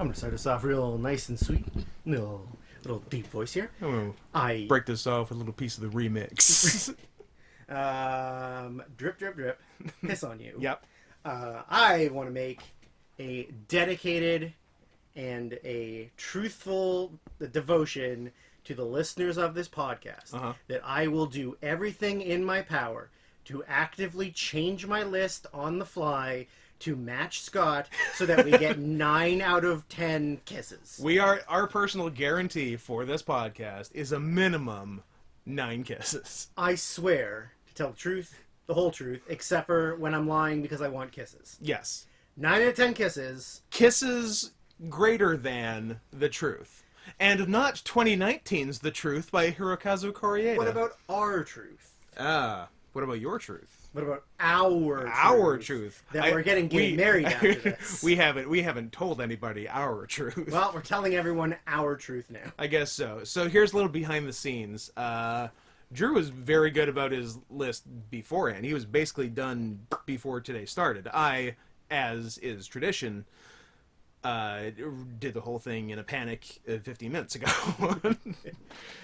I'm going to start us off real nice and sweet. Little deep voice here. I break this off with a little piece of the remix. Drip, drip, drip. Piss on you. Yep. I want to make a dedicated and a truthful devotion to the listeners of this podcast that I will do everything in my power to actively change my list on the fly to match Scott so that we get 9 out of 10 kisses. Our personal guarantee for this podcast is a minimum 9 kisses. I swear to tell the truth, the whole truth, except for when I'm lying because I want kisses. Yes. 9 out of 10 kisses. Kisses greater than the truth. And not 2019's The Truth by Hirokazu Koreeda. What about our truth? What about your truth? What about our truth? That we're getting married after this. We haven't told anybody our truth. Well, we're telling everyone our truth now. I guess so. So here's a little behind the scenes. Drew was very good about his list beforehand. He was basically done before today started. I, as is tradition, did the whole thing in a panic 15 minutes ago.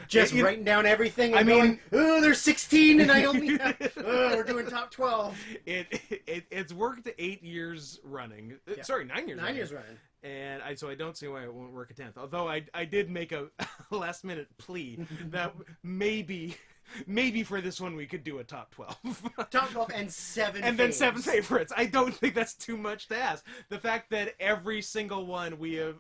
Just writing down everything and going, oh, there's 16 and I only have, we're doing top 12. It's worked 8 years running. Yeah. Sorry, 9 years 9 running. years running. And so I don't see why it won't work a 10th. Although I did make a last minute plea that maybe for this one we could do a top 12. Top 12 and 7 and faves. then 7 favorites. I don't think that's too much to ask. The fact that every single one we have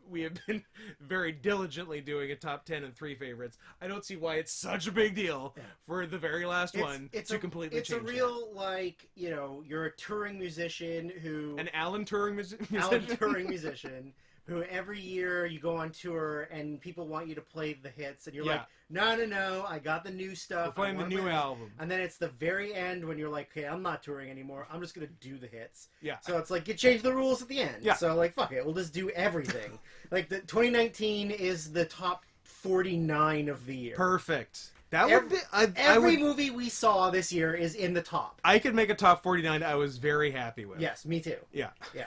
been very diligently doing a top 10 and 3 favorites, I don't see why it's such a big deal for the very last one to completely change. It's a real, like, you know, you're a touring musician who... An Alan Turing musician? Alan Turing musician. Who every year you go on tour and people want you to play the hits and you're like, no, I got the new stuff. We're playing the new album. And then it's the very end when you're like, okay, I'm not touring anymore. I'm just going to do the hits. Yeah. So it's like, you change the rules at the end. Yeah. So like, fuck it. We'll just do everything. Like, the 2019 is the top 49 of the year. Perfect. Every movie we saw this year is in the top. I could make a top 49 I was very happy with. Yes, me too. Yeah. Yeah.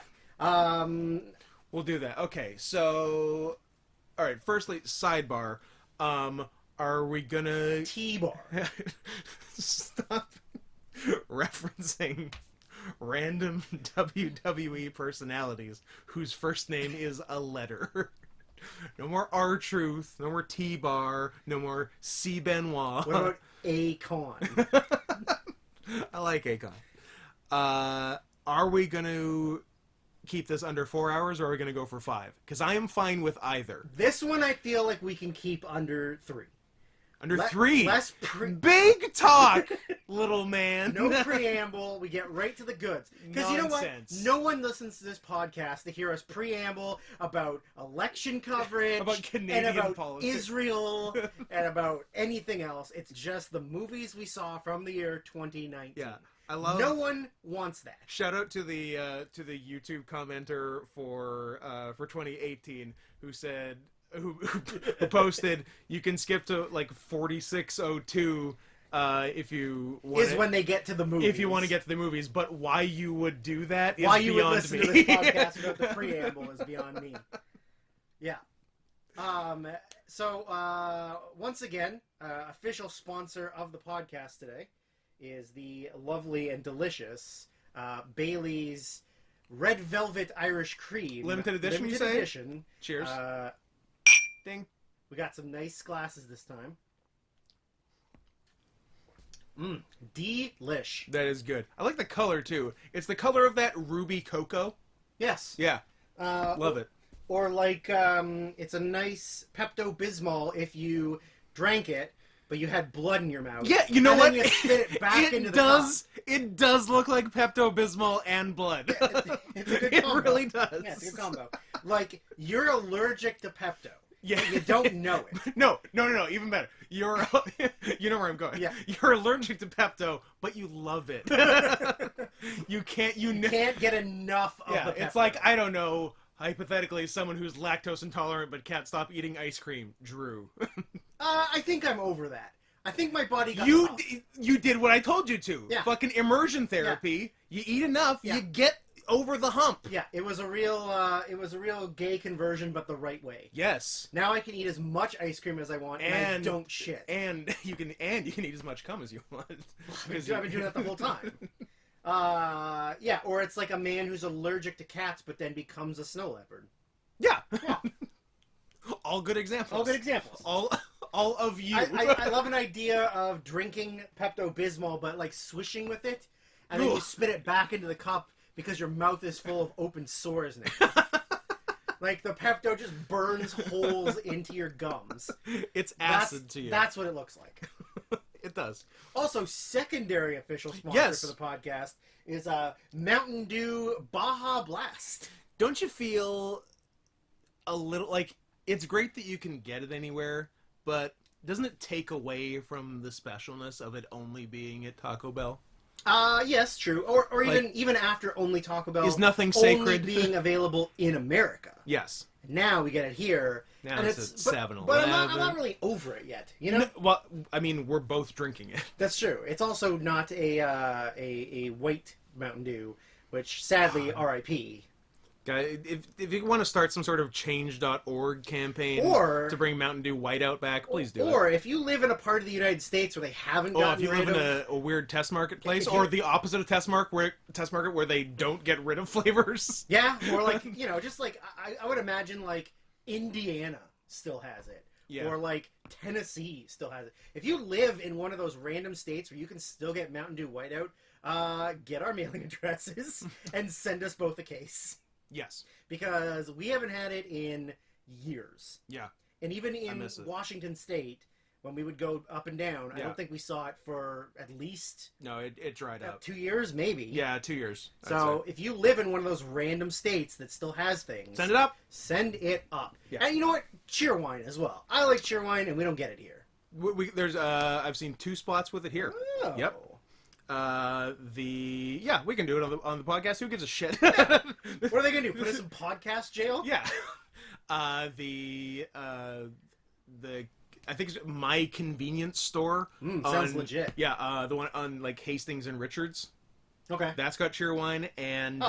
We'll do that. Okay, so... Alright, firstly, sidebar. Are we gonna... T-bar. Stop referencing random WWE personalities whose first name is a letter. No more R-Truth, no more T-Bar, no more C. Benoit. What about Akon? I like Akon. Are we gonna... keep this under 4 hours, or are we going to go for 5? Because I am fine with either. This one I feel like we can keep under 3. Under 3? Less Big talk, little man. No preamble. We get right to the goods. Because you know what? No one listens to this podcast to hear us preamble about election coverage, about Canadian and about politics. Israel, and about anything else. It's just the movies we saw from the year 2019. Yeah. I love. No one wants that. Shout out to the YouTube commenter for 2018 who said who posted you can skip to like 4602 if you want. Is when they get to the movies. If you want to get to the movies, but why you would do that is why beyond you would listen me. to this podcast without the preamble is beyond me. Yeah. So once again, official sponsor of the podcast today is the lovely and delicious Bailey's Red Velvet Irish Cream. Limited edition, you say? Limited edition. Cheers. Ding. We got some nice glasses this time. Delish. That is good. I like the color, too. It's the color of that ruby cocoa. Yes. Yeah. Love it. Or like, it's a nice Pepto-Bismol if you drank it, but you had blood in your mouth. Yeah, you know what? Then you spit it back into the cup. It does look like Pepto-Bismol and blood. It's a good combo. It really does. Yeah, it's a good combo. Like, you're allergic to Pepto. Yeah. But you don't know it. No, even better. You know where I'm going. Yeah. You're allergic to Pepto, but you love it. You can't get enough of the Pepto. It's like, I don't know, hypothetically, someone who's lactose intolerant but can't stop eating ice cream. Drew. I think I'm over that. I think my body got You did what I told you to. Yeah. Fucking immersion therapy. Yeah. You eat enough, you get over the hump. Yeah, it was a real gay conversion, but the right way. Yes. Now I can eat as much ice cream as I want, and I don't shit. And you can eat as much cum as you want. I've been doing that the whole time. Yeah, or it's like a man who's allergic to cats, but then becomes a snow leopard. Yeah. All good examples. All good examples. All of you. I love an idea of drinking Pepto-Bismol, but like swishing with it, and then you spit it back into the cup because your mouth is full of open sores now. Like the Pepto just burns holes into your gums. It's acid to you. That's what it looks like. It does. Also, secondary official sponsor for the podcast is Mountain Dew Baja Blast. Don't you feel a little like it's great that you can get it anywhere, but doesn't it take away from the specialness of it only being at Taco Bell? Yes, true. Or even after only Taco Bell is nothing only sacred being available in America. Yes. Now we get it here. Now and it's at 7-Eleven. But I'm not really over it yet. You know? No, well, I mean, we're both drinking it. That's true. It's also not a white Mountain Dew, which sadly R.I.P. Guys, if you want to start some sort of change.org campaign to bring Mountain Dew White out back, please do it. Or if you live in a part of the United States where they haven't gotten rid of... if you live in a weird test market place, or the opposite of test market where they don't get rid of flavors. Yeah, or like, just like, I would imagine like Indiana still has it. Yeah. Or like Tennessee still has it. If you live in one of those random states where you can still get Mountain Dew White out, get our mailing addresses and send us both a case. Yes. Because we haven't had it in years. Yeah. And even in Washington State, when we would go up and down, I don't think we saw it for at least... No, it dried up. 2 years, maybe. Yeah, 2 years. So if you live in one of those random states that still has things... Send it up. Send it up. Yeah. And you know what? Cheerwine as well. I like Cheerwine, and we don't get it here. There's I've seen 2 spots with it here. Oh. Yep. We can do it on the podcast. Who gives a shit? What are they gonna do? Put us in podcast jail? Yeah. I think it's My Convenience Store. Sounds legit. Yeah. The one on like Hastings and Richards. Okay. That's got Cheerwine, and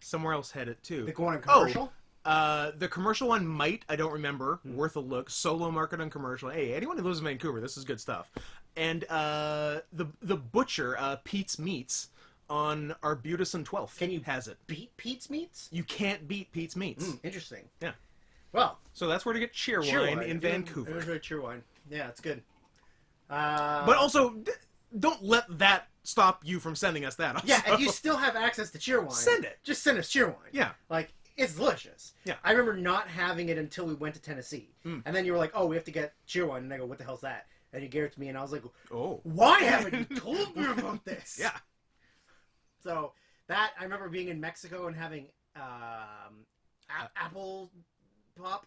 somewhere else had it too. The one on commercial. The commercial one might. I don't remember. Worth a look. Solo market on commercial. Hey, anyone who lives in Vancouver, this is good stuff. And the butcher, Pete's Meats, on Arbutus and 12th. Can you has it? Beat Pete's Meats? You can't beat Pete's Meats. Interesting. Yeah. Well, so that's where to get Cheerwine in Vancouver. It was really Cheerwine. Yeah, it's good. But also, don't let that stop you from sending us that. Also. Yeah, if you still have access to Cheerwine, send it. Just send us Cheerwine. Yeah. Like, it's delicious. Yeah. I remember not having it until we went to Tennessee. And then you were like, oh, we have to get Cheerwine. And I go, what the hell's that? And you gave it to me, and I was like, oh. Why haven't you told me about this? Yeah. So, I remember being in Mexico and having apple pop.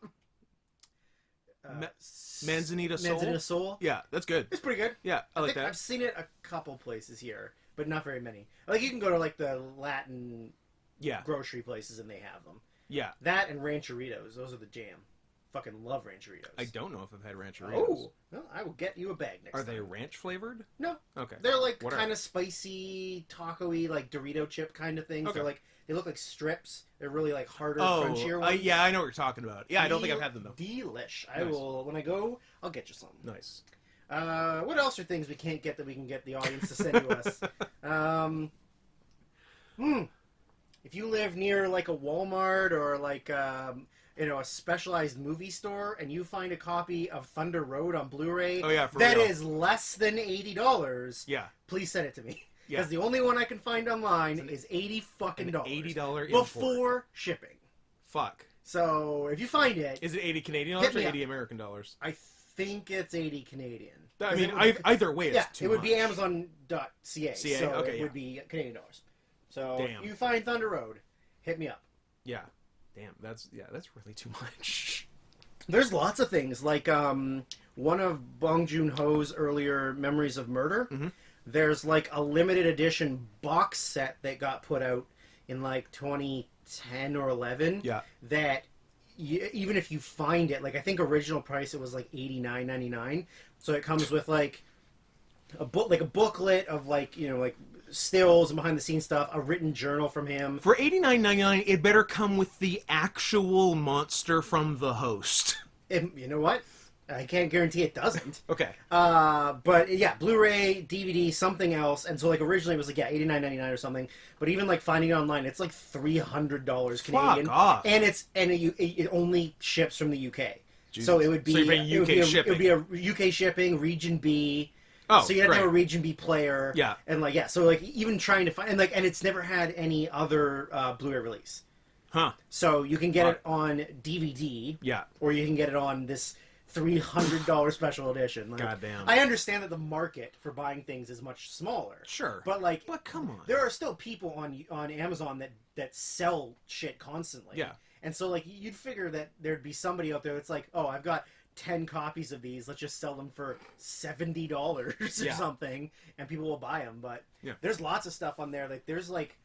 Manzanita Soul? Manzanita Soul. Yeah, that's good. It's pretty good. Yeah, I like that. I've seen it a couple places here, but not very many. Like, you can go to, like, the Latin grocery places, and they have them. Yeah. That and Rancheritos. Those are the jam. Fucking love Rancheritos. I don't know if I've had Rancheritos. Oh, well, I will get you a bag next time. Are they ranch flavored? No. Okay. They're like kind of spicy, taco-y, like Dorito chip kind of things. Okay. They look like strips. They're really like harder, crunchier ones. Yeah, I know what you're talking about. Yeah, I don't think I've had them though. Delish. I will, when I go, I'll get you some. Nice. What else are things we can't get that we can get the audience to send to us? If you live near like a Walmart or like a specialized movie store, and you find a copy of Thunder Road on Blu-ray that is less than $80, please send it to me. Because the only one I can find online is $80 $80 before shipping. Fuck. So if you find it, is it 80 Canadian dollars or 80 American dollars? I think it's 80 Canadian. I mean, either way, it's too it would much. be Amazon.ca. So okay, it would be Canadian dollars. So damn. if you find Thunder Road, hit me up. Yeah. Damn, that's really too much. There's lots of things, like one of Bong Joon-ho's earlier Memories of Murder. Mm-hmm. There's like a limited edition box set that got put out in like 2010 or 11. Yeah. That even if you find it, like I think original price it was like $89.99. So it comes with like a booklet of like like stills and behind the scenes stuff, a written journal from him. For $89.99, it better come with the actual monster from the host. You know what? I can't guarantee it doesn't. Okay. But yeah, Blu-ray, DVD, something else, and so like originally it was like $89.99 or something. But even like finding it online, it's like $300 Canadian, Fuck off. and it only ships from the UK. Jesus. So it would be So you're paying UK shipping. It would be a UK shipping, region B. Oh, so you have to have a region B player. Yeah. And like so like even trying to find and it's never had any other Blu-ray release. Huh. So you can get it on DVD. Yeah. Or you can get it on this $300 special edition. Like, Goddamn. I understand that the market for buying things is much smaller. Sure. But come on. there are still people on Amazon that sell shit constantly. Yeah. And so like you'd figure that there'd be somebody out there that's like, oh, I've got 10 copies of these. Let's just sell them for $70 or something, and people will buy them. But there's lots of stuff on there. Like there's like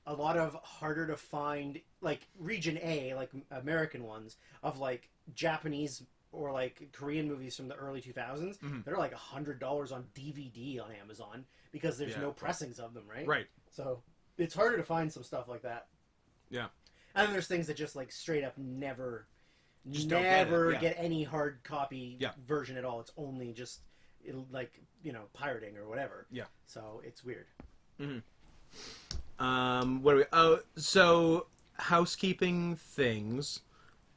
a lot of harder to find, like region A, like American ones of like Japanese or like Korean movies from the early 2000s. They're like $100 on DVD on Amazon because there's no pressings of them, right? Right. So it's harder to find some stuff like that. Yeah. And then there's things that just like straight up never get any hard copy version at all. It's only just like, pirating or whatever. Yeah. So it's weird. What do we? Oh, so housekeeping things.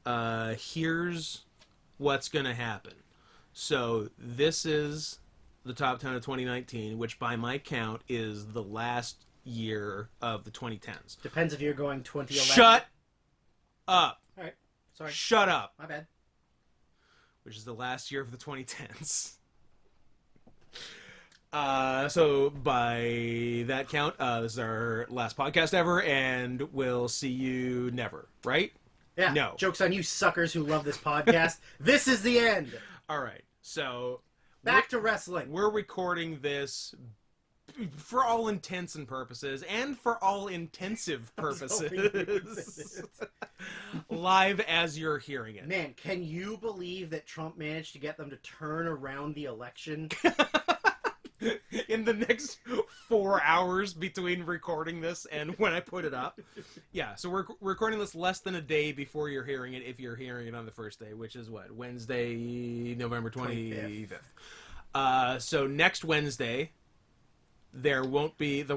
Here's what's gonna happen. So this is the top 10 of 2019, which by my count is the last year of the 2010s. Depends if you're going 2011. Shut up. All right. Sorry. Shut up. My bad. Which is the last year of the 2010s. So by that count, this is our last podcast ever, and we'll see you never, right? Yeah. No. Joke's on you suckers who love this podcast. This is the end. All right. So back to wrestling. We're recording this for all intents and purposes, and for all intensive purposes, live as you're hearing it. Man, can you believe that Trump managed to get them to turn around the election? In the next 4 hours between recording this and when I put it up. Yeah, so we're recording this less than a day before you're hearing it, if you're hearing it on the first day, which is what? Wednesday, November 25th. So next Wednesday, there will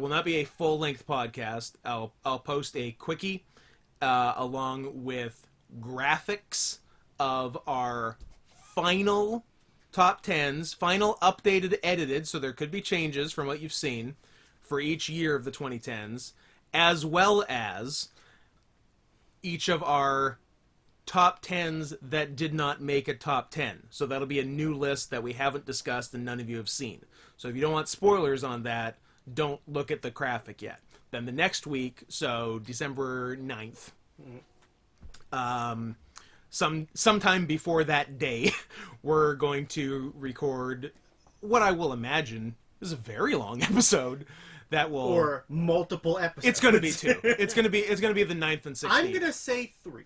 not be a full-length podcast. I'll post a quickie along with graphics of our final top 10s, final updated, edited, so there could be changes from what you've seen for each year of the 2010s, as well as each of our top 10s that did not make a top 10. So that'll be a new list that we haven't discussed and none of you have seen. So if you don't want spoilers on that, don't look at the graphic yet. Then the next week, so December 9th, sometime before that day, we're going to record what I will imagine is a very long episode that will, or multiple episodes. It's going to be 2. It's going to be the 9th and 16th. I'm going to say 3.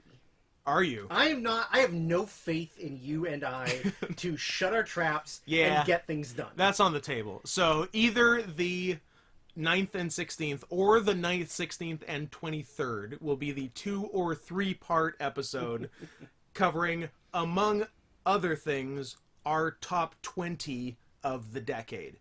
Are you? I am not. I have no faith in you and I to shut our traps and get things done. That's on the table. So either the 9th and 16th or the 9th, 16th, and 23rd will be the 2 or 3 part episode covering, among other things, our top 20 of the decade.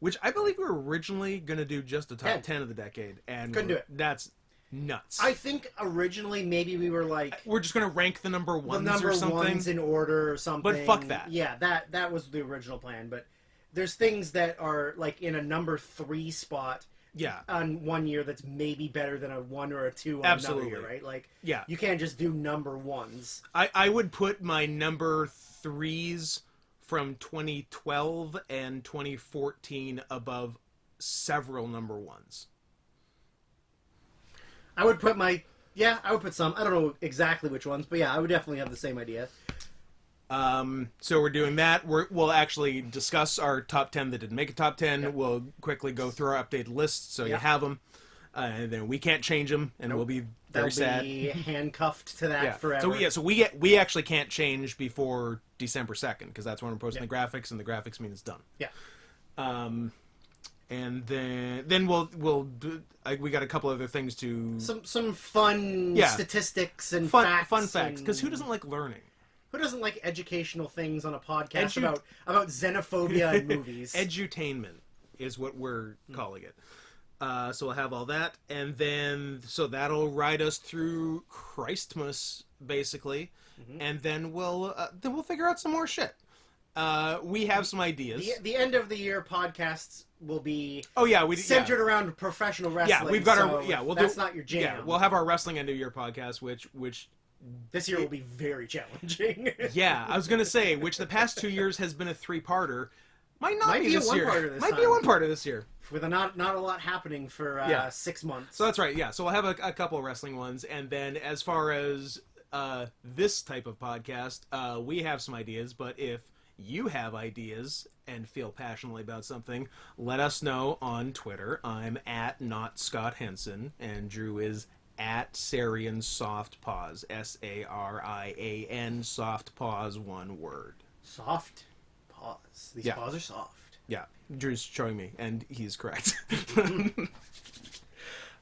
Which I believe we were originally going to do just the top 10 of the decade. And couldn't do it. That's nuts. I think originally maybe we were like, we're just going to rank the number ones or something. ones in order or something. But fuck that. Yeah, that was the original plan. But there's things that are like in a number 3 spot. Yeah. On one year that's maybe better than a 1 or a 2 on Absolutely. another year, right? Like, yeah. You can't just do number 1s. I would put my number 3s from 2012 and 2014 above several number 1s. I would put some. I don't know exactly which ones, but yeah, I would definitely have the same idea. So we're doing that. We'll actually discuss our top 10 that didn't make a top 10. Yep. We'll quickly go through our updated lists so you have them. And then we can't change them, and we'll be very sad. Be handcuffed to that forever. So we actually can't change before December 2nd, because that's when we're posting the graphics, and the graphics mean it's done. Yeah. And then we'll do, we got a couple other things to some fun statistics and fun facts. Because who doesn't like learning? Who doesn't like educational things on a podcast about xenophobia and movies? Edutainment is what we're calling it. So we'll have all that, and then so that'll ride us through Christmas basically, and then we'll figure out some more shit. We have some ideas. The end of the year podcasts will be centered around professional wrestling. Yeah, we've got that's not your jam. Yeah, we'll have our wrestling end of year podcast, which this year will be very challenging. Yeah, I was gonna say, which the past 2 years has been a 3-parter. Might be this year. Might be a 1-parter this year. With not a lot happening for 6 months. So that's right. Yeah. So we'll have a couple of wrestling ones, and then as far as this type of podcast, we have some ideas. But if you have ideas and feel passionately about something, let us know on Twitter. I'm at Not Scott Henson, and Drew is at Sarian Soft Pause. SARIAN Soft Pause, one word. Soft pause. These paws are soft. Yeah, Drew's showing me, and he's correct.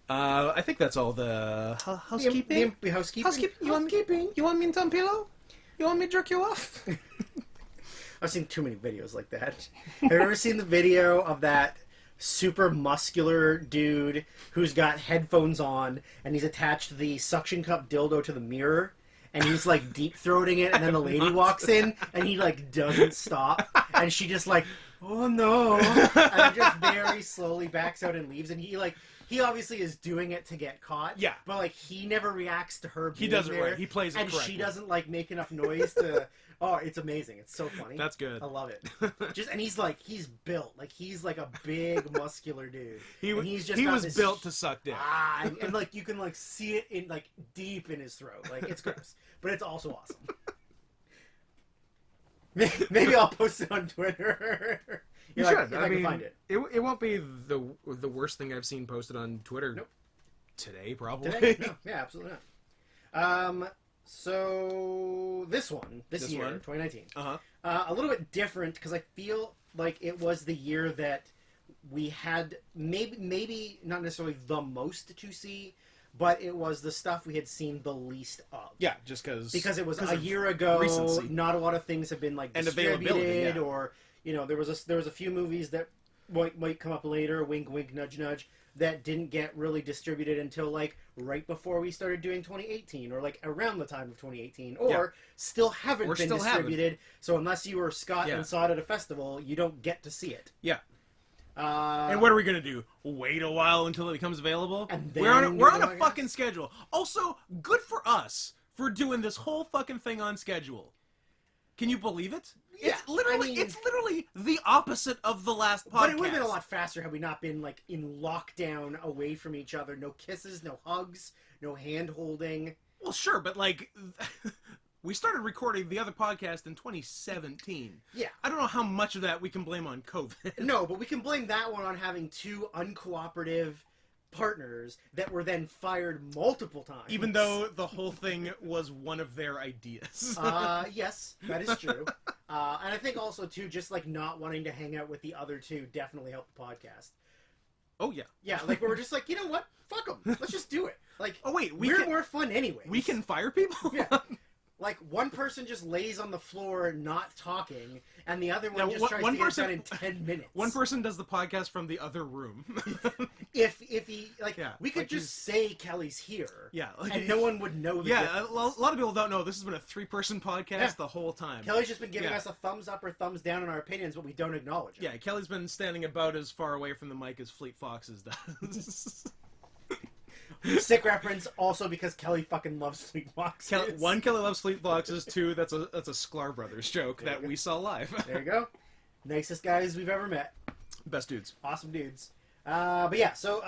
I think that's all the housekeeping. The housekeeping. Housekeeping. You want me to pillow? You want me to jerk you off? I've seen too many videos like that. Have you ever seen the video of that super muscular dude who's got headphones on and he's attached the suction cup dildo to the mirror and he's like deep throating it, and then the lady walks in and he like doesn't stop and she just like, oh no, and just very slowly backs out and leaves, and he obviously is doing it to get caught. Yeah. But like he never reacts to her being He does it there, right. He plays it and correctly. she doesn't like make enough noise to. Oh, it's amazing. It's so funny. That's good. I love it. And he's built. Like he's like a big muscular dude. He was built to suck dick. And like you can like see it in like deep in his throat. Like it's gross, but it's also awesome. Maybe I'll post it on Twitter. You should. If I can find it. It won't be the worst thing I've seen posted on Twitter. Nope. Today, probably. Today? No. Yeah, absolutely not. So this year, 2019, a little bit different because I feel like it was the year that we had maybe not necessarily the most to see, but it was the stuff we had seen the least of. Yeah, just because it was a year ago. Recency. Not a lot of things have been like distributed, or there was a few movies that might come up later. Wink, wink, nudge, nudge. That didn't get really distributed until like right before we started doing 2018, or like around the time of 2018, or still haven't been distributed. So unless you were Scott and saw it at a festival, you don't get to see it. Yeah. And what are we gonna do? Wait a while until it becomes available? And then we're on a fucking schedule. Also, good for us for doing this whole fucking thing on schedule. Can you believe it? Yeah, it's literally the opposite of the last podcast. But it would have been a lot faster had we not been like in lockdown away from each other. No kisses, no hugs, no hand holding. Well, sure, but like we started recording the other podcast in 2017. Yeah. I don't know how much of that we can blame on COVID. No, but we can blame that one on having two uncooperative partners that were then fired multiple times. Even though the whole thing was one of their ideas. Yes, that is true. And I think also, too, just like not wanting to hang out with the other two definitely helped the podcast. Oh, yeah. Yeah, like we were just like, you know what? Fuck them. Let's just do it. Like, oh, wait, we're more fun anyway. We can fire people? Yeah. Like, one person just lays on the floor not talking, and the other one just tries to get it done in 10 minutes. One person does the podcast from the other room. If he, like, we could just say Kelly's here. Yeah. And no one would know the difference. A lot of people don't know. This has been a 3-person podcast the whole time. Kelly's just been giving us a thumbs up or thumbs down on our opinions, but we don't acknowledge it. Yeah, Kelly's been standing about as far away from the mic as Fleet Foxes does. Sick reference, also because Kelly fucking loves Fleet Foxes. One, Kelly loves Fleet Foxes. Two, that's a Sklar Brothers joke that we saw live. There you go. Nicest guys we've ever met. Best dudes. Awesome dudes. But yeah, so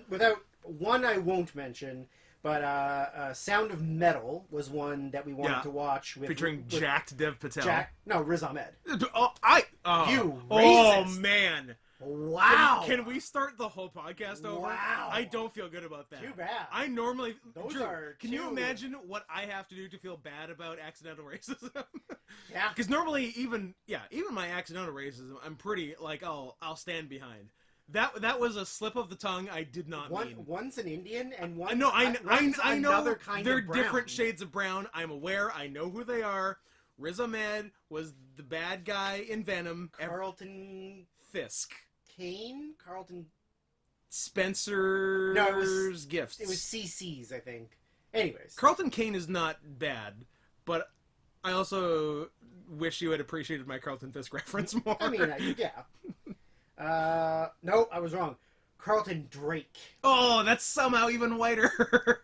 without one I won't mention, but Sound of Metal was one that we wanted to watch. Featuring Jacked Dev Patel. Riz Ahmed. You racist. Oh, man. Wow. Can we start the whole podcast over? Wow. I don't feel good about that. Too bad. I normally... Drew, can you two. imagine what I have to do to feel bad about accidental racism? Yeah. Because normally, even my accidental racism, I'm pretty, like, I'll stand behind. That was a slip of the tongue. I did not mean. One's an Indian and one's No, I know another kind they're of brown. different shades of brown. I'm aware. I know who they are. Riz Ahmed was the bad guy in Venom. Carlton Fisk. Kane? Carlton... Spencer's No, it was Gifts. It was CC's, I think. Anyways. Carlton Kane is not bad, but I also wish you had appreciated my Carlton Fisk reference more. I mean, yeah. No, I was wrong. Carlton Drake. Oh, that's somehow even whiter.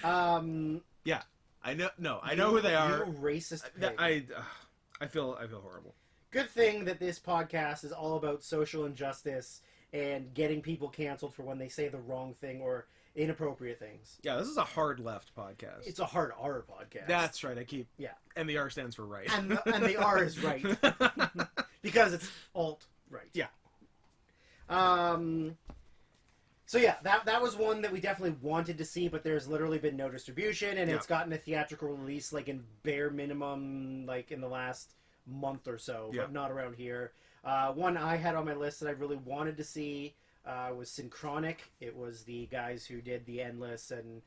Yeah. I know. No, I know who they are. You racist pig. I feel horrible. Good thing that this podcast is all about social injustice and getting people canceled for when they say the wrong thing or inappropriate things. Yeah, this is a hard left podcast. It's a hard R podcast. That's right. Yeah. And the R stands for right. And the R is right. Because it's alt-right. Yeah. So yeah, that was one that we definitely wanted to see, but there's literally been no distribution, and it's gotten a theatrical release, like in bare minimum, like in the last month or so, but not around here. One I had on my list that I really wanted to see was Synchronic. It was the guys who did The Endless and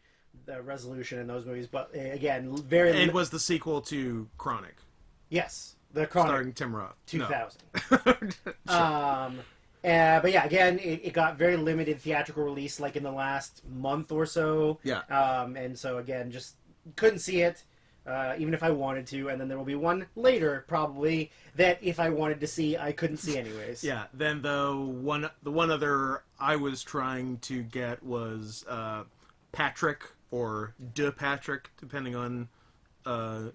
The Resolution and those movies, but again, It was the sequel to Chronic. Yes, the Chronic. Starring Tim Roth. 2000. No. But yeah, again, it got very limited theatrical release, like in the last month or so. Yeah. And so again, just couldn't see it, even if I wanted to. And then there will be one later, probably, that if I wanted to see, I couldn't see anyways. Yeah. Then the one other I was trying to get was Patrick or De Patrick, depending on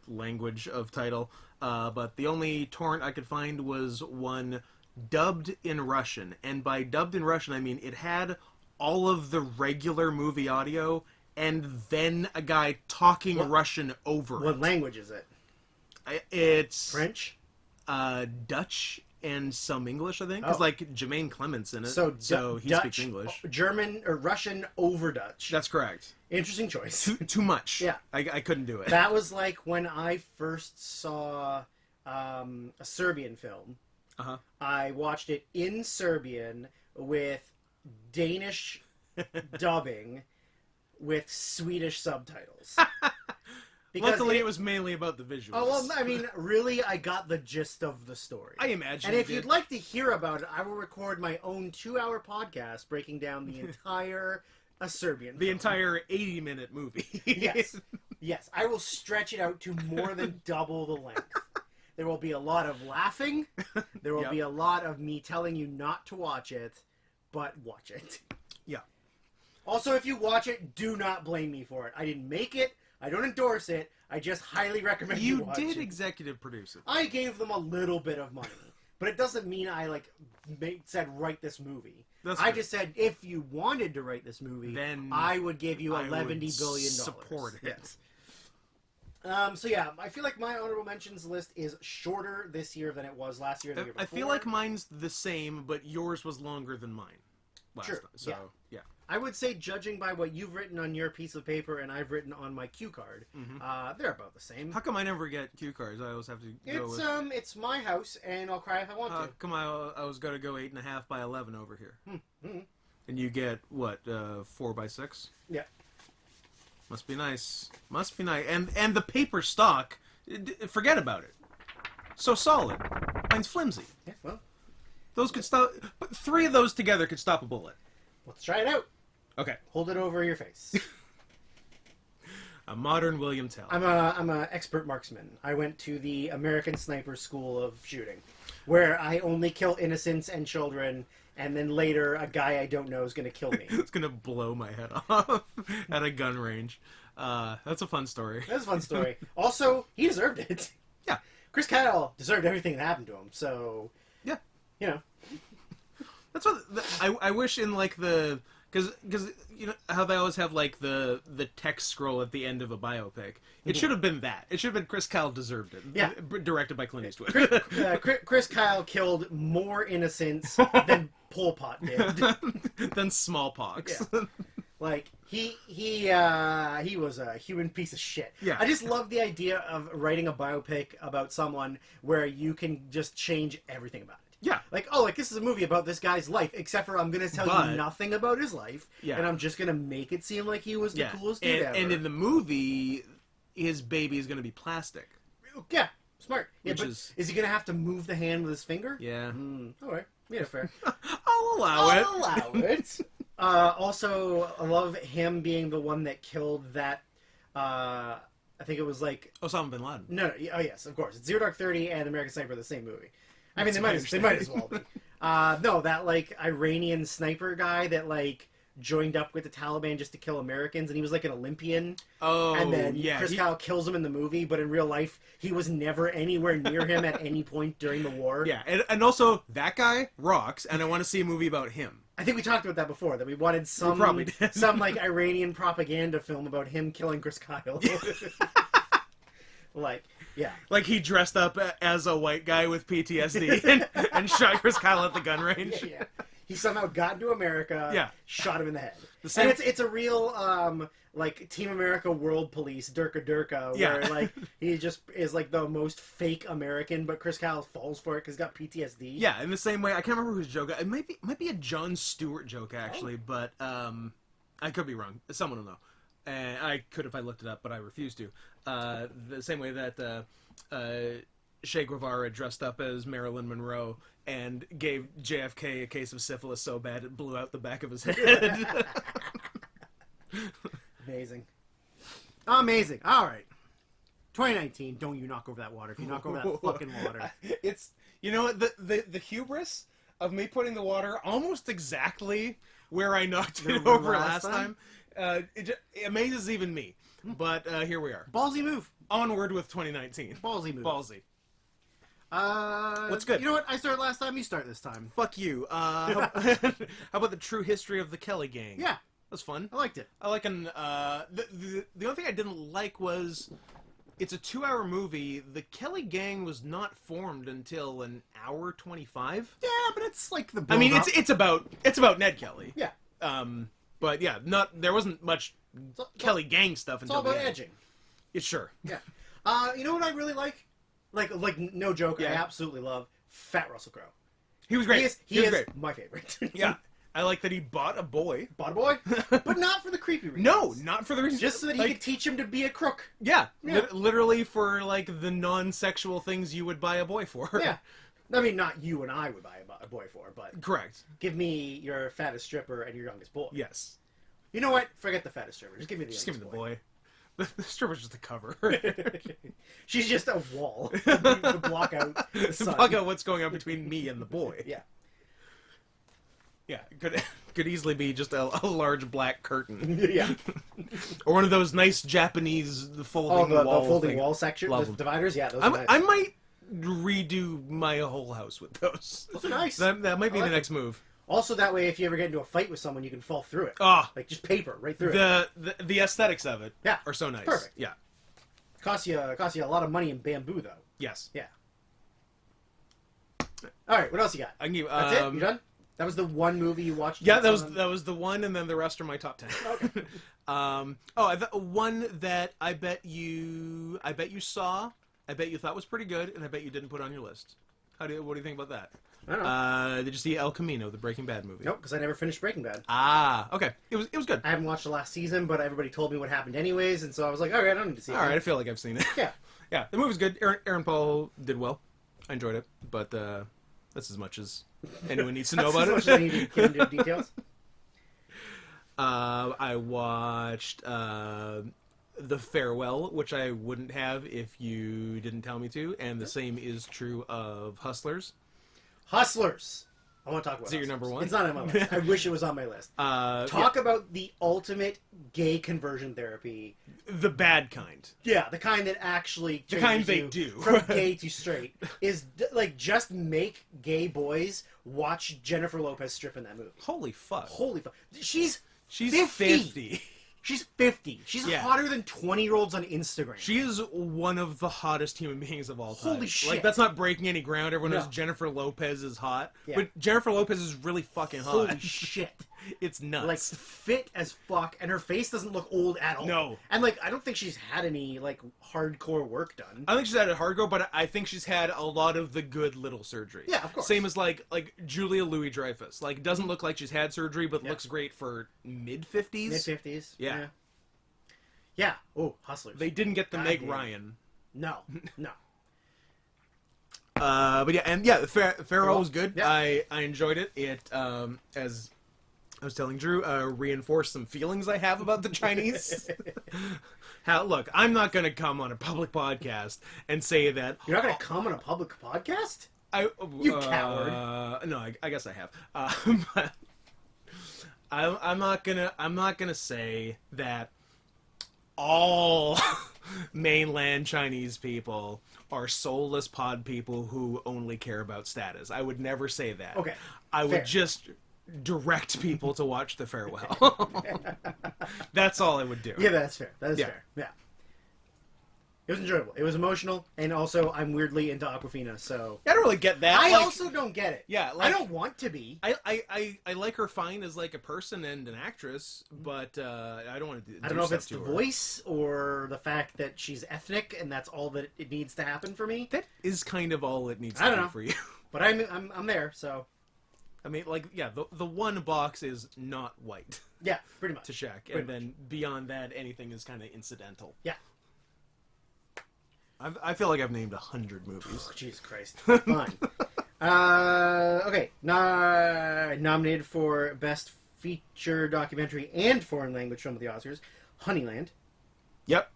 language of title. But the only torrent I could find was one dubbed in Russian, and by dubbed in Russian I mean it had all of the regular movie audio and then a guy talking Russian over it. What language is it? It's French? Dutch and some English, I think. It's like Jermaine Clement's in it, so he Dutch, speaks English. German or Russian over Dutch. That's correct. Interesting choice. Too much. Yeah. I couldn't do it. That was like when I first saw a Serbian film. Uh-huh. I watched it in Serbian with Danish dubbing with Swedish subtitles. Luckily, it was mainly about the visuals. Oh, well, I mean, really, I got the gist of the story. I imagine. And if you'd like to hear about it, I will record my own 2-hour podcast breaking down the entire Serbian film. Entire 80-minute movie. Yes. Yes, I will stretch it out to more than double the length. There will be a lot of laughing. There will be a lot of me telling you not to watch it, but watch it. Yeah. Also, if you watch it, do not blame me for it. I didn't make it. I don't endorse it. I just highly recommend you watch it. You did executive produce it. I gave them a little bit of money, but it doesn't mean I said write this movie. I just said if you wanted to write this movie, then I would give you $11 billion. Support it. Yes. So yeah, I feel like my honorable mentions list is shorter this year than it was last year and the year before. I feel like mine's the same, but yours was longer than mine last time. So, yeah. I would say, judging by what you've written on your piece of paper and I've written on my cue card, they're about the same. How come I never get cue cards? I always have to go with... It's my house, and I'll cry if I want to. Come on, I was going to go 8.5 by 11 over here. And you get, what, 4 by 6? Yeah. Must be nice. Must be nice. And the paper stock, forget about it. So solid. Mine's flimsy. Yeah, well. Those could stop... But 3 of those together could stop a bullet. Let's try it out. Okay. Hold it over your face. A modern William Tell. I'm a expert marksman. I went to the American Sniper School of Shooting, where I only kill innocents and children, and then later a guy I don't know is going to kill me. It's going to blow my head off at a gun range. That's a fun story. That's a fun story. Also, he deserved it. Yeah. Chris Kyle deserved everything that happened to him, so... Yeah. You know. That's what... I wish in, like, the... Because you know how they always have, like, the text scroll at the end of a biopic? It should have been that. It should have been Chris Kyle deserved it. Yeah. Directed by Clint Eastwood. Chris Kyle killed more innocents than Pol Pot did. Than smallpox. Yeah. Like, he was a human piece of shit. Yeah. I just love the idea of writing a biopic about someone where you can just change everything about it. Yeah. Like, oh, like, this is a movie about this guy's life, except for I'm going to tell you nothing about his life, and I'm just going to make it seem like he was the coolest dude ever. And in the movie, his baby is going to be plastic. Yeah, smart. Yeah, but is he going to have to move the hand with his finger? Yeah. All right. Yeah, fair. I'll allow it. Also, I love him being the one that killed that, I think it was like... Osama bin Laden. No, oh yes, of course. It's Zero Dark 30 and American Sniper are the same movie. I mean, they might as well be. No, that, like, Iranian sniper guy that, like, joined up with the Taliban just to kill Americans, and he was, like, an Olympian. Oh, and then Chris Kyle kills him in the movie, but in real life, he was never anywhere near him at any point during the war. Yeah, and also, that guy rocks, and I want to see a movie about him. I think we talked about that before, that we wanted some, like, Iranian propaganda film about him killing Chris Kyle. Like, yeah. Like he dressed up as a white guy with PTSD and shot Chris Kyle at the gun range. Yeah. He somehow got into America, shot him in the head. And it's a real, like, Team America World Police, Durka, where, like, he just is, like, the most fake American, but Chris Kyle falls for it because he's got PTSD. Yeah, in the same way, I can't remember whose joke, it might be a Jon Stewart joke, actually, but, I could be wrong. Someone will know. And I could if I looked it up, but I refuse to. The same way that Che Guevara dressed up as Marilyn Monroe and gave JFK a case of syphilis so bad it blew out the back of his head. Amazing. Amazing. All right. 2019, don't you knock over that water. If you knock over that fucking water. It's, you know what, the hubris of me putting the water almost exactly where I knocked it over last time. It amazes even me, but here we are. Ballsy move. Onward with 2019. Ballsy move. Ballsy. What's good? You know what? I started last time. You start this time. Fuck you. How about the true history of the Kelly Gang? Yeah, that's fun. I liked it. I like an. The only thing I didn't like was it's a 2-hour movie. The Kelly Gang was not formed until an hour 25. Yeah, but it's like the. I mean, it's about Ned Kelly. Yeah. But yeah, there wasn't much Kelly Gang stuff until it's all about edging. It's sure. Yeah. You know what I really like? Like no joke, I absolutely love Fat Russell Crowe. He was great. He is great. My favorite. Yeah. I like that he bought a boy. Bought a boy? But not for the creepy reasons. No, not for the reasons. Just so that he could teach him to be a crook. Yeah. Literally for, like, the non-sexual things you would buy a boy for. Yeah. I mean, not you and I would buy a boy for, but... Correct. Give me your fattest stripper and your youngest boy. Yes. You know what? Forget the fattest stripper. Just give me the youngest boy. Just give me the boy. The stripper's just a cover. She's just a wall to block out the sun. Block out what's going on between me and the boy. Yeah. Yeah, could easily be just a large black curtain. Yeah. Or one of those nice Japanese folding wall. The folding wall section, the dividers. Yeah, those are nice. I might redo my whole house with those. Those are nice. That might be the next move. Also, that way, if you ever get into a fight with someone, you can fall through it. Like just paper right through it. The aesthetics of it are so nice. Perfect. Yeah. Costs you a lot of money in bamboo, though. Yes. Yeah. All right, what else you got? I can give, That's it? You done? That was the one movie you watched? Yeah, that was the one, and then the rest are my top 10. Okay. One that I bet you saw, I bet you thought was pretty good, and I bet you didn't put on your list. What do you think about that? I don't know. Did you see El Camino, the Breaking Bad movie? Nope, because I never finished Breaking Bad. Okay. It was good. I haven't watched the last season, but everybody told me what happened anyways, and so I was like, all right, I don't need to see it. All right, I feel like I've seen it. Yeah. Yeah, the movie's good. Aaron Paul did well. I enjoyed it, but that's as much as anyone needs to know about it. That's as much as I need to get into details. I watched The Farewell, which I wouldn't have if you didn't tell me to, and the same is true of Hustlers. Hustlers! I want to talk about Is it your number one? It's not on my list. I wish it was on my list. Talk about the ultimate gay conversion therapy. The bad kind. Yeah, the kind that actually the kind they do. From gay to straight. Is, like, just make gay boys watch Jennifer Lopez strip in that movie. Holy fuck. She's 50. She's 50. She's hotter than 20-year-olds on Instagram. She is one of the hottest human beings of all time. Holy shit. Like, that's not breaking any ground. Everyone knows Jennifer Lopez is hot. Yeah. But Jennifer Lopez is really fucking hot. Holy shit. It's nuts. Like, fit as fuck, and her face doesn't look old at all. No. And, like, I don't think she's had any, like, hardcore work done. I think she's had a hard go, but I think she's had a lot of the good little surgery. Yeah, of course. Same as, like Julia Louis-Dreyfus. Like, doesn't look like she's had surgery, but looks great for mid-50s. Mid-50s. Yeah. Yeah. Oh, Hustlers. They didn't get the Meg damn. Ryan. No. But yeah, and yeah, Farewell was good. Yeah. I enjoyed it. It, as I was telling Drew, reinforced some feelings I have about the Chinese. Look, I'm not going to come on a public podcast and say that... You're not going to come on a public podcast? You coward. No, I guess I have. But I'm not gonna say that all mainland Chinese people are soulless pod people who only care about status. I would never say that. Okay. I would just direct people to watch The Farewell. That's all I would do. Yeah, that's fair. That is fair. Yeah. It was enjoyable. It was emotional, and also I'm weirdly into Awkwafina, so... I don't really get that. I also don't get it. Yeah, I don't want to be. I like her fine as, like, a person and an actress, but I don't want to do I don't know if it's the her. voice or the fact that she's ethnic, and that's all that it needs to happen for me. That is kind of all it needs I to don't be know. for you. But I'm there, so... I mean, like, yeah, the one box is not white Yeah, pretty much. to check, Pretty and then beyond that, anything is kind of incidental. Yeah. I feel like I've named 100 movies. Oh, Jesus Christ. Fine. Okay. Nominated for Best Feature Documentary and Foreign Language Film of the Oscars, Honeyland. Yep.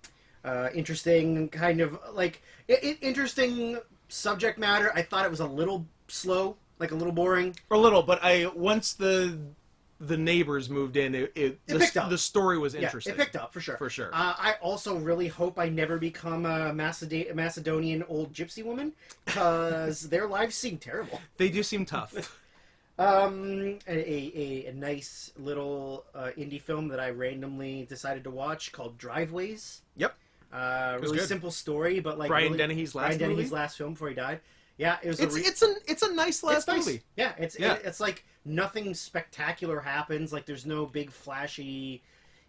Interesting kind of, like, interesting subject matter. I thought it was a little slow, like a little boring. A little, but once the neighbors moved in, it picked up. The story was interesting. Yeah, it picked up, for sure. For sure. I also really hope I never become a Macedonian old gypsy woman, because their lives seem terrible. They do seem tough. A nice little indie film that I randomly decided to watch called Driveways. Yep. Really good. simple story, but like Brian really, Dennehy's last Brian movie? Dennehy's last film before he died. Yeah, it was. It's a nice last nice. movie. Yeah, it's like nothing spectacular happens. Like there's no big flashy,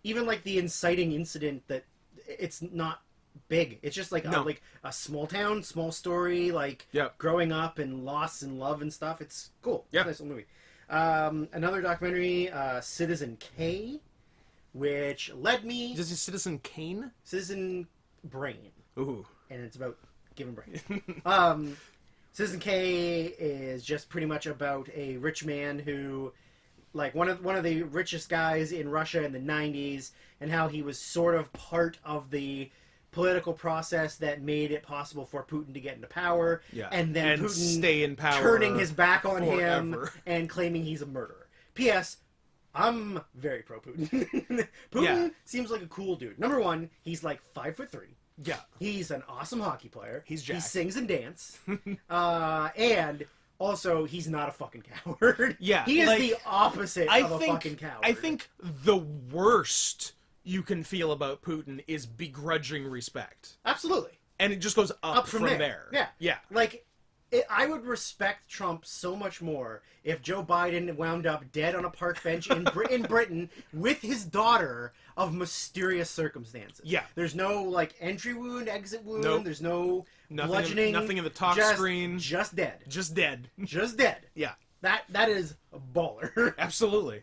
even like the inciting incident that it's not big. It's just like a small town, small story, like growing up and loss and love and stuff. It's cool. Yeah, it's a nice little movie. Another documentary, Citizen K, which led me. Is it Citizen Kane? Citizen Brain. Ooh, and it's about giving brain. Citizen K is just pretty much about a rich man who, like, one of the richest guys in Russia in the 90s, and how he was sort of part of the political process that made it possible for Putin to get into power, and then Putin stay in power, turning his back on him forever. and claiming he's a murderer. P.S. I'm very pro Putin. Putin seems like a cool dude. Number one, he's like 5'3". Yeah. He's an awesome hockey player. He's jacked. He sings and dances. And also, he's not a fucking coward. Yeah. He is the opposite of a fucking coward. I think the worst you can feel about Putin is begrudging respect. Absolutely. And it just goes up from there. Yeah. Yeah. Like, I would respect Trump so much more if Joe Biden wound up dead on a park bench in Britain with his daughter of mysterious circumstances. Yeah. There's no, like, entry wound, exit wound. Nope. There's no bludgeoning. Nothing in the talk screen. Just dead. Just dead. Just dead. Yeah. That is a baller. Absolutely.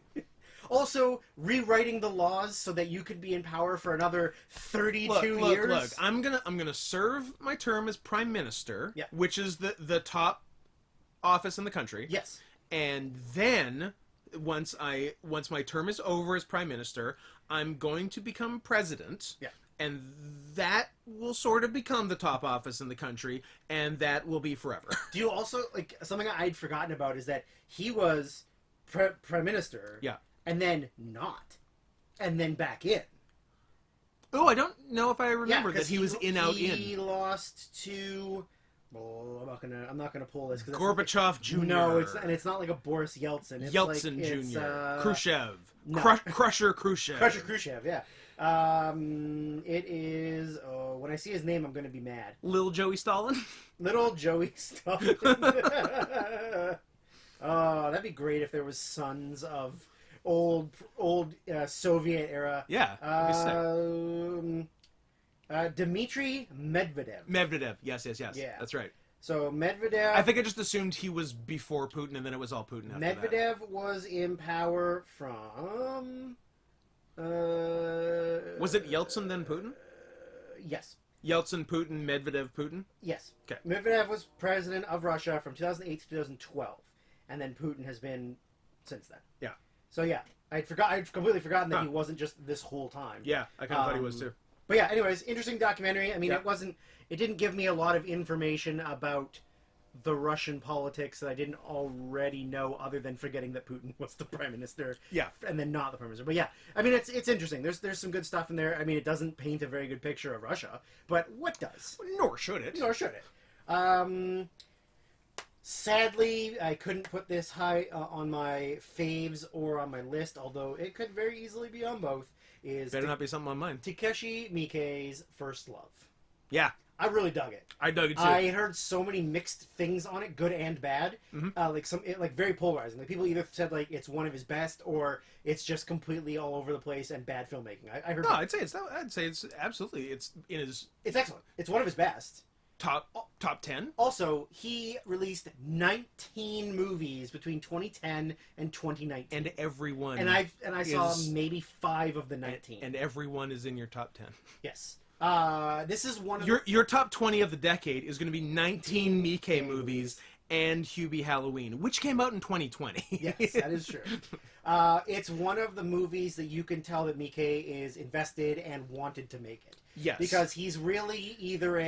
Also, rewriting the laws so that you could be in power for another 32 years. Look, I'm gonna serve my term as prime minister, which is the top office in the country. Yes. And then once my term is over as prime minister, I'm going to become president. Yeah. And that will sort of become the top office in the country, and that will be forever. Do you also, like, something I'd forgotten about is that he was prime minister. Yeah. And then not. And then back in. Oh, I don't know if I remember that he was in, out, in. He lost to... Oh, I'm not gonna pull this. Gorbachev Jr. No, it's not like a Boris Yeltsin. It's Yeltsin like, Jr. Khrushchev. No. Crusher Khrushchev. Crusher Khrushchev, yeah. It is... Oh, when I see his name, I'm gonna be mad. Little Joey Stalin? Little Joey Stalin. Oh, that'd be great if there was sons of old Soviet era. Yeah. That'd be sick. Dmitry Medvedev. Medvedev. Yes. Yeah. That's right. So Medvedev. I think I just assumed he was before Putin, and then it was all Putin after Medvedev was in power from. Was it Yeltsin then Putin? Yes. Yeltsin, Putin, Medvedev, Putin? Yes. Okay. Medvedev was president of Russia from 2008 to 2012, and then Putin has been since then. Yeah. So yeah, I'd completely forgotten that he wasn't just this whole time. Yeah, I kind of thought he was too. But yeah, anyways, interesting documentary. I mean, it didn't give me a lot of information about the Russian politics that I didn't already know, other than forgetting that Putin was the prime minister. Yeah. And then not the prime minister. But yeah, I mean, it's interesting. There's some good stuff in there. I mean, it doesn't paint a very good picture of Russia, but what does? Nor should it. Nor should it. Sadly, I couldn't put this high on my faves or on my list, although it could very easily be on both. Better not be something on mine. Takeshi Miike's First Love. Yeah. I really dug it. I dug it too. I heard so many mixed things on it, good and bad. Mm-hmm. Like very polarizing. Like people either said like it's one of his best, or it's just completely all over the place and bad filmmaking. I heard. No, I'd say it's absolutely it's excellent. It's one of his best. Top 10. Also, he released 19 movies between 2010 and 2019, and everyone. And I saw maybe 5 of the 19. And everyone is in your top 10. Yes. This is one of your top 20 of the decade is going to be 19 Miike movies and Hubie Halloween, which came out in 2020. Yes, that is true. It's one of the movies that you can tell that Miike is invested and wanted to make it. Yes. Because he's really either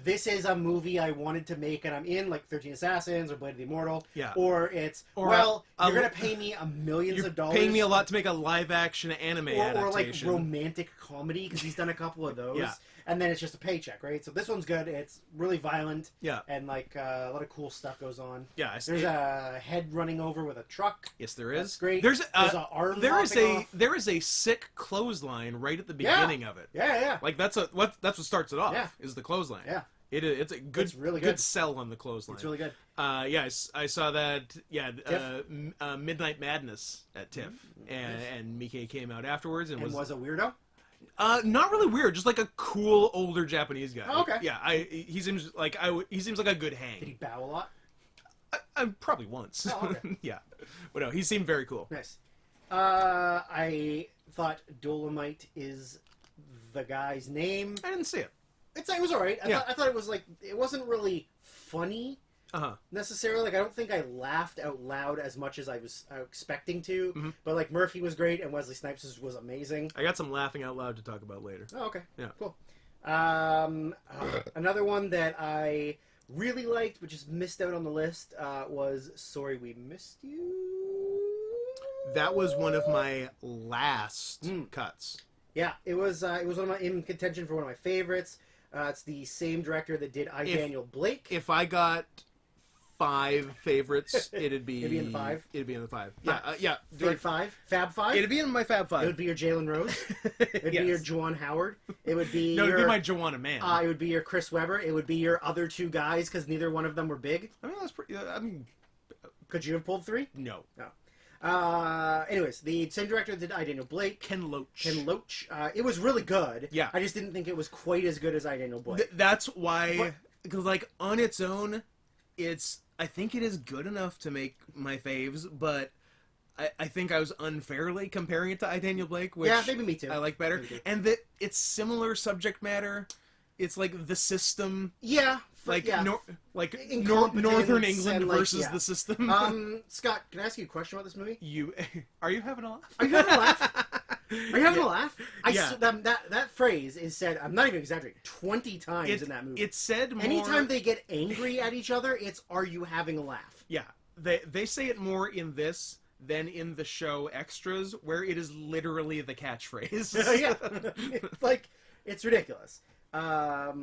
this is a movie I wanted to make and I'm in, like 13 Assassins or Blade of the Immortal. Yeah. Or it's, you're going to pay me millions of dollars. Paying me a lot to make a live-action anime adaptation. Or like romantic comedy, because he's done a couple of those. Yeah. And then it's just a paycheck, right? So this one's good. It's really violent. Yeah. And like a lot of cool stuff goes on. Yeah. There's a head running over with a truck. Yes, there is. That's great. There's an arm there off. is a sick clothesline right at the beginning of it. Yeah. Like that's what starts it off. Yeah. Is the clothesline. Yeah. It's a good, really good sell on the clothesline. It's really good. I saw that. Yeah, Midnight Madness at TIFF, and Miike came out afterwards and was a weirdo. Not really weird, just like a cool older Japanese guy. Oh, okay. Yeah, he seems like a good hang. Did he bow a lot? I probably once. Oh, okay. Yeah, but no, he seemed very cool. Nice. I thought Dolomite is the guy's name. I didn't see it. It was alright. I thought it was like, it wasn't really funny necessarily. Like, I don't think I laughed out loud as much as I was expecting to. Mm-hmm. But like Murphy was great and Wesley Snipes was amazing. I got some laughing out loud to talk about later. Oh, okay. Yeah. Cool. Another one that I really liked, but just missed out on the list, was Sorry We Missed You. That was one of my last cuts. Yeah, it was in contention for one of my favorites. It's the same director that did Daniel Blake. If I got 5 favorites, it'd be in the 5. It'd be in the 5. Yeah, Fab 5. Fab 5. It'd be in my Fab 5. It would be your Jalen Rose. It'd be your Juwan Howard. It would be it'd be my Joanna Mann. It would be your Chris Webber. It would be your other 2 guys because neither one of them were big. I mean, that's pretty. Could you have pulled 3? No. Anyways, the same director that did Daniel Blake. Ken Loach. It was really good. Yeah. I just didn't think it was quite as good as Daniel Blake. That's why, because like on its own, I think it is good enough to make my faves, but I think I was unfairly comparing it to Daniel Blake, which maybe me too. I like better. And that it's similar subject matter. It's like the system. Yeah. Northern England versus the system. Scott, can I ask you a question about this movie? Are you having a laugh? Are you having a laugh? Are you having a laugh? That phrase is said, I'm not even exaggerating, 20 times in that movie. It's said more... Anytime they get angry at each other, it's, are you having a laugh? Yeah. They say it more in this than in the show Extras, where it is literally the catchphrase. Yeah. It's ridiculous. But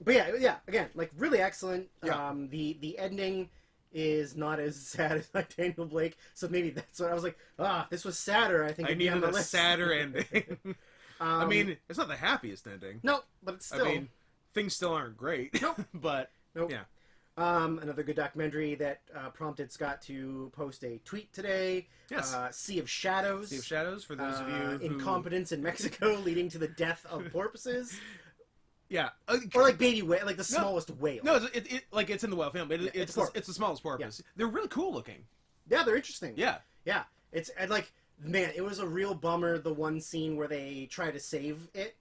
yeah, again, like really excellent. Yeah. The ending is not as sad as Daniel Blake, so maybe that's what I was like. If this was sadder, I think I it'd be on needed the a list. sadder ending. I mean, it's not the happiest ending. No, but it's still. I mean, things still aren't great. Nope. But nope. Yeah. Another good documentary that prompted Scott to post a tweet today. Yes. Sea of Shadows. Sea of Shadows, for those of you who... Incompetence in Mexico leading to the death of porpoises. Yeah. Or like baby whale, like the smallest whale. No, it's in the whale film. It's the smallest porpoise. Yeah. They're really cool looking. Yeah, they're interesting. Yeah. Yeah. It's like, man, it was a real bummer, the one scene where they try to save it.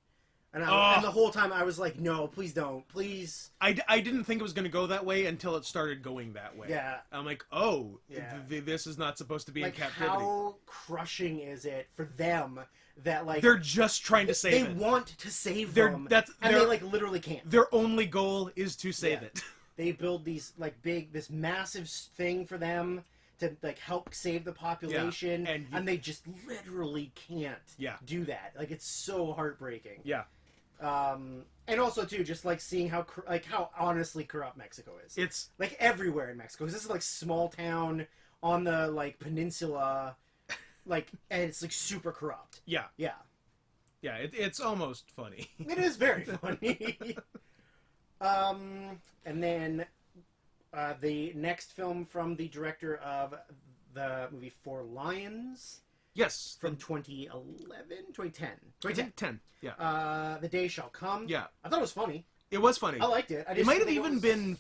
And the whole time I was like, no, please don't. Please. I didn't think it was going to go that way until it started going that way. Yeah. I'm like, oh, this is not supposed to be like, in captivity. How crushing is it for them that, like... They're just trying to save it. They want to save them. And they, like, literally can't. Their only goal is to save it. They build these, like, this massive thing for them to, like, help save the population. Yeah. And they just literally can't do that. Like, it's so heartbreaking. Yeah. And also too, just like seeing how honestly corrupt Mexico is. It's like everywhere in Mexico. This is like small town on the like peninsula, like, and it's like super corrupt. Yeah. Yeah. Yeah. It's almost funny. It is very funny. And then the next film from the director of the movie Four Lions. Yes. From 2010. 2010, yeah. The Day Shall Come. Yeah. I thought it was funny. It was funny. I liked it. It might have even been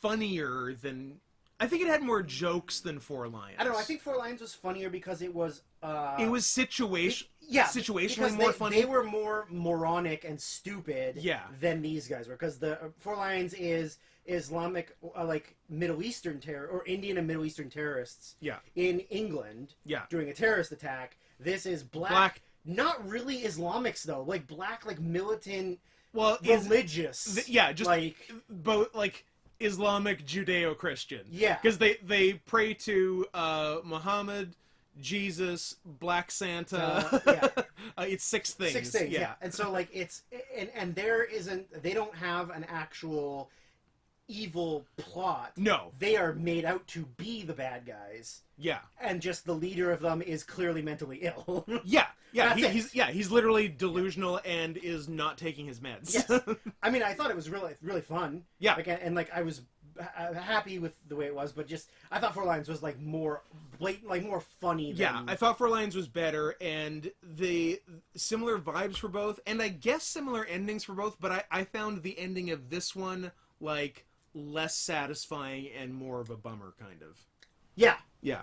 funnier than... I think it had more jokes than Four Lions. I don't know. I think Four Lions was funnier because it was... it was situationally more funny. They were more moronic and stupid than these guys were. Because the Four Lions is Islamic, like Middle Eastern terror or Indian and Middle Eastern terrorists in England doing a terrorist attack. This is black, not really Islamics though, like black, like militant, religious. Just like both like Islamic Judeo-Christian. Yeah, because they pray to Muhammad, Jesus, Black Santa. It's six things. Six things. Yeah, and so like it's and there isn't. They don't have an actual evil plot. No. They are made out to be the bad guys. Yeah. And just the leader of them is clearly mentally ill. He's literally delusional and is not taking his meds. Yes. I mean, I thought it was really fun. Yeah. Like, and like I was happy with the way it was, but just I thought Four Lions was like more blatant, like more funny than... Yeah, I thought Four Lions was better, and the similar vibes for both, and I guess similar endings for both, but I found the ending of this one like less satisfying and more of a bummer, kind of. Yeah. Yeah.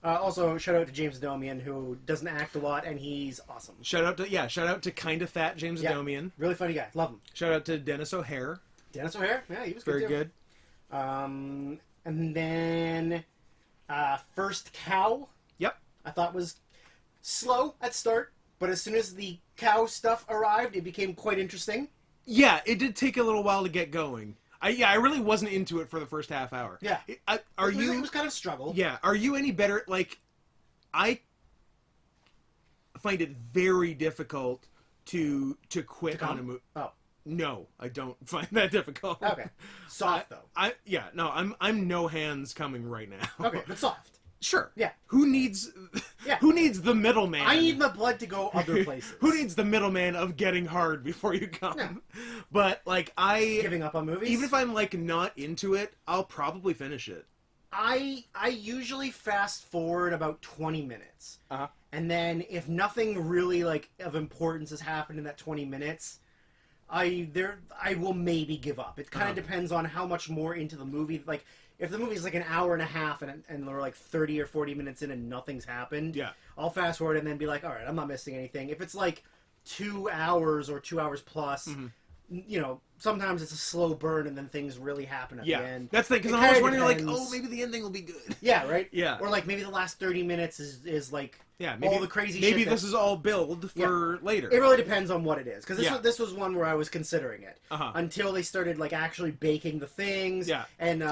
Also, shout out to James Adomian, who doesn't act a lot, and he's awesome. Shout out to kind of fat James Adomian. Really funny guy. Love him. Shout out to Dennis O'Hare. Dennis O'Hare? Yeah, he was very good, too. good. And then First Cow. Yep. I thought was slow at start, but as soon as the cow stuff arrived, it became quite interesting. Yeah, it did take a little while to get going. I really wasn't into it for the first half hour. Yeah. It was kind of struggle. Yeah. Are you any better? Like, I find it very difficult to quit on a movie. Oh. No, I don't find that difficult. Okay. Soft, though. I'm no hands coming right now. Okay, but soft. Sure. Yeah. Who needs the middleman? I need my blood to go other places. Who needs the middleman of getting hard before you come? Yeah. But like giving up on movies? Even if I'm like not into it, I'll probably finish it. I usually fast forward about 20 minutes. Uh-huh. And then if nothing really like of importance has happened in that 20 minutes, I will maybe give up. It kind of depends on how much more into the movie. Like, if the movie's like an hour and a half and we're like 30 or 40 minutes in and nothing's happened, I'll fast forward and then be like, all right, I'm not missing anything. If it's like 2 hours or 2 hours plus, you know, sometimes it's a slow burn and then things really happen at the end. That's the thing, because I'm always wondering, like, oh, maybe the ending will be good. Yeah, right? Yeah. Or like maybe the last 30 minutes is like maybe, all the crazy shit. Maybe this is all build for later. It really depends on what it is. Because this was one where I was considering it. Until they started like actually baking the things. Yeah. And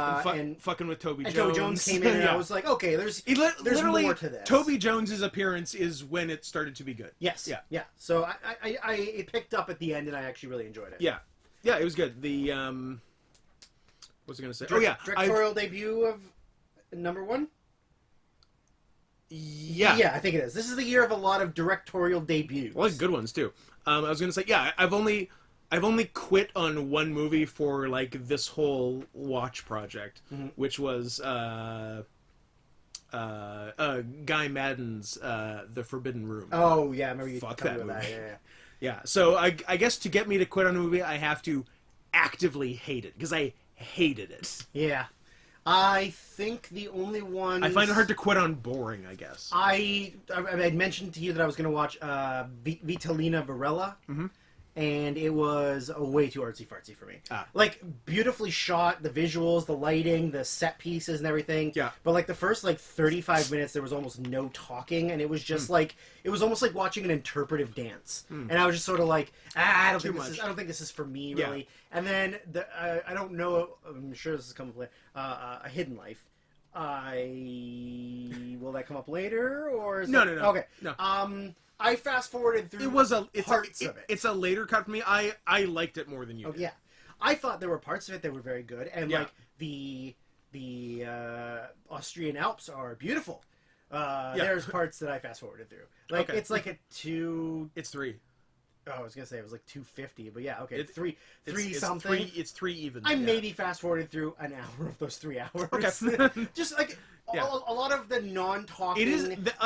fucking with Toby Jones. Toby Jones came in and I was like, okay, there's more to this. Toby Jones's appearance is when it started to be good. Yes. Yeah. So I picked up at the end and I actually really enjoyed it. Yeah. Yeah, it was good. The what was I going to say? Directorial debut of number one? Yeah. Yeah, I think it is. This is the year of a lot of directorial debuts. Well, like good ones, too. I was going to say, I've only I've only quit on one movie for like this whole watch project, which was Guy Madden's The Forbidden Room. Oh yeah, I remember you Fuck talking that about movie. that. Yeah. Yeah, so I guess to get me to quit on a movie, I have to actively hate it, because I hated it. Yeah. I think the only one... I find it hard to quit on boring, I guess. I mentioned to you that I was going to watch Vitalina Varela, and it was way too artsy-fartsy for me. Like, beautifully shot, the visuals, the lighting, the set pieces and everything. Yeah. But, like, the first, 35 minutes, there was almost no talking, and it was just, like... It was almost like watching an interpretive dance. And I was just sort of like, I don't think this is for me, really. Yeah. And then, I don't know, I'm sure this is coming up later, A Hidden Life. Will that come up later, or is No. Okay. No. I fast forwarded through parts of it. It's a later cut for me. I liked it more than you did. Yeah. I thought there were parts of it that were very good, and like the Austrian Alps are beautiful. There's parts that I fast forwarded through. Like it's like a 2. It's 3. Oh, I was gonna say it was like 250, but yeah, okay, It's three something. 3, it's 3 even. I maybe fast forwarded through an hour of those 3 hours. Okay. Just like a lot of the non-talking,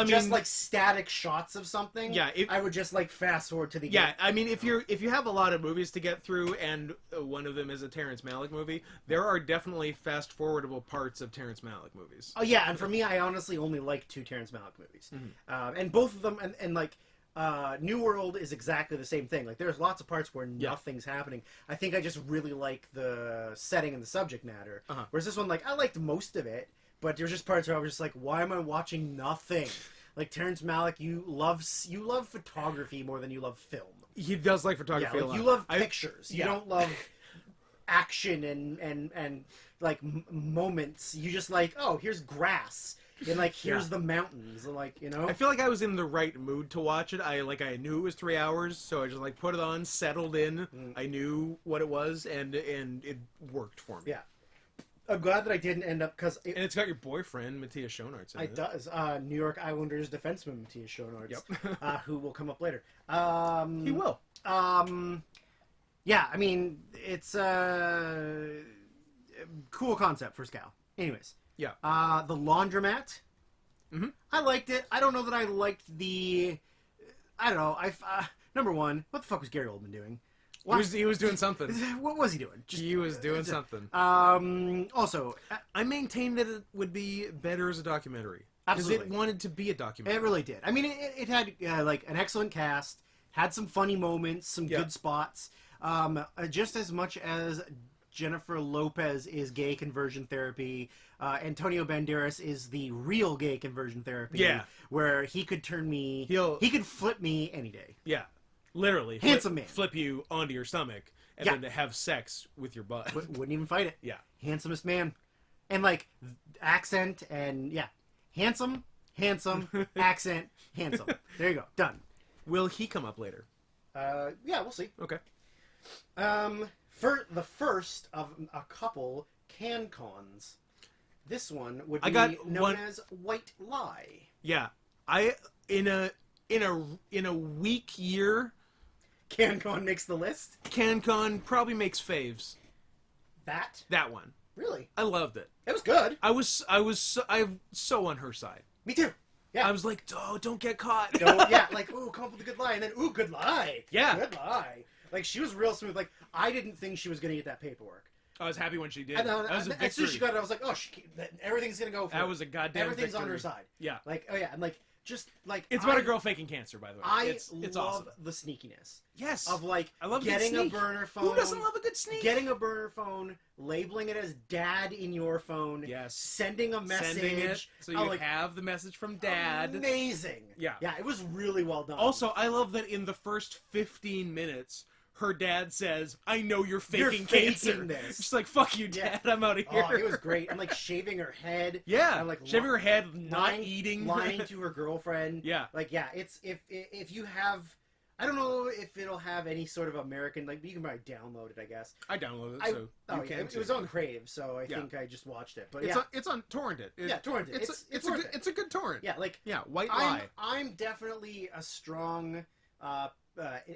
just like static shots of something. Yeah, I would just like fast forward to the. Yeah, I mean, if you have a lot of movies to get through, and one of them is a Terrence Malick movie, there are definitely fast forwardable parts of Terrence Malick movies. Oh yeah, and for me, I honestly only like 2 Terrence Malick movies, and both of them, and like. New World is exactly the same thing. Like, there's lots of parts where nothing's happening. I think I just really like the setting and the subject matter. Whereas this one, like, I liked most of it, but there's just parts where I was just like, why am I watching nothing? Like, Terrence Malick, you love photography more than you love film. He does like photography a lot. You love pictures. You don't love action and like moments. You just like, oh, here's grass. And like, here's the mountains, and like, you know. I feel like I was in the right mood to watch it. I knew it was 3 hours, so I just like put it on, settled in. I knew what it was, and it worked for me. Yeah, I'm glad that I didn't end up and it's got your boyfriend Matthias Schoenaerts in it. It does. New York Islanders defenseman Matthias Schoenaerts, who will come up later. He will. Yeah, I mean, it's a cool concept for Scal. Anyways. Yeah. The Laundromat. I liked it. I don't know that I liked the... I don't know. Number one, what the fuck was Gary Oldman doing? He was doing something. What was he doing? He was doing something. Also... I maintained that it would be better as a documentary. Absolutely. Because it wanted to be a documentary. It really did. I mean, it had like an excellent cast, had some funny moments, some good spots. Just as much as Jennifer Lopez is gay conversion therapy... Antonio Banderas is the real gay conversion therapy. Yeah. Where he could turn me... He could flip me any day. Yeah. Literally. Handsome man. Flip you onto your stomach and then to have sex with your butt. Wouldn't even fight it. Yeah. Handsomest man. And like, accent and handsome, accent, handsome. There you go. Done. Will he come up later? Yeah, we'll see. Okay. For the first of a couple CanCons. This one would be known as White Lie. Yeah, in a weak year, CanCon makes the list. CanCon probably makes faves. That one. Really? I loved it. It was good. I'm so on her side. Me too. Yeah. I was like, oh, don't get caught. Like, ooh, come up with a good lie, and then ooh, good lie. Yeah. Good lie. Like, she was real smooth. Like, I didn't think she was gonna get that paperwork. I was happy when she did. That was a victory. As soon as she got it, I was like, oh, everything's gonna go for That was a goddamn Everything's victory. on her side. Yeah. Like, oh yeah, and like, just like... It's about a girl faking cancer, by the way. It's love awesome. the sneakiness. Yes. Of like, I love getting a burner phone. Who doesn't love a good sneak? Getting a burner phone, labeling it as dad in your phone. Yes. Sending a message. Sending it, so you have the message from dad. Amazing. Yeah. Yeah, it was really well done. Also, I love that in the first 15 minutes... her dad says, I know you're faking cancer. This. She's like, fuck you, Dad. I'm out of here. Oh, it was great. And, like, shaving her head. Yeah. And, like, shaving her head, not eating. Lying to her girlfriend. Yeah. Like, yeah, it's... If you have... I don't know if it'll have any sort of American... Like, you can probably download it, I guess. I downloaded it, so you can, it was on Crave, so I think I just watched it. But it's on Torrented. Torrented. It's a good torrent. Yeah, like... Yeah, White Lie. I'm definitely a strong...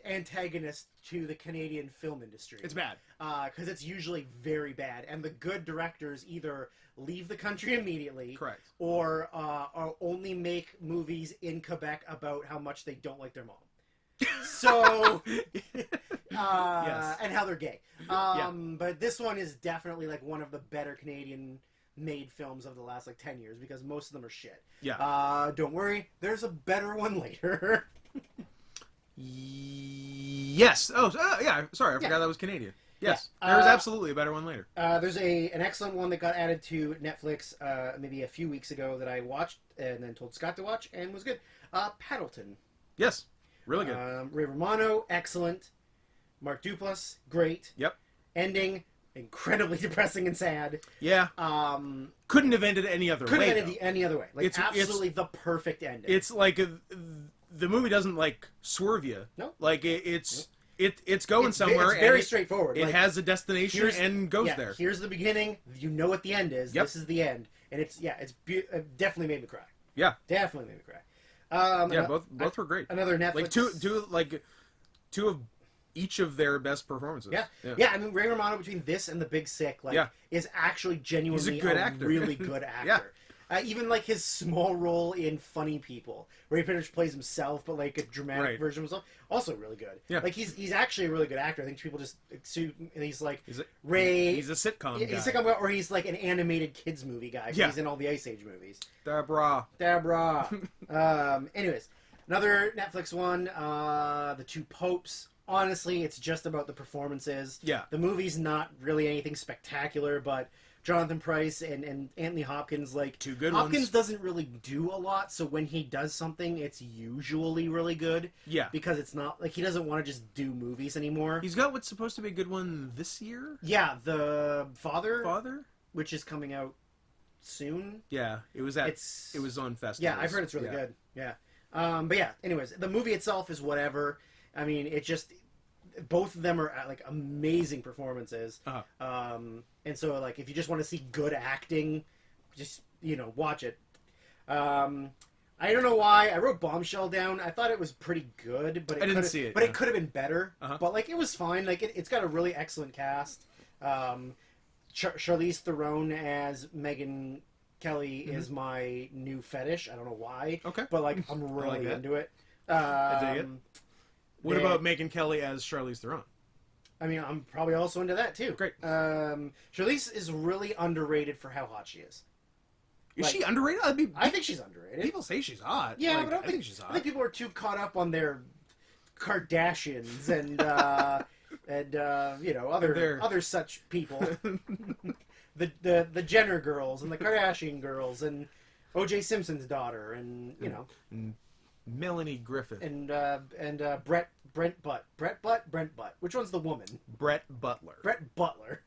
antagonist to the Canadian film industry. It's bad. Because it's usually very bad. And the good directors either leave the country immediately. Correct. Or only make movies in Quebec about how much they don't like their mom. So, yes. And how they're gay. But this one is definitely like one of the better Canadian-made films of the last like 10 years because most of them are shit. Yeah. Don't worry, there's a better one later. Yes. Oh, yeah. Sorry, I forgot that was Canadian. Yes, there was absolutely a better one later. There's an excellent one that got added to Netflix maybe a few weeks ago that I watched and then told Scott to watch and was good. Paddleton. Yes, really good. Ray Romano, excellent. Mark Duplass, great. Yep. Ending, incredibly depressing and sad. Yeah. Couldn't have ended any other way. Couldn't have ended any other way. Like, it's absolutely the perfect ending. It's like the movie doesn't like swerve you. No. Like it's going somewhere. It's very straightforward. It has a destination and goes there. Here's the beginning. You know what the end is. Yep. This is the end, and it definitely made me cry. Yeah. Definitely made me cry. Both were great. Another Netflix. Like two of each of their best performances. Yeah. I mean, Ray Romano between this and The Big Sick, is actually genuinely He's a good actor. really good actor. Yeah. Even like his small role in Funny People, where he pretty much plays himself, but like a dramatic version of himself, also really good. Yeah. Like he's actually a really good actor. I think people just assume he's like Ray. He's a sitcom guy. He's a sitcom guy, or he's like an animated kids movie guy. Yeah. He's in all the Ice Age movies. Deborah. Anyways, another Netflix one, The Two Popes. Honestly, it's just about the performances. Yeah. The movie's not really anything spectacular, but Jonathan Pryce and Anthony Hopkins, like, two good Hopkins ones. doesn't really do a lot, so when he does something, it's usually really good. Yeah. Because it's not, like, he doesn't want to just do movies anymore. He's got what's supposed to be a good one this year? Yeah, The Father? Which is coming out soon. Yeah, it was on festivals. Yeah, I've heard it's really good. Yeah. But yeah, anyways, the movie itself is whatever. I mean, both of them are like amazing performances. Uh-huh. And so like if you just want to see good acting, just watch it. I don't know why I wrote Bombshell down. I thought it was pretty good, but I didn't see it. But it could have been better. Uh-huh. But like it was fine. Like it's got a really excellent cast. Charlize Theron as Megyn Kelly is my new fetish. I don't know why. Okay. But like I'm really into it. I dig it. What about Megyn Kelly as Charlize Theron? I mean, I'm probably also into that too. Great. Charlize is really underrated for how hot she is. Is she underrated? I think she's underrated. People say she's hot. Yeah, but I think she's hot. I think people are too caught up on their Kardashians and other such people. the Jenner girls and the Kardashian girls and O.J. Simpson's daughter and Melanie Griffith and Brent Butt. Which one's the woman? Brett Butler. Brett Butler.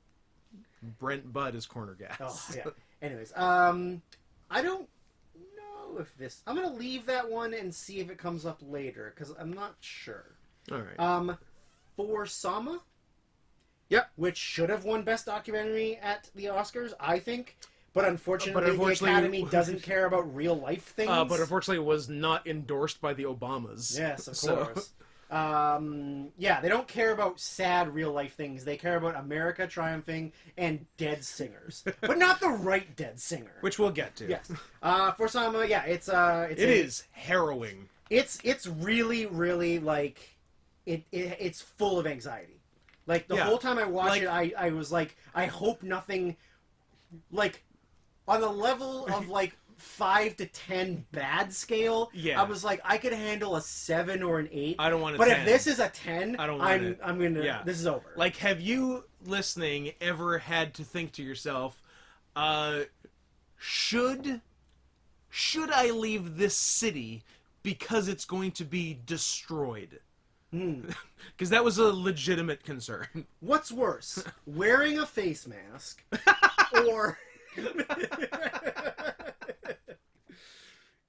Brent Butt is corner gas. Oh yeah. Anyways, I don't know if this. I'm gonna leave that one and see if it comes up later because I'm not sure. All right. For Sama. Yep. Which should have won Best Documentary at the Oscars, I think. But unfortunately, the Academy doesn't care about real life things. But unfortunately, it was not endorsed by the Obamas. Yes, of course. They don't care about sad real life things. They care about America triumphing and dead singers, but not the right dead singer, which we'll get to. Yes. For Sama, it is harrowing. It's really, really like it's full of anxiety. Like the whole time I watched it, I was like, I hope nothing like. On the level of like 5 to 10 bad scale, I was like, I could handle a 7 or an 8. I don't want a 10. But if this is a 10, I don't want it. I'm gonna. Yeah. This is over. Like, have you listening ever had to think to yourself, should I leave this city because it's going to be destroyed? Because that was a legitimate concern. What's worse, wearing a face mask or?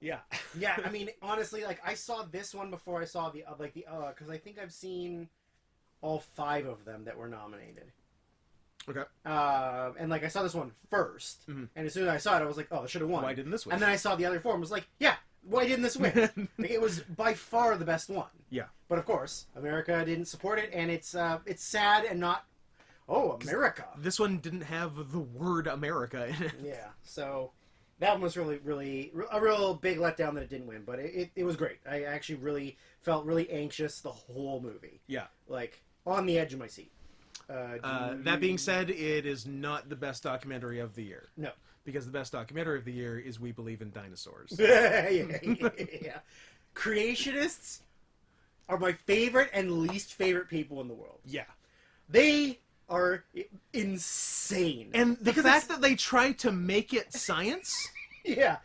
Yeah. I mean, honestly, like I saw this one before I saw the because I think I've seen all 5 of them that were nominated. Okay. And like I saw this one first, and as soon as I saw it, I was like, oh, I should have won. Why didn't this win? And then I saw the other 4 and was like, yeah, why didn't this win? Like, it was by far the best one. Yeah. But of course, America didn't support it, and it's sad and not. Oh, America. This one didn't have the word America in it. Yeah. So that one was really, really a real big letdown that it didn't win. But it was great. I actually really felt really anxious the whole movie. Yeah. Like on the edge of my seat. That being said, it is not the best documentary of the year. No. Because the best documentary of the year is We Believe in Dinosaurs. Yeah. Creationists are my favorite and least favorite people in the world. Yeah. They are insane. And the fact that they try to make it science... Yeah.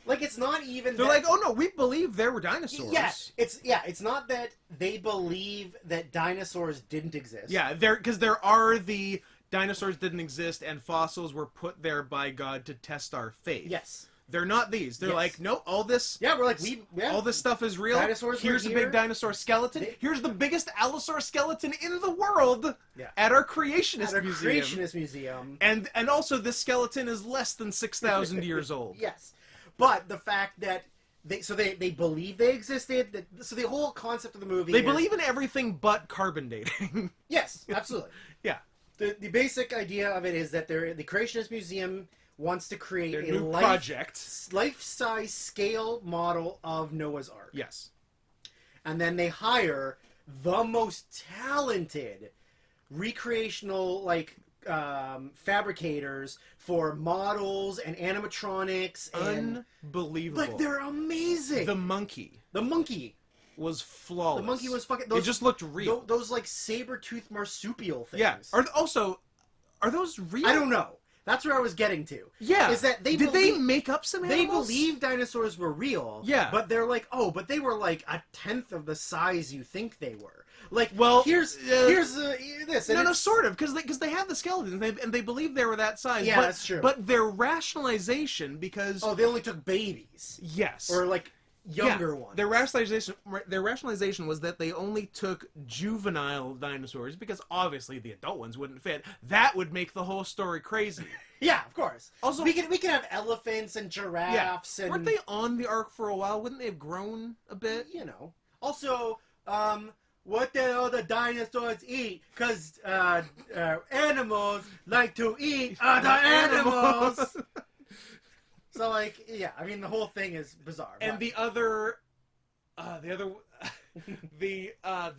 Like, it's not even They're like, oh no, we believe there were dinosaurs. It's not that they believe that dinosaurs didn't exist. Yeah, because there are the dinosaurs didn't exist and fossils were put there by God to test our faith. Yes. They're not these. They're like, no, all this... Yeah, we're like, all this stuff is real. Dinosaurs Here's a were big here. dinosaur skeleton. Here's the biggest Allosaur skeleton in the world at our Creationist Museum. Creationist Museum. And also, this skeleton is less than 6,000 years old. Yes. But the fact that they believe they existed. So the whole concept of the movie They believe in everything but carbon dating. Yes, absolutely. Yeah. The basic idea of it is that the Creationist Museum wants to create Their a new project. life-size scale model of Noah's Ark. Yes. And then they hire the most talented recreational fabricators for models and animatronics and unbelievable. like they're amazing. The monkey was flawless. The monkey was fucking. It just looked real. Those like saber-toothed marsupial things. Yeah. Are those real? I don't know. That's where I was getting to. Yeah. Is that they make up some animals? They believe dinosaurs were real. Yeah. But they're like, oh, but they were like a tenth of the size you think they were. Like, well, here's this. No, sort of, because they have the skeletons and they believe they were that size. Yeah, but, that's true. But their rationalization, because they only took babies. Yes. Or like younger ones. Their rationalization was that they only took juvenile dinosaurs because obviously the adult ones wouldn't fit. That would make the whole story crazy. Yeah, of course. Also, we can have elephants and giraffes and weren't they on the Ark for a while? Wouldn't they have grown a bit? You know. Also, what the hell the dinosaurs eat? Because animals like to eat other animals. So, like, yeah, I mean, the whole thing is bizarre. And the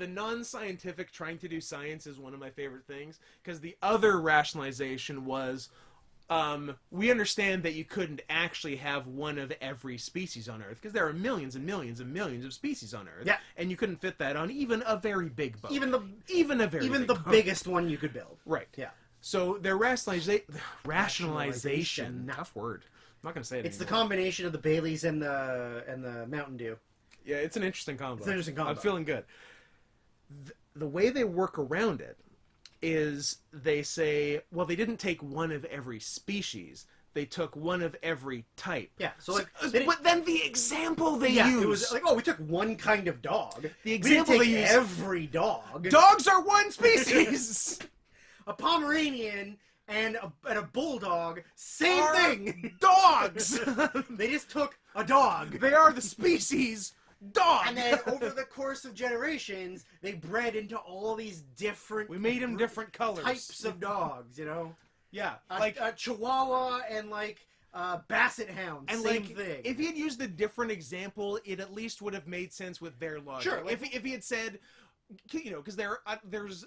non-scientific trying to do science is one of my favorite things, because the other rationalization was, we understand that you couldn't actually have one of every species on Earth, because there are millions and millions and millions of species on Earth. Yeah. And you couldn't fit that on even a very big boat. Even the biggest one you could build. Right. Yeah. So their rationalization, tough word. I'm not going to say it It's anymore. the combination of the Baileys and the Mountain Dew. Yeah, it's an interesting combo. It's an interesting combo. I'm feeling good. The way they work around it is they say, well, they didn't take one of every species. They took one of every type. Yeah. But then the example they use... it was like, we took one kind of dog. The example we didn't they take use... every dog. Dogs are one species! A Pomeranian and a bulldog, same thing. Dogs. They just took a dog. They are the species dog. And then over the course of generations, they bred into all these different. We made them different colors. Types of dogs, you know. Yeah, like a Chihuahua and like Basset Hound. And same like, thing. if he had used a different example, it at least would have made sense with their logic. Sure. Like, if he had said, you know, because there's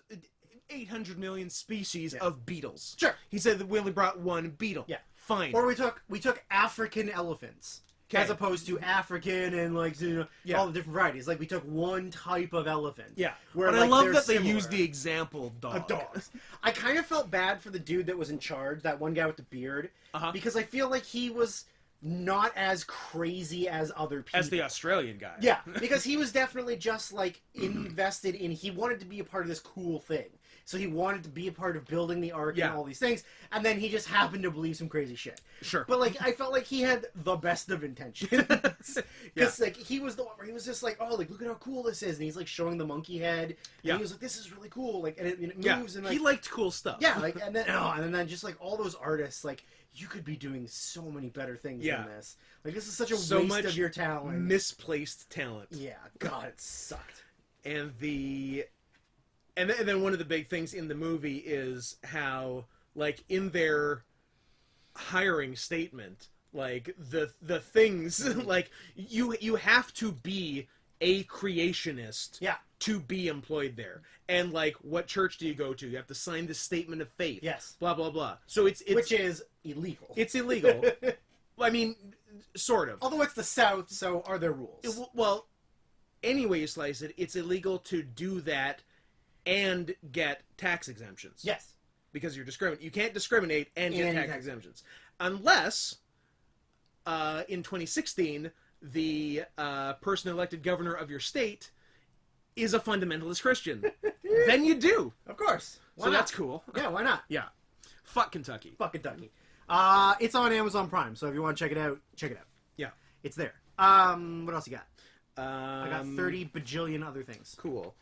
800 million species of beetles. Sure. He said that we only brought one beetle. Yeah. Fine. Or we took African elephants. As opposed to African and like all the different varieties. Like we took one type of elephant. Yeah. Where, but like, I love they're that they similar. used the example dog. Of dogs. I kind of felt bad for the dude that was in charge, that one guy with the beard, because I feel like he was not as crazy as other people. As the Australian guy. Yeah, because he was definitely just like invested in. He wanted to be a part of this cool thing. so he wanted to be a part of building the ark Yeah. and all these things, and then he just happened to believe some crazy shit. Sure. But, like, I felt like he had the best of intentions. Because, like, he was the one where he was just like, oh, like, look at how cool this is, and he's, like, showing the monkey head, and Yeah. he was like, this is really cool, like, and it Yeah. moves, and, like... He liked cool stuff. Yeah, like, and then just, like, all those artists, like, you could be doing so many better things than this. Like, this is such a waste much of your talent. misplaced talent. Yeah, God, it sucked. And then one of the big things in the movie is how, like, in their hiring statement, like, the things, like, you have to be a creationist to be employed there. And, like, what church do you go to? You have to sign this statement of faith. Yes. Blah, blah, blah. So it's Which is illegal. It's illegal. I mean, sort of. Although it's the South, so are there rules? Well, any way you slice it, it's illegal to do that and get tax exemptions. Yes. Because you're discriminating. You can't discriminate and get tax exemptions. Unless, in 2016, the person elected governor of your state is a fundamentalist Christian. Then you do. Of course. Why not? That's cool. Yeah, why not? Yeah. Fuck Kentucky. Fuck Kentucky. It's on Amazon Prime, so if you want to check it out, check it out. Yeah. It's there. What else you got? I got 30 bajillion other things. Cool.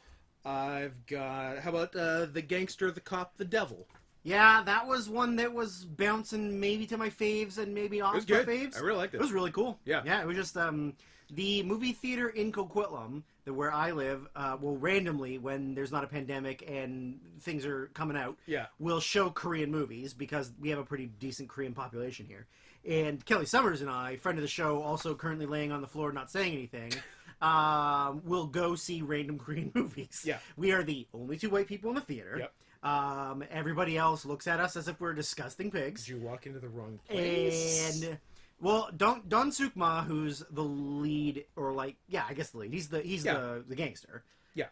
I've got... How about The Gangster, the Cop, the Devil? Yeah, that was one that was bouncing maybe to my faves and maybe off my faves. I really liked it. It was really cool. Yeah. Yeah, it was just... the movie theater in Coquitlam, where I live, will randomly, when there's not a pandemic and things are coming out, will show Korean movies because we have a pretty decent Korean population here. And Kelly Summers and I, friend of the show, also currently laying on the floor not saying anything, will go see random Korean movies. Yeah. We are the only two white people in the theater. Yep. Everybody else looks at us as if we're disgusting pigs. Did you walk into the wrong place? And... Well, Don Sukma, who's the lead, or like, yeah, I guess the lead. He's the gangster. Yeah.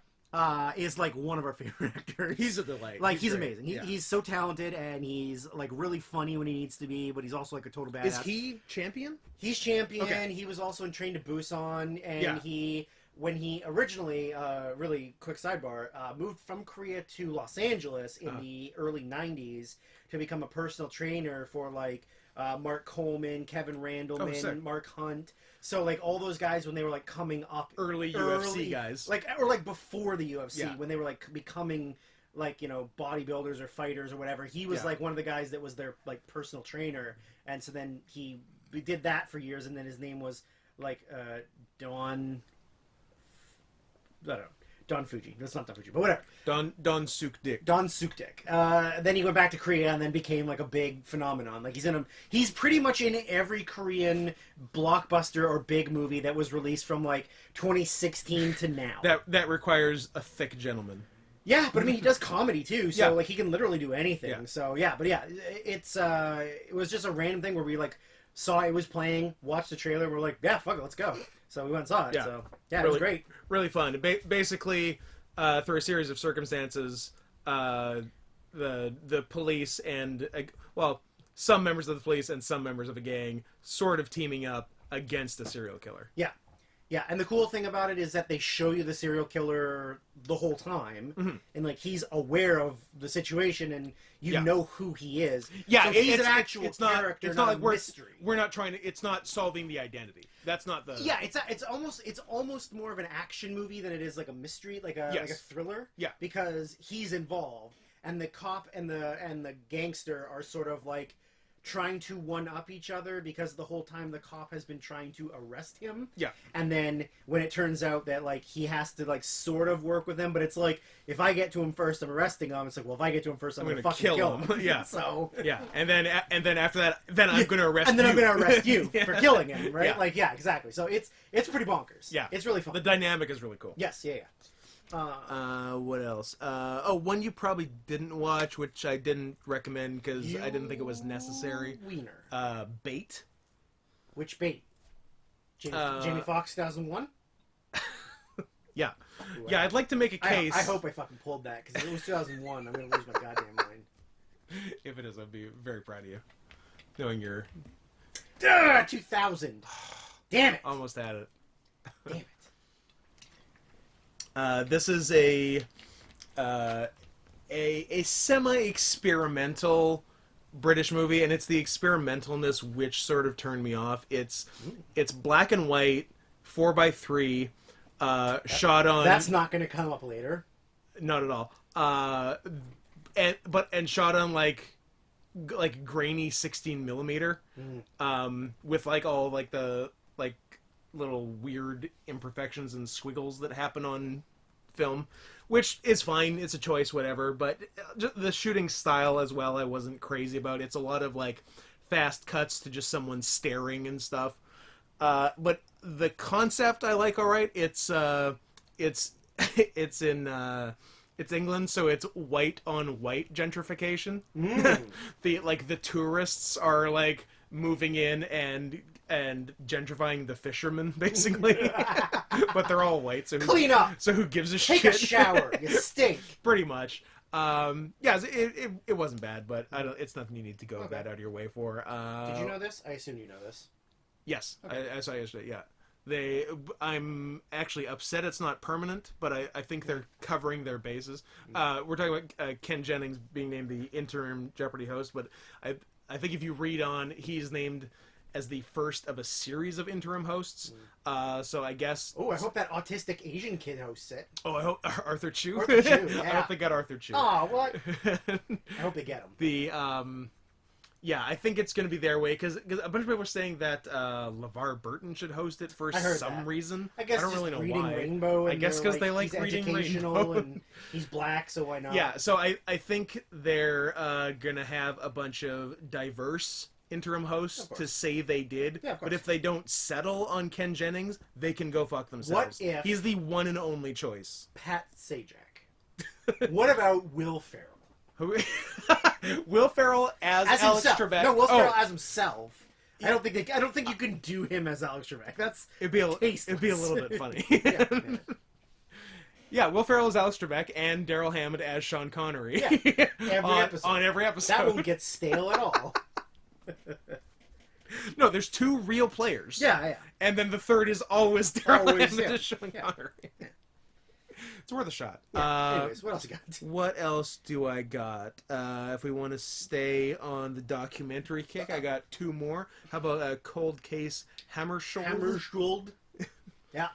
Is like one of our favorite actors. He's a delight. Like he's amazing. He's so talented, and he's like really funny when he needs to be, but he's also like a total badass. Is he champion? He's champion. Okay. He was also in Train to Busan, and when he originally, really quick sidebar, moved from Korea to Los Angeles in the early '90s to become a personal trainer for like. Mark Coleman, Kevin Randleman, Mark Hunt. So, like, all those guys when they were, like, coming up... Early UFC guys. Like, or, like, before the UFC, when they were, like, becoming, like, you know, bodybuilders or fighters or whatever. He was, like, one of the guys that was their, like, personal trainer. And so then he did that for years, and then his name was, like, Don... I don't know. Don Fuji. That's not Don Fuji, but whatever. Don Suk-dik. Don Suk-dik. Then he went back to Korea and then became like a big phenomenon. Like he's pretty much in every Korean blockbuster or big movie that was released from like 2016 to now. That requires a thick gentleman. Yeah, but I mean he does comedy too, so Yeah. like he can literally do anything. Yeah. So yeah, but yeah, it was just a random thing where we like saw it was playing, watched the trailer, and we're like, yeah, fuck it, let's go. So we went and saw it. Yeah. So yeah, really, it was great. Really fun. Basically, through a series of circumstances, the police and some members of the police and some members of a gang sort of teaming up against a serial killer. Yeah. Yeah, and the cool thing about it is that they show you the serial killer the whole time, and like he's aware of the situation, and you know who he is. Yeah, so he's an actual character, it's not like a mystery. We're not trying to. It's not solving the identity. That's not the. Yeah, it's almost more of an action movie than it is like a mystery, like a thriller. Yeah, because he's involved, and the cop and the gangster are sort of like trying to one-up each other because the whole time the cop has been trying to arrest him. Yeah. And then when it turns out that, like, he has to, like, sort of work with him, but it's like, if I get to him first, I'm arresting him. It's like, well, if I get to him first, I'm going to fucking kill him. Yeah. So... Yeah. And then after that, then I'm going to arrest you. And then I'm going to arrest you Yeah. for killing him, right? Yeah. Like, yeah, exactly. So it's pretty bonkers. Yeah. It's really fun. The dynamic is really cool. Yes, yeah. What else? One you probably didn't watch, which I didn't recommend because I didn't think it was necessary. Wiener. Bait. Which Bait? Jamie Foxx 2001? Yeah. Yeah, I'd like to make a case. I hope I fucking pulled that, because if it was 2001, I'm going to lose my goddamn mind. If it is, I'd be very proud of you. Knowing you're... 2000! Damn it! Almost had it. Damn it. This is a a semi-experimental British movie, and it's the experimentalness which sort of turned me off. It's black and white, 4:3, shot on. That's not going to come up later. Not at all. And shot on like grainy 16mm, with like all like the like little weird imperfections and squiggles that happen on film, which is fine. It's a choice, whatever. But the shooting style as well, I wasn't crazy about. It's a lot of like fast cuts to just someone staring and stuff. But the concept I like. All right, it's England, so it's white on white gentrification. The tourists are like moving in and gentrifying the fishermen, basically. But they're all white, so clean up. So who gives a shit? Take a shower. You stink. Pretty much. It wasn't bad, but it's nothing you need to go that out of your way for. Did you know this? I assume you know this. Yes, okay. I saw yesterday. Yeah. I'm actually upset it's not permanent, but I think they're covering their bases. We're talking about Ken Jennings being named the interim Jeopardy host, but I think if you read on, he's named as the first of a series of interim hosts. So I guess... Oh, I hope that autistic Asian kid hosts it. Oh, I hope... Arthur Chu? Arthur Chu, yeah. I hope they got Arthur Chu. Oh, what? I hope they get him. Yeah, I think it's going to be their way, because a bunch of people were saying that LeVar Burton should host it for some reason. I guess I don't really know reading why. Rainbow, and I guess because they like he's reading educational Rainbow. And he's black, so why not? Yeah, so I think they're going to have a bunch of diverse interim hosts to say they did. Yeah, of course. But if they don't settle on Ken Jennings, they can go fuck themselves. What if... He's the one and only choice. Pat Sajak. What about Will Ferrell? Will Ferrell as Alex himself. Trebek. No, Will Ferrell as himself. I don't think you can do him as Alex Trebek. It'd be a little bit funny. Yeah. Yeah, Will Ferrell as Alex Trebek and Daryl Hammond as Sean Connery. Yeah, on every episode. That won't get stale at all. No, there's two real players. Yeah. And then the third is always Daryl Hammond as Sean Connery. Yeah. It's worth a shot. Anyways, what else you got? What else do I got? If we want to stay on the documentary kick, I got two more. How about Cold Case Hammarskjöld? Yeah.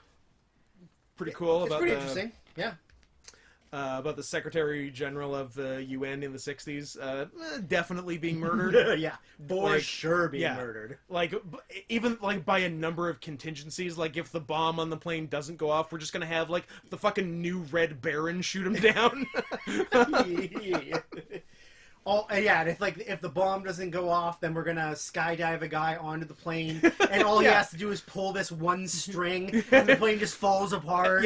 Pretty cool. It's pretty interesting. Yeah. About the Secretary General of the UN in the 60s definitely being murdered. Yeah, for sure being murdered. Like, even like by a number of contingencies, like if the bomb on the plane doesn't go off, we're just gonna have like the fucking new Red Baron shoot him down. Yeah. And if the bomb doesn't go off, then we're gonna skydive a guy onto the plane, and all he has to do is pull this one string, and the plane just falls apart.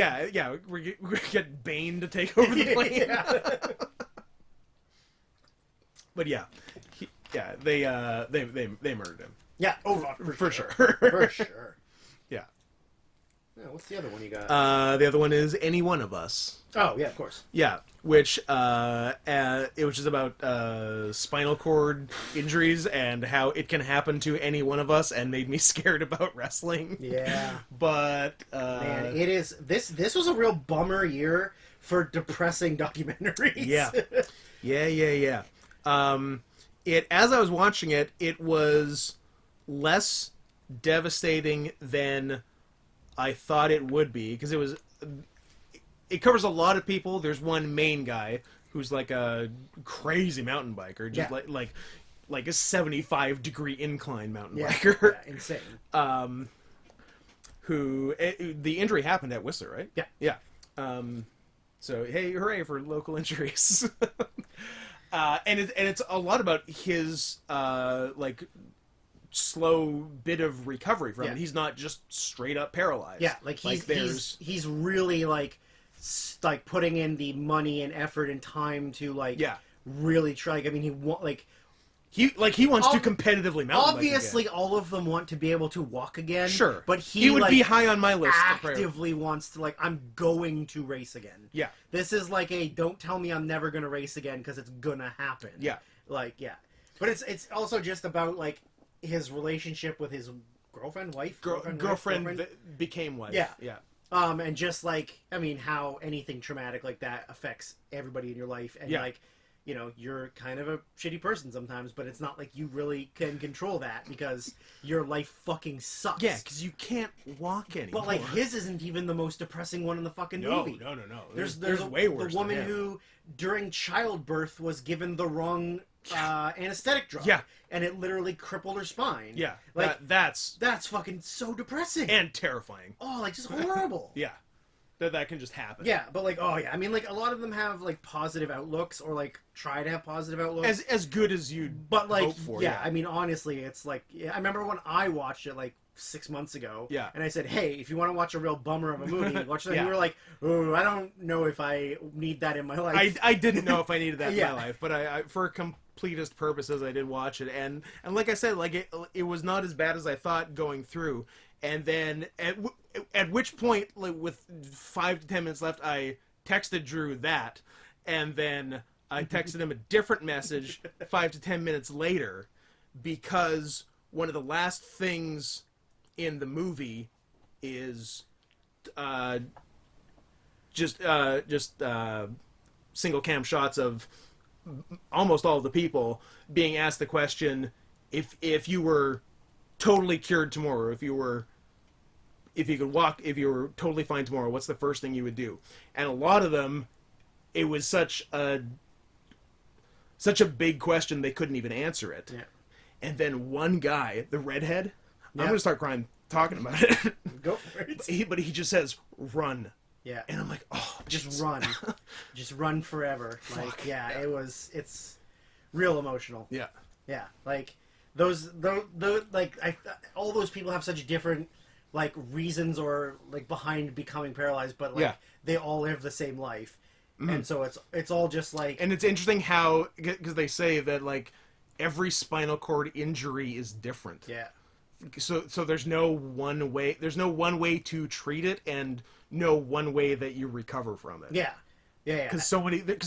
We get Bane to take over the plane. Yeah. But they murdered him. Yeah, for sure. For sure. Yeah. What's the other one you got? The other one is Any One of Us. Oh yeah, of course. Yeah, which is about spinal cord injuries and how it can happen to any one of us, and made me scared about wrestling. Yeah, but man, it is this was a real bummer year for depressing documentaries. Yeah. As I was watching it, it was less devastating than I thought it would be, because it covers a lot of people. There's one main guy who's like a crazy mountain biker, just like a 75-degree incline mountain biker. Yeah, insane. Who the injury happened at Whistler, right? Yeah. So hey, hooray for local injuries. And it's a lot about his like slow bit of recovery from it. He's not just straight up paralyzed. Yeah, he's really like putting in the money and effort and time to really try. I mean, he wants to competitively mountain bike obviously again. All of them want to be able to walk again. Sure, but he would be high on my list. Actively wants to I'm going to race again. Yeah, this is don't tell me I'm never going to race again, because it's gonna happen. Yeah, but it's also just about his relationship with his girlfriend that became wife. Yeah. And just like, I mean, how anything traumatic like that affects everybody in your life. And like, you know, you're kind of a shitty person sometimes, but it's not like you really can control that because your life fucking sucks. Yeah, because you can't walk anymore. But like, his isn't even the most depressing one in the fucking movie. No. There's way worse. The woman who, during childbirth, was given the wrong anesthetic drug. Yeah. And it literally crippled her spine. Yeah. Like, that's fucking so depressing. and terrifying. Oh, like, just horrible. Yeah. That can just happen. Yeah, but like, oh yeah, I mean, like, a lot of them have like positive outlooks, or like try to have positive outlooks, As good as you'd but like, hope for. yeah, I mean, honestly, it's like, I remember when I watched it like 6 months ago, Yeah. and I said, hey, if you want to watch a real bummer of a movie, watch that. Yeah. You were like, oh, I don't know if I need that in my life. I didn't know if I needed that Yeah. in my life, but I for completist purposes, I did watch it, and like I said, like it was not as bad as I thought going through. And then at which point, like, with 5 to 10 minutes left, I texted Drew that, and then I texted him a different message 5 to 10 minutes later, because one of the last things in the movie is just single cam shots of almost all of the people being asked the question, if you were totally cured tomorrow, if you could walk, if you were totally fine tomorrow, what's the first thing you would do? And a lot of them, it was such a big question they couldn't even answer it. Yeah. And then one guy, the redhead, I'm gonna start crying talking about it. Go for it. But he just says, "Run." Yeah. And I'm like, oh, Just run. Just run forever. Like, Fuck. yeah, it's real emotional. Yeah. Yeah, like those like all those people have such different like reasons or like behind becoming paralyzed, but like they all live the same life, and so it's all just like. And it's interesting how, because they say that like every spinal cord injury is different. Yeah. So there's no one way. There's no one way to treat it, and no one way that you recover from it. Yeah. Yeah. Because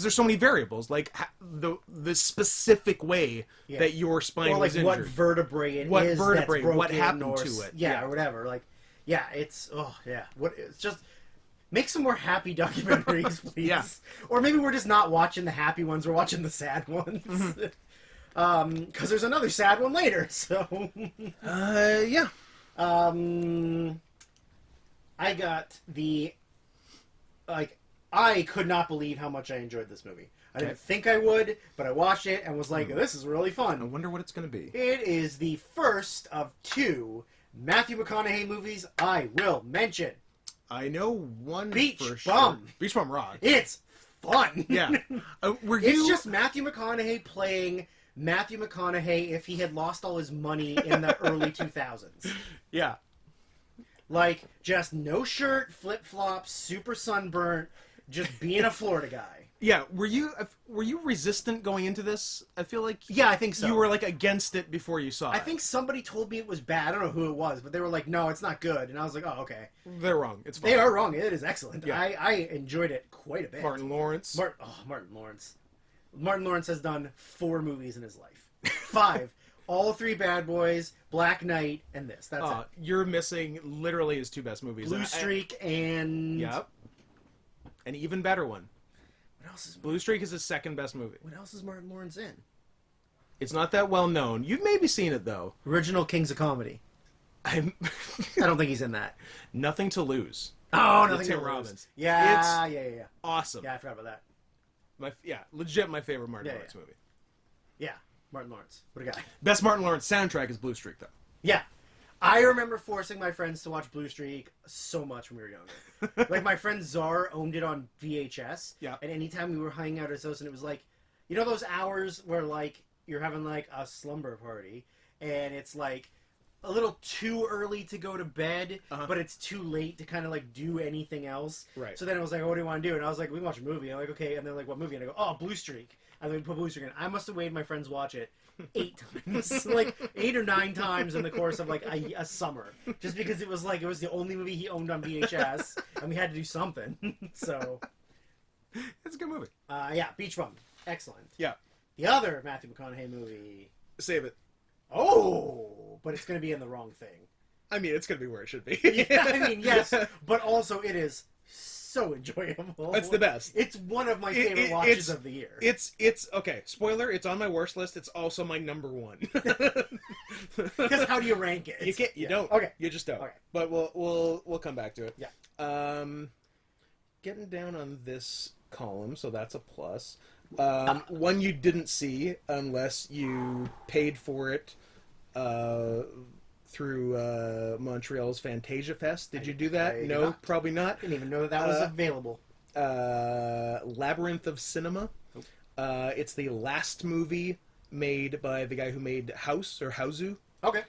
there's so many variables, like the specific way that your spine or like was injured. what vertebrae it what is vertebrae, that's broken, what happened or, to it. yeah, or whatever. Like, yeah, it's it's just make some more happy documentaries, please. Yeah. Or maybe we're just not watching the happy ones; we're watching the sad ones. Because there's another sad one later. So, yeah. I got the I could not believe how much I enjoyed this movie. I didn't think I would, but I watched it and was like, this is really I fun. wonder what it's going to be. It is the first of 2 Matthew McConaughey movies I will mention. I know one Beach for Bum. sure. Beach Bum rock. It's fun. Yeah. It's just Matthew McConaughey playing Matthew McConaughey if he had lost all his money in the early 2000s. Yeah. Like, just no shirt, flip-flops, super sunburnt, just being a Florida guy. Yeah, were you resistant going into this? I feel like Yeah, I think so. you were like against it before you saw it. I think somebody told me it was bad. I don't know who it was, but they were like, no, it's not good. And I was like, oh, okay. they're wrong. It's fine. They are wrong. It is excellent. Yeah. I enjoyed it quite a bit. Martin Lawrence. Martin Lawrence. Martin Lawrence has done 4 movies in his life. 5. All 3 Bad Boys, Black Knight, and this. That's it. You're missing literally his 2 best movies. Blue Streak and... Yep. An even better one. What else is... Blue Streak is his 2nd best movie. What else is Martin Lawrence in? It's not that well known. You've maybe seen it though. Original Kings of Comedy. I don't think he's in that. Nothing to Lose. Oh, With Nothing Tim to Lose. Robbins. Yeah, It's yeah. Awesome. Yeah, I forgot about that. Legit my favorite Martin Lawrence movie. Yeah, Martin Lawrence. What a guy. Best Martin Lawrence soundtrack is Blue Streak though. Yeah. I remember forcing my friends to watch Blue Streak so much when we were younger. Like, my friend Czar owned it on VHS. Yeah. And anytime we were hanging out at his house, and it was like, you know those hours where, like, you're having, like, a slumber party, and it's, like, a little too early to go to bed, but it's too late to kind of, like, do anything else. Right. So then it was like, oh, what do you want to do? And I was like, we can watch a movie. And I'm like, okay. And they're like, what movie? And I go, oh, Blue Streak. And then we put Blue Streak in. I must have made my friends watch it 8 times. Like, 8 or 9 times in the course of, like, a summer. Just because it was the only movie he owned on VHS, and we had to do something. So... It's a good movie. Yeah, Beach Bum. Excellent. Yeah. The other Matthew McConaughey movie... Save it. Oh! But it's going to be in the wrong thing. I mean, it's gonna be where it should be. Yeah, I mean, yes, but also it is so enjoyable. It's the best. It's one of my favorite watches of the year. It's okay. Spoiler: it's on my worst list. It's also my number one. Because how do you rank it? You can't. You don't. Okay. You just don't. Okay. But we'll come back to it. Yeah. Getting down on this column, so that's a plus. One you didn't see unless you paid for it through Montreal's Fantasia Fest. Did you do that? No, not. Probably not. Didn't even know that was available. Labyrinth of Cinema. It's the last movie made by the guy who made House or Hausu. Okay.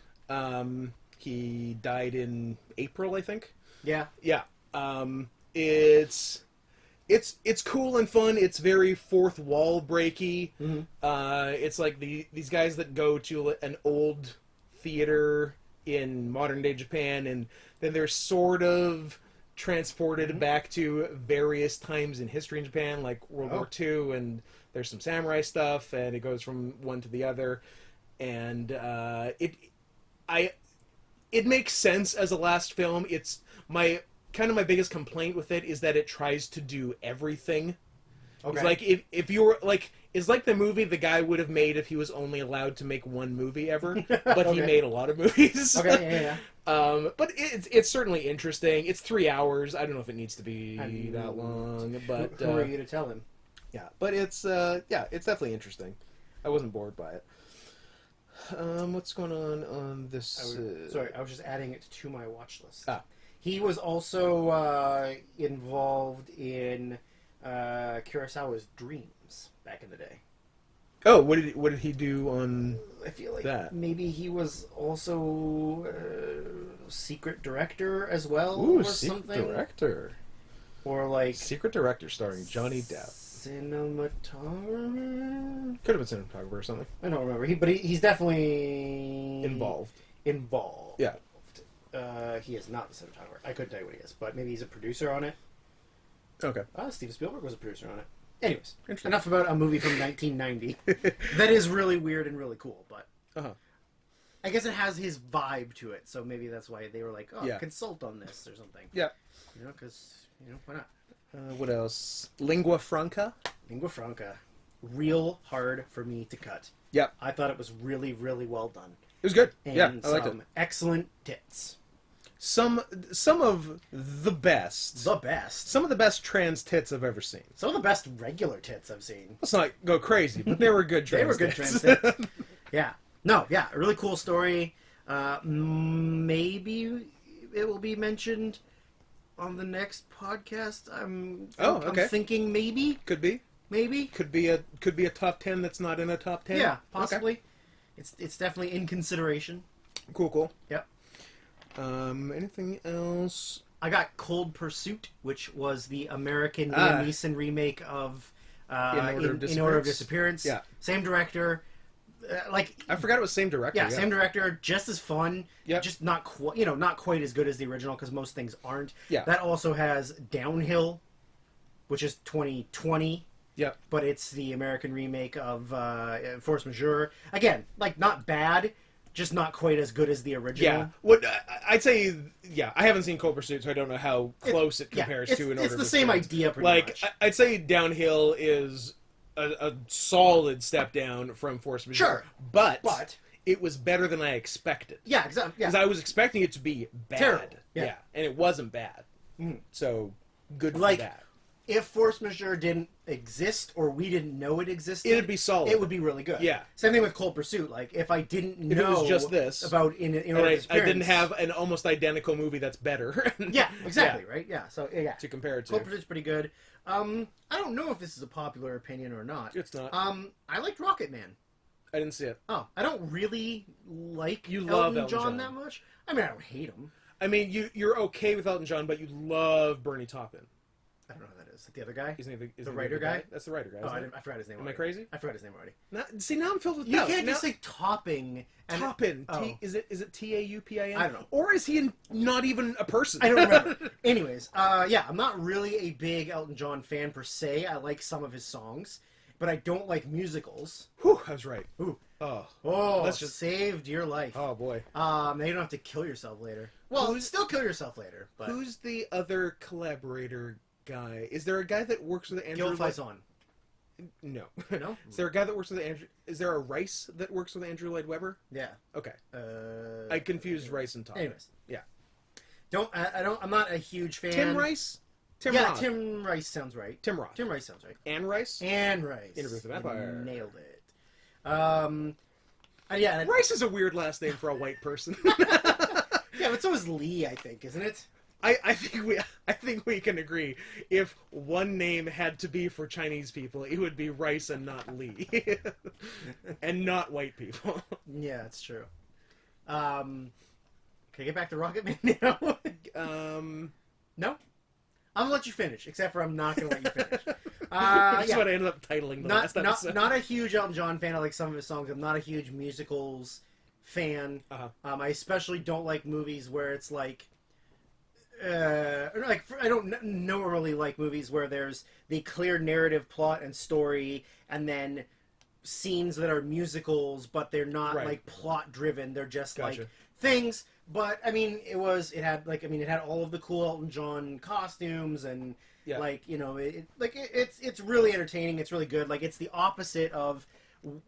He died in April, I think. Yeah. Yeah. It's cool and fun. It's very fourth wall breaky. Mm-hmm. It's like these guys that go to an old theater in modern day Japan, and then they're sort of transported back to various times in history in Japan, like World War II, and there's some samurai stuff, and it goes from one to the other, and it makes sense as a last film. It's my biggest complaint with it is that it tries to do everything. Okay. It's like if you were like, it's like the movie the guy would have made if he was only allowed to make one movie ever, but he made a lot of movies. Okay, yeah. But it's certainly interesting. It's 3 hours. I don't know if it needs to be that long, but who are you to tell him? Yeah, but it's definitely interesting. I wasn't bored by it. What's going on this? Sorry, I was just adding it to my watch list. He was also involved in Kurosawa's Dreams back in the day. Oh, what did he do on? I feel like that? Maybe he was also secret director as well. Ooh, or secret something. Director. Or like secret director starring Johnny Depp. Cinematographer. Could have been cinematographer or something. I don't remember. He's definitely involved. Yeah. He is not the cinematographer. I couldn't tell you what he is, but maybe he's a producer on it. Okay. Steven Spielberg was a producer on it. Anyways, enough about a movie from 1990. That is really weird and really cool, but I guess it has his vibe to it, so maybe that's why they were like, consult on this or something. Yeah. Because, why not? What else? Lingua Franca. Lingua Franca. Real hard for me to cut. Yeah. I thought it was really, really well done. It was good. And I liked it. Excellent tits. Some of the best. Some of the best trans tits I've ever seen. Some of the best regular tits I've seen. Let's not go crazy, but they were good trans tits. Trans tits. Yeah. No, yeah, a really cool story. Maybe it will be mentioned on the next podcast. I'm thinking maybe. Could be. Maybe. Could be a top 10 that's not in a top 10. Yeah, possibly. Okay. It's definitely in consideration. Cool. Yep. Anything else? I got Cold Pursuit, which was the American Liam Neeson remake of In Order of Disappearance. Yeah. Same director. I forgot it was same director. Yeah, same director. Just as fun. Yep. Just not quite as good as the original because most things aren't. Yeah. That also has Downhill, which is 2020. Yep. But it's the American remake of Force Majeure. Again, not bad, just not quite as good as the original. Yeah. What I'd say, I haven't seen Cold Pursuit, so I don't know how close it compares to In Order. It's the same idea, pretty much. I'd say Downhill is a solid step down from Force Majeure. Sure. But it was better than I expected. Yeah, exactly. Because I was expecting it to be bad. Terrible. Yeah. And it wasn't bad. Mm. So, good for that. If Force Majeure didn't exist, or we didn't know it existed, it'd be solid. It would be really good. Yeah. Same thing with Cold Pursuit. If I didn't know it was just this about in Order of Disappearance, I didn't have an almost identical movie that's better. Yeah, exactly. Yeah. Right. Yeah. So to compare it to, Cold Pursuit's pretty good. I don't know if this is a popular opinion or not. It's not. I liked Rocket Man. I didn't see it. Oh, I don't really like Elton John that much. I mean, I don't hate him. I mean, you're okay with Elton John, but you love Bernie Taupin. I don't know who that is. The other guy? Isn't he the writer guy? That's the writer guy. Oh, I forgot his name. Am I crazy? I forgot his name already. Now I'm filled with doubt. You can't just say Topping. Taupin. Is it Taupin? I don't know. Or is he not even a person? I don't remember. Anyways, I'm not really a big Elton John fan per se. I like some of his songs, but I don't like musicals. Whew, I was right. Ooh. Oh. Oh, Let's just saved your life. Oh boy. Now you don't have to kill yourself later. Well, still kill yourself later. But who's the other collaborator guy? Is there a guy that works with Andrew? Gil Faison. No. No? Is there a guy that works with Andrew? Is there a Rice that works with Andrew Lloyd Webber? Yeah. Okay. I confused Rice and Todd. Anyways. Yeah. I'm not a huge fan. Tim Rice? Tim Roth. Tim Rice sounds right. Tim Roth. Tim Rice sounds right. Anne Rice? Anne Rice. Interview with the Vampire. Nailed it. Yeah. Rice is a weird last name for a white person. Yeah, but so is Lee, I think, isn't it? I think we can agree. If one name had to be for Chinese people, it would be Rice and not Lee, and not white people. Yeah, it's true. Can I get back to Rocket Man now? No. I'm gonna let you finish. Except for I'm not gonna let you finish. That's what I ended up titling the last episode. Not a huge Elton John fan. I like some of his songs. I'm not a huge musicals fan. I especially don't like movies where it's like. I don't normally like movies where there's the clear narrative plot and story and then scenes that are musicals but they're not like plot driven, they're just like things. But I mean it had all of the cool Elton John costumes and it's really entertaining, it's really good. Like it's the opposite of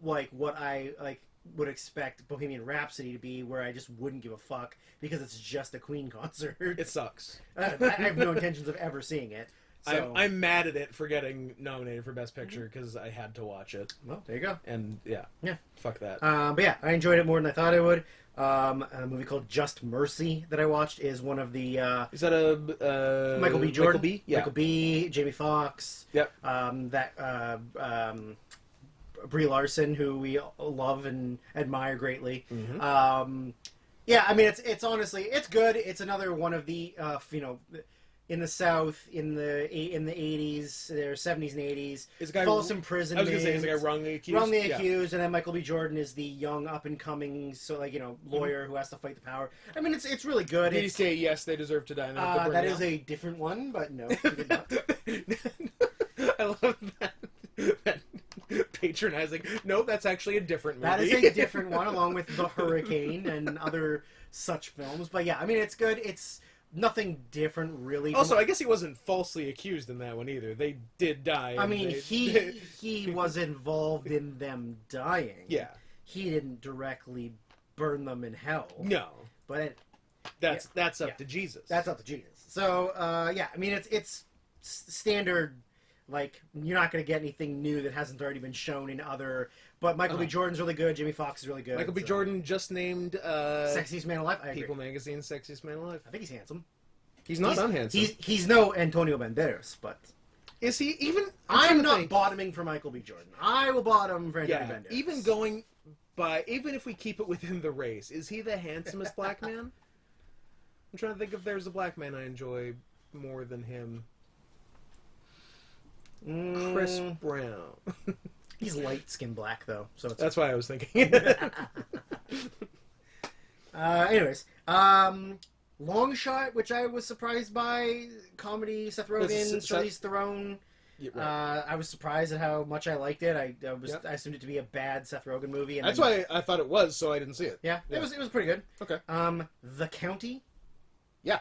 like what I like would expect Bohemian Rhapsody to be, where I just wouldn't give a fuck because it's just a Queen concert. It sucks. I have no intentions of ever seeing it. So. I'm mad at it for getting nominated for Best Picture because I had to watch it. Well, there you go. And fuck that. But yeah, I enjoyed it more than I thought I would. A movie called Just Mercy that I watched is one of the. Is that a Michael B. Jordan? Michael B. Yeah. Michael B. Jamie Foxx. Yep. Brie Larson, who we love and admire greatly. Mm-hmm. Yeah, I mean, it's honestly, it's good. It's another one of the, in the South, in the 80s, their 70s and 80s, false imprisonment. I was going to say, is the guy wrongly accused? Wrongly accused, and then Michael B. Jordan is the young, up-and-coming, lawyer who has to fight the power. I mean, it's really good. Did he say, yes, they deserve to die? That is a different one, but no, he did not. I love that patronizing. No, that's actually a different movie. That is a different one, along with The Hurricane and other such films. But yeah, I mean, it's good. It's nothing different, really. Also, I guess he wasn't falsely accused in that one either. They did die. I mean, he was involved in them dying. Yeah. He didn't directly burn them in hell. No. But that's up to Jesus. That's up to Jesus. So, yeah, I mean, it's standard. Like, you're not going to get anything new that hasn't already been shown in other... But Michael B. Jordan's really good. Jamie Foxx is really good. Michael B. Jordan just named... Sexiest Man Alive? People Magazine Sexiest Man Alive. I think he's handsome. He's not unhandsome. He's no Antonio Banderas, but... Is he even... I'm not bottoming for Michael B. Jordan. I will bottom for Antonio Banderas. Even going by... Even if we keep it within the race, is he the handsomest black man? I'm trying to think if there's a black man I enjoy more than him. Chris Brown. He's light-skinned black, though. So that's why I was thinking. Anyways, Long Shot, which I was surprised by. Comedy, Seth Rogen, Charlize Theron. Yeah, right. I was surprised at how much I liked it. I assumed it to be a bad Seth Rogen movie. And that's why I thought it was, so I didn't see it. Yeah, it was pretty good. Okay. The County. Yeah.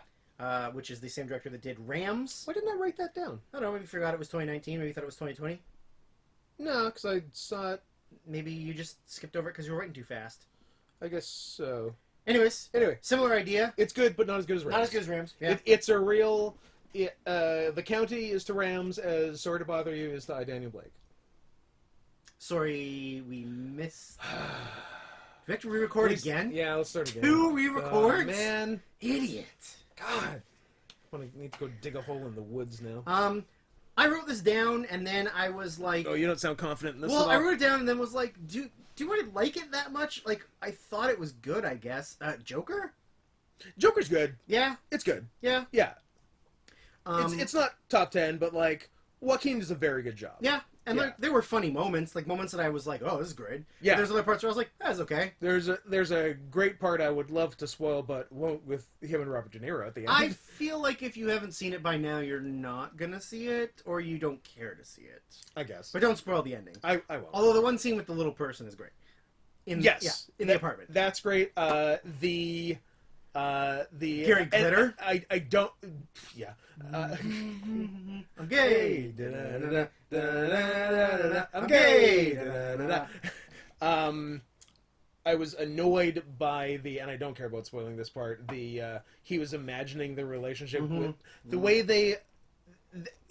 Which is the same director that did Rams. Why didn't I write that down? I don't know, maybe forgot it was 2019, maybe thought it was 2020. No, because I saw it. Maybe you just skipped over it because you were writing too fast. I guess so. Anyway, similar idea. It's good, but not as good as Rams. Not as good as Rams, yeah. It's a real... The County is to Rams as Sorry to Bother You is to I, Daniel Blake. Sorry, we missed... Do we have to re-record again? Yeah, let's start again. 2 re-records? Man. Idiot. God. I need to go dig a hole in the woods now. I wrote this down, and then I was like... Oh, you don't sound confident in this Well, I wrote it down, and then was like, do I like it that much? Like, I thought it was good, I guess. Joker? Joker's good. Yeah? It's good. Yeah? Yeah. It's not top 10, but, like, Joaquin does a very good job. Yeah. And like, there were funny moments, like moments that I was like, "Oh, this is great." Yeah. But there's other parts where I was like, "That's okay." There's a great part I would love to spoil, but won't, with him and Robert De Niro at the end. I feel like if you haven't seen it by now, you're not gonna see it, or you don't care to see it. I guess. But don't spoil the ending. I won't. Although the one scene with the little person is great. in the apartment. That's great. The Gary Glitter. I don't. Yeah. I'm gay. I'm gay. I was annoyed by and I don't care about spoiling this part. He was imagining the relationship with the way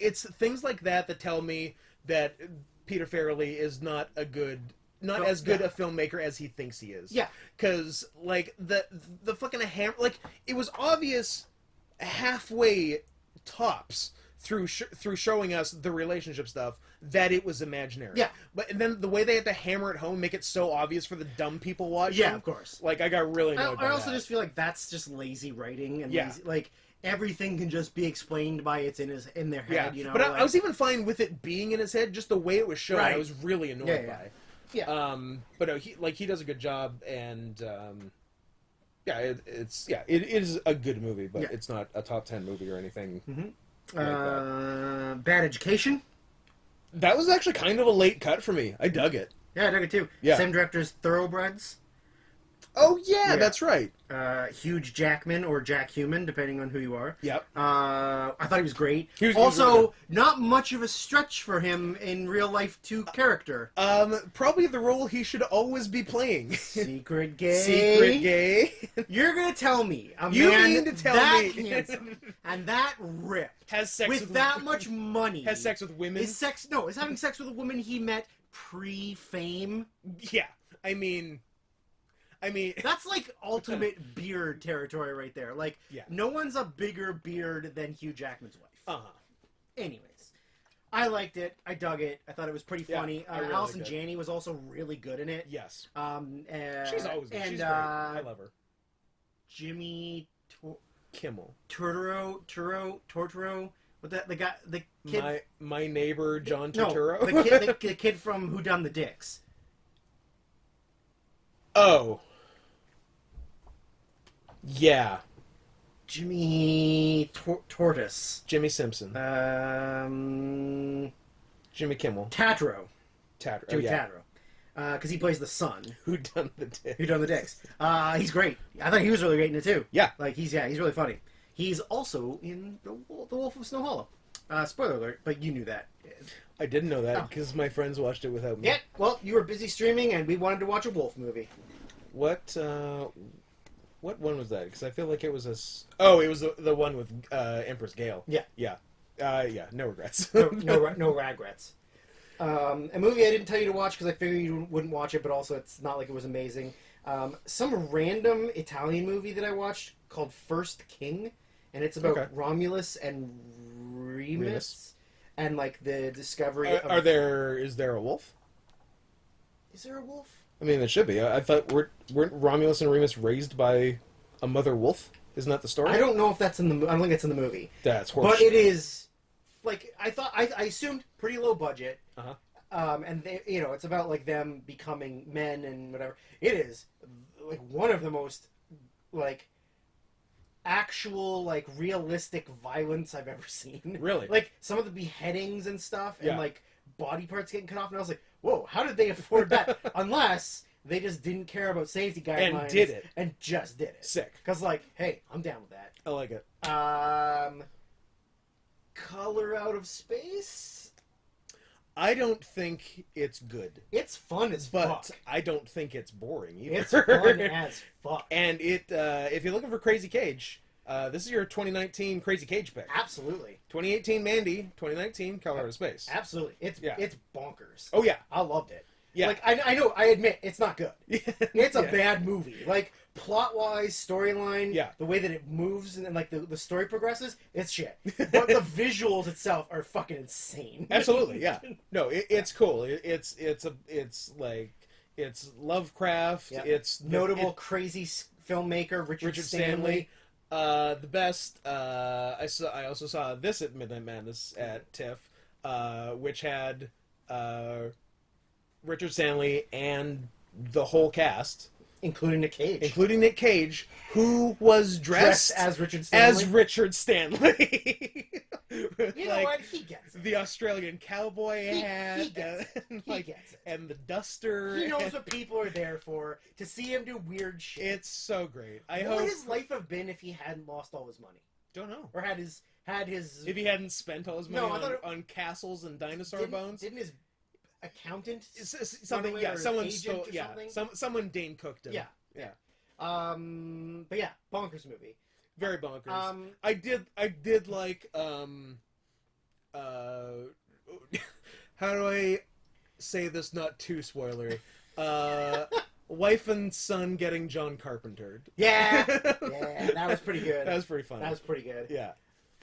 it's things like that tell me that Peter Farrelly is not as good a filmmaker as he thinks he is. Yeah. Because, like, the fucking hammer... Like, it was obvious halfway tops through showing us the relationship stuff that it was imaginary. Yeah. But then the way they had to hammer it home, make it so obvious for the dumb people watching. Yeah, of course. Like, I got really annoyed by I also that. just feel like that's just lazy writing. And Yeah. lazy, like, everything can just be explained by it's in their head, you know? But like, I was even fine with it being in his head, just the way it was shown. Right. I was really annoyed by. Yeah. But no, he does a good job, and it is a good movie, but it's not a top 10 movie or anything. Like that. Bad Education. That was actually kind of a late cut for me. I dug it. Yeah, I dug it too. Yeah. Same director's Thoroughbreds. Oh yeah, that's right. Hugh Jackman or Jack Human, depending on who you are. Yep. I thought he was great. He was also, really good. not much of a stretch for him in real life to character. Probably the role he should always be playing. Secret gay. Secret gay. You're gonna tell me a You man mean to tell that me. handsome and that ripped Has sex with that much money Has sex with women. is having sex with a woman he met pre-fame. Yeah. I mean, That's like ultimate beard territory right there. Like, no one's a bigger beard than Hugh Jackman's wife. Anyways, I liked it. I dug it. I thought it was pretty funny. really Allison liked it. Janney was also really good in it. Yes. She's always good. And, She's great. I love her. Jimmy Kimmel. Tortoro. What the kid? My neighbor John No, Turturro. the kid from Who Done the Dicks. Oh. Yeah. Jimmy Tortoise. Jimmy Simpson. Jimmy Kimmel. Tatro. Jimmy Tatro. Because he plays the son. Who Done the Dicks. Who Done the Dicks. He's great. I thought he was really great in it too. Yeah. Like he's really funny. He's also in the Wolf of Snow Hollow. Spoiler alert, but you knew that. I didn't know that because my friends watched it without me. Yeah, well, you were busy streaming and we wanted to watch a wolf movie. What one was that? Because I feel like it was it was the one with Empress Gale. Yeah. Yeah. No regrets. No regrets. A movie I didn't tell you to watch because I figured you wouldn't watch it, but also it's not like it was amazing. Some random Italian movie that I watched called First King, and it's about Romulus and Remus and like the discovery of... Is there a wolf? Is there a wolf? I mean, there should be. I thought weren't Romulus and Remus raised by a mother wolf? Isn't that the story? I don't know if that's in the. I don't think it's in the movie. That's horseshit. But it is like I thought. I assumed pretty low budget. And they, it's about like them becoming men and whatever. It is like one of the most like actual like realistic violence I've ever seen. Really? Like some of the beheadings and stuff, and like body parts getting cut off, and I was like, whoa, how did they afford that? Unless they just didn't care about safety guidelines and did it and just did it. Sick. Because like, hey, I'm down with that. I like it. Color Out of Space. I don't think it's good. It's fun as fuck. But I don't think it's boring either. It's fun as fuck. And if you're looking for Crazy Cage, this is your 2019 Crazy Cage pick. Absolutely. 2018 Mandy, 2019 Color Out of Space. Absolutely. It's bonkers. Oh yeah. I loved it. Yeah. Like I know, I admit it's not good. It's a bad movie. Like plot wise, storyline, the way that it moves and like the story progresses, it's shit. But the visuals itself are fucking insane. Absolutely, yeah. No, it's cool. It's Lovecraft. Yep. It's notable crazy filmmaker Richard Stanley. The best. I also saw this at Midnight Madness at TIFF, which had Richard Stanley and the whole cast. Including Nick Cage, who was dressed as Richard Stanley. As Richard Stanley. You know what? He gets it. The Australian cowboy hat. He gets it. He gets it. And the duster. He knows what people are there for, to see him do weird shit. It's so great. What would his life have been if he hadn't lost all his money? Don't know. Or had his... If he hadn't spent all his money on castles and dinosaur bones? Didn't his accountant... Something, yeah. Someone stole... Yeah. Someone Dane cooked him. Yeah. Yeah. But yeah, bonkers movie. Very bonkers. I did like how do I say this not too spoilery? Wife and son getting John Carpentered. Yeah, that was pretty good. That was pretty fun. That was pretty good. Yeah.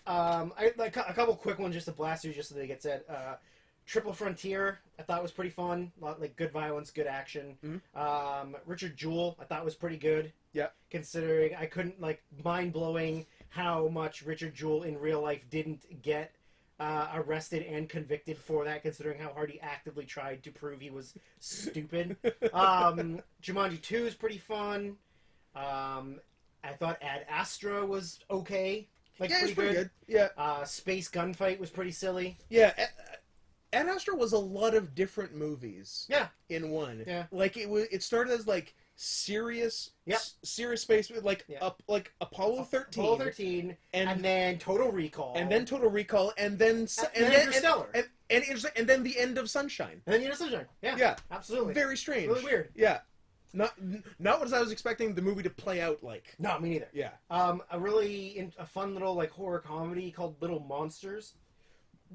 I like a couple quick ones just to blast through, just so they get said. Triple Frontier, I thought was pretty fun. Like good violence, good action. Mm-hmm. Richard Jewell, I thought was pretty good. Yeah. Considering I couldn't mind blowing how much Richard Jewell in real life didn't get arrested and convicted for that, considering how hard he actively tried to prove he was stupid. Jumanji 2 is pretty fun. I thought Ad Astra was okay. Pretty good. Yeah. Space Gunfight was pretty silly. Yeah. Ad Astra was a lot of different movies. Yeah. In one. Yeah. It started as serious space, Apollo 13. Apollo 13, and then Total Recall. And then Interstellar. And then the end of Sunshine. And then the end of Sunshine. Yeah. Yeah. Absolutely. Very strange. Really weird. Yeah. Not what I was expecting the movie to play out like. No, me neither. Yeah. A fun little horror comedy called Little Monsters.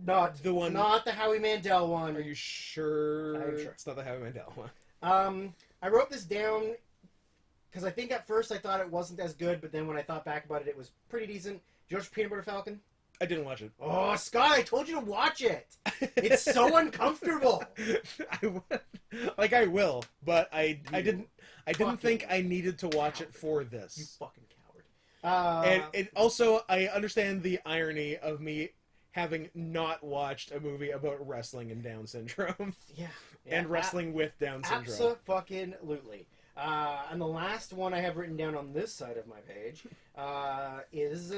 Not the Howie Mandel one. Are you sure? I'm sure. It's not the Howie Mandel one. I wrote this down because I think at first I thought it wasn't as good, but then when I thought back about it, it was pretty decent. George Peanut Butter Falcon. I didn't watch it. Oh, Scott, I told you to watch it. It's so uncomfortable. I will, but I didn't think I needed to watch it for this. You fucking coward. And it also, I understand the irony of me having not watched a movie about wrestling and Down syndrome. Yeah. And wrestling with Down syndrome. Abso-fucking-lutely. And the last one I have written down on this side of my page is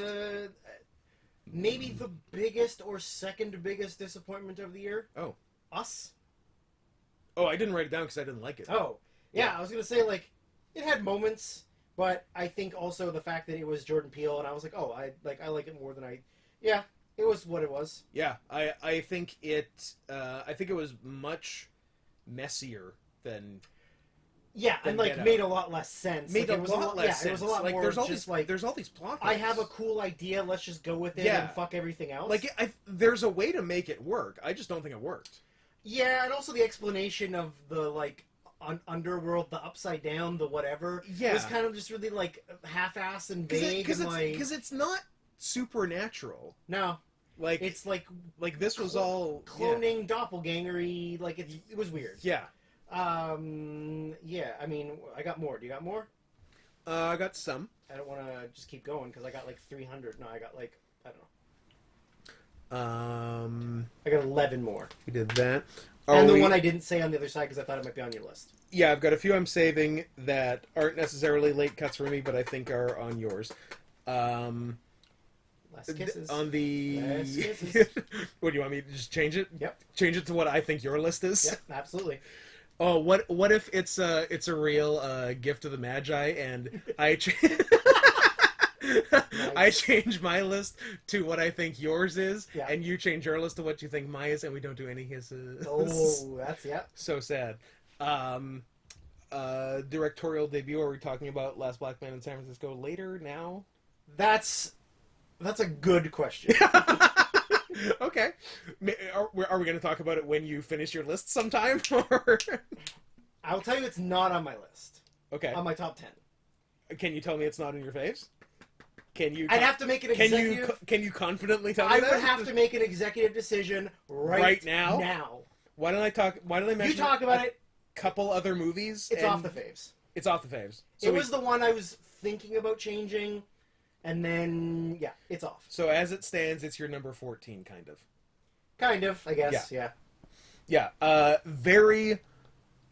maybe the biggest or second biggest disappointment of the year. Oh. Us. Oh, I didn't write it down because I didn't like it. Oh. Yeah, I was going to say, it had moments, but I think also the fact that it was Jordan Peele, and I was like, oh, I like it more than Yeah, it was what it was. Yeah, I think it was much messier than... Yeah, and made a lot less sense. Made a lot less sense. It was a lot more there's all just there's all these plot holes. I have a cool idea, let's just go with it and fuck everything else. There's a way to make it work. I just don't think it worked. Yeah, and also the explanation of the underworld, the upside down, the whatever. Yeah, was kind of just really half-assed and vague. Because it's not supernatural. No, it's this was all cloning, doppelganger-y. It was weird. Yeah. Yeah. I mean, I got more. Do you got more? I got some. I don't want to just keep going because I got 300. No, I got I don't know. I got 11 more. You did that. And the one I didn't say on the other side because I thought it might be on your list. Yeah, I've got a few I'm saving that aren't necessarily late cuts for me, but I think are on yours. Less kisses. On the... Less kisses. What, do you want me to just change it? Yep. Change it to what I think your list is? Yep, absolutely. Oh, what if it's a real gift of the Magi and I I change my list to what I think yours is, and you change your list to what you think mine is, and we don't do any hisses. Oh, that's so sad. Directorial debut. Are we talking about Last Black Man in San Francisco later now? That's a good question. Okay. Are we going to talk about it when you finish your list sometime? Or... I'll tell you it's not on my list. Okay. On my top 10. Can you tell me it's not in your faves? I'd have to make an executive... Can you confidently tell me that? I would have to make an executive decision right now? Now. Why don't I mention... You talk about it. Couple other movies. It's off the faves. It's off the faves. So it was the one I was thinking about changing... And then, it's off. So as it stands, it's your number 14, kind of. Kind of, I guess, yeah. Yeah, very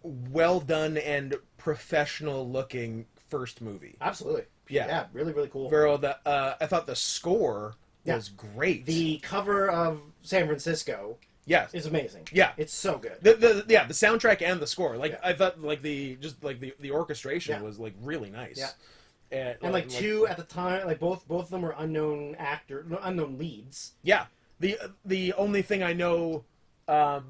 well done and professional looking first movie. Absolutely. Yeah. Yeah, really, really cool. Very well done. I thought the score was great. The cover of San Francisco is amazing. Yeah. It's so good. The soundtrack and the score. Like, Yeah. I thought, like, the orchestration was, like, really nice. Yeah. And like two at the time, like both of them were unknown leads. Yeah. The only thing I know, not,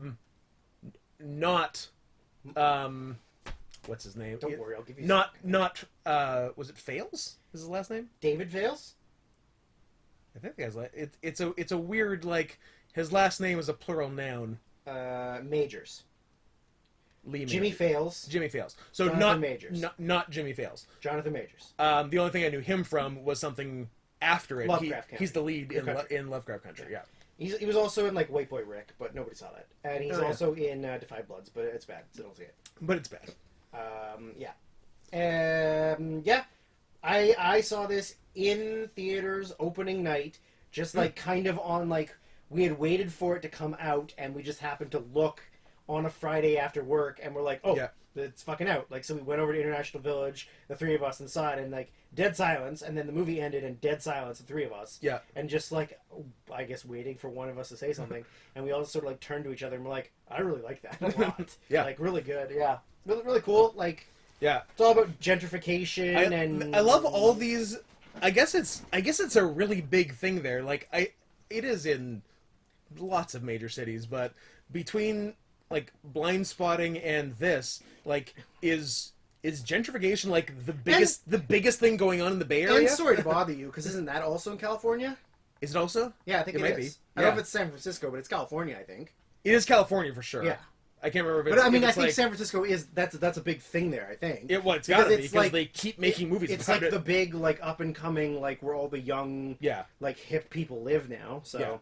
what's his name? Don't worry, I'll give you. Was it Fales? Is his last name? David Fales? I think the guy's it's a weird, like, his last name is a plural noun. Majors. Lee Jimmy Majors. Fales. Jimmy Fales. So Jonathan Majors. Not Jimmy Fales. Jonathan Majors. The only thing I knew him from was something after it. Lovecraft Country. He's the lead in Lovecraft Country. Yeah. He was also in like White Boy Rick, but nobody saw that. And he's also in Defy Bloods, but it's bad, so don't see it. But it's bad. I saw this in theaters opening night, just like kind of on like we had waited for it to come out, and we just happened to look on a Friday after work, and we're like, it's fucking out. Like, so we went over to International Village, the three of us inside, and like dead silence, and then the movie ended and dead silence, the three of us. Yeah. And just like, I guess waiting for one of us to say something, and we all sort of like turned to each other and we're like, I really like that a lot. Yeah. Like, really good. Yeah. Really, really cool. Like, yeah. It's all about gentrification and I love all these. I guess it's a really big thing there. Like, it is in lots of major cities, but between like Blind Spotting and this, like, is gentrification like the biggest thing going on in the Bay Area? And sorry to bother you, because isn't that also in California? Is it also? Yeah, I think it might is. be. I don't know if it's San Francisco, but it's California, I think. It is California for sure. Yeah. I can't remember if it's... But I mean, I think like, San Francisco that's a big thing there, I think. It's gotta be, because like, they keep making movies it's about like it. the big, like, up-and-coming, like, where all the young, like, hip people live now, so...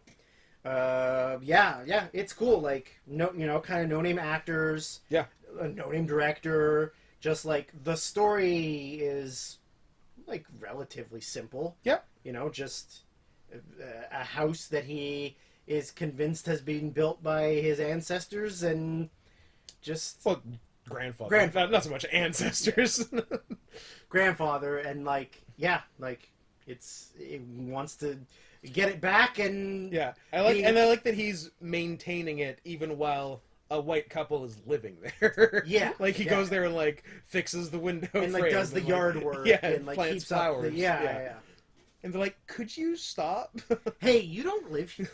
it's cool. Like, kind of no-name actors. Yeah. A no-name director. Just, like, the story is, like, relatively simple. Yep. Just a house that he is convinced has been built by his ancestors and just... Well, grandfather. Not so much ancestors. Grandfather, and, like, it wants to get it back, and... Yeah. I like that he's maintaining it even while a white couple is living there. Yeah. Like, he goes there and, like, fixes the window and, like, does the yard work. Yeah, and, like, plants keeps flowers. Up the, yeah. And they're like, could you stop? Hey, you don't live here.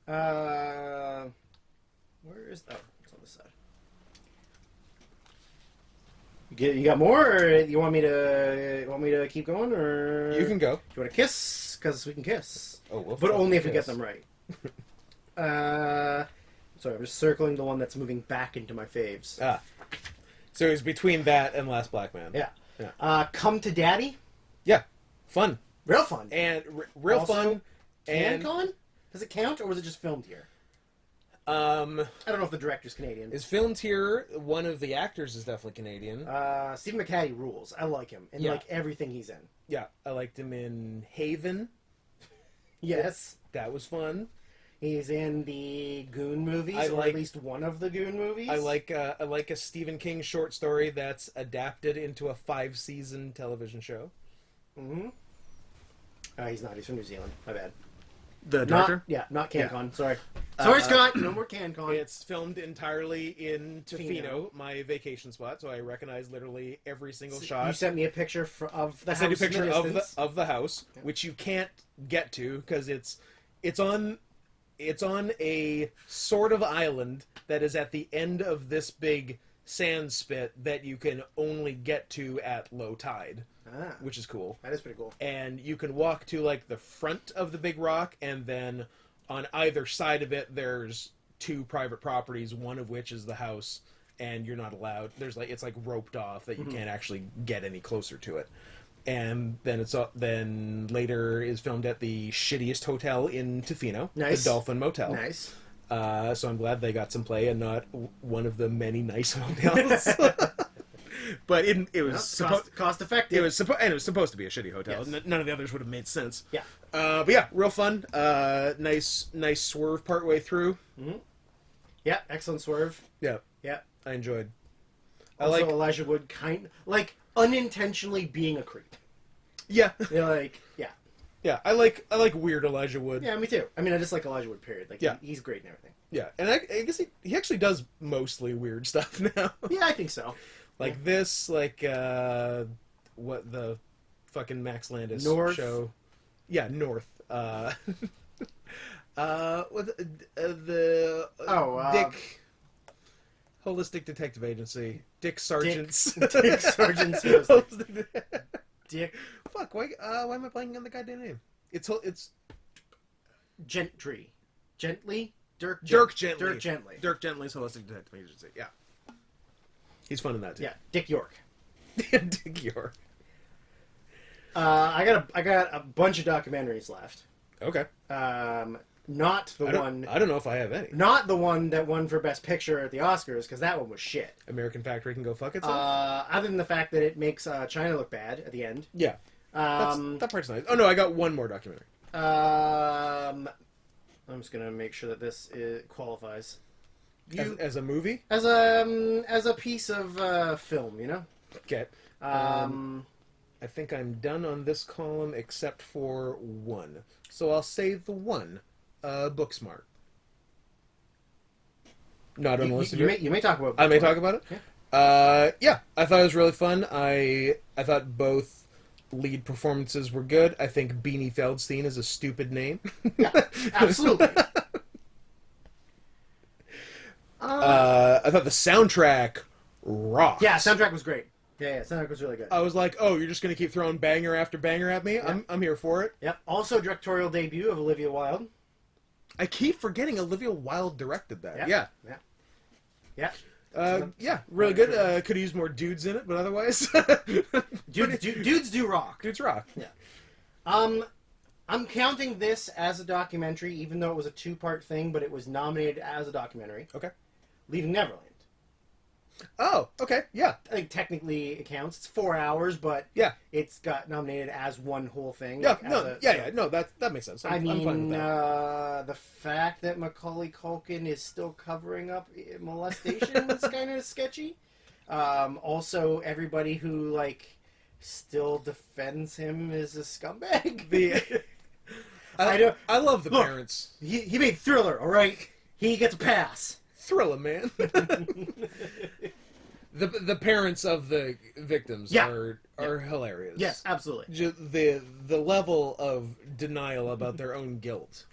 Where is... Oh, it's on this side. You got more, or you want me to keep going, or... You can go. Do you want to kiss? Because we can kiss. Oh, well, but only if we get them right. Sorry, I'm just circling the one that's moving back into my faves. Ah. So it's between that and Last Black Man. Yeah. Come to Daddy? Yeah. Fun. Real fun. And real also, fun. And CanCon? Does it count, or was it just filmed here? I don't know if the director's Canadian. Is filmed here. One of the actors is definitely Canadian. Stephen McHattie rules. I like him in like everything he's in. Yeah, I liked him in Haven. Yes. That was fun. He's in the Goon movies, or at least one of the Goon movies. I like a Stephen King short story that's adapted into a 5-season television show. Mm-hmm. He's not. He's from New Zealand. My bad. The director? Not CanCon. Sorry. Sorry, Scott. No more CanCon. It's filmed entirely in Tofino, my vacation spot, so I recognize literally every single shot. You sent me a picture of the house. I sent you a picture of the house, which you can't get to because it's on a sort of island that is at the end of this big sand spit that you can only get to at low tide. Which is cool. That is pretty cool. And you can walk to like the front of the big rock, and then on either side of it there's 2 private properties, one of which is the house, and you're not allowed. It's like roped off that you can't actually get any closer to it. And then later is filmed at the shittiest hotel in Tofino, nice. The Dolphin Motel. Nice. So I'm glad they got some play and not one of the many nice hotels. But it was cost effective. It was supposed to be a shitty hotel. Yes. None of the others would have made sense. Yeah. But yeah, real fun. Nice swerve partway through. Mm-hmm. Yeah, excellent swerve. Yeah. Yeah. I enjoyed. Also, Elijah Wood unintentionally being a creep. Yeah. Yeah. Yeah, I like weird Elijah Wood. Yeah, me too. I mean, I just like Elijah Wood, period. Yeah. He's great and everything. Yeah, and I guess he actually does mostly weird stuff now. Yeah, I think so. This, what the fucking Max Landis North. show. Yeah, North. Dick... Holistic Detective Agency. Dick Sargent's. Dick Sargent's. Dick. Fuck, why am I blanking on the goddamn name? It's Gentry. Gently? Dirk Gently. Dirk Gently. Dirk Gently's Holistic Detective Agency, yeah. He's fun in that, too. Yeah, Dick York. Dick York. I got a bunch of documentaries left. Okay. Not the one... I don't know if I have any. Not the one that won for Best Picture at the Oscars, because that one was shit. American Factory can go fuck itself? Other than the fact that it makes China look bad at the end. Yeah. That part's nice. Oh, no, I got one more documentary. I'm just going to make sure that this qualifies. As a movie? As a piece of film, you know? Okay. I think I'm done on this column except for one. So I'll say the one. Booksmart. Not on the list of yours. You may talk about Booksmart. I may talk about it? Yeah. Yeah, I thought it was really fun. I thought both lead performances were good. I think Beanie Feldstein is a stupid name. Yeah, absolutely. I thought the soundtrack rocked. Yeah, soundtrack was great. Yeah, soundtrack was really good. I was like, oh, you're just going to keep throwing banger after banger at me? Yeah. I'm here for it. Yep. Also, directorial debut of Olivia Wilde. I keep forgetting Olivia Wilde directed that. Yeah. Yeah, really good. Could use more dudes in it, but otherwise... dudes do rock. Dudes rock. Yeah. I'm counting this as a documentary, even though it was a two-part thing, but it was nominated as a documentary. Okay. Leaving Neverland. Oh, okay, yeah. I think technically it counts. It's 4 hours, but yeah, it's got nominated as one whole thing. Yeah, no, that makes sense. I'm fine with that. The fact that Macaulay Culkin is still covering up molestation is kind of sketchy. Also, everybody who still defends him is a scumbag. I love the parents. He made Thriller, all right. He gets a pass. Thriller, man. The parents of the victims are hilarious. Yes, absolutely. The level of denial about their own guilt.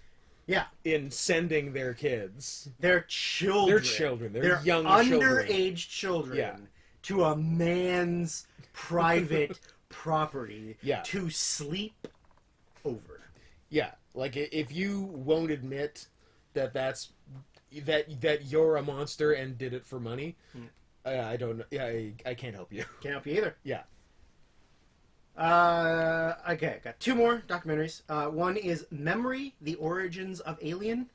Yeah. In sending their kids. Their children. Their young underage children to a man's private property to sleep over. Yeah. Like, if you won't admit that you're a monster and did it for money, I don't know. Yeah, I can't help you. Can't help you either. Yeah. Okay, got two more documentaries. One is Memory: The Origins of Alien.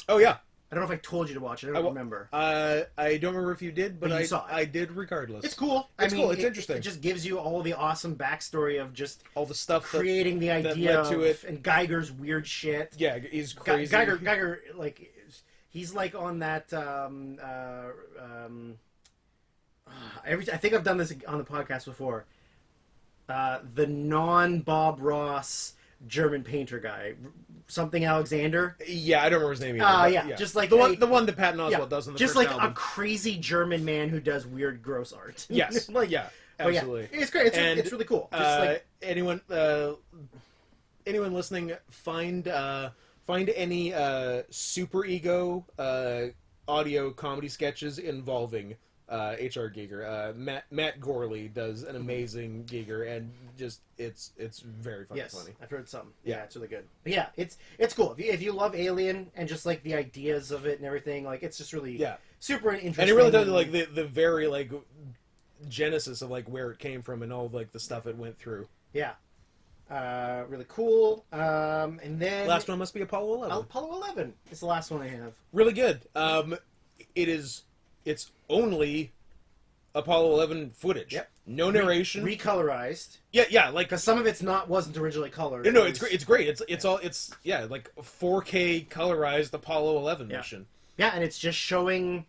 Oh yeah. I don't know if I told you to watch it. I don't remember. I don't remember if you did, but you saw it. I did regardless. It's cool. It's cool. It's interesting. It just gives you all the awesome backstory of just all the stuff creating the idea of it, and Geiger's weird shit. Yeah, he's crazy. Geiger, he's on that. I think I've done this on the podcast before. The non-Bob Ross German painter guy, something Alexander. Yeah, I don't remember his name either. Yeah, just like the one that Patton Oswalt does on the just first album. A crazy German man who does weird, gross art. Yes, yeah, absolutely. It's great. It's really cool. Just anyone listening, find any super ego audio comedy sketches involving H.R. Giger. Matt Gorley does an amazing Giger, and just it's very fucking funny. I've heard some. Yeah, it's really good. But yeah, it's cool. If you love Alien and just the ideas of it and everything, it's just really super interesting. And it really does the very genesis of where it came from and all the stuff it went through. Yeah. Really cool. And then last one must be Apollo 11. Apollo 11 is the last one I have. Really good. It's only Apollo 11 footage. Yep. No narration. Recolorized. Yeah, because some of it's wasn't originally colored. No, it's great. It's great. It's 4K colorized Apollo 11 mission. Yeah, and it's just showing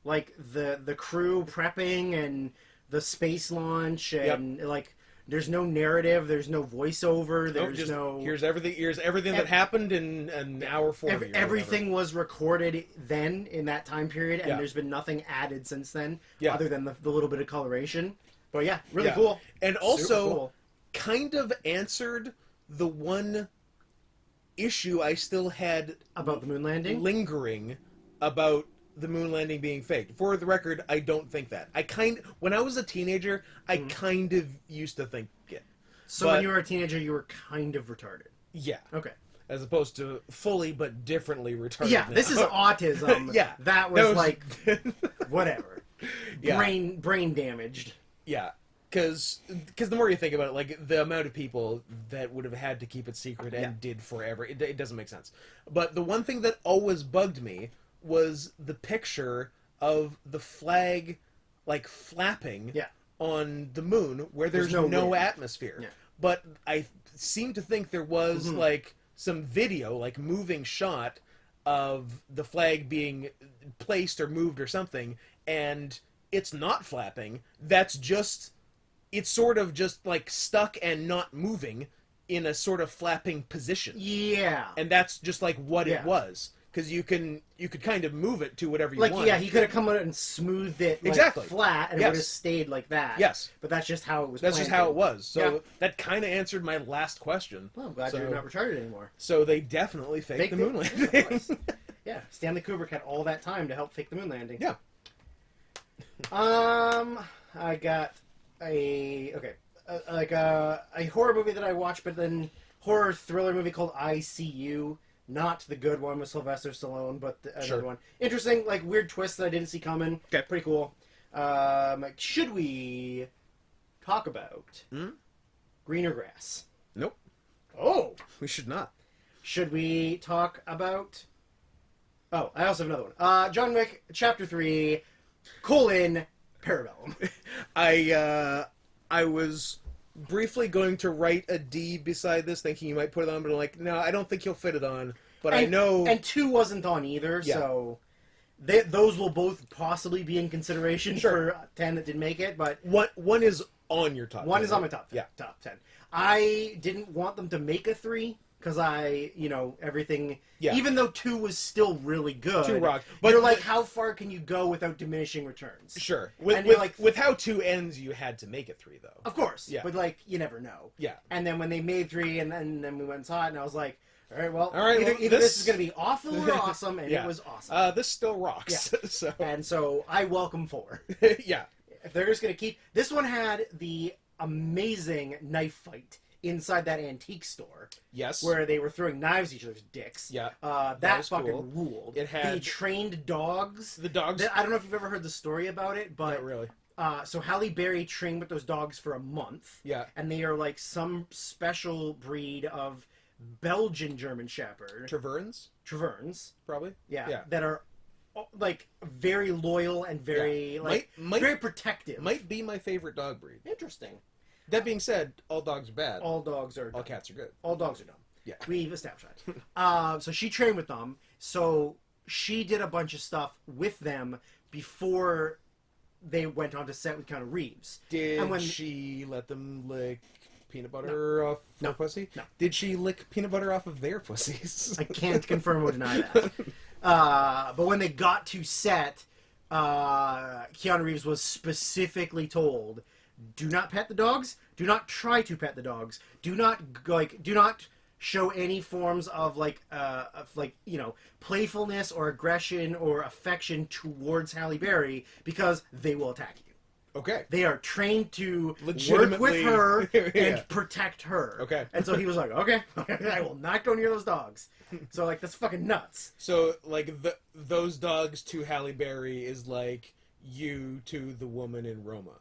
like the crew prepping and the space launch and like there's no narrative, there's no voiceover, there's no here's everything that happened in an hour 40. Everything was recorded then in that time period, and there's been nothing added since then other than the little bit of coloration. But yeah, really cool. And also kind of answered the one issue I still had about the moon landing, lingering about the moon landing being faked. For the record, I don't think that. When I was a teenager, I kind of used to think it. So when you were a teenager, you were kind of retarded. Yeah. Okay. As opposed to fully but differently retarded. Yeah, now. This is autism. That was like whatever. Brain damaged. Yeah. Because the more you think about it, like, the amount of people that would have had to keep it secret and did forever, it doesn't make sense. But the one thing that always bugged me was the picture of the flag, like, flapping on the moon where there's no atmosphere. Yeah. But I seem to think there was, like, some video, like, moving shot of the flag being placed or moved or something, and it's not flapping. That's just... It's sort of just, like, stuck and not moving in a sort of flapping position. Yeah. And that's just, like, what it was. Because you could kind of move it to whatever you want. Like, yeah, he could have come out and smoothed it, like, flat, and it would have stayed like that. Yes. But that's just how it was That's just how it was. So that kind of answered my last question. Well, I'm glad you're not retarded anymore. So they definitely faked the moon landing. Yeah, Stanley Kubrick had all that time to help fake the moon landing. Yeah. I got a horror movie that I watched, but then horror thriller movie called I See You. Not the good one with Sylvester Stallone, but another one. Interesting, like, weird twist that I didn't see coming. Okay. Pretty cool. Should we talk about greener grass? Nope. Oh! We should not. Should we talk about... Oh, I also have another one. John Wick, Chapter 3, Parabellum. I was briefly going to write a D beside this, thinking you might put it on, but I'm like, no, I don't think you'll fit it on. But I know... And 2 wasn't on either, so... those will both possibly be in consideration for 10 that didn't make it, but... One is on your top 10. One is on my top 10. Top 10. I didn't want them to make a 3, because everything... Yeah. Even though 2 was still really good. 2 rocked. But you're like, how far can you go without diminishing returns? Sure. With how 2 ends, you had to make it 3, though. Of course. Yeah. But, like, you never know. Yeah. And then when they made 3, and then we went and saw it, and I was like, all right, either this is going to be awful or awesome, and it was awesome. This still rocks. Yeah. And so I welcome 4. Yeah. If they're just going to keep... This one had the amazing knife fight inside that antique store. Yes. Where they were throwing knives at each other's dicks. Yeah. That fucking ruled. It had... The trained dogs. The dogs... I don't know if you've ever heard the story about it, but... Not really. So Halle Berry trained with those dogs for a month. Yeah. And they are like some special breed of Belgian German Shepherd. Treverns. Probably. Yeah. That are like very loyal and very very protective. Might be my favorite dog breed. Interesting. That being said, all dogs are bad. All dogs are dumb. All cats are good. All dogs are dumb. Yeah. We've established that. So she trained with them. So she did a bunch of stuff with them before they went on to set with Keanu Reeves. Did she let them lick peanut butter off their pussy? No. Did she lick peanut butter off of their pussies? I can't confirm or deny that. But when they got to set, Keanu Reeves was specifically told, do not pet the dogs. Do not try to pet the dogs. Do not show any forms of playfulness or aggression or affection towards Halle Berry, because they will attack you. Okay. They are trained to work with her and protect her. Okay. And so he was like, okay, I will not go near those dogs. So, like, that's fucking nuts. So, like, those dogs to Halle Berry is like you to the woman in Roma.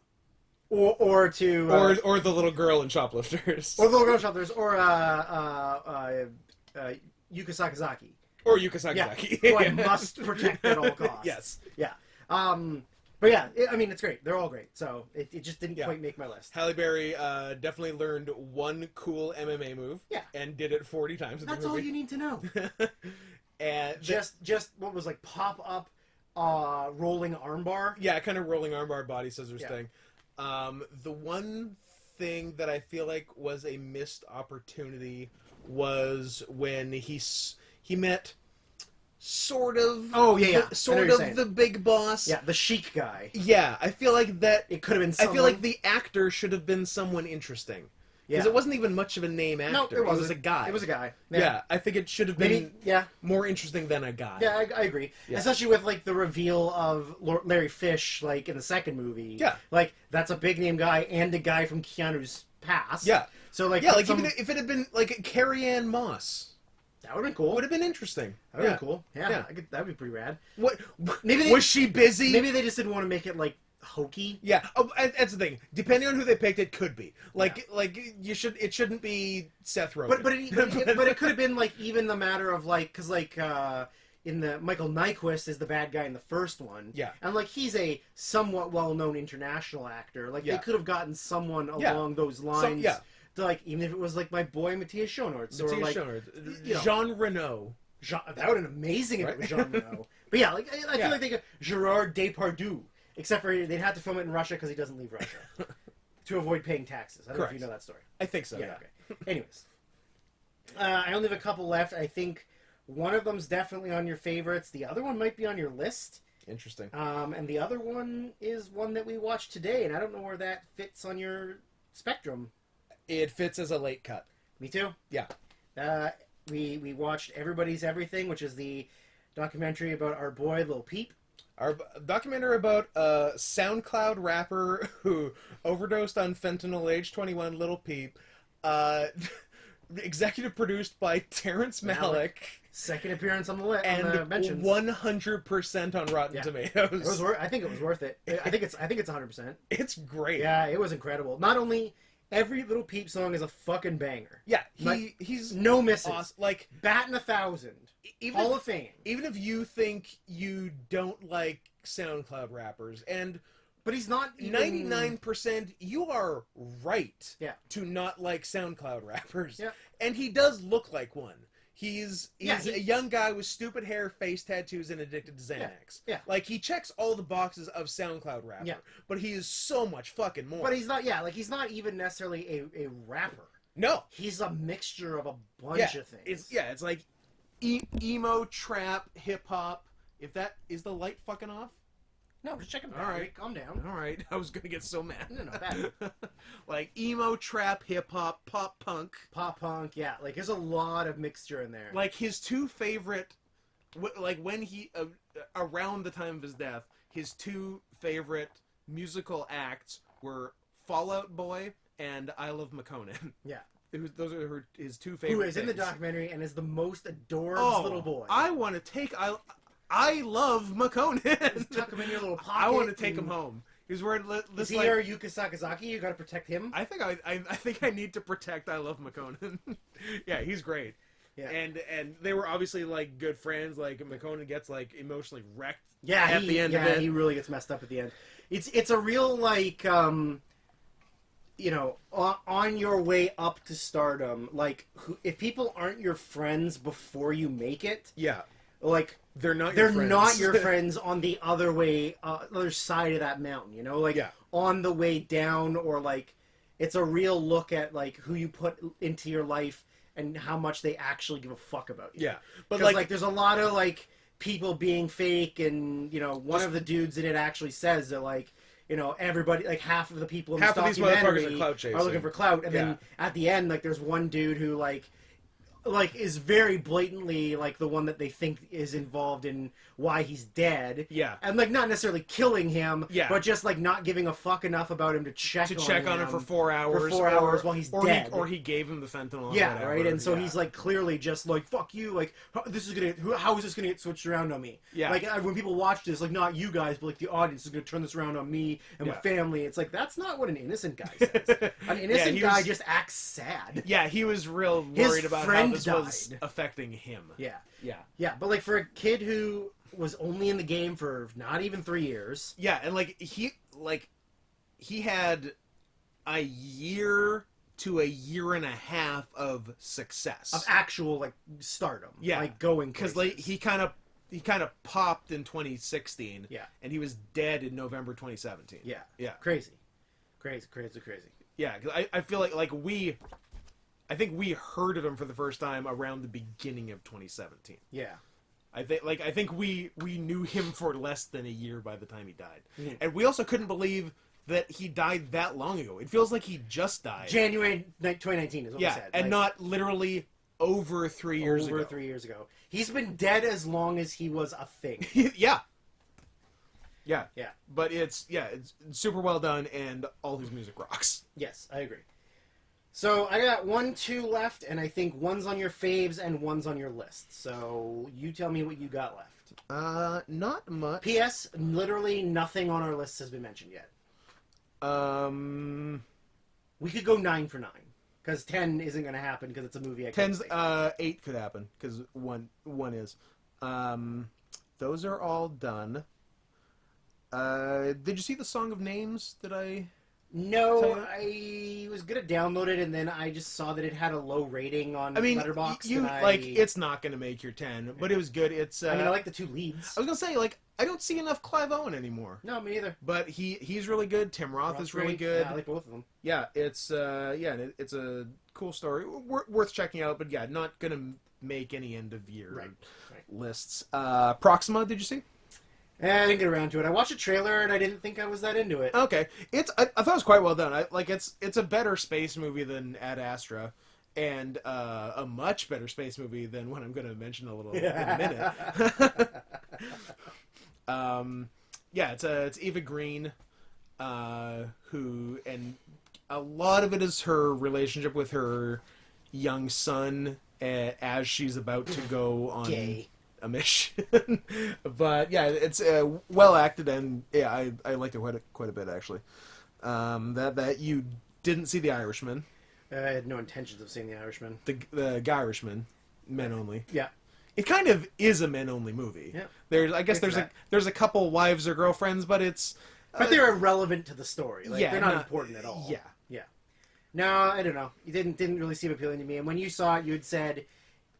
Or to... Or the little girl in Shoplifters. Or the little girl in Shoplifters. Or Yuka Sakazaki. Or Yuka Sakazaki. Yeah. Who I must protect at all costs. Yes. Yeah. But yeah, it's great. They're all great. So it just didn't quite make my list. Halle Berry definitely learned one cool MMA move. Yeah. And did it 40 times in the movie. That's all you need to know. And just what was like pop up rolling armbar. Yeah, kind of rolling armbar body scissors Yeah. thing. The one thing that I feel like was a missed opportunity was when he met sort of the big boss. Yeah, the chic guy. Yeah, I feel like that it could have been someone... I feel like the actor should have been someone interesting. Because it wasn't even much of a name actor. No, it wasn't. It was a guy. It was a guy. Yeah, I think it should have been more interesting than a guy. Yeah, I agree. Yeah. Especially with, like, the reveal of Larry Fish, like, in the second movie. Yeah. Like, that's a big name guy and a guy from Keanu's past. Yeah. So, like... Yeah, like, even if it had been, like, Carrie-Anne Moss... That would have been cool. Would have been interesting. That would have been cool. Yeah. That would be pretty rad. Was she busy? Maybe they just didn't want to make it, like, hokey. Yeah. Oh, that's the thing. Depending on who they picked, it could be. Like it shouldn't be Seth Rogen. But it could have been, like, even the matter of, like, because, like, in the Michael Nyqvist is the bad guy in the first one. Yeah. And, like, he's a somewhat well-known international actor. Like, they could have gotten someone along those lines. To, like, even if it was, like, my boy Matthias Schoenaerts. Or, like, Jean Reno. That would have been amazing if it was Jean Reno. But yeah, like, I feel like they could... Gerard Depardieu. Except for they'd have to film it in Russia because he doesn't leave Russia. To avoid paying taxes. I don't know if you know that story. I think so, yeah. Okay. Anyways. I only have a couple left. I think one of them's definitely on your favorites. The other one might be on your list. Interesting. And the other one is one that we watched today, and I don't know where that fits on your spectrum. It fits as a late cut. Me too. Yeah. We watched Everybody's Everything, which is the documentary about our boy Lil Peep. Our documentary about a SoundCloud rapper who overdosed on fentanyl, age 21, Lil Peep. Executive produced by Terrence Malick. Second appearance on the list. And mentions. 100% on Rotten Tomatoes. I think it was worth it. I think it's 100%. It's great. Yeah, it was incredible. Not only every Lil Peep song is a fucking banger. Yeah, he's no misses. Awesome. Like batting 1,000. Hall of Fame. Even if you think you don't like SoundCloud rappers, but he's not even... 99%, you are right. Yeah. To not like SoundCloud rappers. Yeah. And he does look like one. He's a young guy with stupid hair, face tattoos, and addicted to Xanax. Yeah. Like, he checks all the boxes of SoundCloud rapper. Yeah. But he is so much fucking more. But he's not, he's not even necessarily a rapper. No. He's a mixture of a bunch of things. It's like emo, trap, hip-hop. If that... Is the light fucking off? No, just checking. All right, calm down. All right, I was gonna get so mad. No, bad. Like emo, trap, hip hop, pop punk. Yeah. Like there's a lot of mixture in there. Like his two favorite, like when he around the time of his death, his two favorite musical acts were Fall Out Boy and I Love McConan. Yeah. Those are his two favorite. Who is in the documentary and is the most adorbs little boy. I want to take. I love McConan. Just tuck him in your little pocket. I want to take him home. He's wearing this. Is he our Yuka Sakazaki? You got to protect him. I think I need to protect. I love McConan. Yeah, he's great. Yeah, and they were obviously like good friends. Like McConan gets like emotionally wrecked. Yeah, at the end of it. He really gets messed up at the end. It's a real like you know, on your way up to stardom. Like if people aren't your friends before you make it. Yeah. Like they're not your friends on the other side of that mountain, you know, like on the way down, or like it's a real look at like who you put into your life and how much they actually give a fuck about you. Yeah, but like there's a lot of like people being fake, and you know one of the dudes in it actually says that like, you know, everybody, like half of the people in this documentary are looking for clout, and then at the end like there's one dude who like is very blatantly like the one that they think is involved in why he's dead. Yeah. And like not necessarily killing him, yeah, but just like not giving a fuck enough about him to check on him for 4 hours. For 4 hours while he's dead. Or he gave him the fentanyl. Yeah, whatever. Right? And so he's like clearly just like, fuck you, like how is this gonna get switched around on me? Yeah. Like when people watch this, like not you guys, but like the audience is gonna turn this around on me and my family. It's like that's not what an innocent guy says. An innocent guy just acts sad. Yeah, he was real worried about how this was affecting him. Yeah, but like for a kid who was only in the game for not even 3 years. Yeah, and like he had a year to a year and a half of success, of actual like stardom. Yeah, like going because like he kind of kind of popped in 2016. Yeah. And he was dead in November 2017. Yeah. Yeah. Crazy. Yeah, 'cause I feel like I think we heard of him for the first time around the beginning of 2017. Yeah. I think we knew him for less than a year by the time he died. Mm. And we also couldn't believe that he died that long ago. It feels like he just died. January 2019 is what we said. And not literally over 3 years ago. Over 3 years ago. He's been dead as long as he was a thing. Yeah. Yeah. But it's super well done, and all his music rocks. Yes, I agree. So I got 1, 2 left, and I think one's on your faves and one's on your list. So you tell me what you got left. Not much. P.S. Literally nothing on our list has been mentioned yet. We could go 9 for 9. Because 10 isn't going to happen because it's a movie I can't 10's, see. 8 could happen, because one is. Those are all done. Did you see the Song of Names that I... No, I was going to download it, and then I just saw that it had a low rating on Letterboxd. It's not going to make your 10, but it was good. It's. I mean, I like the 2 leads. I was going to say, I don't see enough Clive Owen anymore. No, me neither. But he's really good. Tim Roth is really great. good. Yeah, I like both of them. Yeah, it's it's a cool story, worth checking out. But yeah, not gonna make any end of year lists. Proxima, did you see? I didn't get around to it. I watched a trailer and I didn't think I was that into it. Okay, I thought it was quite well done. It's a better space movie than Ad Astra, and a much better space movie than what I'm going to mention in a minute. It's Eva Green, who, and a lot of it is her relationship with her young son as she's about to go on a mission. But yeah, it's well acted, and yeah, I liked it quite a bit actually. That you didn't see The Irishman. I had no intentions of seeing The Irishman. The Irishman, men only. Yeah. It kind of is a men-only movie. Yeah. There's a couple wives or girlfriends, but it's... But they're irrelevant to the story. They're not important at all. Yeah. Yeah. No, I don't know. It didn't really seem appealing to me. And when you saw it, you had said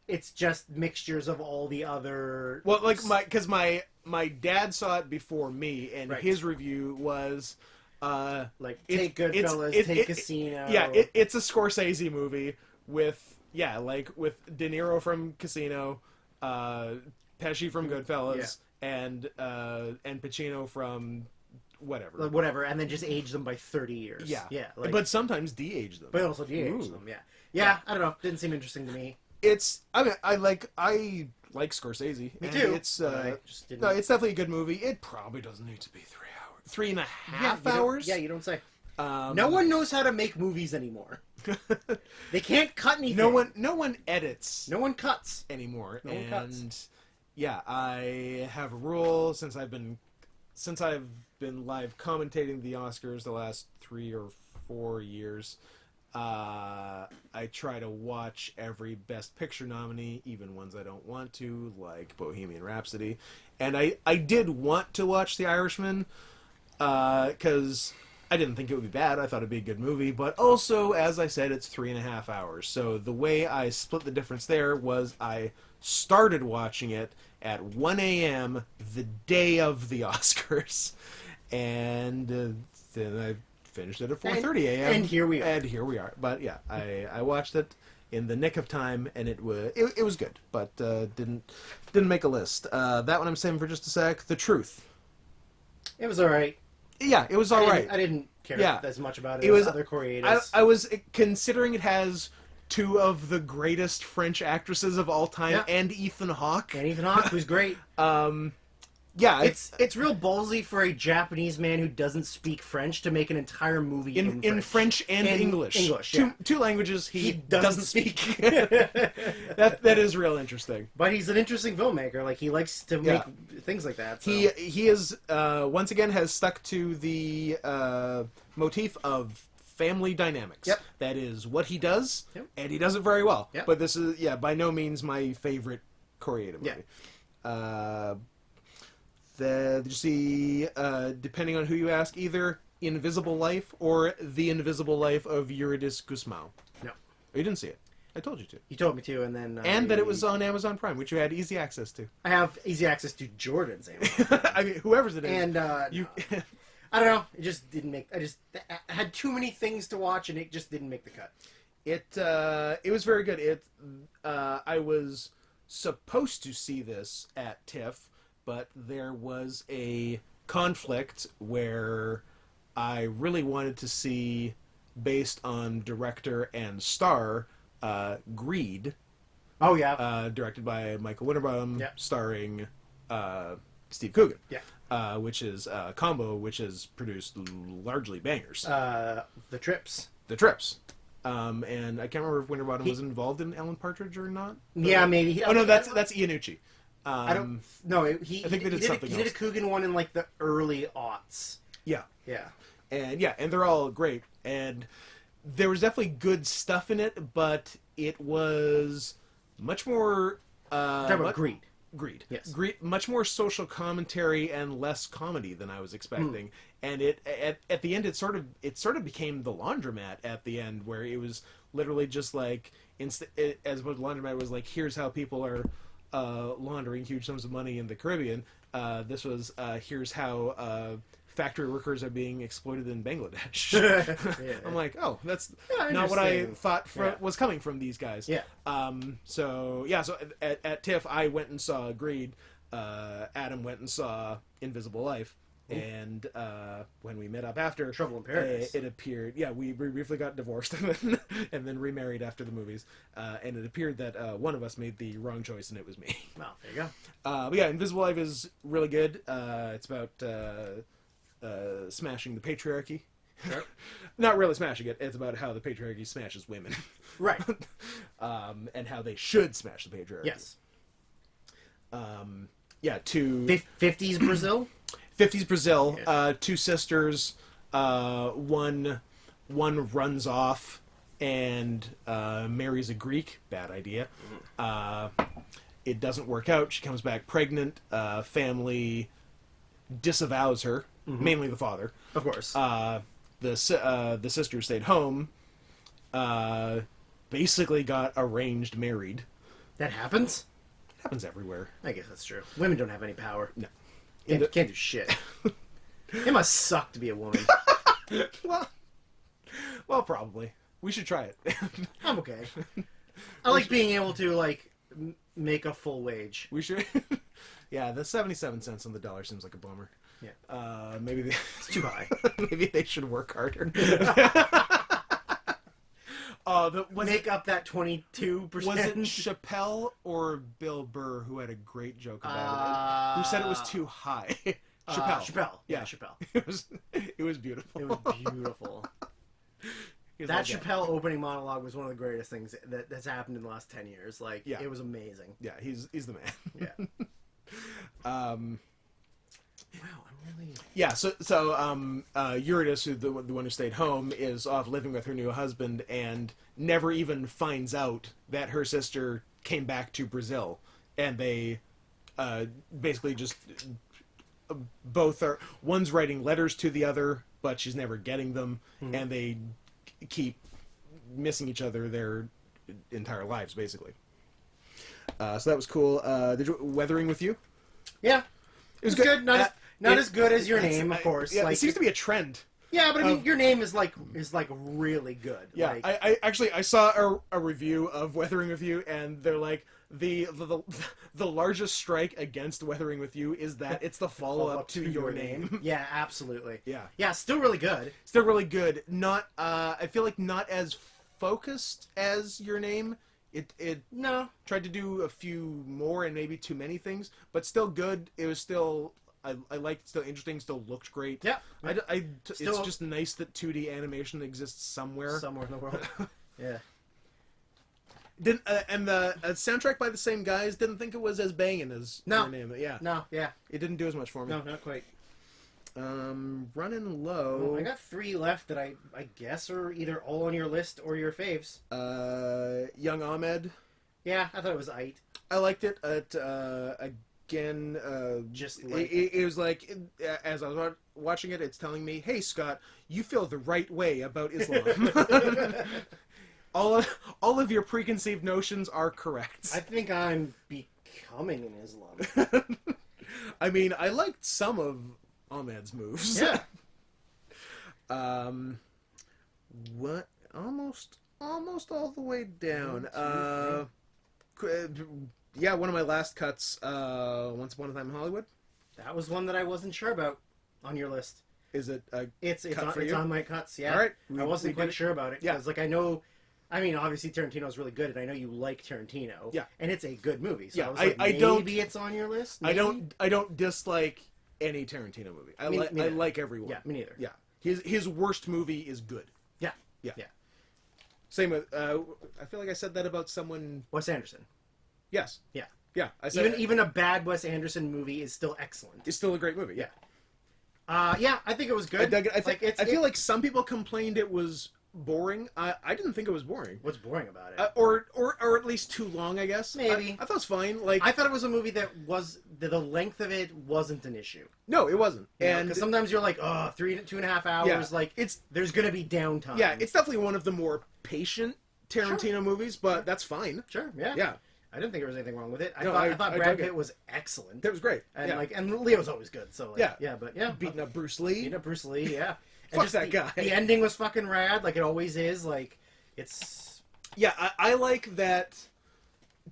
it's just mixtures of all the other... Well, because my dad saw it before me, and his review was... take Goodfellas, take Casino. Yeah, it's a Scorsese movie with De Niro from Casino... Pesci from Goodfellas, and Pacino from whatever, and then just age them by 30 years. Yeah. But sometimes de-age them. But also de-age them. Yeah. I don't know. Didn't seem interesting to me. I like Scorsese. Me too. It's it's definitely a good movie. It probably doesn't need to be 3 hours, 3.5 hours. You don't say. No one knows how to make movies anymore. They can't cut anything. No one edits. No one cuts anymore. No one cuts. Yeah, I have a rule since I've been live commentating the Oscars the last 3 or 4 years. I try to watch every Best Picture nominee, even ones I don't want to, like Bohemian Rhapsody. And I did want to watch The Irishman, because I didn't think it would be bad. I thought it'd be a good movie. But also, as I said, it's 3.5 hours. So the way I split the difference there was I started watching it at 1 a.m. the day of the Oscars. And then I finished it at 4:30 a.m. And here we are. But yeah, I watched it in the nick of time, and it was good. But didn't make a list. That one I'm saving for just a sec. The Truth. It was all right. Yeah, it was all right. I didn't care as much about it as other Creators. I was considering it has 2 of the greatest French actresses of all time, and Ethan Hawke. Who's great. Yeah, it's real ballsy for a Japanese man who doesn't speak French to make an entire movie in French and English. Two languages he doesn't speak. that is real interesting. But he's an interesting filmmaker. He likes to make things like that. So. He is once again has stuck to the motif of family dynamics. Yep. That is what he does, and he does it very well. Yep. But this is by no means my favorite Korean movie. Did you see, depending on who you ask, either Invisible Life or The Invisible Life of Eurydice Gusmao? No. You didn't see it? I told you to. You told me to, and then And that it was on Amazon Prime, which you had easy access to. I have easy access to Jordan's Amazon Prime. I mean, whoever's it is. And you. I don't know. It just didn't make. I had too many things to watch, and it just didn't make the cut. It was very good. I was supposed to see this at TIFF, but there was a conflict where I really wanted to see, based on director and star, Greed. Oh yeah. Directed by Michael Winterbottom, yeah. Starring Steve Coogan. Yeah. Which is a combo which has produced largely bangers. The Trips. The Trips. And I can't remember if Winterbottom was involved in Alan Partridge or not. Yeah, maybe. Oh no, that's Iannucci. I don't. No, I think they did something else. He did a Coogan one in like the early aughts. Yeah. Yeah. And they're all great. And there was definitely good stuff in it, but it was much more. Talking about Greed. Greed. Yes. Greed, much more social commentary and less comedy than I was expecting. And it at the end it sort of became The Laundromat at the end, where it was literally just like as what Laundromat was like, here's how people are laundering huge sums of money in the Caribbean. This was here's how factory workers are being exploited in Bangladesh. Yeah. I'm like, oh, that's not what I thought was coming from these guys. Yeah. So at TIFF, I went and saw Greed. Adam went and saw Invisible Life. And when we met up after Trouble in Paradise, it appeared. Yeah, we briefly got divorced and then remarried after the movies. And it appeared that one of us made the wrong choice, and it was me. Well, there you go. But yeah, Invisible Life is really good. It's about smashing the patriarchy. Sure. Not really smashing it. It's about how the patriarchy smashes women. Right. And how they should smash the patriarchy. Yes. Yeah. 50s Brazil. 50s Brazil. Yeah. Two sisters. One runs off and marries a Greek. Bad idea. It doesn't work out. She comes back pregnant. Family disavows her. Mainly the father. Of course. The sister stayed home. Basically got arranged married. That happens? It happens everywhere. I guess that's true. Women don't have any power. No. Can't do shit. It must suck to be a woman. Well, probably. We should try it. I'm okay. I like being able to, like, make a full wage. We should. Yeah, the 77 cents on the dollar seems like a bummer. Yeah. Maybe it's too high. Maybe they should work harder. Make up that 22%. Was it Chappelle or Bill Burr who had a great joke about it? Who said it was too high? Chappelle. Yeah, Chappelle. It was beautiful. It was beautiful. That Chappelle opening monologue was one of the greatest things that's happened in the last 10 years. Like, yeah. It was amazing. Yeah, he's the man. Yeah. Wow, I'm really... Yeah, so Eurydice, the one who stayed home, is off living with her new husband and never even finds out that her sister came back to Brazil. And they basically just... both are... One's writing letters to the other, but she's never getting them. And they keep missing each other their entire lives, basically. So that was cool. Weathering with You? Yeah. It was good. Not as good as Your Name, of course. Yeah, like, it seems to be a trend. Yeah, but I mean, Your Name is like really good. Yeah, like, I saw a review of Weathering with You, and they're like the largest strike against Weathering with You is that it's the follow up to Your Name. Yeah, absolutely. Yeah, still really good. Still really good. Not I feel like not as focused as Your Name. It tried to do a few more and maybe too many things, but still good. It was still I liked, still interesting, still looked great. Yeah. It's just nice that 2D animation exists somewhere. Somewhere in the world. Yeah. And the soundtrack by the same guys, didn't think it was as banging as Your Name. Yeah. No, yeah. It didn't do as much for me. No, not quite. Running low. Well, I got 3 left that I guess are either all on your list or your faves. Young Ahmed. Yeah, I thought it was aight. I liked it. Again, just like it was like, as I was watching it, it's telling me, "Hey, Scott, you feel the right way about Islam." all of your preconceived notions are correct. I think I'm becoming an Islam. I mean, I liked some of Ahmed's moves. Yeah. What? Almost all the way down. Yeah, one of my last cuts. Once Upon a Time in Hollywood. That was one that I wasn't sure about on your list. Is it a It's on my cuts. Yeah. All right. I wasn't quite sure about it. Yeah. Because, like, I know. I mean, obviously Tarantino's really good, and I know you like Tarantino. Yeah. And it's a good movie. So Yeah, I was like, maybe it's on your list. Maybe? I don't dislike any Tarantino movie. I like everyone. Yeah, me neither. Yeah. His worst movie is good. Yeah. Yeah. Yeah. Same with. I feel like I said that about someone. Wes Anderson. Yes. Yeah. Yeah. I said Even a bad Wes Anderson movie is still excellent. It's still a great movie. Yeah. Yeah, I think it was good. I dug it. I feel like some people complained it was boring. I didn't think it was boring. What's boring about it? Or at least too long, I guess. Maybe. I thought it was fine. Like I thought it was a movie that was the length of it wasn't an issue. No, it wasn't. And because sometimes you're like, 2.5 hours. Yeah, like there's gonna be downtime. Yeah, it's definitely one of the more patient Tarantino movies, but that's fine. Sure. Yeah. Yeah. I didn't think there was anything wrong with it. No, I thought Brad dug Pitt it. was excellent. That was great. And yeah. and Leo's always good. So like, yeah. Beating up Bruce Lee. Beating up Bruce Lee. Yeah. Fuck just that guy. The ending was fucking rad, like it always is. Like it's. Yeah, I like that.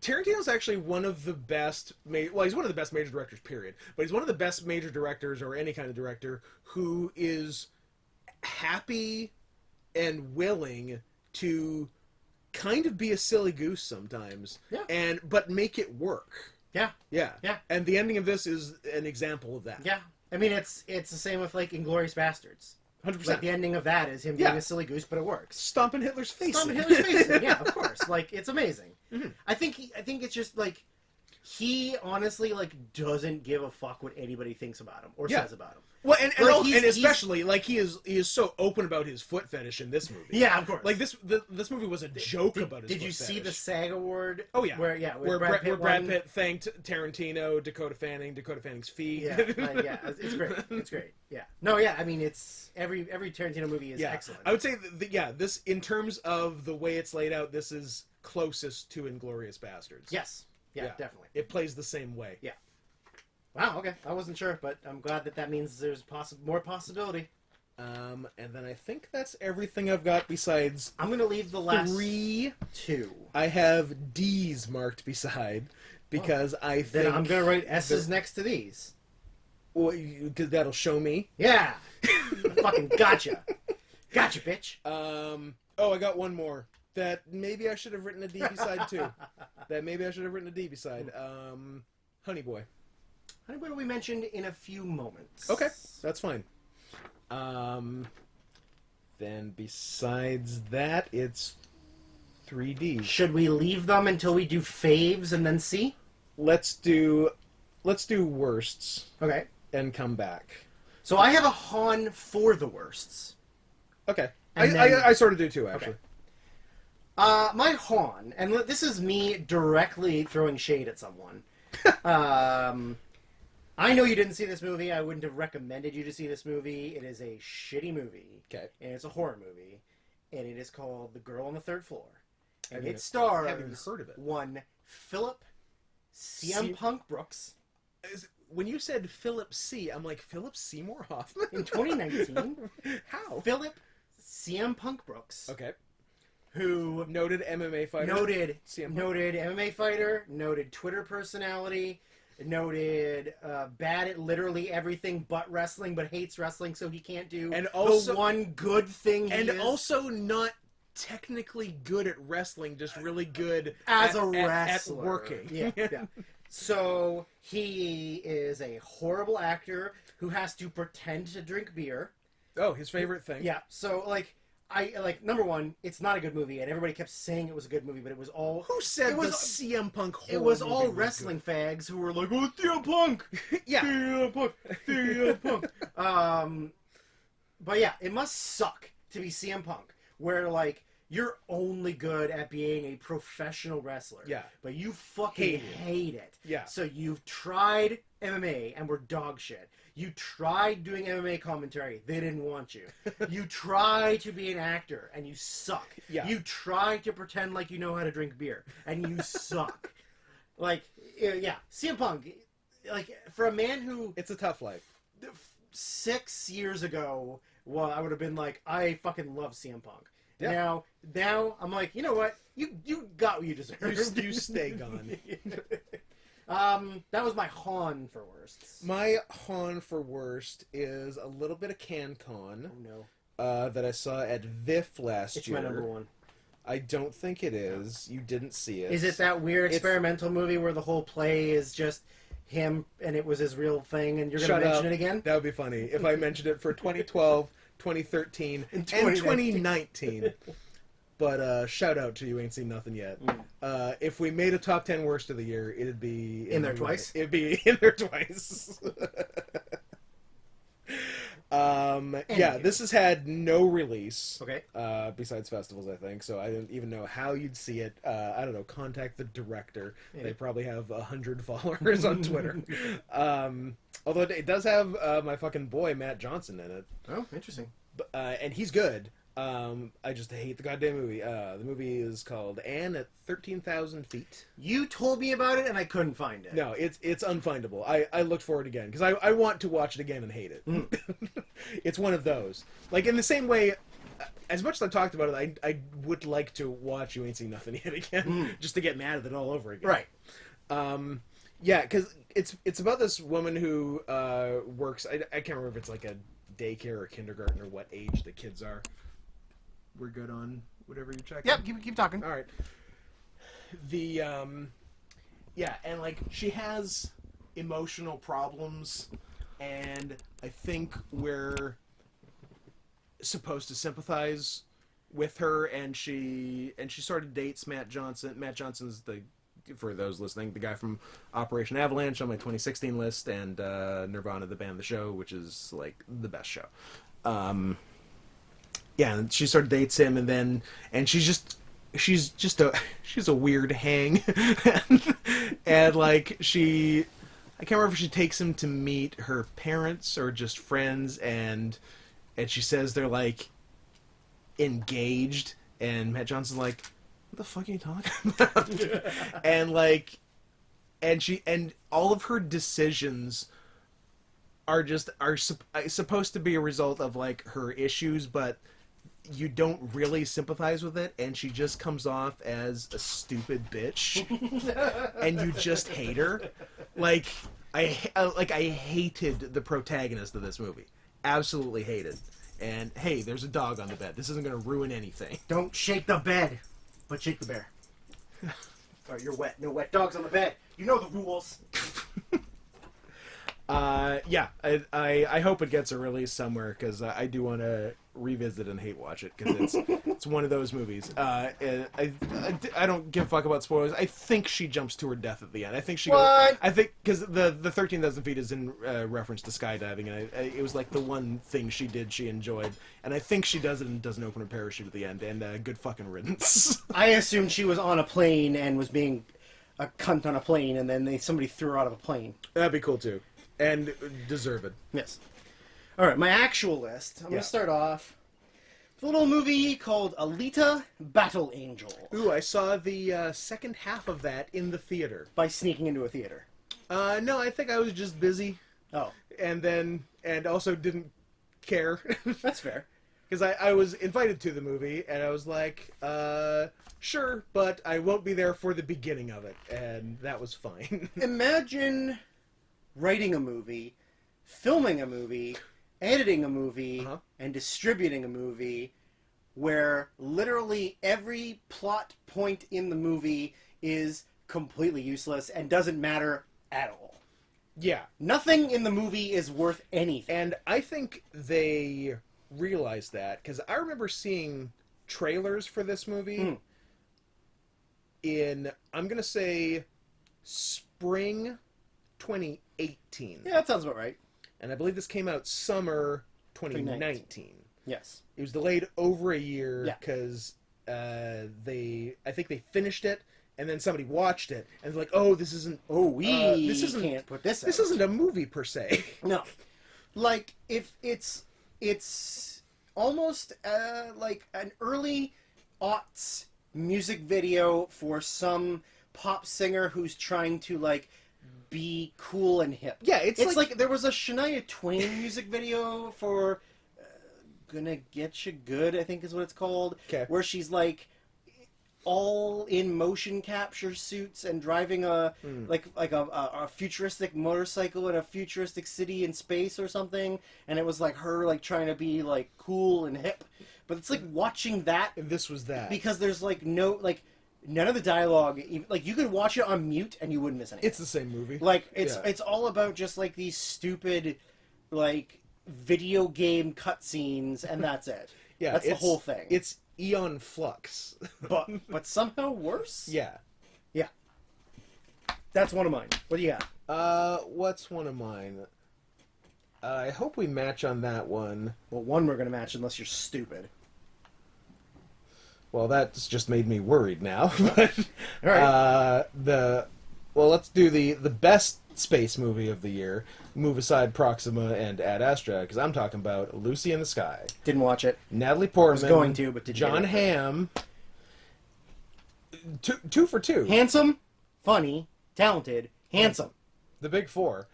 Tarantino's actually one of the best. Well, he's one of the best major directors. Period. But he's one of the best major directors, or any kind of director, who is happy and willing to kind of be a silly goose sometimes. Yeah. But make it work. Yeah. Yeah. Yeah. And the ending of this is an example of that. Yeah. I mean, it's the same with like Inglourious Bastards. 100%. Like the ending of that is him being a silly goose, but it works. Stomping Hitler's face. Stomping Hitler's face. Yeah, of course. Like it's amazing. Mm-hmm. I think it's just like he honestly like doesn't give a fuck what anybody thinks about him or says about him. Well, Like, and especially like he is so open about his foot fetish in this movie. Yeah, of course. Like this movie was a joke about his. Did foot you see fetish. the SAG award? Oh yeah, where Brad Pitt thanked Tarantino, Dakota Fanning's feet. Yeah, it's great. It's great. Yeah. No, yeah. I mean, it's every Tarantino movie is excellent. I would say this in terms of the way it's laid out, this is closest to Inglourious Bastards. Yes. Yeah, definitely. It plays the same way. Yeah. Wow, okay. I wasn't sure, but I'm glad that means there's more possibility. And then I think that's everything I've got besides... I'm going to leave the last 2. I have D's marked beside, because I think... Then I'm going to write S's next to these. Well, because that'll show me. Yeah! I fucking gotcha. Gotcha, bitch. I got one more. That maybe I should have written a D beside, too. Honey Boy. Honey Boy will be mentioned in a few moments. Okay, that's fine. Then besides that, it's 3D. Should we leave them until we do faves and then see? Let's do worsts. Okay. And come back. So I have a Han for the worsts. Okay. I sort of do too, actually. Okay. My Han, and this is me directly throwing shade at someone. I know you didn't see this movie. I wouldn't have recommended you to see this movie. It is a shitty movie. Okay. And it's a horror movie. And it is called The Girl on the Third Floor. And it stars haven't even heard of it. One Philip CM Punk Brooks. When you said Philip C., I'm like, Philip Seymour Hoffman? In 2019. How? Philip CM Punk Brooks. Okay. Who... Noted MMA fighter. Noted MMA fighter. Noted Twitter personality. Noted bad at literally everything but wrestling, but hates wrestling, so he can't do and also, the one good thing he and is. Also not technically good at wrestling, just really good as a wrestler at working. Yeah. So he is a horrible actor who has to pretend to drink beer. Oh, his favorite thing. Yeah. So number one, it's not a good movie, and everybody kept saying it was a good movie, but it was all... Who said the CM Punk horror It was all wrestling fags who were like, oh, CM Punk! Yeah. CM Punk! But yeah, it must suck to be CM Punk, where, like, you're only good at being a professional wrestler. Yeah. But you fucking hate it. Yeah. So you've tried MMA and were dog shit. You tried doing MMA commentary. They didn't want you. You try to be an actor and you suck. Yeah. You try to pretend like you know how to drink beer and you suck. Like, yeah. CM Punk, like, for a man who... It's a tough life. 6 years ago, well, I would have been like, I fucking love CM Punk. Yeah. Now I'm like, you know what? You got what you deserve. You stay gone. That was my Han for worsts. My Han for worst is a little bit of CanCon. Oh no. That I saw at VIF last year. It's my number one. I don't think it is. You didn't see it. Is it that weird experimental movie where the whole play is just him and it was his real thing and you're going to mention it again? That would be funny if I mentioned it for 2012, 2013, and 2019. But shout out to You Ain't Seen Nothing Yet. If we made a top 10 worst of the year, it'd be in there twice. It'd be in there twice. Yeah, this has had no release. Okay. Besides festivals, I think. So I don't even know how you'd see it. I don't know. Contact the director. Yeah. They probably have 100 followers on Twitter. Although it does have my fucking boy Matt Johnson in it. Oh, interesting. And he's good. I just hate the goddamn movie. The movie is called Anne at 13,000 Feet. You told me about it and I couldn't find it. No, it's unfindable. I looked for it again because I want to watch it again and hate it. It's one of those. Like, in the same way, as much as I talked about it, I would like to watch You Ain't Seen Nothing Yet again, just to get mad at it all over again. Right. Yeah, because it's about this woman who works. I can't remember if it's like a daycare or kindergarten or what age the kids are. We're good on whatever you're checking. Yep, keep talking. All right. Yeah, and like she has emotional problems, and I think we're supposed to sympathize with her, and she sort of dates Matt Johnson. Matt Johnson's for those listening, the guy from Operation Avalanche on my 2016 list, and Nirvana, the band, the show, which is like the best show. Yeah, and she sort of dates him, and she's a weird hang, and like I can't remember if she takes him to meet her parents or just friends, and she says they're like engaged, and Matt Johnson's like, what the fuck are you talking about? and all of her decisions are supposed to be a result of like her issues, but you don't really sympathize with it, and she just comes off as a stupid bitch, and you just hate her. Like I hated the protagonist of this movie, absolutely hated. And hey, there's a dog on the bed. This isn't going to ruin anything. Don't shake the bed, but shake the bear. Oh, you're wet. No wet dogs on the bed. You know the rules. Yeah, I hope it gets a release somewhere, because I do want to revisit and hate watch it, because it's one of those movies. I don't give a fuck about spoilers. I think she jumps to her death at the end. I think she. What? I think because the 13,000 feet is in reference to skydiving, and it was like the one thing she did she enjoyed, and I think she does it and doesn't open her parachute at the end. And good fucking riddance. I assumed she was on a plane and was being a cunt on a plane, and then somebody threw her out of a plane. That'd be cool too. And deserved. Yes. All right, my actual list. I'm going to start off with a little movie called Alita Battle Angel. Ooh, I saw the second half of that in the theater. By sneaking into a theater. No, I think I was just busy. Oh. And also didn't care. That's fair. Because I was invited to the movie, and I was like, sure, but I won't be there for the beginning of it. And that was fine. Imagine writing a movie, filming a movie, editing a movie, and distributing a movie where literally every plot point in the movie is completely useless and doesn't matter at all. Yeah. Nothing in the movie is worth anything. And I think they realized that, because I remember seeing trailers for this movie in, I'm going to say, spring 2018. Yeah, that sounds about right. And I believe this came out summer 2019. Yes. It was delayed over a year because I think they finished it, and then somebody watched it, and they're like, "Oh, this isn't. This can't put this out. This isn't a movie per se." No, like if it's almost like an early aughts music video for some pop singer who's trying to like be cool and hip. Yeah, it's like there was a Shania Twain music video for Gonna Get You Good, I think is what it's called. Okay. Where she's like all in motion capture suits and driving a futuristic motorcycle in a futuristic city in space or something, and it was like her like trying to be like cool and hip. But it's like watching that. And this was that. Because there's like no like none of the dialogue, like you could watch it on mute and you wouldn't miss anything. It's the same movie. Like it's all about just like these stupid like video game cutscenes, and that's it. Yeah, that's the whole thing. It's Eon Flux, but somehow worse. Yeah. That's one of mine. What do you got? What's one of mine? I hope we match on that one. Well, one we're gonna match unless you're stupid. Well, that's just made me worried now. All right. Let's do the best space movie of the year. Move aside Proxima and Ad Astra, because I'm talking about Lucy in the Sky. Didn't watch it. Natalie Portman. Was going to, but did John Hamm. Two for two. Handsome, funny, talented, handsome. The big four.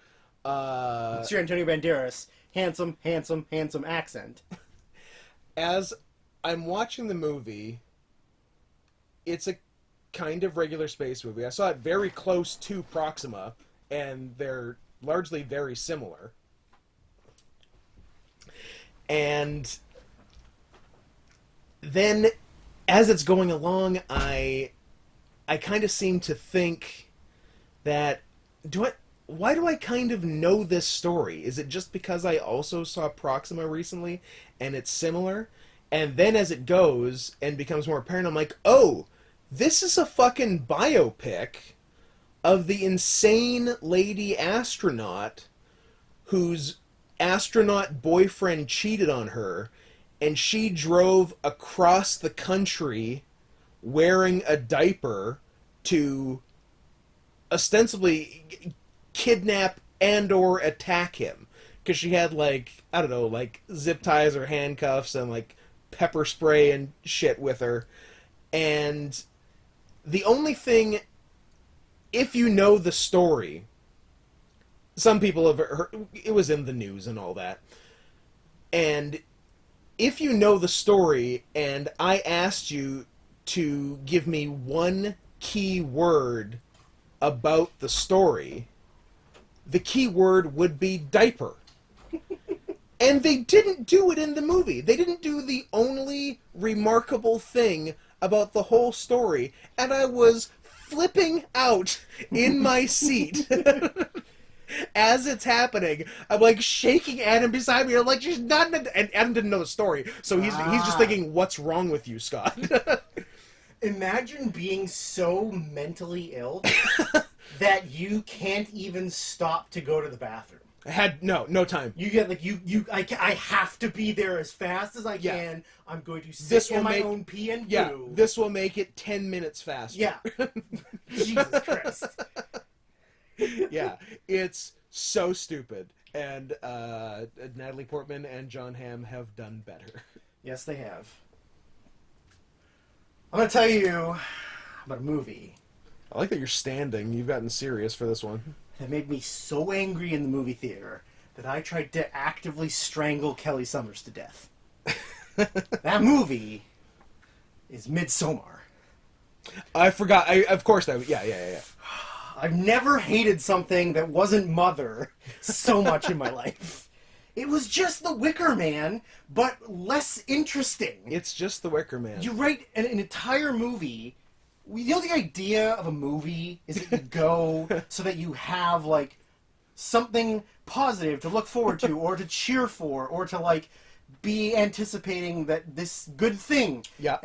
It's your Antonio Banderas. Handsome, handsome, handsome accent. As I'm watching the movie, it's a kind of regular space movie. I saw it very close to Proxima, and they're largely very similar. And then, as it's going along, I kind of seem to think that, why do I kind of know this story? Is it just because I also saw Proxima recently, and it's similar? And then as it goes and becomes more apparent, I'm like, oh, this is a fucking biopic of the insane lady astronaut whose astronaut boyfriend cheated on her, and she drove across the country wearing a diaper to ostensibly kidnap and or attack him. Because she had, like, I don't know, like zip ties or handcuffs and, like, pepper spray and shit with her. And the only thing, if you know the story, some people have heard, it was in the news and all that, and if you know the story and I asked you to give me one key word about the story, the key word would be diaper. And they didn't do it in the movie. They didn't do the only remarkable thing about the whole story. And I was flipping out in my seat as it's happening. I'm like shaking Adam beside me. I'm like, she's not. And Adam didn't know the story. So he's just thinking, what's wrong with you, Scott? Imagine being so mentally ill that you can't even stop to go to the bathroom. I had no time. You get like I have to be there as fast as I can. I'm going to sit in my own pee and poo. This will make it 10 minutes faster. Yeah. Jesus Christ. Yeah, it's so stupid. And Natalie Portman and John Hamm have done better. Yes, they have. I'm going to tell you about a movie. I like that you're standing. You've gotten serious for this one. That made me so angry in the movie theater that I tried to actively strangle Kelly Summers to death. That movie is Midsommar. I forgot. Of course, yeah. I've never hated something that wasn't Mother so much in my life. It was just The Wicker Man, but less interesting. It's just The Wicker Man. You write an entire movie. You know, the idea of a movie is that you go so that you have, like, something positive to look forward to or to cheer for or to, like, be anticipating that this good thing. Yeah.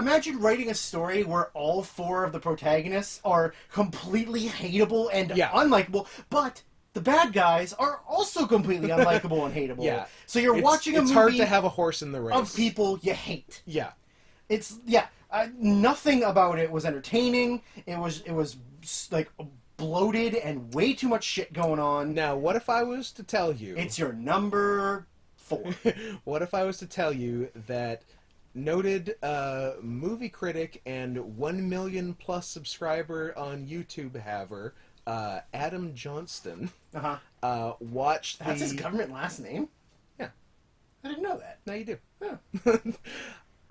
Imagine writing a story where all four of the protagonists are completely hateable and unlikable, but the bad guys are also completely unlikable and hateable. Yeah. So you're watching a movie... It's hard to have a horse in the race. ...of people you hate. Yeah. Nothing about it was entertaining. It was like bloated and way too much shit going on. Now, what if I was to tell you... It's your number 4. What if I was to tell you that noted movie critic and 1 million plus subscriber on YouTube haver, Adam Johnston, watched That's his government last name? Yeah. I didn't know that. Now you do.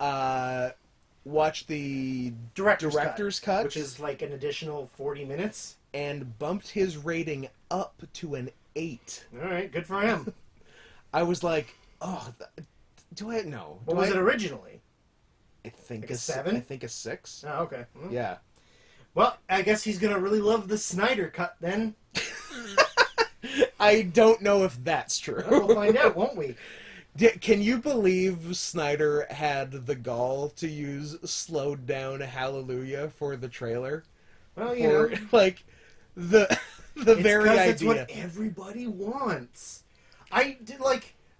Yeah. Watched the Director's cut, cut, which is like an additional 40 minutes. And bumped his rating up to an 8. All right, good for him. I was like, oh, do I know? What was it originally? I think like a 7? I think a 6. Oh, okay. Yeah. Well, I guess he's gonna really love the Snyder cut then. I don't know if that's true. We'll find out, won't we? Can you believe Snyder had the gall to use slowed down Hallelujah for the trailer? Well, you know, like the very idea. It's what everybody wants.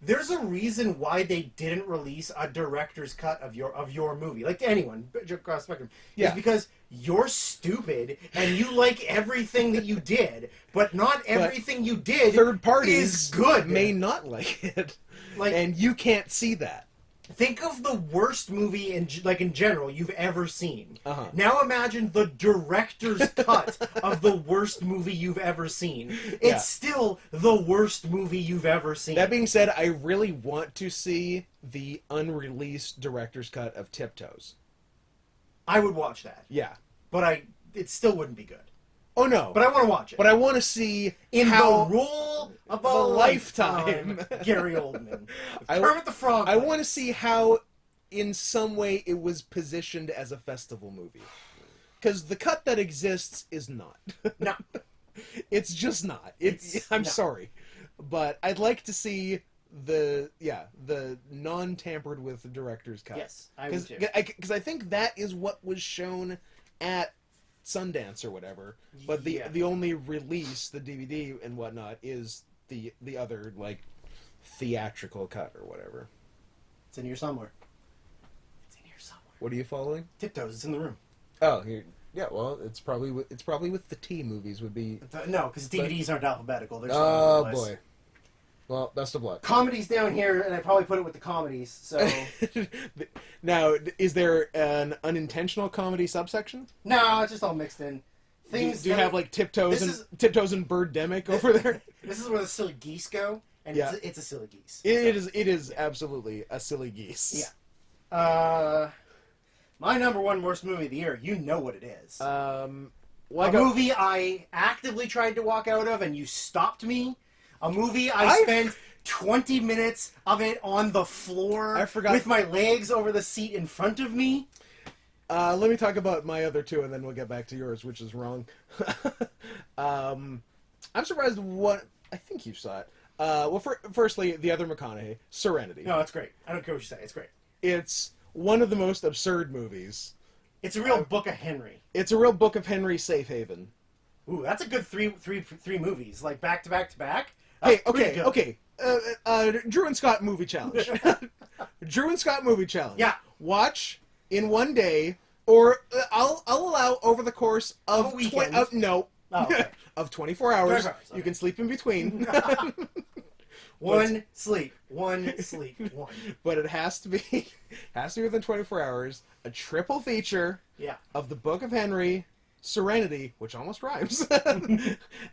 There's a reason why they didn't release a director's cut of your movie, like to anyone across the spectrum. Yeah. It's because you're stupid and you like everything that you did, but not everything you did. Third parties is good. May not like it, and you can't see that. Think of the worst movie in general you've ever seen. Now imagine the director's cut of the worst movie you've ever seen. It's still the worst movie you've ever seen. That being said, I really want to see the unreleased director's cut of Tiptoes. I would watch that. Yeah. But it still wouldn't be good. Oh no. But I want to watch it. But I want to see in how the role of a lifetime. Gary Oldman. Kermit the Frog. I want to see how, in some way, it was positioned as a festival movie. Because the cut that exists is not. No. It's just not. I'm sorry. But I'd like to see the non-tampered with director's cut. Yes, I would too. Because I think that is what was shown at Sundance or whatever, but the only release, the DVD and whatnot, is the other like theatrical cut or whatever. It's in here somewhere. What are you following? Tiptoes. It's in the room. Oh, here. Yeah. Well, it's probably with the T movies would be. No, because DVDs aren't alphabetical. They're oh boy. Well, best of luck. Comedy's down here, and I probably put it with the comedies. So now, is there an unintentional comedy subsection? No, it's just all mixed in. Things. Do you have like Tiptoes and Birdemic over there? This is where the silly geese go, and it's a silly geese. It is absolutely a silly geese. Yeah. My number 1 worst movie of the year. You know what it is. A movie I actively tried to walk out of, and you stopped me. A movie I spent 20 minutes of it on the floor with my legs over the seat in front of me. Let me talk about my other 2, and then we'll get back to yours, which is wrong. I'm surprised what... I think you saw it. Firstly, the other McConaughey, Serenity. No, it's great. I don't care what you say. It's great. It's one of the most absurd movies. It's a real Book of Henry. It's a real Book of Henry safe haven. Ooh, that's a good three movies, like back to back to back. Hey, okay. Drew and Scott movie challenge. Drew and Scott movie challenge. Yeah. Watch in one day, or I'll allow over the course of a weekend. Of 24 hours. Okay. You can sleep in between. One sleep. But it has to be within 24 hours. A triple feature. Yeah. Of the Book of Henry, Serenity, which almost rhymes,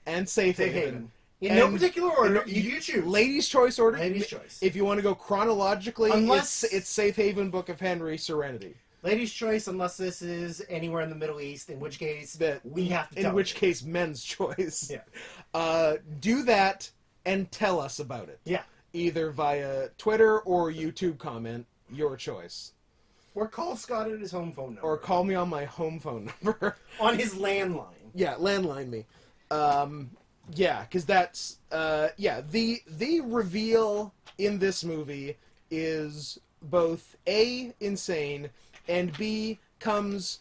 and Safe Haven. In no particular order, you choose. Ladies' choice order. Ladies' choice. If you want to go chronologically, it's Safe Haven, Book of Henry, Serenity. Ladies' choice, unless this is anywhere in the Middle East, in which case we have to. In which case, men's choice. Yeah. Do that and tell us about it. Yeah. Either via Twitter or YouTube comment. Your choice. Or call Scott at his home phone number. Or call me on my home phone number. On his landline. Yeah, landline me. Yeah, because that's the reveal in this movie is both A, insane, and B, comes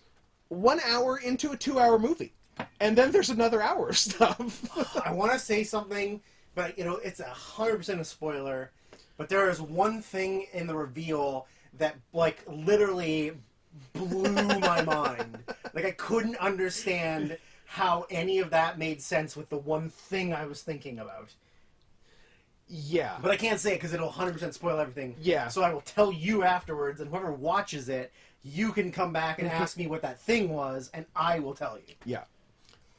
1 hour into a 2-hour movie. And then there's another hour of stuff. I want to say something, but it's 100% a spoiler. But there is one thing in the reveal that literally blew my mind. Like, I couldn't understand how any of that made sense with the one thing I was thinking about. Yeah. But I can't say it because it'll 100% spoil everything. Yeah. So I will tell you afterwards, and whoever watches it, you can come back and ask me what that thing was, and I will tell you. Yeah.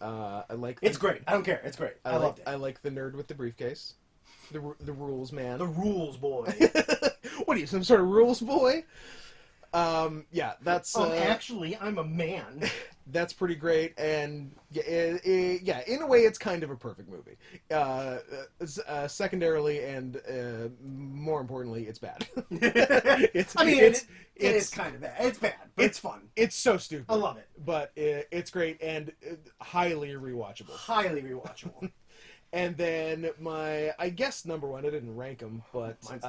I like. It's great. I don't care. It's great. I loved it. I like the nerd with the briefcase. The rules man. The rules boy. What are you, some sort of rules boy? Yeah, that's. Actually, I'm a man. That's pretty great, and yeah, in a way, it's kind of a perfect movie. Secondarily, and more importantly, it's bad. It's kind of bad. It's bad, but it's fun. It's so stupid. I love it, but it's great and highly rewatchable. Highly rewatchable. And then I guess number one, I didn't rank them, but mine's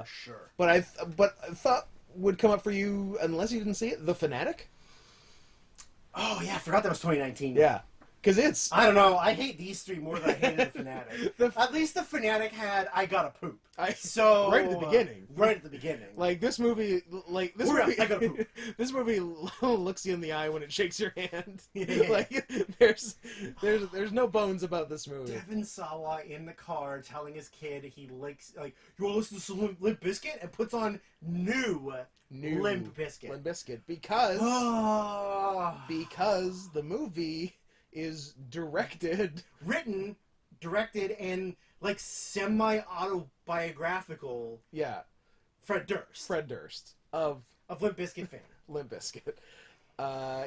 sure. But I thought would come up for you unless you didn't see it. The Fanatic. Oh, yeah, I forgot that was 2019. Yeah, because it's... I don't know, I hate these three more than I hated The Fanatic. At least The Fanatic had I Gotta Poop. So right at the beginning. Right at the beginning. Like, this movie... I gotta poop. This movie looks you in the eye when it shakes your hand. Yeah. Like, there's no bones about this movie. Devin Sawa in the car telling his kid he likes... Like, you want to listen to some Limp Bizkit? And puts on new Limp Bizkit. Limp Bizkit. Because the movie is written, directed, and like semi-autobiographical. Yeah. Fred Durst of Limp Bizkit fame. Limp Bizkit.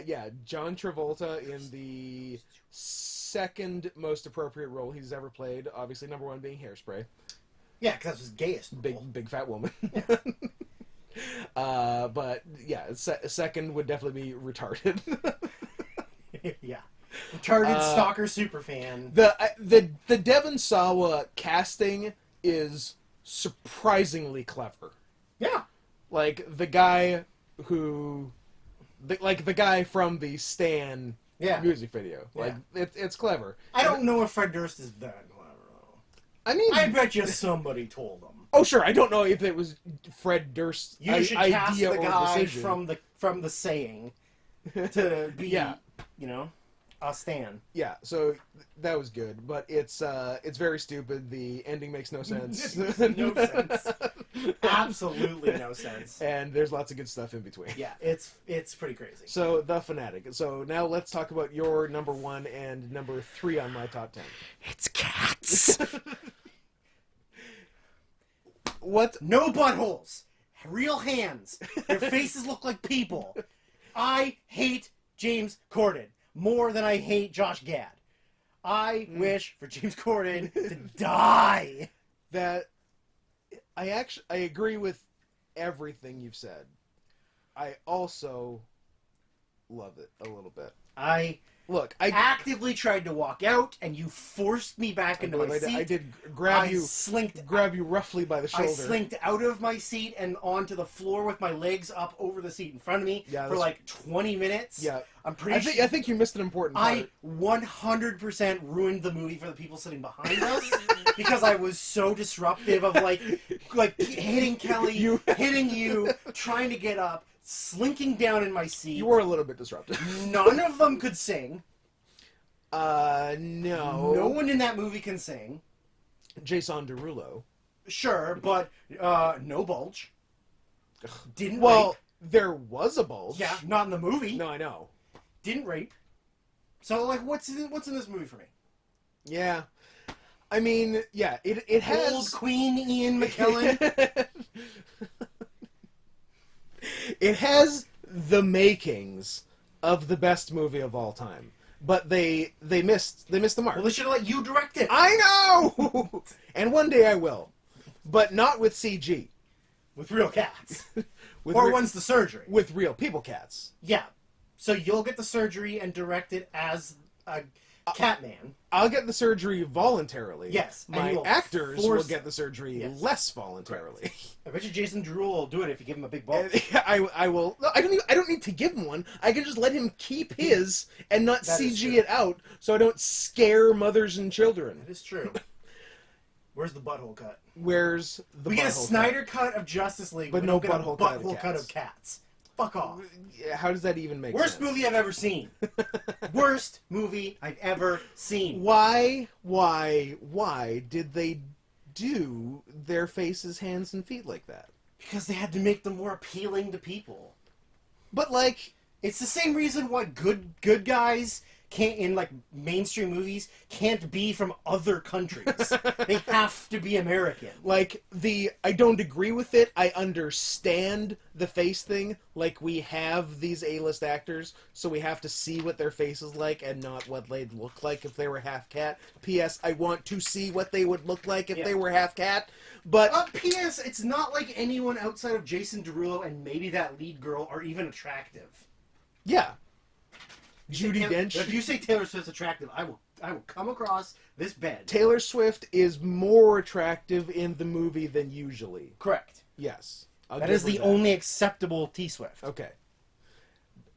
Yeah, John Travolta in the second most appropriate role he's ever played. Obviously, number one being Hairspray. Yeah, because that's his gayest role. Big fat woman. Yeah. But yeah, second would definitely be Retarded. Yeah, retarded stalker superfan. The Devon Sawa casting is surprisingly clever. Yeah, like the guy from the Stan music video. Like it's clever. I don't know if Fred Durst is that clever though. I mean, I bet you somebody told him. Oh sure, I don't know if it was Fred Durst's You should idea cast the or guy decision. from the saying to be, you know, a Stan. Yeah, so that was good, but it's very stupid. The ending makes no sense. No sense. Absolutely no sense. And there's lots of good stuff in between. Yeah, it's pretty crazy. So The Fanatic. So now let's talk about your number 1 and number 3 on my top 10. It's cats. What? No buttholes. Real hands. Their faces look like people. I hate James Corden more than I hate Josh Gad. I wish for James Corden to die. That I agree with everything you've said. I also love it a little bit. I actively tried to walk out, and you forced me back into my seat. I did grab you roughly by the shoulder. I slinked out of my seat and onto the floor with my legs up over the seat in front of me for like 20 minutes. Yeah, I'm pretty sure. I think you missed an important part. I 100% ruined the movie for the people sitting behind us because I was so disruptive of like hitting Kelly, hitting you, trying to get up, slinking down in my seat. You were a little bit disruptive. None of them could sing. No. No one in that movie can sing. Jason Derulo. Sure, but no bulge. Didn't Well, rape. there was a bulge. Yeah, not in the movie. No, I know. Didn't rape. So, like, what's in this movie for me? Yeah. I mean, yeah, it has... Old Queen Ian McKellen. It has the makings of the best movie of all time, but they missed the mark. Well, they should have let you direct it. I know, and one day I will, but not with CG, with real cats, when's the surgery with real people cats. Yeah, so you'll get the surgery and direct it as a Catman. I'll get the surgery voluntarily. Yes, my actors will get the surgery less voluntarily. Right. I bet you Jason Derulo will do it if you give him a big bulge. I will. No, I don't need to give him one. I can just let him keep his and not CG it out, so I don't scare mothers and children. That is true. Where's the butthole cut? Where's the? We get a Snyder cut of Justice League, but no butthole cut of Cats. fuck off. How does that even make Worst sense? movie I've ever seen. Worst movie I've ever seen. Why did they do their faces, hands, and feet like that? Because they had to make them more appealing to people. But, like... It's the same reason why good guys can't, in like mainstream movies, can't be from other countries. They have to be American. Like, I don't agree with it. I understand the face thing. Like, we have these A-list actors, so we have to see what their face is like and not what they'd look like if they were half cat. P.S. I want to see what they would look like if they were half cat. But P.S. It's not like anyone outside of Jason Derulo and maybe that lead girl are even attractive. Yeah. Judi Dench. If you say Taylor Swift's attractive, I will come across this bed. Taylor Swift is more attractive in the movie than usually. Correct. Yes. That is the only acceptable T-Swift. Okay.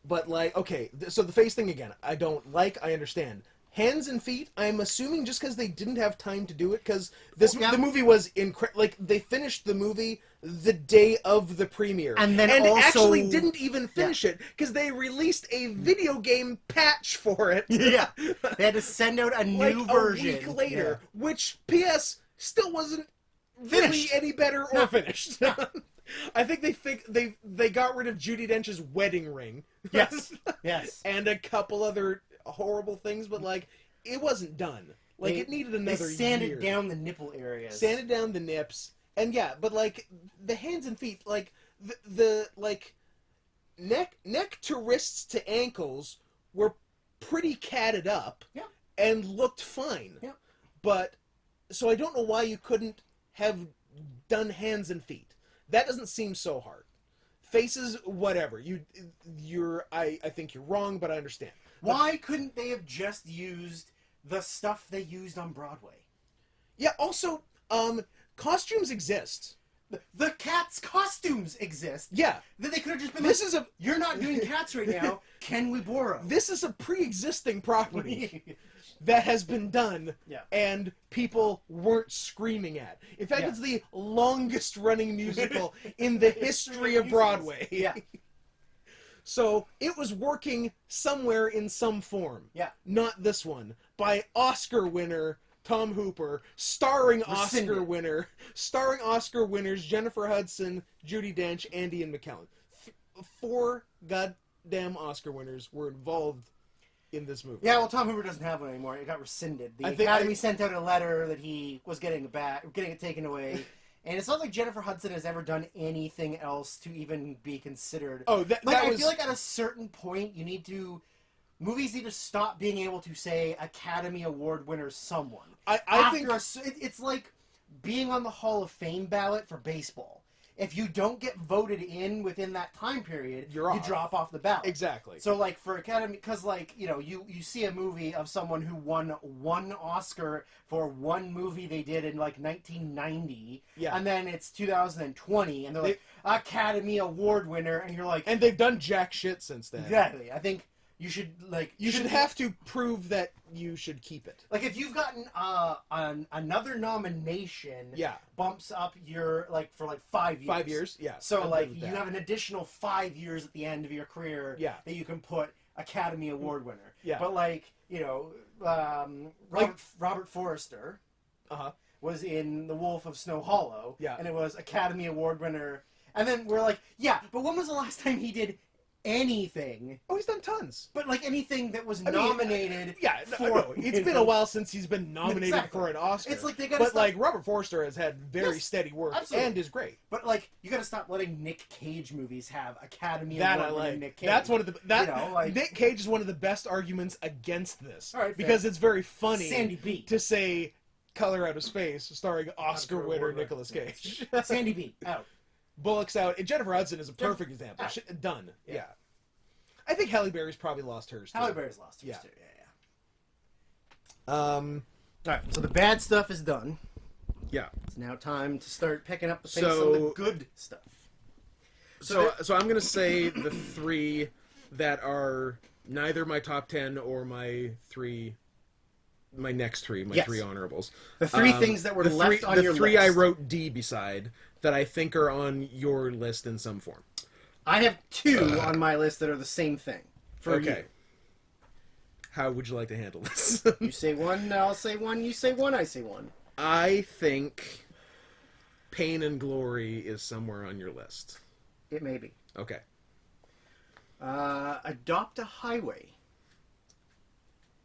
But, like, okay, so the face thing again, I don't like, I understand. Hands and feet, I'm assuming just because they didn't have time to do it, because the movie was like, they finished the movie the day of the premiere. And also, actually didn't even finish it, because they released a video game patch for it. Yeah. They had to send out a new version. A week later, which, P.S., still wasn't really any better or finished. I think they got rid of Judi Dench's wedding ring. Yes. Yes. And a couple other horrible things, but like it wasn't done. Like it needed another year. They sanded down the nipple areas. Sanded down the nips. And yeah, but like the hands and feet, like the like neck to wrists to ankles were pretty catted up. Yeah. And looked fine. Yeah. But so I don't know why you couldn't have done hands and feet. That doesn't seem so hard. Faces, whatever. I think you're wrong, but I understand. Why couldn't they have just used the stuff they used on Broadway? Yeah, also, costumes exist. The cats' costumes exist. Yeah. Then they could have just been you're not doing cats right now, can we borrow? This is a pre-existing property that has been done, and people weren't screaming at. In fact, it's the longest-running musical in the history of Broadway. Yeah. So, it was working somewhere in some form. Yeah. Not this one. By Oscar winner Tom Hooper, starring Oscar winners Jennifer Hudson, Judi Dench, and Ian McKellen. 4 goddamn Oscar winners were involved in this movie. Yeah, well, Tom Hooper doesn't have one anymore. It got rescinded. The Academy sent out a letter that he was getting it taken away. And it's not like Jennifer Hudson has ever done anything else to even be considered. Oh, I feel like at a certain point, movies need to stop being able to say Academy Award winner someone. I think it's like being on the Hall of Fame ballot for baseball. If you don't get voted in within that time period, you drop off the ballot. Exactly. So, like, for Academy, because, like, you see a movie of someone who won 1 Oscar for one movie they did in, like, 1990, and then it's 2020, and they're like, Academy Award winner, and you're like... And they've done jack shit since then. Exactly. I think you should, like... You should have to prove that you should keep it. Like, if you've gotten another nomination, bumps up your, like, for, like, 5 years. 5 years, yeah. So, like, you have an additional 5 years at the end of your career that you can put Academy Award winner. Yeah. But, like, Robert Forster was in The Wolf of Snow Hollow, and it was Academy Award winner. And then we're like, but when was the last time he did anything? Oh, he's done tons. But, like, anything that was nominated for... It's been a while since he's been nominated for an Oscar. It's like they gotta like, Robert Forster has had very steady work and is great. But, like, you gotta stop letting Nick Cage movies have Academy Award winning Nick Cage. That's one of the... Nick Cage is one of the best arguments against this. All right, because it's very funny Sandy B. to say Color Out of Space starring Oscar winner Nicolas Cage. Sandy B. Out. Bullock's out. And Jennifer Hudson is a perfect example. Done. Yeah. I think Halle Berry's probably lost hers, too. Halle Berry's lost hers, too. Yeah. Alright, so the bad stuff is done. Yeah. It's now time to start picking up the pace on the good stuff. So I'm going to say the 3 that are neither my top 10 or my next 3, 3 honorables. The 3 things that were left on your list. The 3 I wrote D beside that I think are on your list in some form. I have two on my list that are the same thing. For Okay. How would you like to handle this? you. You say one, I'll say one. You say one, I say one. I think Pain and Glory is somewhere on your list. It may be. Okay. Adopt a Highway.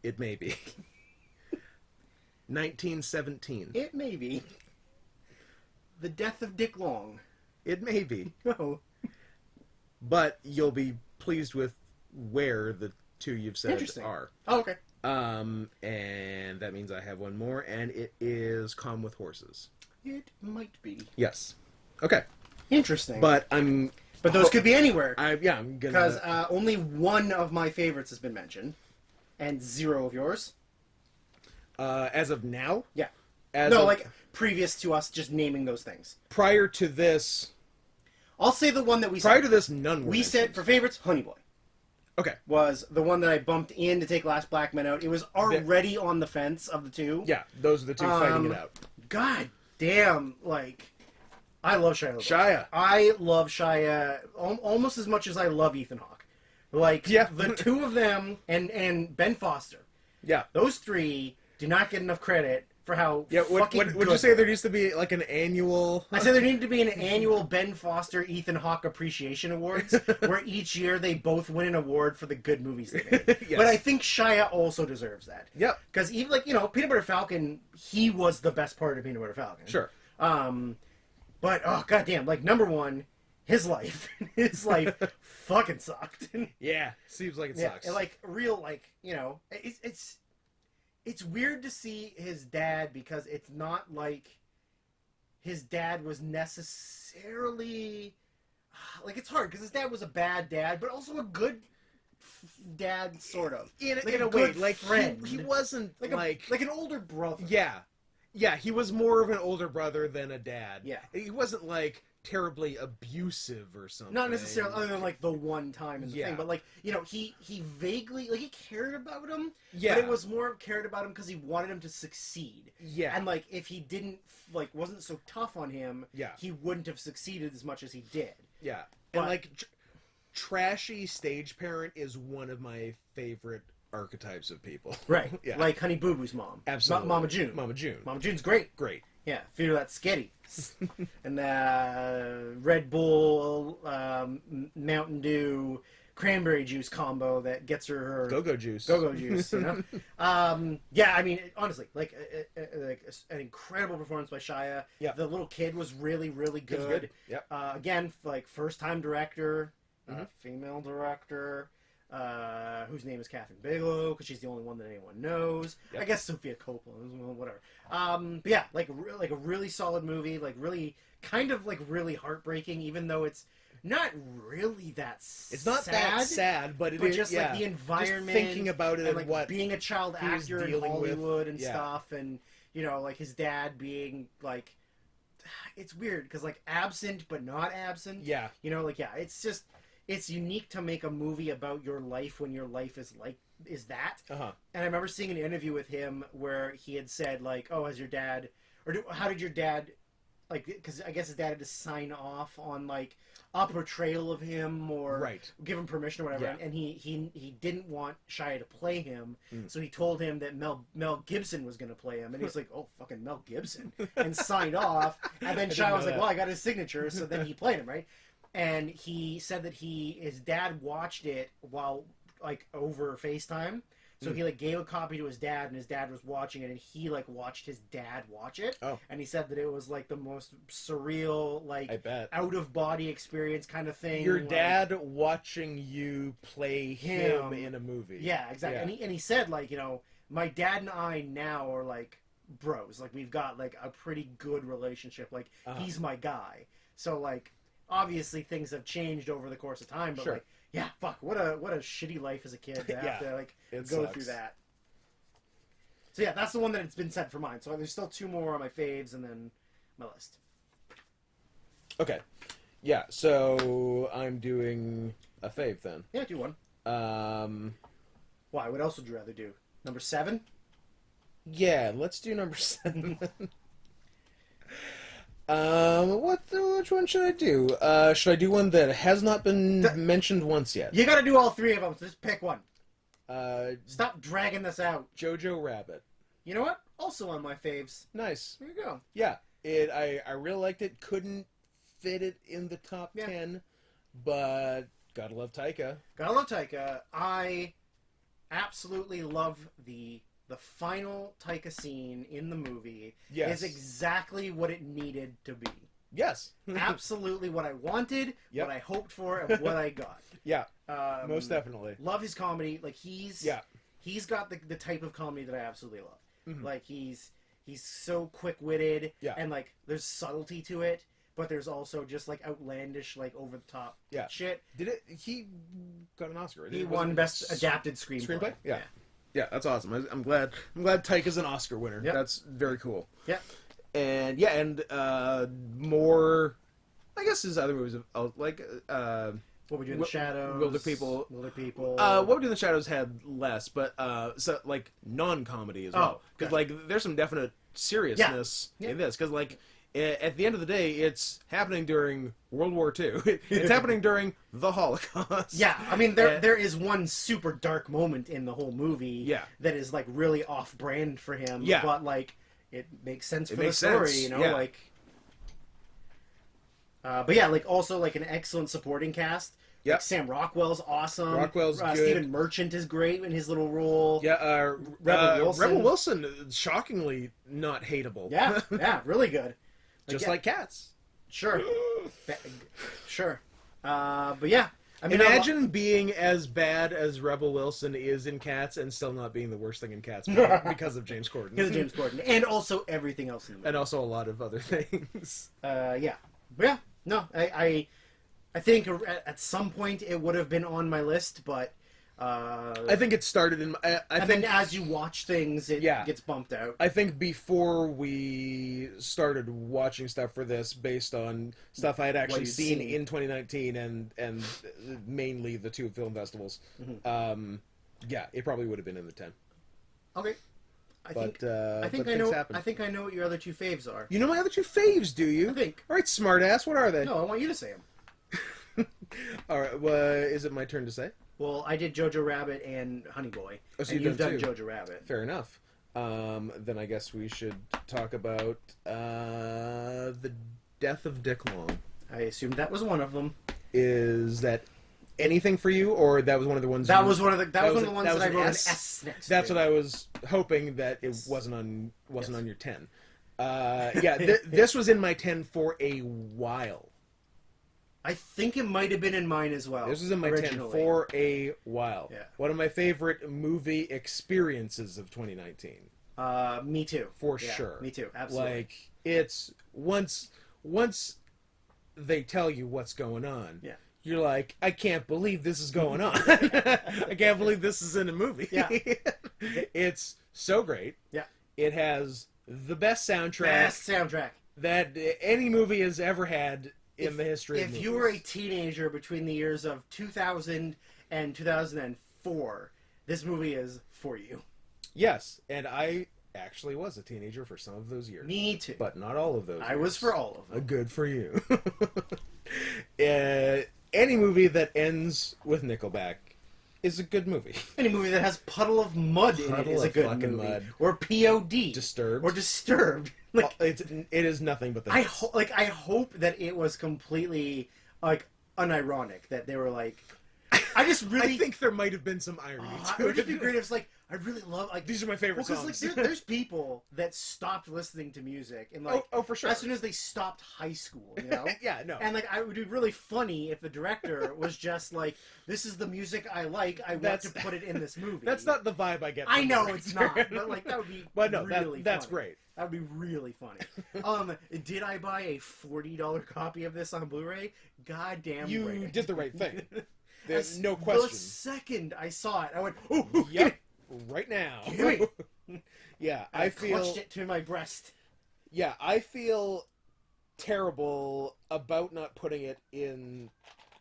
It may be. 1917. It may be. The Death of Dick Long. It may be. No. But you'll be pleased with where the two you've said are. Oh, okay. And that means I have one more, and it is Calm with Horses. It might be. Yes. Okay. Interesting. But those could be anywhere. I'm gonna... Because only one of my favorites has been mentioned, and zero of yours. As of now? Yeah. No, like previous to us just naming those things. Prior to this... I'll say the one that we Prior said. to this, none were We mentioned. said, for favorites, Honey Boy. Okay. Was the one that I bumped in to take Last Black Men out. It was already on the fence of the two. Yeah, those are the two fighting it out. God damn, like... I love Shia LaBeouf. Shia. I love Shia almost as much as I love Ethan Hawke. Like, Yeah. the two of them, and Ben Foster. Yeah. Those three do not get enough credit for how Would you say there needs to be like an annual... I said there needed to be an annual Ben Foster, Ethan Hawke Appreciation Awards, where each year they both win an award for the good movies they made. Yes. But I think Shia also deserves that. Yep. Because even, like, Peanut Butter Falcon, he was the best part of Peanut Butter Falcon. Sure. But, oh, goddamn, like, number one, his life. His life fucking sucked. Yeah, seems like it sucks. And, like, real, like, it's weird to see his dad because it's not like his dad was necessarily... Like, it's hard because his dad was a bad dad, but also a good dad, sort of. In like a way, good like, friend. he wasn't, like an older brother. Yeah. Yeah, he was more of an older brother than a dad. Yeah. He wasn't, like, terribly abusive or something. Not necessarily, other than, like, the one time in the Yeah. thing. But, like, he vaguely... Like, he cared about him. Yeah. But it was more cared about him because he wanted him to succeed. Yeah. And, like, if he didn't, like, wasn't so tough on him, Yeah. he wouldn't have succeeded as much as he did. Yeah. But- And, like, trashy stage parent is one of my favorite archetypes of people. Right. Yeah. Like Honey Boo Boo's mom. Absolutely. Mama June. Mama June. Mama June's great. Great. Yeah, feed her that sketty. And Red Bull, Mountain Dew, cranberry juice combo that gets her Go-go juice. Go-go juice, Yeah, I mean, honestly, like an incredible performance by Shia. Yeah. The little kid was really, really It was good. good. Yep. Again, like, first-time director, female director. Whose name is Catherine Bigelow, because she's the only one that anyone knows. Yep. I guess Sophia Coppola, whatever. But yeah, like a really solid movie, like really, kind of like really heartbreaking, even though it's not really that sad. It's not that sad, but But just like the environment, just thinking about it and like what being a child he was actor in dealing with. Hollywood and Yeah. stuff, and like his dad being like, it's weird because like absent but not absent. Yeah. It's just. It's unique to make a movie about your life when your life is that. Uh-huh. And I remember seeing an interview with him where he had said, like, oh, has your dad... how did your dad... Like, because I guess his dad had to sign off on, like, a portrayal of him or Right. give him permission or whatever. Yeah. And he didn't want Shia to play him, so he told him that Mel Gibson was going to play him. And he's like, oh, fucking Mel Gibson. And signed off. And then Shia was like, well, I got his signature, so then he played him, right? And he said that his dad watched it while, like, over FaceTime. So he, like, gave a copy to his dad, and his dad was watching it, and he, like, watched his dad watch it. Oh. And he said that it was, like, the most surreal, like, I bet. out-of-body experience kind of thing. Your like, dad watching you play him in a movie. Yeah, exactly. Yeah. And he said, like, my dad and I now are, like, bros. Like, we've got, like, a pretty good relationship. Like, he's my guy. So, like... Obviously, things have changed over the course of time, but Sure. like, yeah, fuck, what a shitty life as a kid to have to like it go sucks. through that. So yeah, that's the one that it's been set for mine. So there's still two more on my faves, and then my list. Okay. Yeah. So I'm doing a fave then. Yeah, do one. Why? What else would you rather do? Number 7? Yeah. Let's do number 7. Which one should I do? Should I do one that has not been mentioned once yet? You gotta do all three of them, so just pick one. Stop dragging this out. Jojo Rabbit. You know what? Also on my faves. Nice. There you go. Yeah, I really liked it. Couldn't fit it in the top 10, but gotta love Taika. Gotta love Taika. I absolutely love the final Taika scene in the movie. Yes. Is exactly what it needed to be. Yes. Absolutely what I wanted, what I hoped for, and what I got. Yeah. Most definitely. Love his comedy. Like he's got the type of comedy that I absolutely love. Mm-hmm. Like he's so quick-witted, and like there's subtlety to it, but there's also just like outlandish, like over the top shit. He got an Oscar? He won Best Adapted Screenplay. Yeah, that's awesome. I'm glad Taika's an Oscar winner. Yep. That's very cool. Yeah. And more, I guess his other movies like What We Do in the Shadows, Wilder People. What We Do in the Shadows had less, but so like non-comedy as well. Because like there's some definite seriousness in this. Because like at the end of the day, it's happening during World War II. It's happening during the Holocaust. Yeah, I mean there is one super dark moment in the whole movie. That is like really off-brand for him. Yeah. But like it makes sense for the story. You know, like. But yeah, like also like an excellent supporting cast. Yep. Like Sam Rockwell's awesome. Rockwell's good. Stephen Merchant is great in his little role. Yeah, Rebel Wilson, shockingly not hateable. Yeah, really good. Just like Cats. Sure. Sure. But yeah. I mean, imagine being as bad as Rebel Wilson is in Cats and still not being the worst thing in Cats because of James Corden. Because of James Corden. And also everything else in the movie. And also a lot of other things. Yeah. But yeah. No, I think at some point it would have been on my list, but... I think it started in... I think then as you watch things, it gets bumped out. I think before we started watching stuff for this, based on stuff I had actually seen in 2019 and mainly the 2 film festivals, it probably would have been in the 10. Okay. I think I know what your other 2 faves are. You know my other 2 faves, do you? I think. All right, smartass, what are they? No, I want you to say them. All right, well, is it my turn to say? Well, I did Jojo Rabbit and Honey Boy. Oh, so and you've done Jojo Rabbit. Fair enough. Then I guess we should talk about the death of Dick Long. I assumed that was one of them. Is that anything for you, or that was one of the ones? That was one of the ones that I wrote an S next. That's what I was hoping that it wasn't on your 10. This was in my 10 for a while. I think it might have been in mine as well. This was in my 10 for a while. Yeah. One of my favorite movie experiences of 2019. Me too. For sure. Me too. Absolutely. Like, it's once they tell you what's going on, you're like, I can't believe this is going on. I can't believe this is in a movie. Yeah. It's so great. Yeah. It has the best soundtrack that any movie has ever had in the history of movies. If you were a teenager between the years of 2000 and 2004, this movie is for you. Yes, and I actually was a teenager for some of those years. Me too. But not all of those I was for all of them. Good for you. Any movie that ends with Nickelback is a good movie. Any movie that has Puddle of Mud in it is a good movie. Mud. Or P.O.D. Disturbed. Like, it is nothing but the I hope that it was completely like unironic, that they were like, I think there might have been some irony to it. It would just be great if it's like, I really love, like, these are my favorite songs. Like, there's people that stopped listening to music and like, for sure, as soon as they stopped high school, you know. Yeah, no. And like, it would be really funny if the director was just like, this is the music I like, I want to put it in this movie. That's not the vibe I get. I know it's not, but like that would be that's great. That would be really funny. Did I buy a $40 copy of this on Blu-ray? Goddamn, you did the right thing. There's no question. The second I saw it, I went, yep, right now. Yeah, I feel clutched it to my breast. Yeah, I feel terrible about not putting it in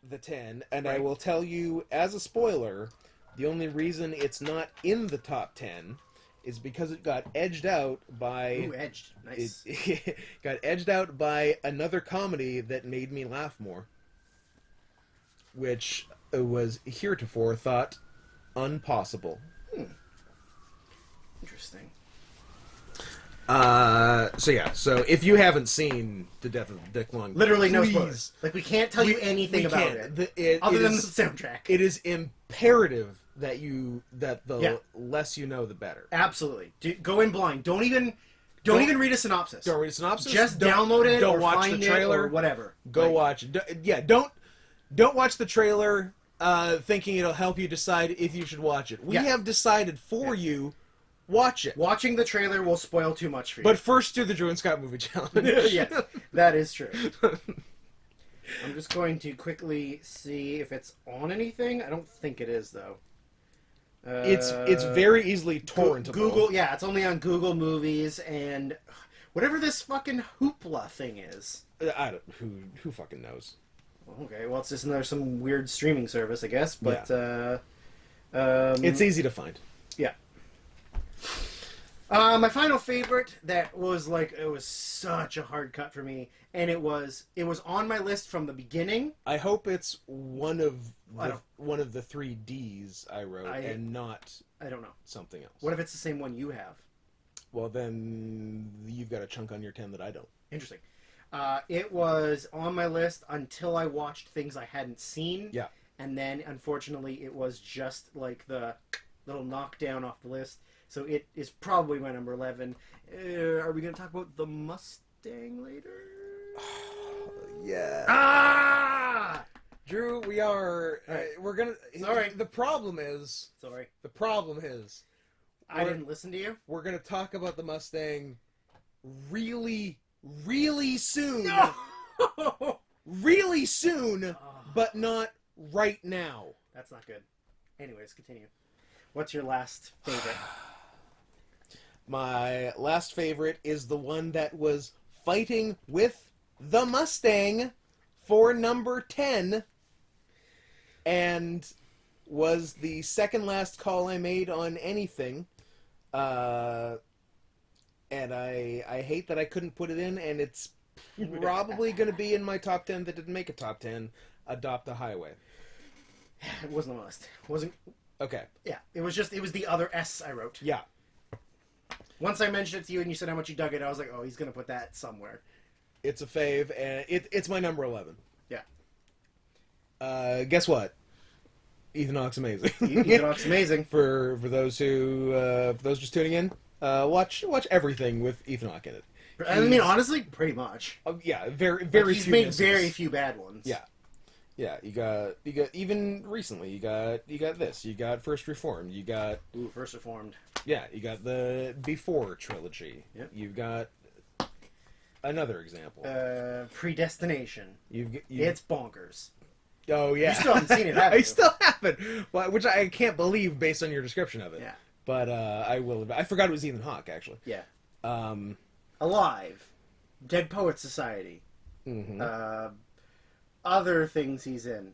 the 10, and I will tell you as a spoiler, the only reason it's not in the top 10 is because it got edged out by... Ooh, edged. Nice. It got edged out by another comedy that made me laugh more. Which was heretofore thought impossible. Interesting. So if you haven't seen The Death of Dick Long, Literally no please, spoilers. Like, we can't tell you anything about it. Other than the soundtrack. It is imperative that the less you know, the better. Absolutely. Go in blind. Don't even read a synopsis. Don't read a synopsis. Just download it. Don't or watch find the trailer or whatever. Go watch it. Don't watch the trailer thinking it'll help you decide if you should watch it. We have decided for you. Watch it. Watching the trailer will spoil too much for you. But first do the Drew and Scott movie challenge. Yes, that is true. I'm just going to quickly see if it's on anything. I don't think it is, though. It's very easily torrentable. Google, it's only on Google Movies and whatever this fucking hoopla thing is. I don't. Who fucking knows? Okay, well, it's just some weird streaming service, I guess. But it's easy to find. Yeah. My final favorite that was it was such a hard cut for me, and it was on my list from the beginning. I hope it's one of the 3 Ds I wrote, and not I don't know something else. What if it's the same one you have? Well, then you've got a chunk on your 10 that I don't. Interesting. It was on my list until I watched things I hadn't seen. Yeah. And then, unfortunately, it was just like the little knockdown off the list. So it is probably my number 11. Are we going to talk about the Mustang later? Yeah. Ah! Drew, we are. Right. We're gonna. Sorry. The problem is. I didn't listen to you. We're gonna talk about the Mustang really, really soon. No! Really soon, but not right now. That's not good. Anyways, continue. What's your last favorite? My last favorite is the one that was fighting with the Mustang for number 10 and was the second last call I made on anything. And I hate that I couldn't put it in, and it's probably going to be in my top 10 that didn't make a top 10. Adopt a Highway. It wasn't on the list. It wasn't... Okay. Yeah, it was the other S I wrote. Yeah. Once I mentioned it to you and you said how much you dug it, I was like, oh, he's going to put that somewhere. It's a fave, and it's my number 11. Yeah. Guess what? Ethan Hawke's amazing. Ethan Hawke's amazing. For those just tuning in, watch everything with Ethan Hawke in it. I mean, honestly, pretty much. Yeah, very he's few made misses. very few bad ones. Yeah. Yeah, you got even recently you got this. You got First Reformed. You got First Reformed. Yeah, you got the Before trilogy. Yep. You've got another example. Predestination. It's bonkers. Oh yeah. You still haven't seen it, have you? I still haven't. Well, which I can't believe based on your description of it. Yeah. But I will. I forgot it was Ethan Hawke actually. Yeah. Um. Alive. Dead Poets Society. Mm-hmm. Other things he's in.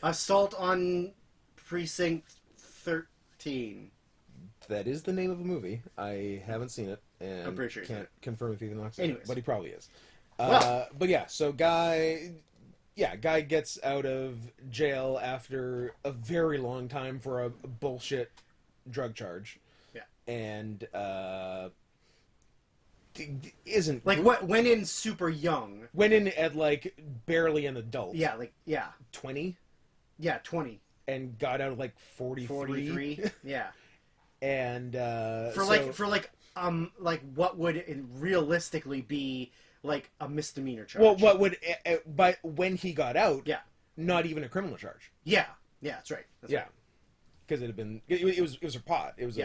Assault on Precinct 13. That is the name of a movie. I haven't seen it, and I'm pretty sure can't confirm if Ethan Hawke's in Anyways. it, but he probably is. Well. But yeah, so guy gets out of jail after a very long time for a bullshit drug charge. Yeah. And isn't went in super young. Went in at barely an adult. Yeah, 20. Yeah, 20. And got out at 43. Yeah. And what would realistically be a misdemeanor charge. Well, what would but when he got out? Yeah. Not even a criminal charge. Yeah. Yeah, that's right. Right. Because it had been it was a pot. It was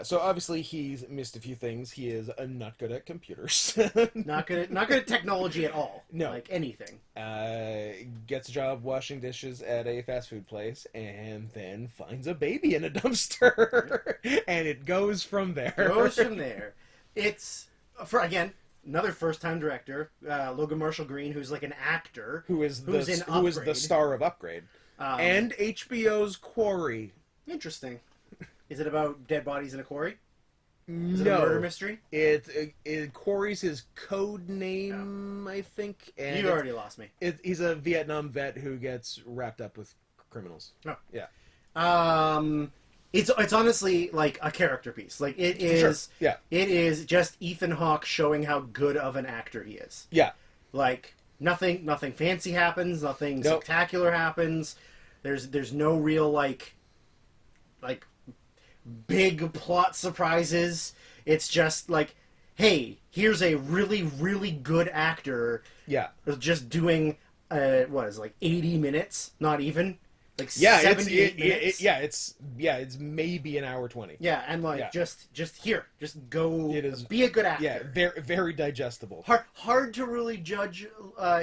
So obviously he's missed a few things. He is not good at computers. not good at technology at all. No. Anything. Gets a job washing dishes at a fast food place and then finds a baby in a dumpster. And it goes from there. It's another first-time director, Logan Marshall Green, who's an actor who is in the star of Upgrade. And HBO's Quarry. Interesting. Is it about dead bodies in a quarry? No. Is it a murder mystery? Quarry's his code name, I think. And You already lost me. he's a Vietnam vet who gets wrapped up with criminals. Oh. Yeah. It's honestly like a character piece. Like it is. Sure. Yeah. It is just Ethan Hawke showing how good of an actor he is. Yeah. Like nothing fancy happens. Nothing Nope. spectacular happens. There's no real like big plot surprises. It's just like, hey, here's a really, really good actor. Yeah. Just doing, 80 minutes? Not even. Like Yeah, 78 minutes? it's maybe an hour 20. Yeah, and just go. It is, be a good actor. Yeah, very, very digestible. Hard to really judge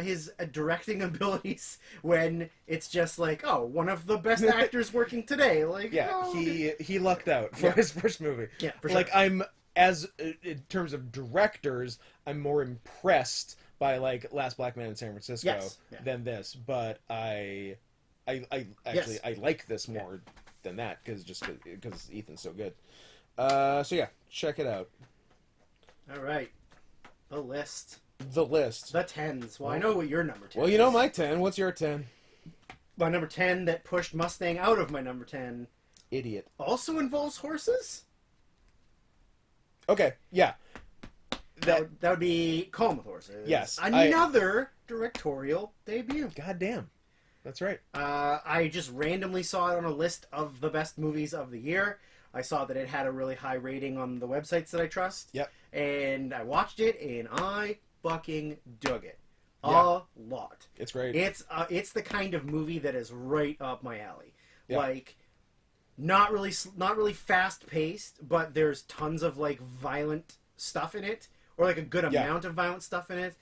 his directing abilities when it's just like, oh, one of the best actors working today. Like, Yeah, oh, he lucked out for his first movie. Yeah, for sure. Like, in terms of directors, I'm more impressed by like Last Black Man in San Francisco than this, but I like this more than that because Ethan's so good. So yeah, check it out. All right, the list. The list. The 10s. Well, I know what your number 10 Well, you know my 10. What's your 10? My number 10 that pushed Mustang out of my number 10 Idiot. also involves horses. Okay, yeah. That would be Calm with Horses. Yes. Another directorial debut. God damn. That's right. I just randomly saw it on a list of the best movies of the year. I saw that it had a really high rating on the websites that I trust. Yep. And I watched it, and I fucking dug it. Yeah. A lot. It's great. It's the kind of movie that is right up my alley. Yeah. Like, not really fast paced, but there's tons of like violent stuff in it, or like a good amount of violent stuff in it.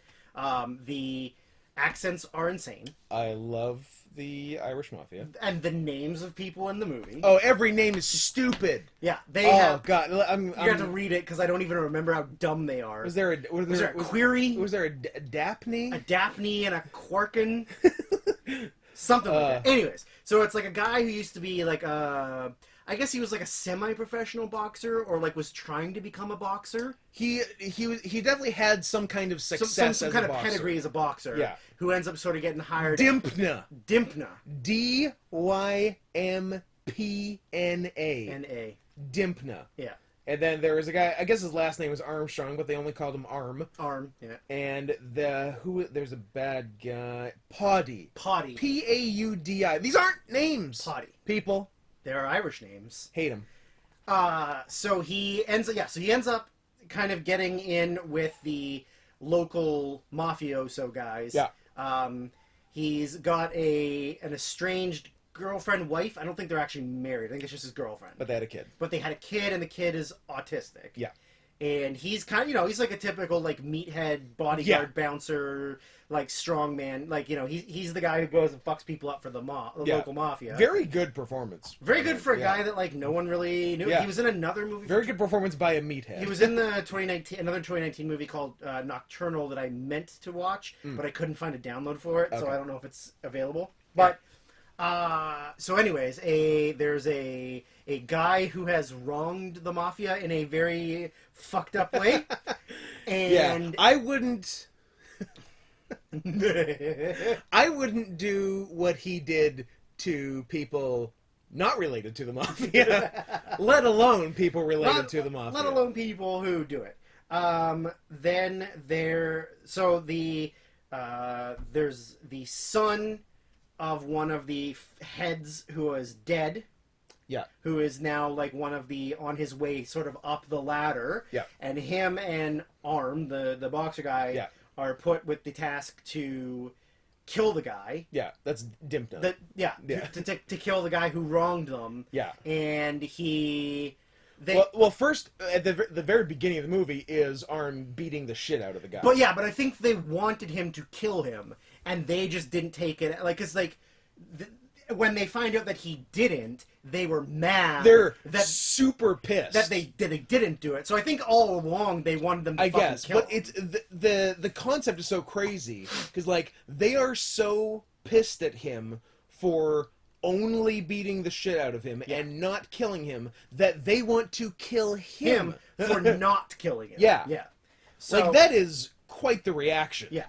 The accents are insane. I love the Irish Mafia. And the names of people in the movie. Oh, every name is stupid. Yeah, they have... God. You have to read it, because I don't even remember how dumb they are. Was there a query? Was there a Daphne? A Daphne and a Quarkin? Something like that. Anyways, so it's like a guy who used to be like I guess he was like a semi-professional boxer, or like was trying to become a boxer. He definitely had some kind of success some as kind a of boxer. pedigree as a boxer. Yeah. Who ends up sort of getting hired. Dympna. Dympna. N-A. Dympna. Yeah. And then there was a guy, I guess his last name was Armstrong, but they only called him Arm. Arm, yeah. And there's a bad guy. Poddy. P-A-U-D-I. These aren't names. Poddy. People. They're Irish names. Hate him. So he ends up kind of getting in with the local mafioso guys. Yeah. He's got an estranged girlfriend, wife. I don't think they're actually married. I think it's just his girlfriend. But they had a kid. But they had a kid, and the kid is autistic. Yeah. And he's kind of, he's like a typical, like, meathead, bodyguard, bouncer, like, strong man. Like, he's the guy who goes and fucks people up for the local mafia. Very good performance. Very good for a guy that, like, no one really knew. Yeah. He was in another movie. Very good performance by a meathead. He was in the another 2019 movie called Nocturnal that I meant to watch, but I couldn't find a download for it, so I don't know if it's available. But, so anyways, there's a guy who has wronged the mafia in a very fucked up way. And I wouldn't do what he did to people not related to the mafia, let alone people related to the mafia. Let alone people who do it. Then there's the son of one of the heads who was dead. Yeah. Who is now like on his way sort of up the ladder. Yeah. And him and Arm, the boxer guy, are put with the task to kill the guy. Yeah, that's Dympna. To kill the guy who wronged them. Yeah. And well, first, at the very beginning of the movie is Arm beating the shit out of the guy. But I think they wanted him to kill him, and they just didn't take it. Like, it's like, when they find out that he didn't, they were mad. They're super pissed that they didn't do it. So I think all along they wanted them to fucking kill him. But it's the concept is so crazy because like they are so pissed at him for only beating the shit out of him and not killing him, that they want to kill him for not killing him. Yeah. Yeah. So, like, that is quite the reaction. Yeah.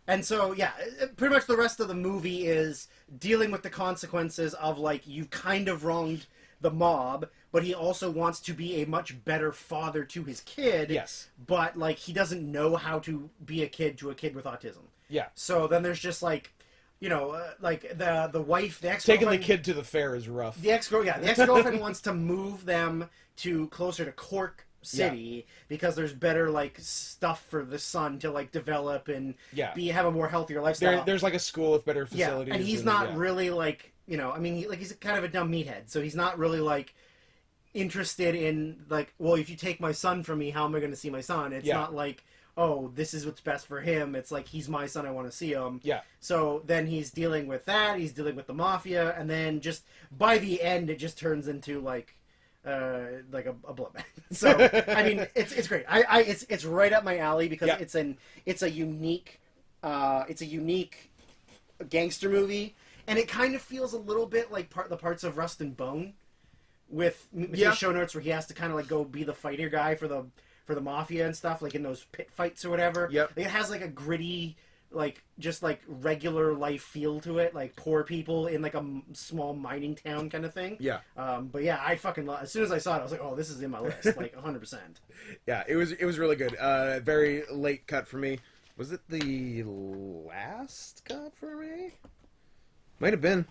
And so, yeah, pretty much the rest of the movie is dealing with the consequences of, like, you kind of wronged the mob, but he also wants to be a much better father to his kid. Yes. But, like, he doesn't know how to be a kid to a kid with autism. Yeah. So then there's just, like, you know, like, the wife, the ex-girlfriend... Taking the kid to the fair is rough. The ex-girlfriend wants to move them to closer to Cork City because there's better, like, stuff for the son to, like, develop and have a more healthier lifestyle. There's like a school with better facilities. Yeah, and he's not really, like, you know, I mean, he's kind of a dumb meathead, so he's not really, like, interested in, like, well, if you take my son from me, how am I going to see my son? It's not like, oh, this is what's best for him. It's like, he's my son, I want to see him. Yeah. So then he's dealing with that, he's dealing with the mafia, and then just, by the end, it just turns into, like a bloodbath. So, I mean, it's great. It's right up my alley because it's a unique gangster movie, and it kind of feels a little bit like the parts of Rust and Bone with show notes where he has to kind of like go be the fighter guy for the mafia and stuff, like in those pit fights or whatever. Yep. It has like a gritty, like just like regular life feel to it, like poor people in like a small mining town kind of thing. Yeah. But yeah, I fucking as soon as I saw it, I was like, oh, this is in my list, like 100%. Yeah, it was really good. Very late cut for me. Was it the last cut for me? Might have been.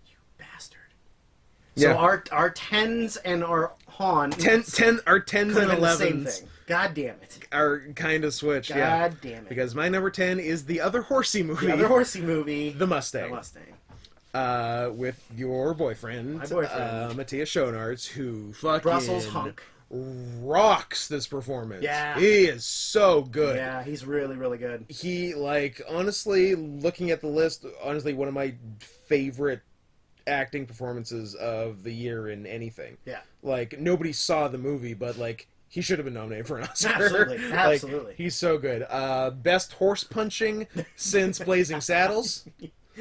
You bastard. So Yeah. our 10s and our Han... Our 10s and 11s God damn it. are kind of switched, God damn it. Because my number 10 is the other horsey movie. The other horsey movie. The Mustang. The Mustang. With your boyfriend. My boyfriend. Matthias Schoenaerts, who fucking... Brussels hunk. Rocks this performance. Yeah. He is so good. Yeah, he's really, really good. He, like, honestly, looking at the list, honestly, one of my favorite acting performances of the year in anything. Yeah. Like, nobody saw the movie, but, like, he should have been nominated for an Oscar. Absolutely. Absolutely. Like, he's so good. Best horse punching since Blazing Saddles.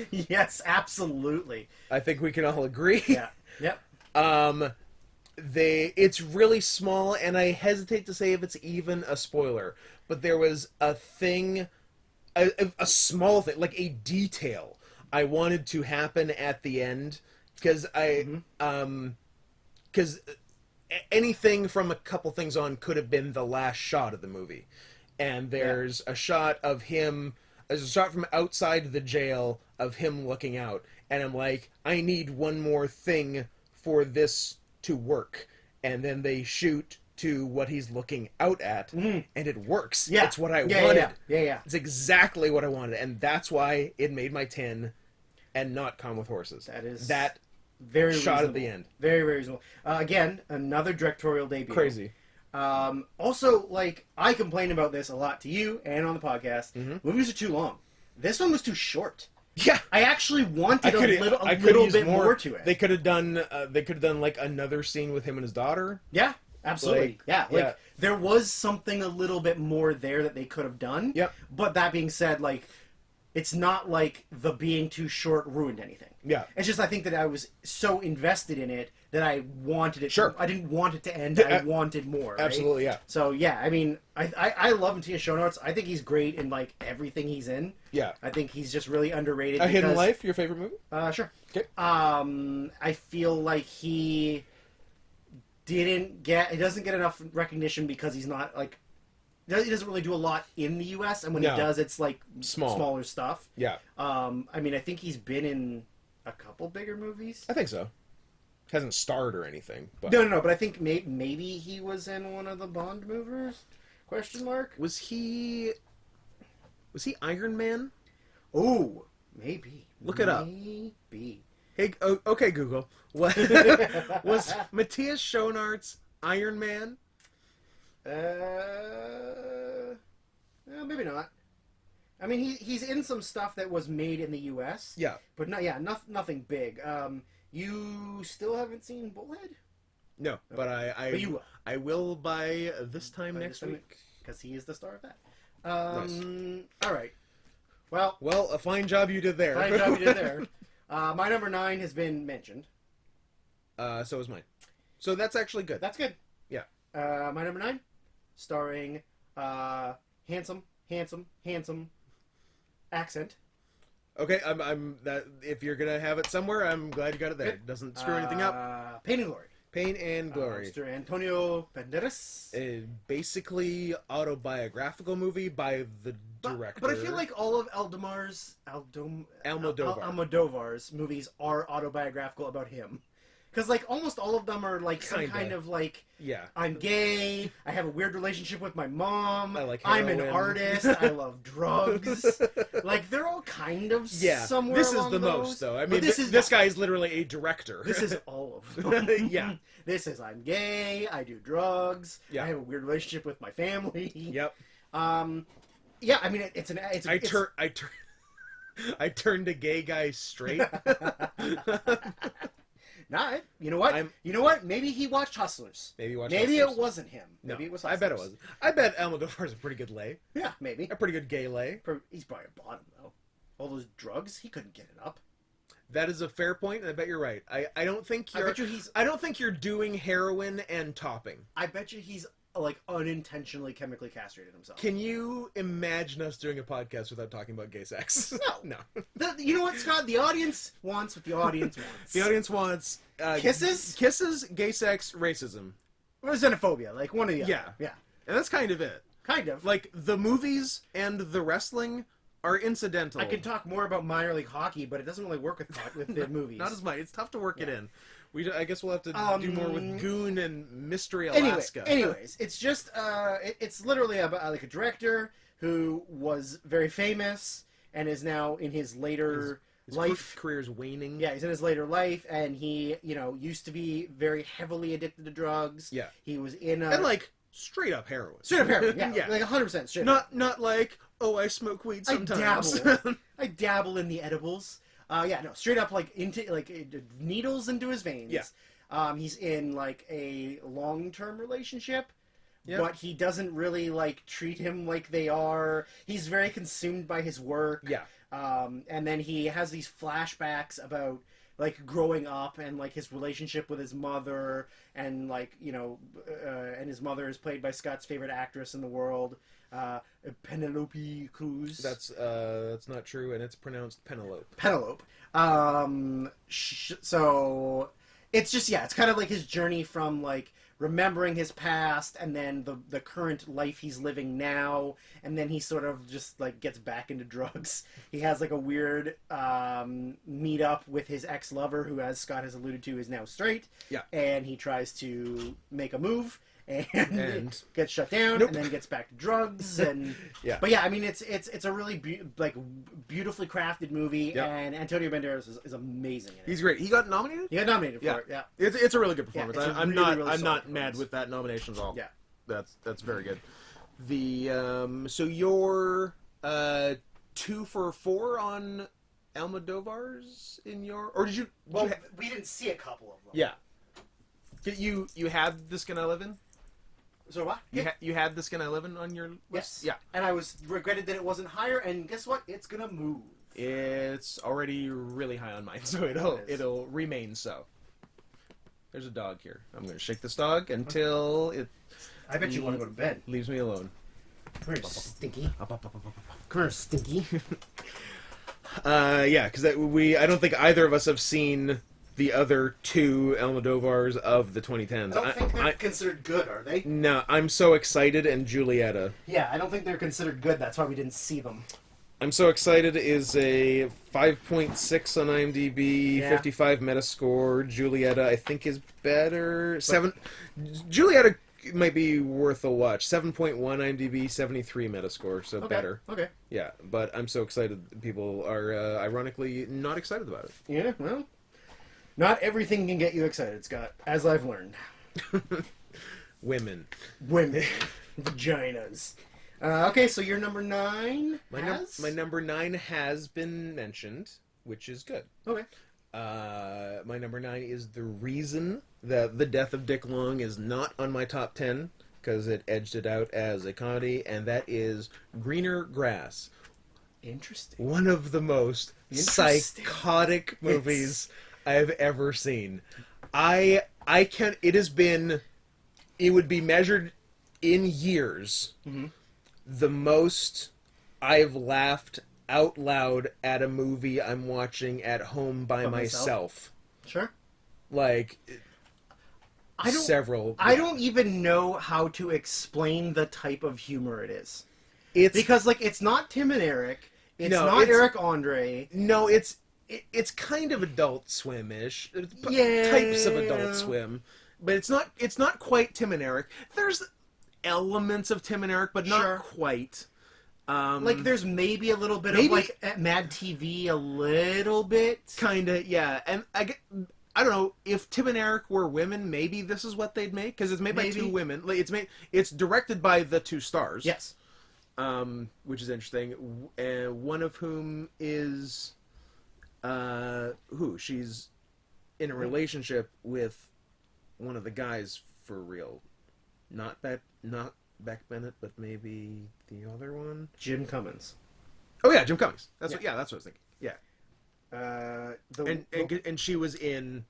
Yes, absolutely. I think we can all agree. Yeah. Yep. It's really small, and I hesitate to say if it's even a spoiler, but there was a thing, a small thing, like a detail I wanted to happen at the end, because anything from a couple things on could have been the last shot of the movie. And there's a shot of him, there's a shot from outside the jail of him looking out, and I'm like, I need one more thing for this to work. And then they shoot to what he's looking out at, and it works. Yeah. It's what I wanted. Yeah. It's exactly what I wanted, and that's why it made my 10 and not Calm with Horses. That is that very shot reasonable. at the end. Very, very reasonable. Again, another directorial debut. Crazy. Also, like, I complain about this a lot to you and on the podcast. Movies are too long. This one was too short. Yeah, I actually wanted a little bit more to it. They could have done like another scene with him and his daughter. Yeah, absolutely. There was something a little bit more there that they could have done. Yep. But that being said, like, it's not like the being too short ruined anything. Yeah. It's just I think that I was so invested in it that I wanted it. Sure. I didn't want it to end. I wanted more. Right? Absolutely, yeah. So yeah, I mean, I love Matthias Schoenaerts. I think he's great in like everything he's in. Yeah. I think he's just really underrated. A Hidden Life, your favorite movie? Sure. Okay. I feel like he doesn't get enough recognition because he's not like. He doesn't really do a lot in the U.S., and when he does, it's like smaller stuff. Yeah. I mean, I think he's been in a couple bigger movies. I think so. Hasn't starred or anything. But... No, but I think maybe he was in one of the Bond movies? Question mark? Was he Iron Man? Oh, maybe. Look it up. Maybe. Hey, okay, Google. What was Matthias Schoenaerts Iron Man? Maybe not. I mean, he's in some stuff that was made in the U.S. Yeah, but nothing big. You still haven't seen Bullhead? No, but But you will. I will by this time next week because he is the star of that. Nice. All right. Well, a fine job you did there. Fine job you did there. My number 9 has been mentioned. So is mine. So that's actually good. That's good. Yeah. My number 9, starring handsome accent. Okay, I'm that. If you're gonna have it somewhere, I'm glad you got it there. It doesn't screw anything up. Pain and Glory. Pain and Glory. Mr. Antonio Banderas. A basically autobiographical movie by the director. But I feel like all of Almodovar's movies are autobiographical about him. Because, like, almost all of them are, like, some kind of, like, yeah, I'm gay, I have a weird relationship with my mom, I like I'm an heroin. artist, I love drugs. Like, they're all kind of somewhere This is along the those. most, though. I But mean, this guy is literally a director. This is all of them. Yeah. This is, I'm gay, I do drugs, Yeah. I have a weird relationship with my family. Yep. Yeah, I mean, I turned a gay guy straight. Nah, you know what? You know what? Maybe he watched Hustlers. Maybe it wasn't him. Maybe No, it was I Hustlers. bet it wasn't. I bet Almodovar's a pretty good lay. Yeah, maybe. A pretty good gay lay. He's probably a bottom, though. All those drugs, he couldn't get it up. That is a fair point, and I bet you're right. I don't think I don't think you're doing heroin and topping. I bet you he's, like, unintentionally chemically castrated himself. Can you imagine us doing a podcast without talking about gay sex? No. No. You know what, Scott? The audience wants what the audience wants. The audience wants... Kisses, gay sex, racism. Or xenophobia, like one of the other. Yeah. And that's kind of it. Kind of. Like, the movies and the wrestling are incidental. I could talk more about minor league hockey, but it doesn't really work with the movies. Not as much. It's tough to work it in. I guess we'll have to do more with Goon and Mystery Alaska. Anyways, it's just it's literally about like a director who was very famous and is now in his later life. Career's waning. Yeah, he's in his later life, and he used to be very heavily addicted to drugs. Yeah, he was in and like straight up heroin. Straight up heroin. Yeah, like 100% straight. Not like, oh, I smoke weed sometimes. I dabble in the edibles. Straight up like into like needles into his veins. Yeah. He's in like a long-term relationship, yep. but he doesn't really like treat him like they are. He's very consumed by his work. Yeah. And then he has these flashbacks about like growing up and like his relationship with his mother, and like and his mother is played by Scott's favorite actress in the world. Penelope Cruz. That's not true, and it's pronounced Penelope. So it's just it's kind of like his journey from like remembering his past and then the current life he's living now, and then he sort of just like gets back into drugs. He has like a weird meet up with his ex-lover, who, as Scott has alluded to, is now straight. Yeah. And he tries to make a move and gets shut down, nope. and then gets back to drugs, and yeah. But yeah, I mean it's a really beautifully crafted movie, yep. and Antonio Banderas is amazing in it. He's great. He got nominated? He got nominated for it. Yeah. It's a really good performance. Yeah, I'm really not mad with that nomination at all. Yeah. That's very good. The so you're 2 for 4 on Almodovar's in your, or did you? Well, we didn't see a couple of them. Yeah. You had The Skin I Live In? So what? You had The Skin I Live In on your list? Yes. Yeah. And I regretted that it wasn't higher, and guess what? It's gonna move. It's already really high on mine, so it'll remain so. There's a dog here. I'm gonna shake this dog until it. I bet you want to go to bed. Leaves me alone. Come here, Stinky. Come here, Stinky. Because I don't think either of us have seen the other 2 Almodovars of the 2010s. I don't think they're considered good, are they? No, I'm so excited, and Julieta. Yeah, I don't think they're considered good. That's why we didn't see them. I'm so excited is a 5.6 on IMDb, Yeah. 55 Metascore. Julieta, I think, is better. Julieta might be worth a watch. 7.1 IMDb, 73 Metascore, so better. Okay. Yeah, but I'm so excited. People are ironically not excited about it. Yeah, well, not everything can get you excited, Scott, as I've learned. Women. Vaginas. Okay, so your number 9 My number 9 has been mentioned, which is good. Okay. My number 9 is the reason that The Death of Dick Long is not on my top 10, because it edged it out as a comedy, and that is Greener Grass. Interesting. One of the most psychotic movies I've ever seen. It would be measured in years. Mm-hmm. The most I've laughed out loud at a movie I'm watching at home by myself. Sure. Like, several. I don't even know how to explain the type of humor it is. Because, like, it's not Tim and Eric. It's not Eric Andre. No, it's kind of Adult Swim-ish. Yeah. Types of Adult Swim. But it's not quite Tim and Eric. There's elements of Tim and Eric, but not quite. Like, there's maybe a little bit of, like, at Mad TV, a little bit. Kinda, yeah. And I don't know, if Tim and Eric were women, maybe this is what they'd make, because it's made by two women. Like, it's directed by the two stars. Yes. Which is interesting. One of whom is she's in a relationship with one of the guys for real. Not Beck Bennett, but maybe the other one. Jim Cummins. Oh yeah, Jim Cummings. That's what I was thinking. Yeah. And she was in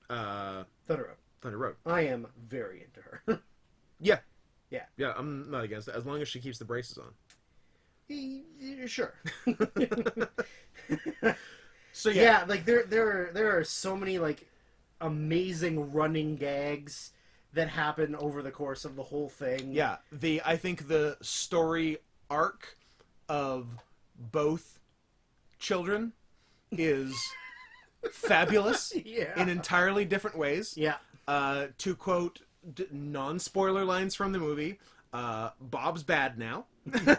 Thunder Road. Thunder Road. I am very into her. Yeah. Yeah. Yeah, I'm not against it, as long as she keeps the braces on. Sure. So yeah, like there are so many like amazing running gags that happen over the course of the whole thing. Yeah, I think the story arc of both children is fabulous in entirely different ways. Yeah. To quote non-spoiler lines from the movie, Bob's bad now.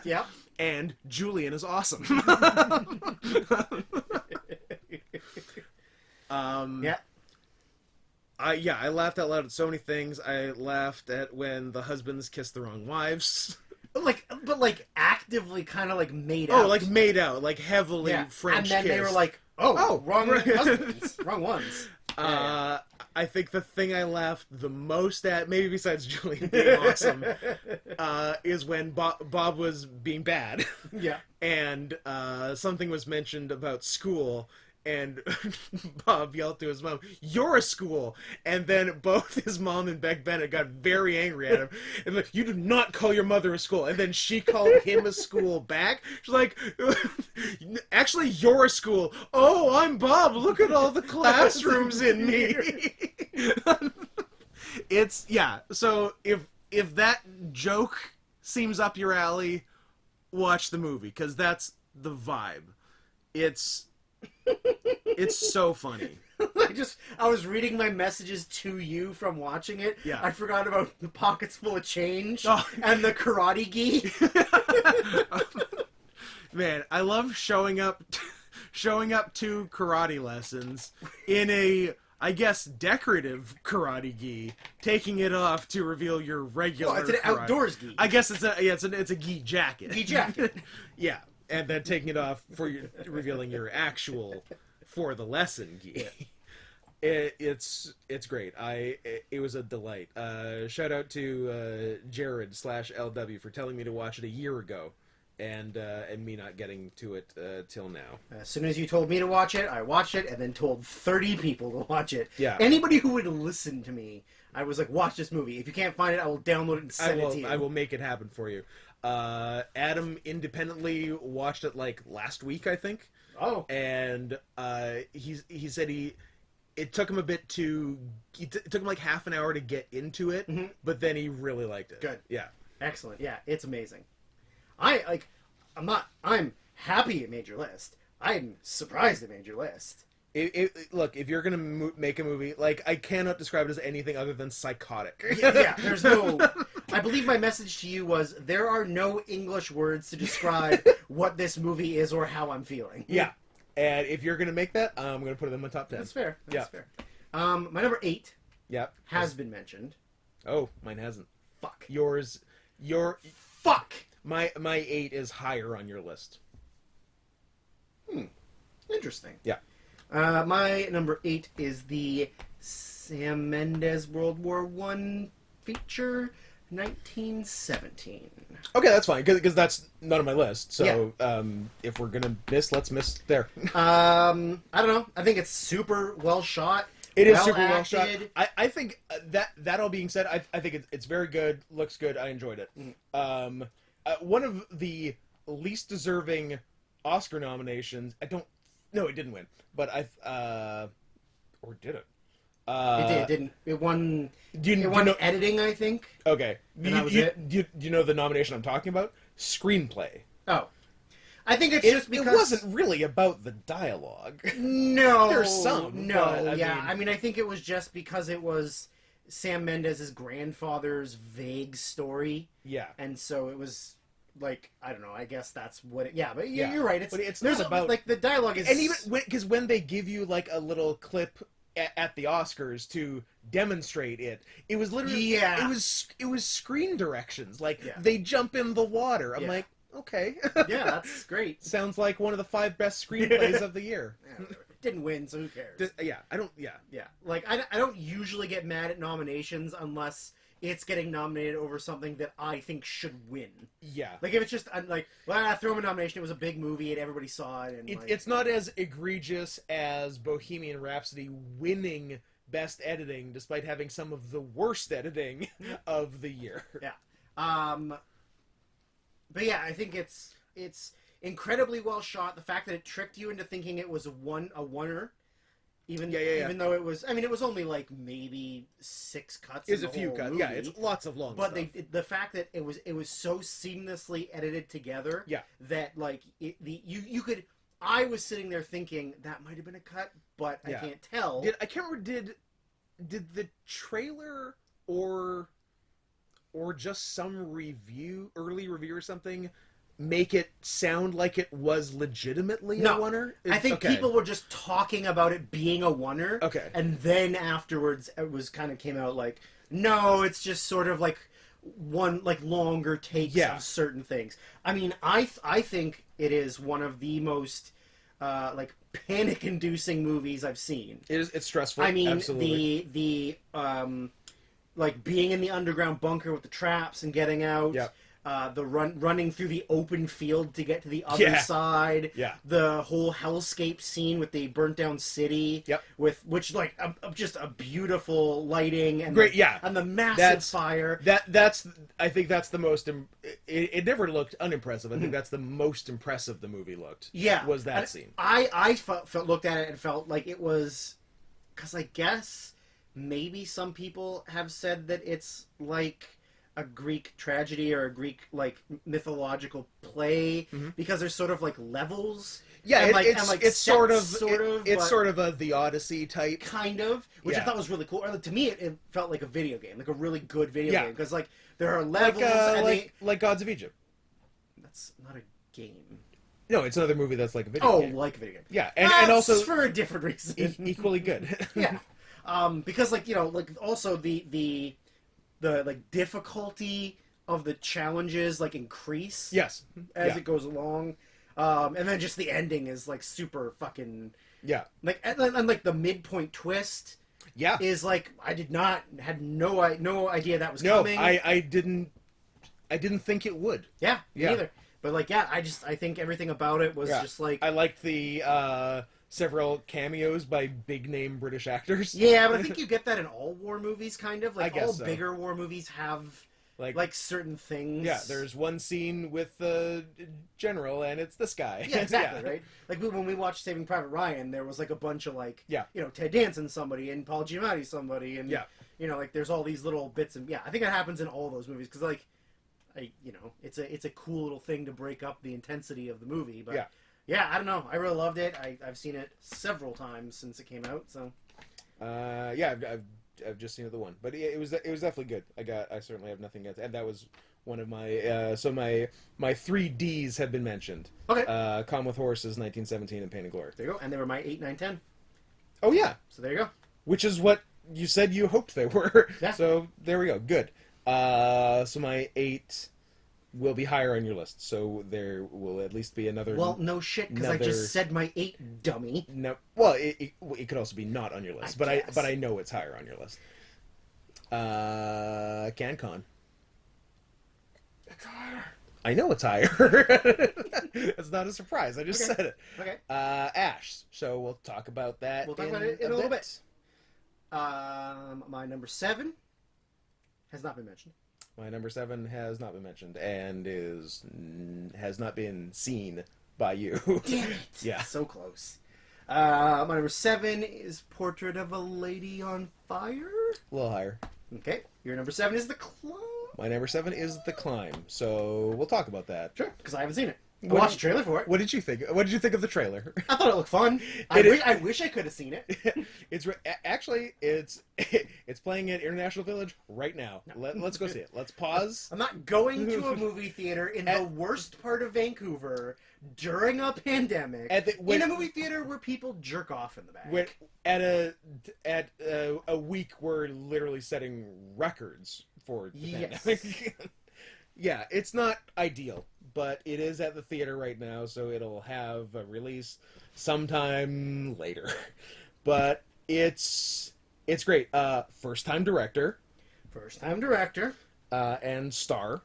Yep. And Julian is awesome. Yeah. I laughed out loud at so many things. I laughed at when the husbands kissed the wrong wives. But actively kind of like made out. Oh, like made out, like heavily French and then kissed. they were like, wrong husbands, wrong ones. I think the thing I laughed the most at, maybe besides Julian being awesome, is when Bob was being bad. Yeah. And something was mentioned about school, and Bob yelled to his mom, "You're a school!" And then both his mom and Beck Bennett got very angry at him. And like, "You do not call your mother a school." And then she called him a school back. She's like, "Actually, you're a school." "Oh, I'm Bob. Look at all the classrooms in me." So if that joke seems up your alley, watch the movie, because that's the vibe. It's so funny. I was reading my messages to you from watching it. Yeah. I forgot about the pockets full of change and the karate gi. Man, I love showing up to karate lessons in a, I guess, decorative karate gi, taking it off to reveal your regular. Well, it's an outdoors gi. I guess it's a gi jacket. Gi jacket. Yeah, and then taking it off for revealing your actual for the lesson gi. Yeah. It's great. It was a delight. Shout out to Jared/LW for telling me to watch it a year ago, and me not getting to it till now. As soon as you told me to watch it, I watched it, and then told 30 people to watch it. Yeah. Anybody who would listen to me, I was like, watch this movie. If you can't find it, I will download it and send it to you. I will make it happen for you. Adam independently watched it like last week, I think. Oh. And he said it took him a bit to... It took him like half an hour to get into it, but then he really liked it. Good. Yeah. Excellent. Yeah, it's amazing. I'm happy it made your list. I'm surprised it made your list. Look, if you're gonna make a movie, like, I cannot describe it as anything other than psychotic. Yeah, there's no... I believe my message to you was, there are no English words to describe what this movie is or how I'm feeling. Yeah. And if you're gonna make that, I'm gonna put it in my top 10. That's fair. That's Yeah. fair. My number 8 Yep. has been mentioned. Oh, mine hasn't. Fuck. Fuck! My 8 is higher on your list. Interesting. Yeah. My number 8 is the Sam Mendes World War I feature 1917. Okay, that's fine, because that's none of my list. So if we're gonna miss, let's miss there. I don't know. I think it's super well shot. It is super well shot. acted. I think that all being said, I think it's very good, looks good. I enjoyed it. One of the least deserving Oscar nominations. No, it didn't win, but or did it? It didn't. It won. It won editing, I think. Okay. And that was it. Do you know the nomination I'm talking about? Screenplay. Oh. I think it's just because... It wasn't really about the dialogue. No. There's some. No, but, I mean, I think it was just because it was Sam Mendes' grandfather's vague story. Yeah. And so it was... Like, I don't know, I guess that's what it... Yeah, but you're right. It's not about... Like, the dialogue is... And even... Because when they give you, like, a little clip at the Oscars to demonstrate it, it was literally... Yeah. It was screen directions. Like, they jump in the water. I'm like, okay. Yeah, that's great. Sounds like one of the 5 best screenplays of the year. Yeah, didn't win, so who cares? Yeah. Like, I don't usually get mad at nominations unless... it's getting nominated over something that I think should win. Yeah. Like, if it's just, like, well, throw him a nomination, it was a big movie and everybody saw it. And it's not as egregious as Bohemian Rhapsody winning Best Editing, despite having some of the worst editing of the year. Yeah. But yeah, I think it's incredibly well shot. The fact that it tricked you into thinking it was a oneer. Even though it was, I mean, it was only like maybe 6 cuts. It's a few cuts. Movie, yeah, it's lots of long. But stuff. the fact that it was so seamlessly edited together. Yeah. That like you could. I was sitting there thinking that might have been a cut, but I can't tell. I can't remember. Did the trailer or just some early review or something, make it sound like it was legitimately a oneer? I think people were just talking about it being a oneer. Okay. And then afterwards it was kind of came out like, no, it's just sort of like one like longer takes of certain things. I mean, I think it is one of the most like panic-inducing movies I've seen. It's stressful. I mean, absolutely. the like being in the underground bunker with the traps and getting out. Yeah. The running through the open field to get to the other side. Yeah. The whole hellscape scene with the burnt down city. Yep. Which like just a beautiful lighting and great. And the massive fire. I think that's the most. It never looked unimpressive. I think that's the most impressive the movie looked. Yeah. Was that scene? I felt looked at it and felt like it was, because I guess maybe some people have said that it's like a Greek tragedy or a Greek like mythological play because there's sort of like levels. Yeah, it's sort of the Odyssey type kind of, which I thought was really cool. Or, to me, it felt like a video game, like a really good video game, because like there are levels like Gods of Egypt. That's not a game. No, it's another movie that's like a video game. Like a video game. Yeah, and also for a different reason, equally good. Yeah, because like like also the like difficulty of the challenges like increase as it goes along, and then just the ending is like super fucking like and like the midpoint twist is like I had no idea that was coming. I didn't think it would. Me either. But like I think everything about it was just like I liked the several cameos by big name British actors. Yeah, but I think you get that in all war movies, kind of. Like, all bigger war movies have, like certain things. Yeah, there's one scene with the general, and it's this guy. Yeah, exactly, right? Like, when we watched Saving Private Ryan, there was, like, a bunch of, like, Ted Danson somebody, and Paul Giamatti somebody, and, like, there's all these little bits, and, I think that happens in all those movies, because, like, it's a cool little thing to break up the intensity of the movie, but... Yeah, I don't know. I really loved it. I've seen it several times since it came out. So, I've just seen it the one, but it was definitely good. I certainly have nothing against, and that was one of my so my 3 Ds have been mentioned. Okay. Calm with Horses, 1917, and Pain and Glory. There you go. And they were my 8, 9, 10. Oh yeah. So there you go. Which is what you said you hoped they were. Yeah. So there we go. Good. So my 8 will be higher on your list, so there will at least be another... Well, no shit, because I just said my 8, dummy. No, well, it could also be not on your list, but I know it's higher on your list. CanCon. It's higher. I know it's higher. That's not a surprise. I just said it. Okay. Ash. So we'll talk about that. We'll talk about it in a little bit. My number 7 has not been mentioned. My number 7 has not been mentioned and has not been seen by you. Damn it! Yeah. So close. My number 7 is Portrait of a Lady on Fire. A little higher. Okay. Your number 7 is The Climb. My number 7 is The Climb. So we'll talk about that. Sure, because I haven't seen it. I watched the trailer for it. What did you think? What did you think of the trailer? I thought it looked fun. I wish I could have seen it. It's playing at International Village right now. No. Let's go see it. Let's pause. I'm not going to a movie theater in the worst part of Vancouver during a pandemic in a movie theater where people jerk off in the back. At a week we're literally setting records for the pandemic. Yeah, it's not ideal, but it is at the theater right now, so it'll have a release sometime later. But it's great. First time director. And star.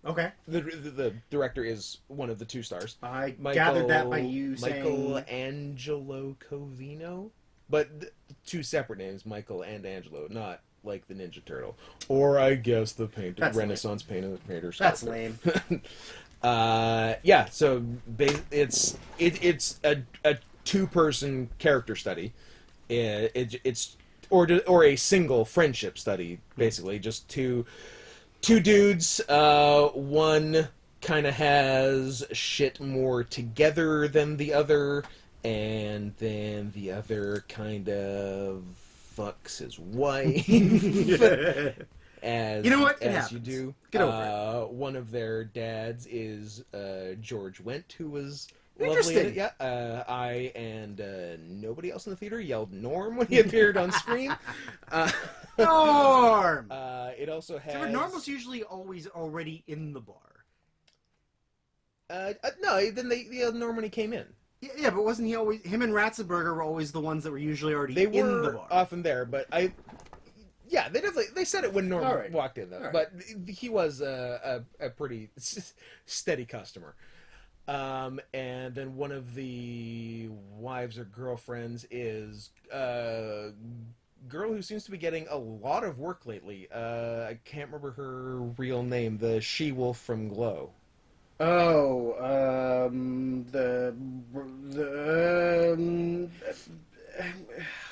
Okay. The director is one of the 2 stars. I gathered that by you saying... Michelangelo Covino? But 2 separate names, Michael and Angelo, not like the Ninja Turtle. Or I guess the Renaissance painter. That's lame. Yeah, so it's a 2-person character study. It's a single friendship study, basically. Just two dudes. One kind of has shit more together than the other, and then the other kind of fucks his wife. As, you know what? As you do. Get over it. One of their dads is George Wendt, who was interesting. Lovely. Yeah. I and nobody else in the theater yelled Norm when he appeared on screen. Norm! It also has... Norm was usually always already in the bar. No, then Norm when he came in. Yeah, but wasn't he always... Him and Ratzenberger were always the ones that were usually already in the bar. Often there, but yeah, they said it when Norm walked in, though. Right. But he was a pretty steady customer. And then one of the wives or girlfriends is a girl who seems to be getting a lot of work lately. I can't remember her real name. The she-wolf from Glow. Oh,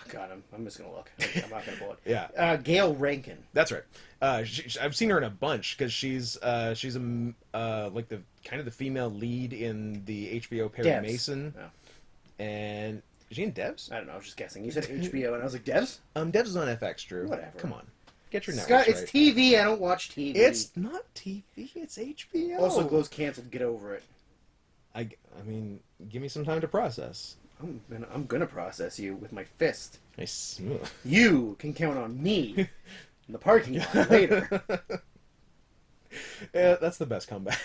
God, I'm just gonna look. I'm not gonna pull it. Yeah. Gail Rankin. That's right. I've seen her in a bunch because she's like the kind of the female lead in the HBO Perry Mason. Oh. And is she in Devs? I don't know. I was just guessing. You said HBO, and I was like, Devs? Devs is on FX, Drew. Whatever. Come on. Get your networks Scott, it's right. TV. I don't watch TV. It's not TV. It's HBO. Also, Glow's canceled. Get over it. I mean, give me some time to process. I'm gonna process you with my fist. Nice. You can count on me in the parking lot later. Yeah, that's the best comeback.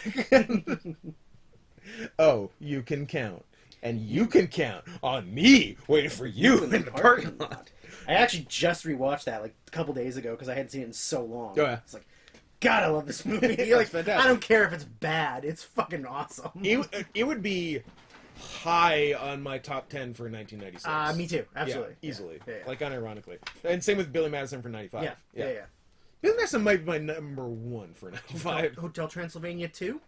Oh, you can count. And you can count on me waiting for you in the parking lot. I actually just rewatched that like a couple days ago because I hadn't seen it in so long. Oh, yeah. It's like, God, I love this movie. Like, I don't care if it's bad. It's fucking awesome. It would be high on my top 10 for 1996. Me too. Absolutely. Yeah, easily. Yeah. Like, unironically. And same with Billy Madison for 95. Yeah. Billy Madison might be my number 1 for 95. Hotel Transylvania 2?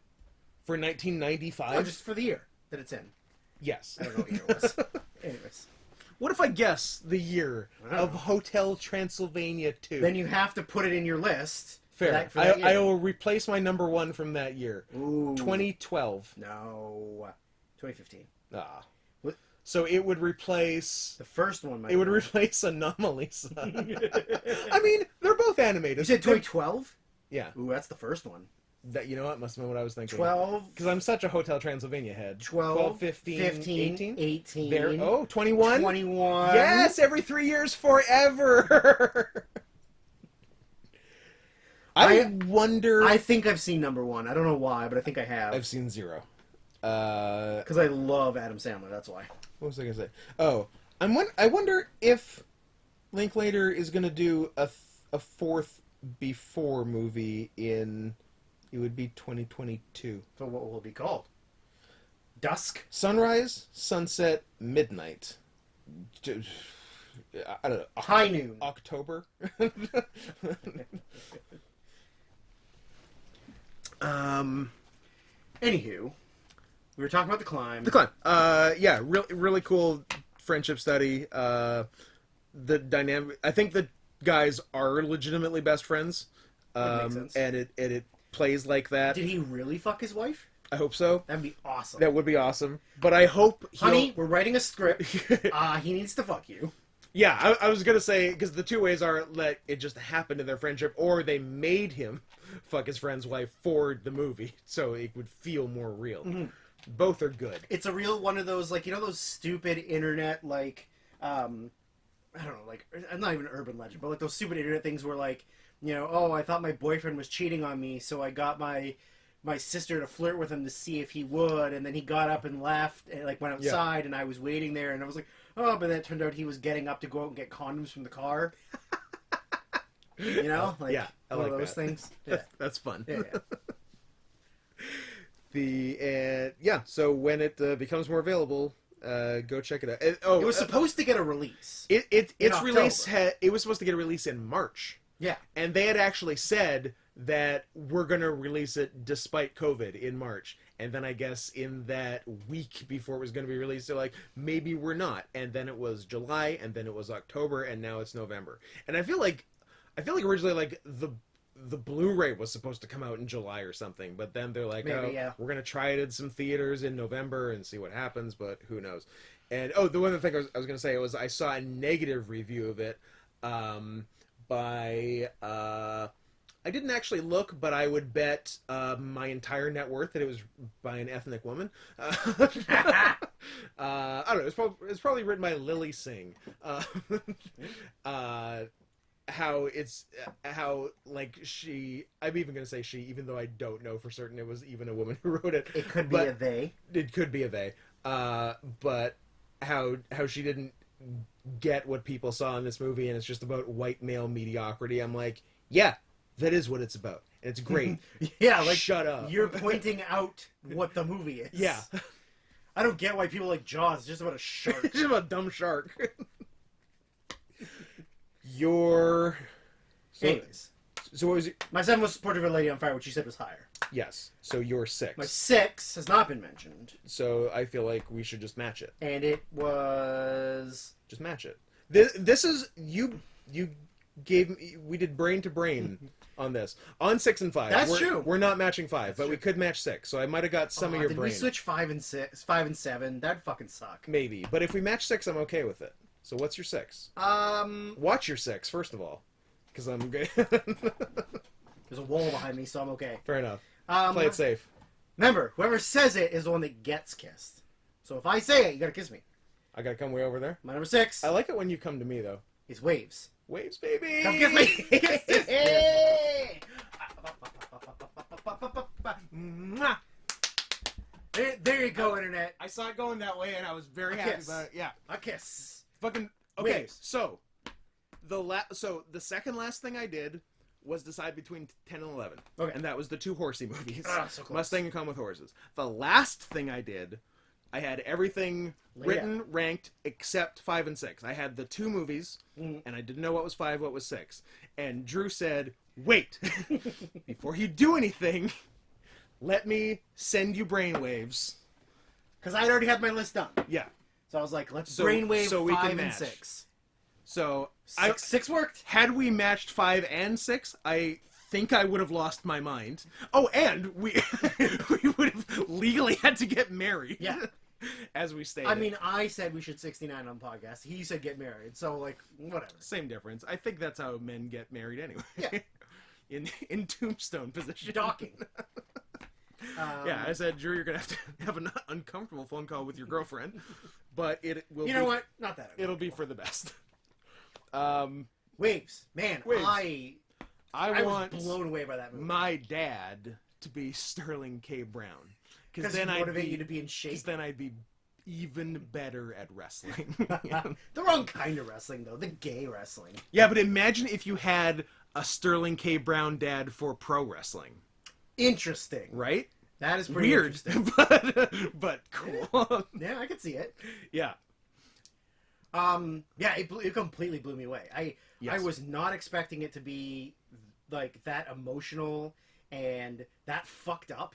For 1995? Oh, just for the year that it's in. Yes. I don't know what year it was. Anyways. What if I guess the year of Hotel Transylvania 2? Then you have to put it in your list. Fair. For that I will replace my number 1 from that year. Ooh. 2012. No. 2015. Ah. What? So it would replace... The first one might It would replace Anomalisa. I mean, they're both animated. You said 2012? Yeah. Ooh, that's the first one. That, you know what? Must have been what I was thinking. 12. Because I'm such a Hotel Transylvania head. 12, 15, 18. There, 21? 21. Yes, every 3 years forever. I wonder... I think I've seen number 1. I don't know why, but I think I have. I've seen 0. Because I love Adam Sandler, that's why. What was I going to say? Oh, I wonder if Linklater is going to do a fourth Before movie in It would be 2022. So what will it be called? Dusk? Sunrise, sunset, midnight. I don't know. High noon. October. Anywho, we were talking about The Climb. The Climb. Yeah, really, really cool friendship study. The dynamic. I think the guys are legitimately best friends. That makes sense. And it plays like that. Did he really fuck his wife? I hope so. That'd be awesome. That would be awesome. But I hope Honey, we're writing a script. He needs to fuck you. Yeah, I was gonna say, because the two ways are that it just happened in their friendship, or they made him fuck his friend's wife for the movie, so it would feel more real. Mm-hmm. Both are good. It's a real one of those, like, you know those stupid internet, like, I don't know, like, I'm not even an urban legend, but like those stupid internet things where, like, you know, oh, I thought my boyfriend was cheating on me, so I got my sister to flirt with him to see if he would, and then he got up and left, and like went outside, and I was waiting there, and I was like, oh, but then it turned out he was getting up to go out and get condoms from the car. You know, like, yeah, I one like of those that. things. Yeah. That's fun. Yeah. So when it becomes more available, go check it out. It was supposed to get a release. Its release it was supposed to get a release in March. Yeah, and they had actually said that we're going to release it despite COVID in March. And then I guess in that week before it was going to be released, they're like, maybe we're not. And then it was July, and then it was October, and now it's November. And I feel like originally, like, the Blu-ray was supposed to come out in July or something, but then they're like, we're going to try it in some theaters in November and see what happens, but who knows. And, the one other thing I was going to say was I saw a negative review of it by... I didn't actually look, but I would bet my entire net worth that it was by an ethnic woman. I don't know. It's probably written by Lily Singh. How like she... I'm even going to say she, even though I don't know for certain it was even a woman who wrote it. It could be a they. It could be a they. But how she didn't get what people saw in this movie, and it's just about white male mediocrity. I'm like, yeah. That is what it's about. And it's great. Yeah, like, shut up. You're pointing out what the movie is. Yeah. I don't get why people like Jaws. It's just about a shark. It's just about a dumb shark. Your... Anyways. So what was it? My 7 was Portrait of a Lady on Fire, which you said was higher. Yes. So your 6. My 6 has not been mentioned. So I feel like we should just match it. And it was... Just match it. This is... You gave me... We did brain to brain on this. On 6 and 5. That's true. We're not matching 5, but we could match 6. So I might have got some of your did brain. we switch 5 and 7? That'd fucking suck. Maybe. But if we match 6, I'm okay with it. So what's your 6? Watch your 6, first of all. Because I'm good. There's a wall behind me, so I'm okay. Fair enough. Play it safe. Remember, whoever says it is the one that gets kissed. So if I say it, you gotta kiss me. I gotta come way over there? My number 6. I like it when you come to me, though. Is Waves. Waves, baby! Come kiss me! Kiss me! There you go, Internet. I saw it going that way, and I was very happy about it. Yeah. A kiss. Fucking... Okay, Waves. so... the second last thing I did was decide between 10 and 11. Okay. And that was the 2 horsey movies. So close. Mustang and Come with Horses. The last thing I did, I had everything written, ranked, except 5 and 6. I had the 2 movies, and I didn't know what was 5, what was 6. And Drew said, wait, before you do anything, let me send you brainwaves. Because I already had my list done. Yeah. So I was like, let's brainwave so we 5 can and match. 6. So 6 worked. Had we matched 5 and 6, I think I would have lost my mind. Oh, and we would have legally had to get married. Yeah. As we stated. I mean, I said we should 69 on the podcast. He said get married. So, like, whatever. Same difference. I think that's how men get married anyway. Yeah. in tombstone position. Docking. Yeah, I said, Drew, you're going to have an uncomfortable phone call with your girlfriend, but it will You know what? Not that. It'll be for the best. Waves. Man, Waves. I want was blown away by that movie. my dad to be Sterling K. Brown. Because then motivate you to be in shape. Because then I'd be even better at wrestling. The wrong kind of wrestling, though. The gay wrestling. Yeah, but imagine if you had a Sterling K. Brown dad for pro wrestling. Interesting. right? That is pretty Weird, interesting. but cool. Yeah, I could see it. Yeah. Yeah, it completely blew me away. I Yes. was not expecting it to be like that emotional and that fucked up.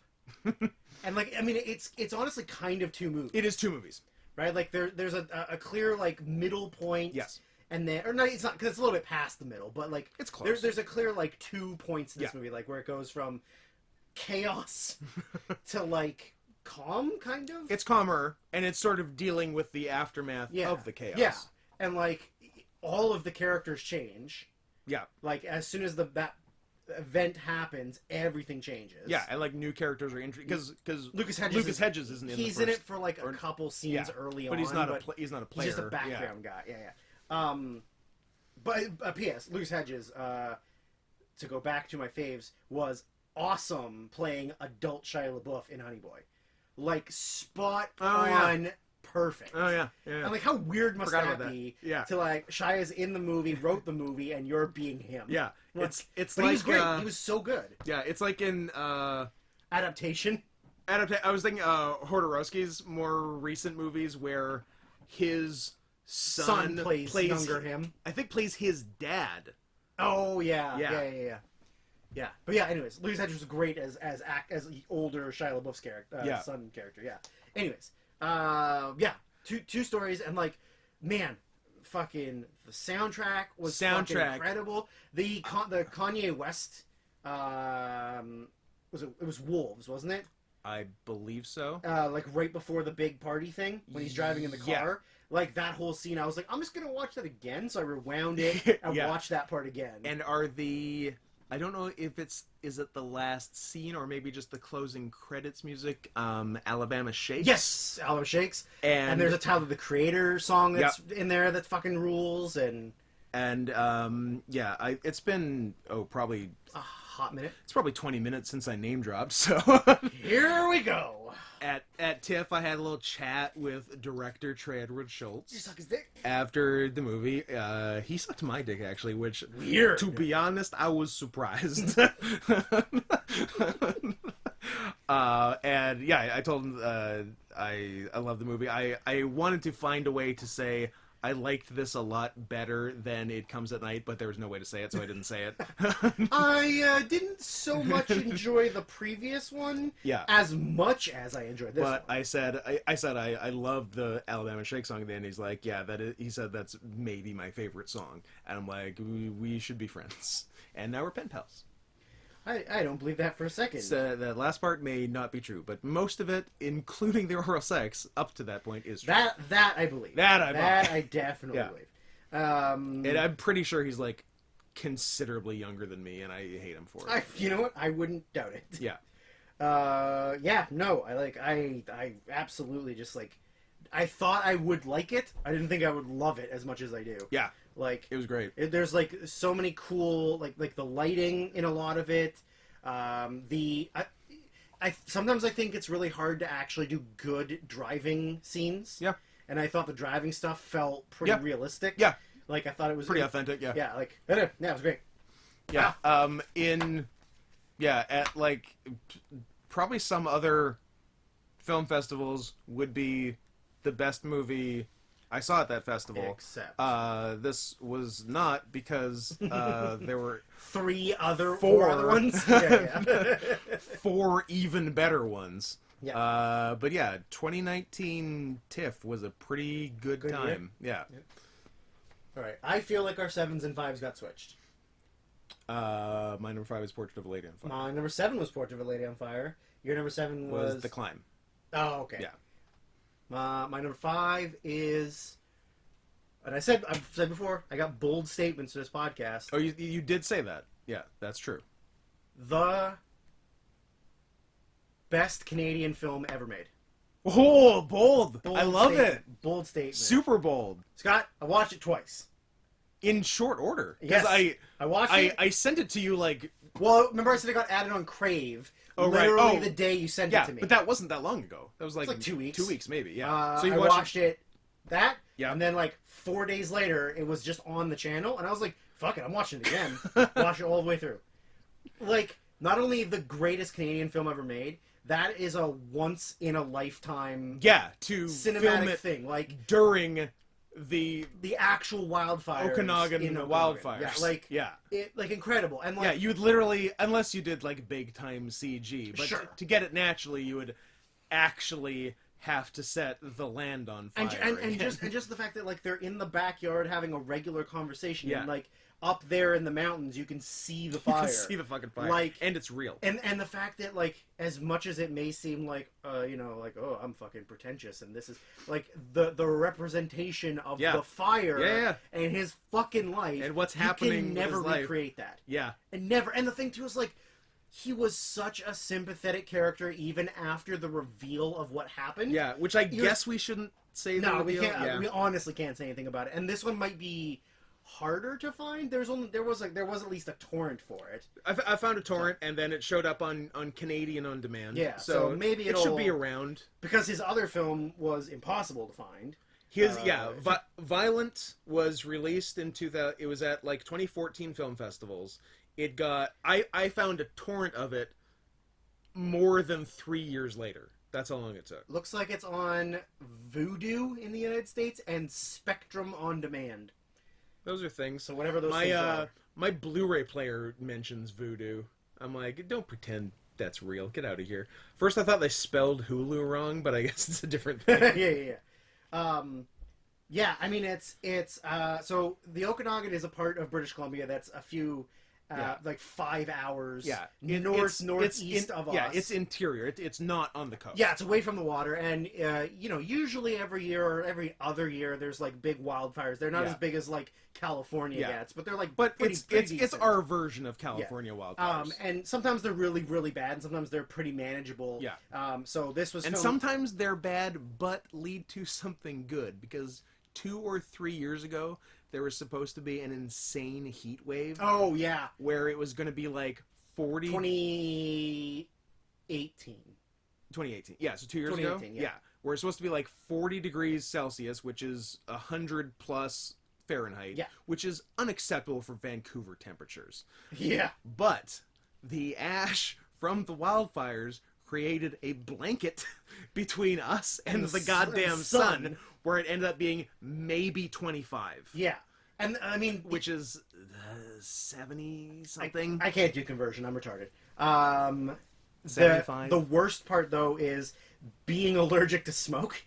And like, I mean, it's honestly kind of two movies. It is two movies. Right? Like there's a clear like middle point. Yes. And then, or no, it's not, because it's a little bit past the middle, but like It's close. There's a clear like 2 points in this Yeah. movie, like where it goes from chaos to like calm, kind of. It's calmer, and it's sort of dealing with the aftermath of the chaos. Yeah, and like all of the characters change. Yeah. Like as soon as that event happens, everything changes. Yeah, and like new characters are interesting because Lucas Hedges isn't in he's the first, in it for like a couple scenes early on, but he's not he's not a player. He's just a background guy. Yeah. But P.S. Lucas Hedges, to go back to my faves, was awesome playing adult Shia LaBeouf in Honey Boy. Like spot on, perfect. Oh yeah. And like, how weird must Forgot that be? Yeah. To like, Shia's in the movie, wrote the movie, and you're being him. Yeah. Like, It's but like he was great. He was so good. Yeah, it's like in Adaptation. I was thinking Hodorowski's more recent movies where his son plays younger him. I think plays his dad. Oh yeah. Yeah. Yeah. But yeah, anyways, Lucas Hedges was great as the older Shia LaBeouf's character, son character. Yeah. Anyways, yeah, two stories, and like, man, fucking the soundtrack was fucking incredible. The Kanye West, it was Wolves, wasn't it? I believe so. Like right before the big party thing when he's driving in the car. Yeah. Like that whole scene, I was like, I'm just gonna watch that again. So I rewound it and watched that part again. And I don't know if is it the last scene or maybe just the closing credits music, Alabama Shakes. Yes, Alabama Shakes. And there's a Tyler the Creator song that's in there that fucking rules. And it's been probably a hot minute. It's probably 20 minutes since I name dropped. So here we go. At TIFF, I had a little chat with director Trey Edward Schultz. You suck his dick? After the movie. He sucked my dick, actually, which, weird. To be honest, I was surprised. And yeah, I told him I love the movie. I wanted to find a way to say I liked this a lot better than It Comes at Night, but there was no way to say it, so I didn't say it. I didn't so much enjoy the previous one as much as I enjoyed this one. I said I loved the Alabama Shake song, and then he's like, he said that's maybe my favorite song. And I'm like, we should be friends. And now we're pen pals. I don't believe that for a second. So that last part may not be true, but most of it, including the oral sex, up to that point is true. That I believe. That I definitely believe. And I'm pretty sure he's like considerably younger than me, and I hate him for it. You know what? I wouldn't doubt it. Yeah. No. I absolutely just like. I thought I would like it. I didn't think I would love it as much as I do. Yeah. Like, it was great. There's like so many cool like the lighting in a lot of it. Sometimes I think it's really hard to actually do good driving scenes. Yeah. And I thought the driving stuff felt pretty realistic. Yeah. Like I thought it was pretty authentic. Yeah. Yeah. Like it was great. Yeah. At like probably some other film festivals would be the best movie I saw at that festival. Except this was not, because there were four other ones. Four even better ones. Yeah. But yeah, 2019 TIFF was a pretty good time. Year. Yeah. All right. I feel like our 7s and 5s got switched. My number 5 is Portrait of a Lady on Fire. My number 7 was Portrait of a Lady on Fire. Your number 7 was The Climb. Oh, okay. Yeah. My number 5 is, and I've said before, I got bold statements to this podcast. Oh, you did say that. Yeah, that's true. The best Canadian film ever made. Oh, bold! I love it. Bold statement. Super bold. Scott, I watched it twice. In short order. Yes. I watched it. I sent it to you like... Well, remember I said it got added on Crave. Oh, literally right. Oh, the day you sent it to me. But that wasn't that long ago. That was like 2 weeks. 2 weeks, maybe, yeah. So I watched it, yeah. and then like 4 days later, it was just on the channel, and I was like, fuck it, I'm watching it again. Watch it all the way through. Like, not only the greatest Canadian film ever made, that is a once in a lifetime to cinematic film it thing. Like during the actual wildfires. Okanagan in Okanagan. wildfires. Like incredible. And like you would literally, unless you did like big time CG, but Sure. to get it naturally, you would actually have to set the land on fire. And just the fact that like they're in the backyard having a regular conversation, Yeah. and like up there in the mountains you can see the fire. You can see the fucking fire. Like, and it's real. And the fact that like as much as it may seem like like, oh, I'm fucking pretentious and this is like the representation of the fire and his fucking life And what's you happening can with never his life. recreate that. Yeah. And the thing too is like he was such a sympathetic character even after the reveal of what happened. Yeah, which I guess we shouldn't say the No, we reveal. can't. Yeah. We honestly can't say anything about it. And this one might be harder to find. There was at least a torrent for it. I found a torrent, and then it showed up on Canadian On Demand. Yeah, so maybe it should be around. Because his other film was impossible to find. Violent was released in 2000. It was at like 2014 film festivals. It got. I found a torrent of it more than 3 years later. That's how long it took. Looks like it's on Vudu in the United States and Spectrum On Demand. Those are things. So whatever those things are. My Blu-ray player mentions Vudu. I'm like, don't pretend that's real. Get out of here. First, I thought they spelled Hulu wrong, but I guess it's a different thing. Yeah. I mean, it's so the Okanagan is a part of British Columbia that's a few. Like 5 hours northeast of us. Yeah, it's interior. It's not on the coast. Yeah, it's away from the water, and usually every year or every other year there's like big wildfires. They're not as big as like California gets, but they're like it's our version of California wildfires. And sometimes they're really really bad, and sometimes they're pretty manageable. Yeah. So this was, and sometimes they're bad but lead to something good, because 2 or 3 years ago there was supposed to be an insane heat wave. Oh, yeah. Where it was going to be like 40... 2018. 2018. Yeah, so 2 years ago. Yeah. Where it's supposed to be like 40 degrees Celsius, which is 100 plus Fahrenheit. Yeah. Which is unacceptable for Vancouver temperatures. Yeah. But the ash from the wildfires created a blanket between us and the goddamn sun, where it ended up being maybe 25. Yeah. And I mean, which is 70 something. I can't do conversion. I'm retarded. 75. The worst part though is being allergic to smoke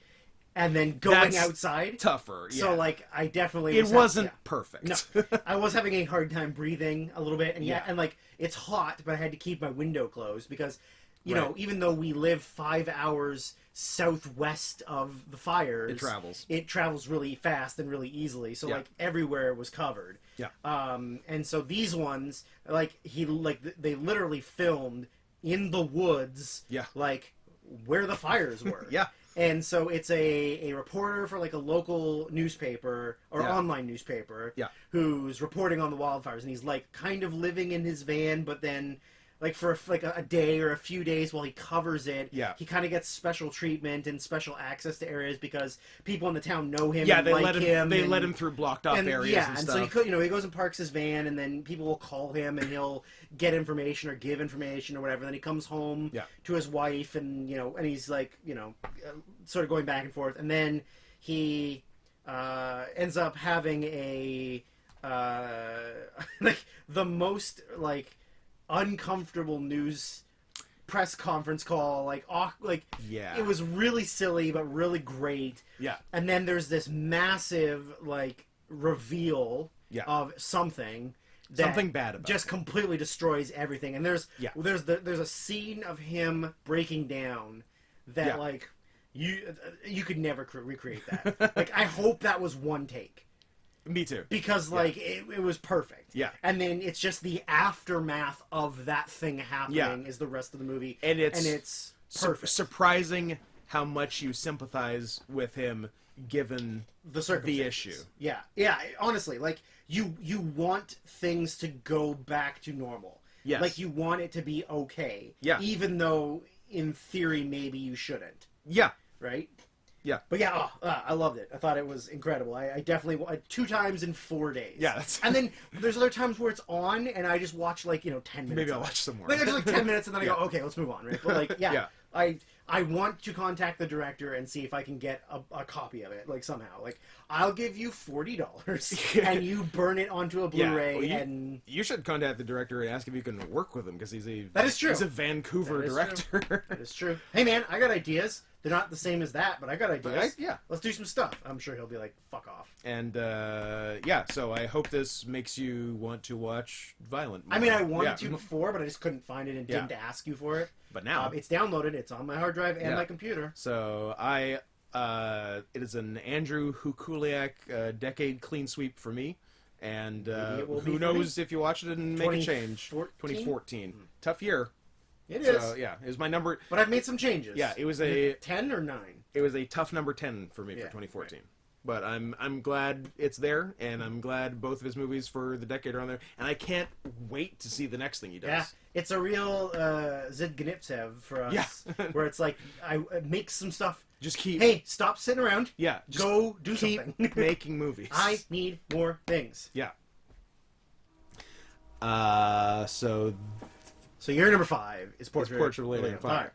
and then going outside. Tougher. Yeah. So like I definitely it wasn't perfect. No. I was having a hard time breathing a little bit, and and like it's hot, but I had to keep my window closed because you know, even though we live 5 hours southwest of the fires, it travels really fast and really easily. So like everywhere was covered. Yeah. And so these ones, like they literally filmed in the woods. Yeah. Like where the fires were. Yeah. And so it's a reporter for like a local newspaper or online newspaper who's reporting on the wildfires, and he's like kind of living in his van, but then like for like a day or a few days while he covers it, he kind of gets special treatment and special access to areas because people in the town know him. Yeah, and they like let him. They and, let him through blocked off areas and stuff. And so he goes and parks his van, and then people will call him, and he'll get information or give information or whatever. Then he comes home to his wife, and and he's like sort of going back and forth, and then he ends up having a like the most like uncomfortable news press conference call, it was really silly but really great. And then there's this massive like reveal of something bad about just completely destroys everything. And there's a scene of him breaking down that like you could never recreate that. Like I hope that was one take. Me too. Because, like, it was perfect. Yeah. And then it's just the aftermath of that thing happening is the rest of the movie. And it's perfect. Surprising how much you sympathize with him given the issue. Yeah. Yeah, honestly, like, you want things to go back to normal. Yes. Like, you want it to be okay. Yeah. Even though, in theory, maybe you shouldn't. Yeah. Right? Yeah. But yeah, I loved it. I thought it was incredible. I definitely 2 times in 4 days. Yeah, that's... And then there's other times where it's on, and I just watch 10 minutes. Maybe I'll watch some more. Like, just 10 minutes, and then I go, okay, let's move on, right? But like, yeah. I want to contact the director and see if I can get a copy of it, like somehow. Like, I'll give you $40 and you burn it onto a Blu-ray. And you should contact the director and ask if you can work with him, because he's a He's a Vancouver director. That is true. Hey man, I got ideas. They're not the same as that, but I got ideas. Yeah. Let's do some stuff. I'm sure he'll be like, fuck off. And, so I hope this makes you want to watch Violent more. I mean, I wanted to before, but I just couldn't find it and didn't ask you for it. But now... it's downloaded. It's on my hard drive and my computer. So it is an Andrew Hukuliak decade clean sweep for me. And who knows if you watch it and make a change. 2014. Tough year. It is. So, yeah, it was my number... But I've made some changes. Yeah, it was a... 10 or 9? It was a tough number 10 for me for 2014. Right. But I'm glad it's there, and I'm glad both of his movies for the decade are on there. And I can't wait to see the next thing he does. Yeah, it's a real Zidgnitsev for us. Yeah. Where it's like, I make some stuff. Just keep... Hey, stop sitting around. Yeah. Just go do keep something. making movies. I need more things. Yeah. So your number 5 is Portrait of a Lady on Fire,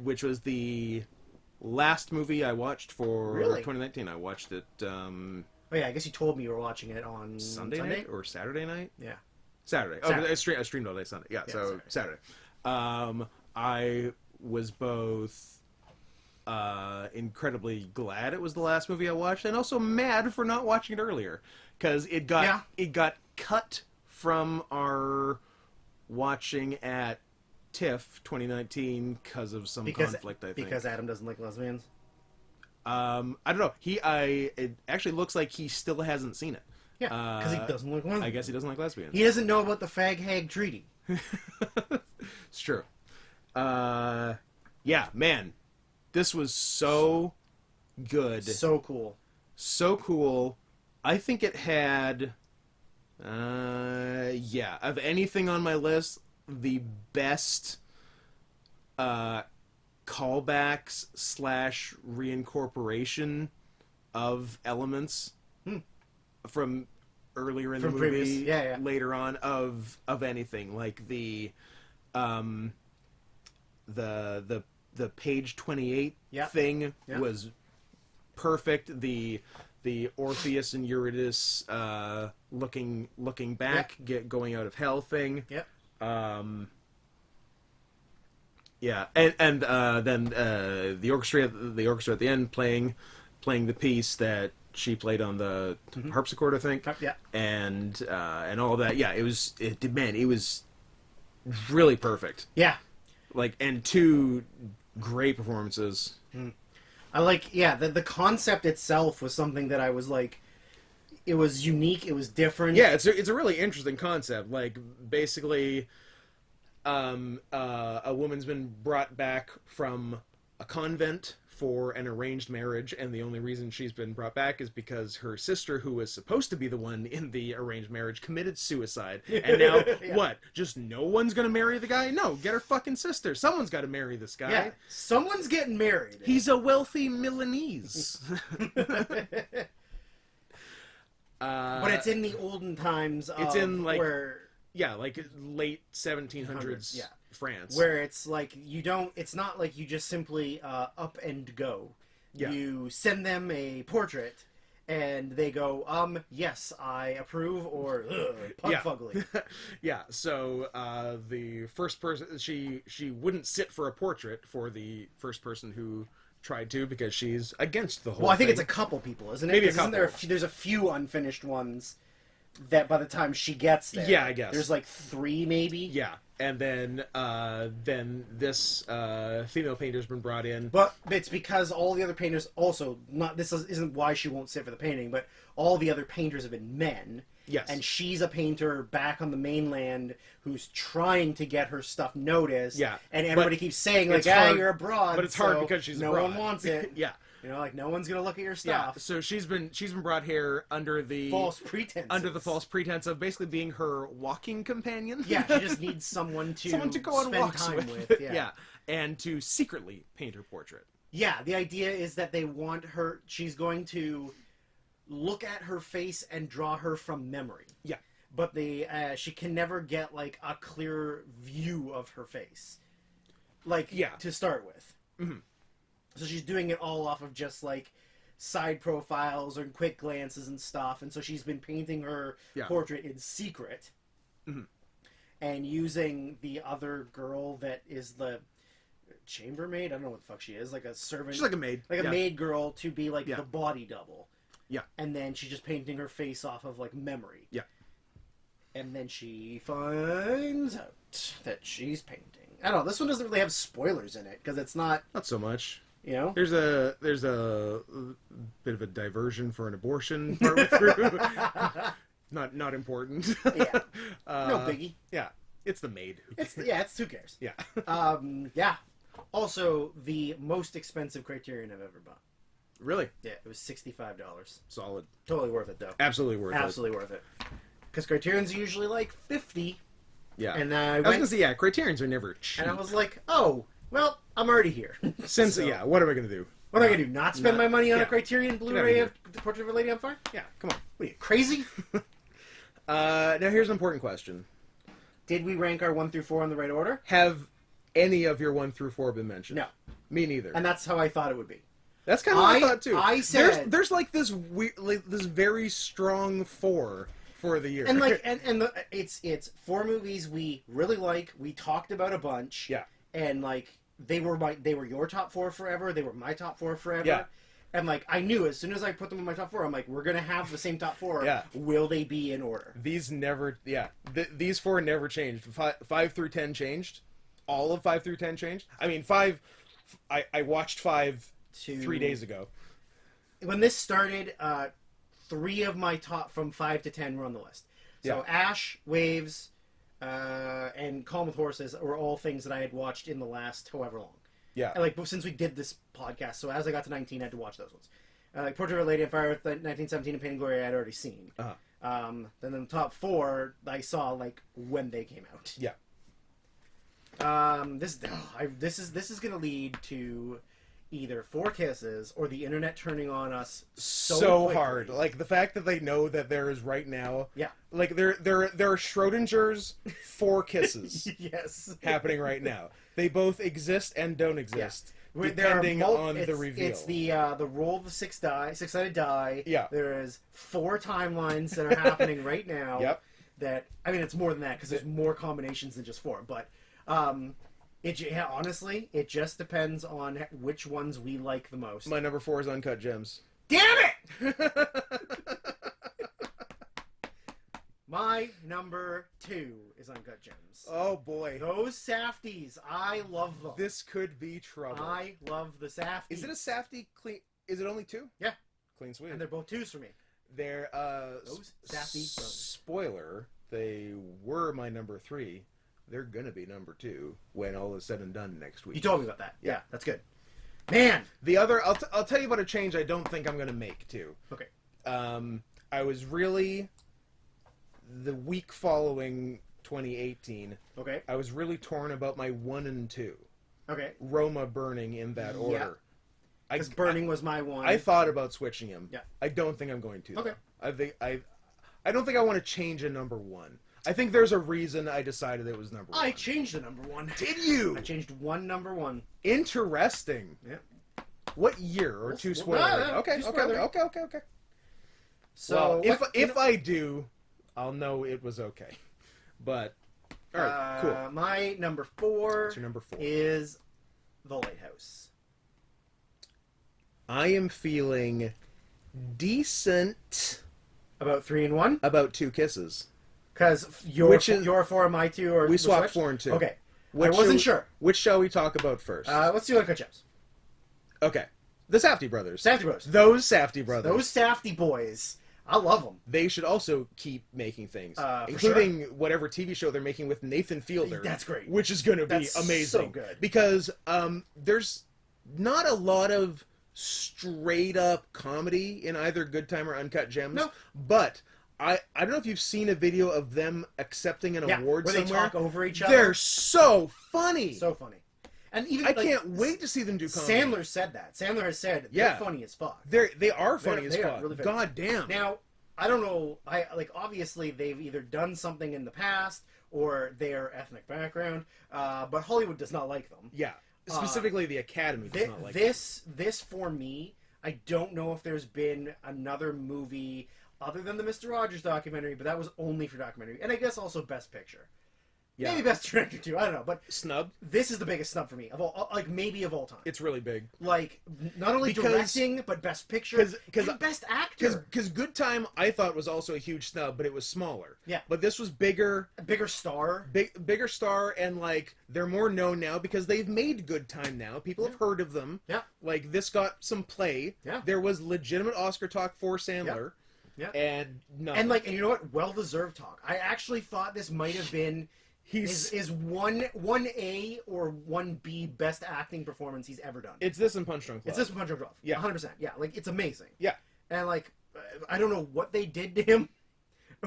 which was the last movie I watched for 2019. I watched it. Oh yeah, I guess you told me you were watching it on Sunday night or Saturday night. Yeah, Saturday. Saturday. I streamed all day Sunday. Yeah, so Saturday. I was both incredibly glad it was the last movie I watched, and also mad for not watching it earlier, because it got cut from our watching at TIFF 2019 because of some conflict, I think. Because Adam doesn't like lesbians? I don't know. It actually looks like he still hasn't seen it. Yeah, because he doesn't like lesbians. I guess he doesn't like lesbians. He doesn't know about the Fag-Hag Treaty. It's true. Yeah, man. This was so good. So cool. So cool. I think it had... of anything on my list, the best callbacks / reincorporation of elements from earlier in the movie, later on of anything, like the page 28 thing was perfect. The Orpheus and Eurydice looking back, going out of hell thing. Yep. And then the orchestra at the end playing the piece that she played on the harpsichord, I think. Yeah. And all of that. Yeah, it was really perfect. Yeah. And 2 great performances. I like, the concept itself was something that I was like, it was unique, it was different. Yeah, it's a really interesting concept. Basically, a woman's been brought back from a convent for an arranged marriage, and the only reason she's been brought back is because her sister, who was supposed to be the one in the arranged marriage, committed suicide. And now, what? Just no one's gonna marry the guy? No, get her fucking sister. Someone's gotta marry this guy. Yeah, someone's getting married. He's a wealthy Milanese. But it's in the olden times of where... Yeah, late 1700s France. Where it's it's not like you just simply up and go. Yeah. You send them a portrait, and they go, yes, I approve, or, pug fugly. Yeah, so the first person, she wouldn't sit for a portrait for the first person who tried to, because she's against the whole thing. Well, I think it's a couple people, isn't it? Maybe a couple. There's a few unfinished ones that by the time she gets there... Yeah, I guess. There's 3, maybe? Yeah. And then this female painter's been brought in. But it's because all the other painters also... isn't why she won't sit for the painting, but all the other painters have been men. Yes. And she's a painter back on the mainland who's trying to get her stuff noticed. Yeah. And everybody keeps saying, you're abroad. But it's hard because she's no abroad. one wants it. Yeah. No one's gonna look at your stuff. Yeah, so she's been brought here under the false pretense of basically being her walking companion. Yeah, she just needs someone to go on spend walks time with. with. Yeah, and to secretly paint her portrait. Yeah, the idea is that they want her. She's going to look at her face and draw her from memory. Yeah. But she can never get like a clear view of her face, like to start with. Mm-hmm. So she's doing it all off of just like side profiles or quick glances and stuff, and so she's been painting her portrait in secret, and using the other girl that is the chambermaid. I don't know what the fuck she is, like a servant. She's like a maid, a maid girl to be like the body double. Yeah, and then she's just painting her face off of like memory. Yeah. And then she finds out that she's painting. I don't know. This one doesn't really have spoilers in it because it's not so much. You know, there's a bit of a diversion for an abortion partway through. not important. Yeah, no biggie. Yeah, it's the maid. It's who cares? Yeah. Yeah. Also, the most expensive Criterion I've ever bought. Really? Yeah, it was $65. Solid. Totally worth it though. Absolutely worth it. Absolutely worth it. Because Criterion's usually like $50. Yeah. And I was gonna say, Criterions are never cheap. And I was like, oh, well, I'm already here. Since what am I gonna do? What am I gonna do? Not spend my money on a Criterion Blu-ray of The Portrait of a Lady on Fire? Yeah, come on. What are you, crazy? Now here's an important question. Did we rank our 1 through 4 in the right order? Have any of your 1 through 4 been mentioned? No. Me neither. And that's how I thought it would be. That's kind of what I thought too. I said there's like this weird, like this very strong 4 for the year, and like it's 4 movies we really like. We talked about a bunch, and like they were your top 4 forever. They were my top 4 forever. Yeah. And like I knew as soon as I put them in my top 4, I'm like, we're gonna have the same top 4. Yeah. Will they be in order? These never. Yeah. These 4 never changed. 5 through 10 changed. All of 5 through 10 changed. I mean 5. I watched 5 3 days ago. When this started, 3 of my top from 5 to 10 were on the list. So Ash, Waves, and Calm with Horses were all things that I had watched in the last however long. Yeah. And like since we did this podcast, so as I got to 19, I had to watch those ones. Like Portrait of a Lady on Fire, 1917, and Pain and Glory, I had already seen. Then the top 4 I saw like when they came out. Yeah. This is gonna lead to either 4 kisses or the internet turning on us so hard. Like the fact that they know that there is right now. Yeah. Like there are Schrodinger's 4 kisses. Yes. Happening right now. They both exist and don't exist. Yeah. Depending on the reveal. It's the roll of the 6-sided die. Yeah. There is 4 timelines that are happening right now. Yep. That I mean, it's more than that because there's more combinations than just 4. But honestly, it just depends on which ones we like the most. My number 4 is Uncut Gems. Damn it! My number 2 is Uncut Gems. Oh boy. Those Safdies, I love them. This could be trouble. I love the Safdies. Is it a Safdie clean? Is it only 2? Yeah. Clean sweep. And they're both 2s for me. They're, those Safdie brothers. Spoiler, they were my number 3. They're gonna be number 2 when all is said and done next week. You told me about that. Yeah, that's good. Man! The other, I'll tell you about a change I don't think I'm gonna make, too. Okay. I was really... The week following 2018, okay, I was really torn about my 1 and 2. Okay. Roma burning in that order. Because burning was my 1. I thought about switching him. Yeah. I don't think I'm going to. Okay. Though. I don't think I want to change a number 1. I think there's a reason I decided it was number 1. I changed the number 1. Did you? I changed number 1. Interesting. Yeah. What year or 2 spoilers? Okay. So well, if I do, I'll know it was okay. But all right, cool. My number 4. What's your number 4? Is The Lighthouse. I am feeling decent about 3 and 1. About 2 kisses. Because your 4 and my 2 are... We swapped 4 and 2. Okay. I wasn't sure. Which shall we talk about first? Let's do Uncut Gems. Okay. The Safdie brothers. Safdie brothers. Those Safdie brothers. Those Safdie boys. I love them. They should also keep making things. Including whatever TV show they're making with Nathan Fielder. That's great. Which is going to be amazing. So good. Because there's not a lot of straight-up comedy in either Good Time or Uncut Gems. No. But... I don't know if you've seen a video of them accepting an award where somewhere. they talk over each other. They're so funny. So funny. And even I can't wait to see them do comedy. Sandler said that. Sandler has said they're funny as fuck. They are funny as They are fuck. really funny. God damn. Now, I don't know. Obviously they've either done something in the past or their ethnic background, but Hollywood does not like them. Yeah. Specifically, the Academy does not like them. This for me, I don't know if there's been another movie other than the Mr. Rogers documentary, but that was only for documentary, and I guess also Best Picture. Yeah. Maybe Best Director too. I don't know, but snub. This is the biggest snub for me of all, maybe of all time. It's really big. Like not only directing, but Best Picture and Best Actor. Because Good Time, I thought was also a huge snub, but it was smaller. Yeah. But this was bigger, bigger star, bigger star, and like they're more known now because they've made Good Time now. People have heard of them. Yeah. Like this got some play. Yeah. There was legitimate Oscar talk for Sandler. Yeah. And nothing. And you know what? Well deserved talk. I actually thought this might have been. Is one A or 1B best acting performance he's ever done. It's this and Punch Drunk Love. It's this and Punch Drunk Love. Yeah. 100%. Yeah, it's amazing. Yeah. And I don't know what they did to him.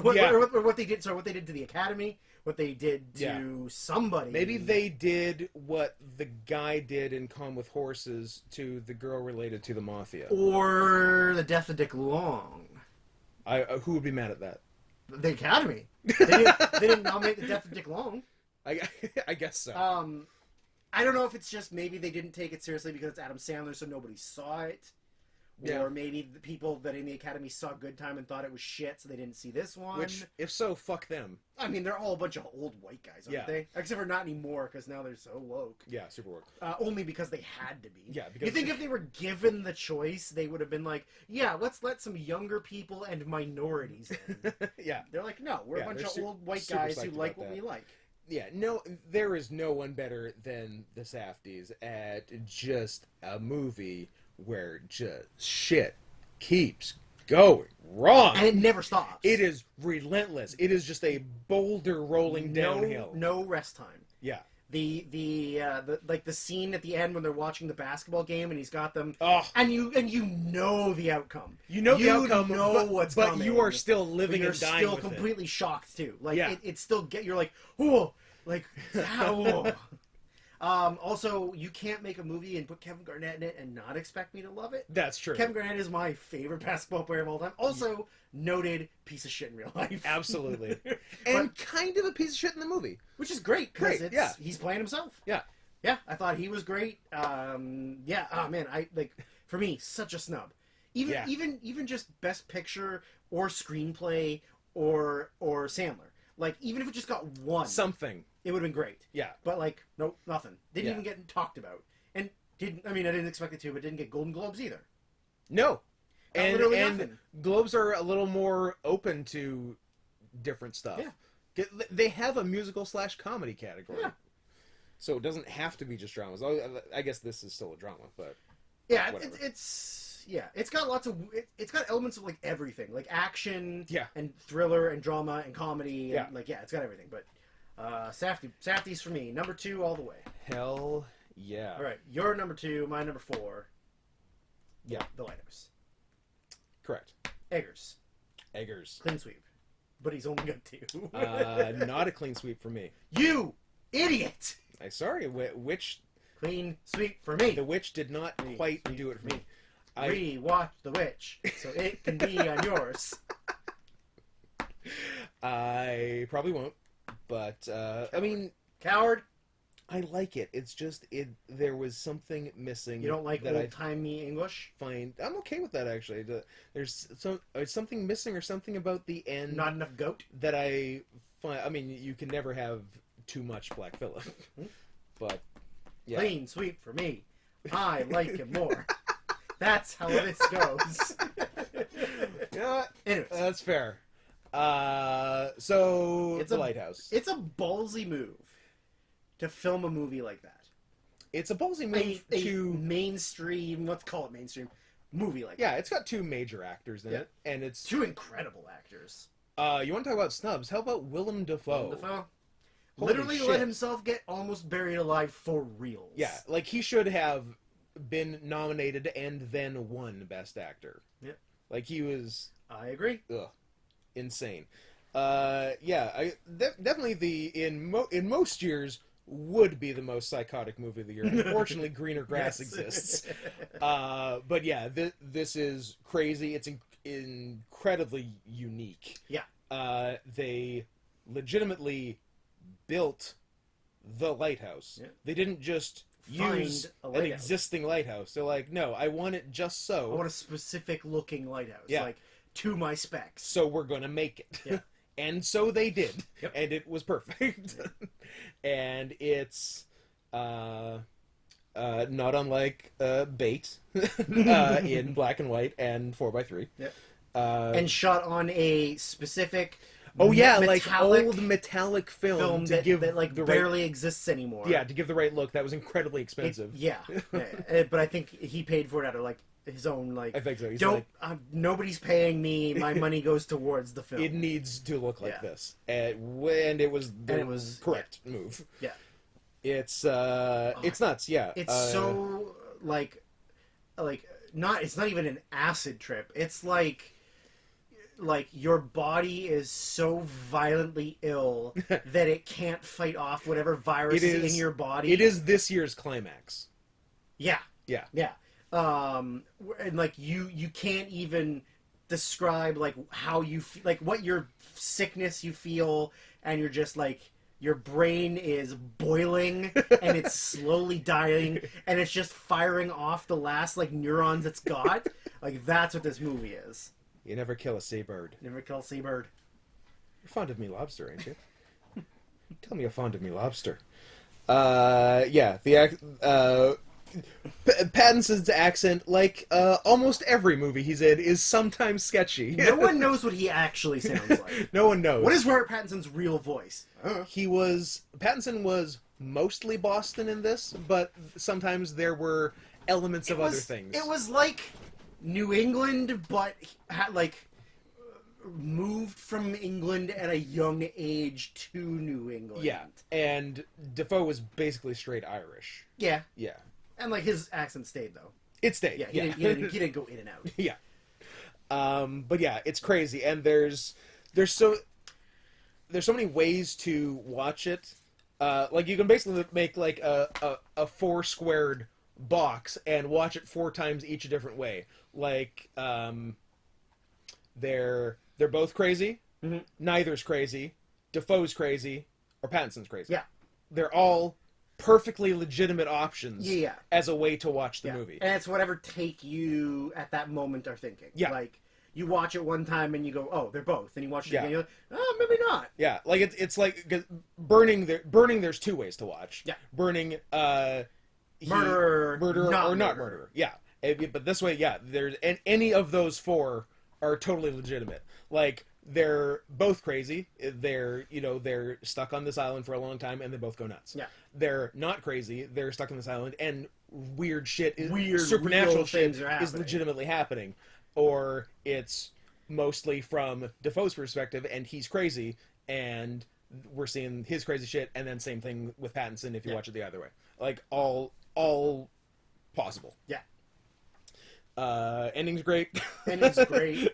What they did to the Academy, what they did to somebody. Maybe they did what the guy did in Calm with Horses to the girl related to the Mafia. Or the death of Dick Long. Who would be mad at that? The Academy. They didn't nominate the death of Dick Long. I guess so. I don't know if it's just maybe they didn't take it seriously because it's Adam Sandler, so nobody saw it. Yeah. Or maybe the people that in the Academy saw Good Time and thought it was shit, so they didn't see this one. Which, if so, fuck them. I mean, they're all a bunch of old white guys, aren't they? Except for not anymore, because now they're so woke. Yeah, super woke. Only because they had to be. Yeah, because... You think if they were given the choice, they would have been like, yeah, let's let some younger people and minorities in. Yeah. They're like, no, we're a bunch of old white guys who like what we like. Yeah, no, there is no one better than the Safdies at just a movie where just shit keeps going wrong. And it never stops. It is relentless. It is just a boulder rolling downhill. No rest time. Yeah. The scene at the end when they're watching the basketball game and he's got them, and you know the outcome. You know the outcome, what's coming. But you are still living and dying with it. You're still completely shocked too. It's still you're like, oh, how. Also, you can't make a movie and put Kevin Garnett in it and not expect me to love it. That's true. Kevin Garnett is my favorite basketball player of all time. Also, noted piece of shit in real life. Absolutely. And kind of a piece of shit in the movie. Which is great, because he's playing himself. Yeah. Yeah, I thought he was great. Oh man, for me, such a snub. Even just Best Picture or Screenplay or Sandler. Even if it just got one. Something. It would have been great. Yeah. But nope, nothing. Didn't even get talked about. And I didn't expect it to, but didn't get Golden Globes either. No. And nothing. Globes are a little more open to different stuff. Yeah. They have a musical / comedy category. Yeah. So it doesn't have to be just dramas. I guess this is still a drama, but yeah, it's got lots of it's got elements of everything, action, and thriller and drama and comedy, and it's got everything. But Safdie's for me, number 2 all the way. Hell yeah! All right, your number 2, my number 4. Yeah, The Lighthouse. Correct. Eggers. Clean sweep, but he's only got 2. Not a clean sweep for me. You idiot! Sorry, Witch. Clean sweep for me. The Witch did not quite do it for me. Rewatch The Witch so it can be on yours. I probably won't, but I mean, coward. I like it. It's just there was something missing. You don't like old-timey English? I'm okay with that actually. There's something missing or something about the end. Not enough goat. That I find. I mean, you can never have too much Black Phillip, but yeah. Clean sweep for me. I like him more. That's how this goes. Yeah, anyways, that's fair. So it's The Lighthouse. It's a ballsy move to film a movie like that. It's a ballsy move to mainstream. Let's call it mainstream movie like that. Yeah, it's got 2 major actors in it, and it's 2 incredible actors. You want to talk about snubs? How about Willem Dafoe? Literally let himself get almost buried alive for reals. Yeah, he should have been nominated and then won Best Actor. Yeah. He was... I agree. Insane. Definitely in most years, would be the most psychotic movie of the year. Unfortunately, Greener Grass exists. But yeah, this is crazy. It's incredibly unique. Yeah. They legitimately built the lighthouse. Yeah. They didn't just use an existing lighthouse. They're like, no, I want it just so. I want a specific looking lighthouse. Yeah. Like, to my specs. So we're going to make it. Yeah. And so they did. Yep. And it was perfect. And it's not unlike Bait in black and white and 4x3. Yep. And shot on a specific like old metallic film to give that like barely exists anymore. Yeah, to give the right look. That was incredibly expensive. But I think he paid for it out of like his own like. I think so. He's nobody's paying me. My money goes towards the film. It needs to look like this, and it was the correct move. Yeah, it's nuts. Yeah, it's so like not. It's not even an acid trip. It's like your body is so violently ill that it can't fight off whatever virus is in your body. It is this year's climax. Yeah. Yeah. Yeah. And like you can't even describe like how you like what your sickness you feel, and you're just like your brain is boiling and it's slowly dying and it's just firing off the last like neurons it's got. Like that's what this movie is. You never kill a seabird. Never kill a seabird. You're fond of me lobster, ain't you? Tell me you're fond of me lobster. Pattinson's accent, like almost every movie he's in, is sometimes sketchy. No one knows what he actually sounds like. No one knows. What is Robert Pattinson's real voice? Pattinson was mostly Boston in this, but sometimes there were elements of other things. It was like New England, but like moved from England at a young age to New England. Yeah, and Defoe was basically straight Irish. Yeah. Yeah. And like his accent stayed though. It stayed. Yeah, he didn't go in and out. Yeah. But yeah, it's crazy, and there's so many ways to watch it. Like you can basically make like a 4 squared box and watch it 4 times each a different way. Like they're both crazy. Mm-hmm. Neither's crazy. Defoe's crazy, or Pattinson's crazy. Yeah. They're all perfectly legitimate options as a way to watch the movie. And it's whatever take you at that moment are thinking. Yeah. Like, you watch it one time and you go, oh, they're both. And you watch it again and you're like, oh, maybe not. Yeah, like it's like Burning, there's 2 ways to watch. Yeah. Burning, murderer or not murderer. Yeah. But this way, there's any of those 4 are totally legitimate. Like, they're both crazy. They're stuck on this island for a long time, and they both go nuts. Yeah. They're not crazy. They're stuck on this island, and supernatural shit is legitimately happening. Or it's mostly from Defoe's perspective, and he's crazy, and we're seeing his crazy shit, and then same thing with Pattinson if you watch it the other way. Like, all possible. Yeah. Ending's great. Ending's great.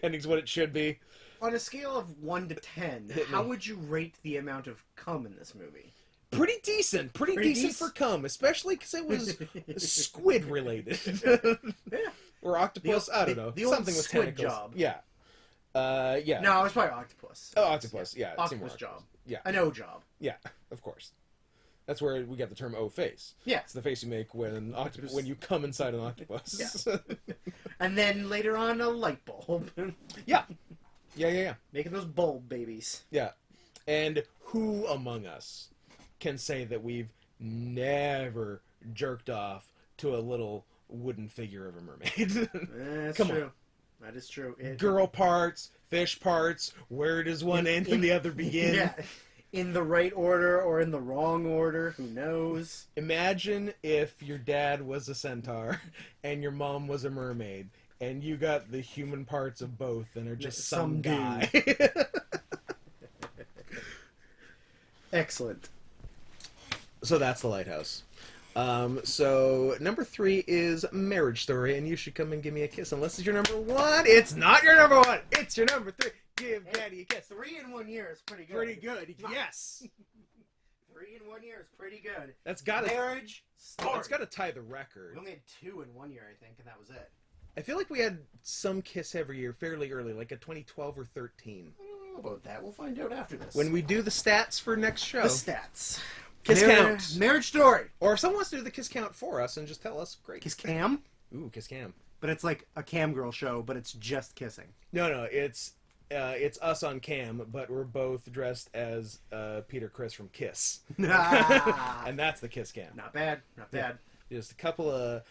Ending's what it should be. On a scale of 1 to 10, how would you rate the amount of cum in this movie? Pretty decent. Pretty decent for cum, especially because it was squid related. Yeah. Or octopus. I don't know. The something old with squid tentacles. job. Yeah. Yeah. No, it was probably octopus. Oh, octopus. Yeah. Octopus job. Yeah. An O job. Yeah, of course. That's where we get the term O face. Yeah. It's the face you make when you come inside an octopus. Yeah. And then later on, a light bulb. Yeah. Yeah. Making those bulb babies. Yeah. And who among us can say that we've never jerked off to a little wooden figure of a mermaid? That's Come true. on. That is true. Girl parts, fish parts, where does one end and the other begin? Yeah. In the right order or in the wrong order, who knows? Imagine if your dad was a centaur and your mom was a mermaid, and you got the human parts of both and are just some guy. Excellent. So that's The Lighthouse. So number 3 is Marriage Story, and You Should Come and Give Me a Kiss. Unless it's your number 1, it's not your number 1. It's your number 3. Give Daddy a kiss. 3 in 1 year is pretty good. Pretty good. Yes. 3 in 1 year is pretty good. That's got Marriage Story. That's got to tie the record. We only had 2 in 1 year, I think, and that was it. I feel like we had some Kiss every year fairly early, like a 2012 or 13. I don't know about that. We'll find out after this. When we do the stats for next show. The stats. Kiss count. Marriage Story. Or if someone wants to do the Kiss count for us and just tell us, great. Kiss Cam. Ooh, Kiss Cam. But it's like a cam girl show, but it's just kissing. No, it's us on cam, but we're both dressed as Peter Criss from Kiss. And that's the Kiss Cam. Not bad. Not bad. Just a couple of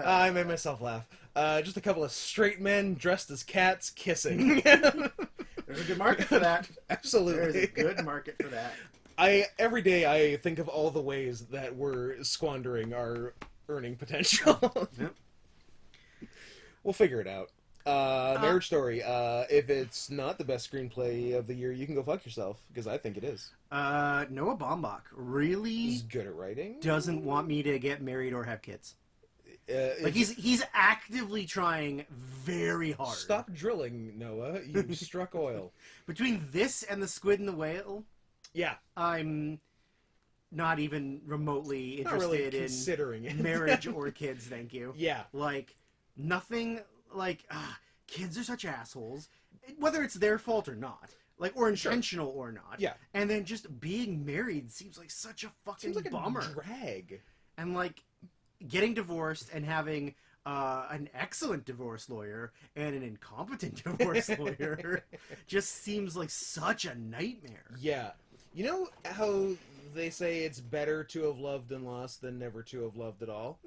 I made myself laugh. Just a couple of straight men dressed as cats kissing. There's a good market for that. Absolutely. There's a good market for that. Every day I think of all the ways that we're squandering our earning potential. Yep. We'll figure it out. Marriage Story. If it's not the best screenplay of the year, you can go fuck yourself, because I think it is. Noah Baumbach really He's good at writing. doesn't want me to get married or have kids. Like he's actively trying very hard. Stop drilling, Noah. You struck oil. Between this and The Squid and the Whale, Yeah. I'm not even remotely Not really interested considering in it. marriage or kids, thank you. Yeah. Like, nothing, like, kids are such assholes, whether it's their fault or not. Like, or intentional or not. Yeah. And then just being married seems like such a fucking Seems like bummer. a drag. And, like, getting divorced and having an excellent divorce lawyer and an incompetent divorce lawyer just seems like such a nightmare. Yeah. You know how they say it's better to have loved and lost than never to have loved at all?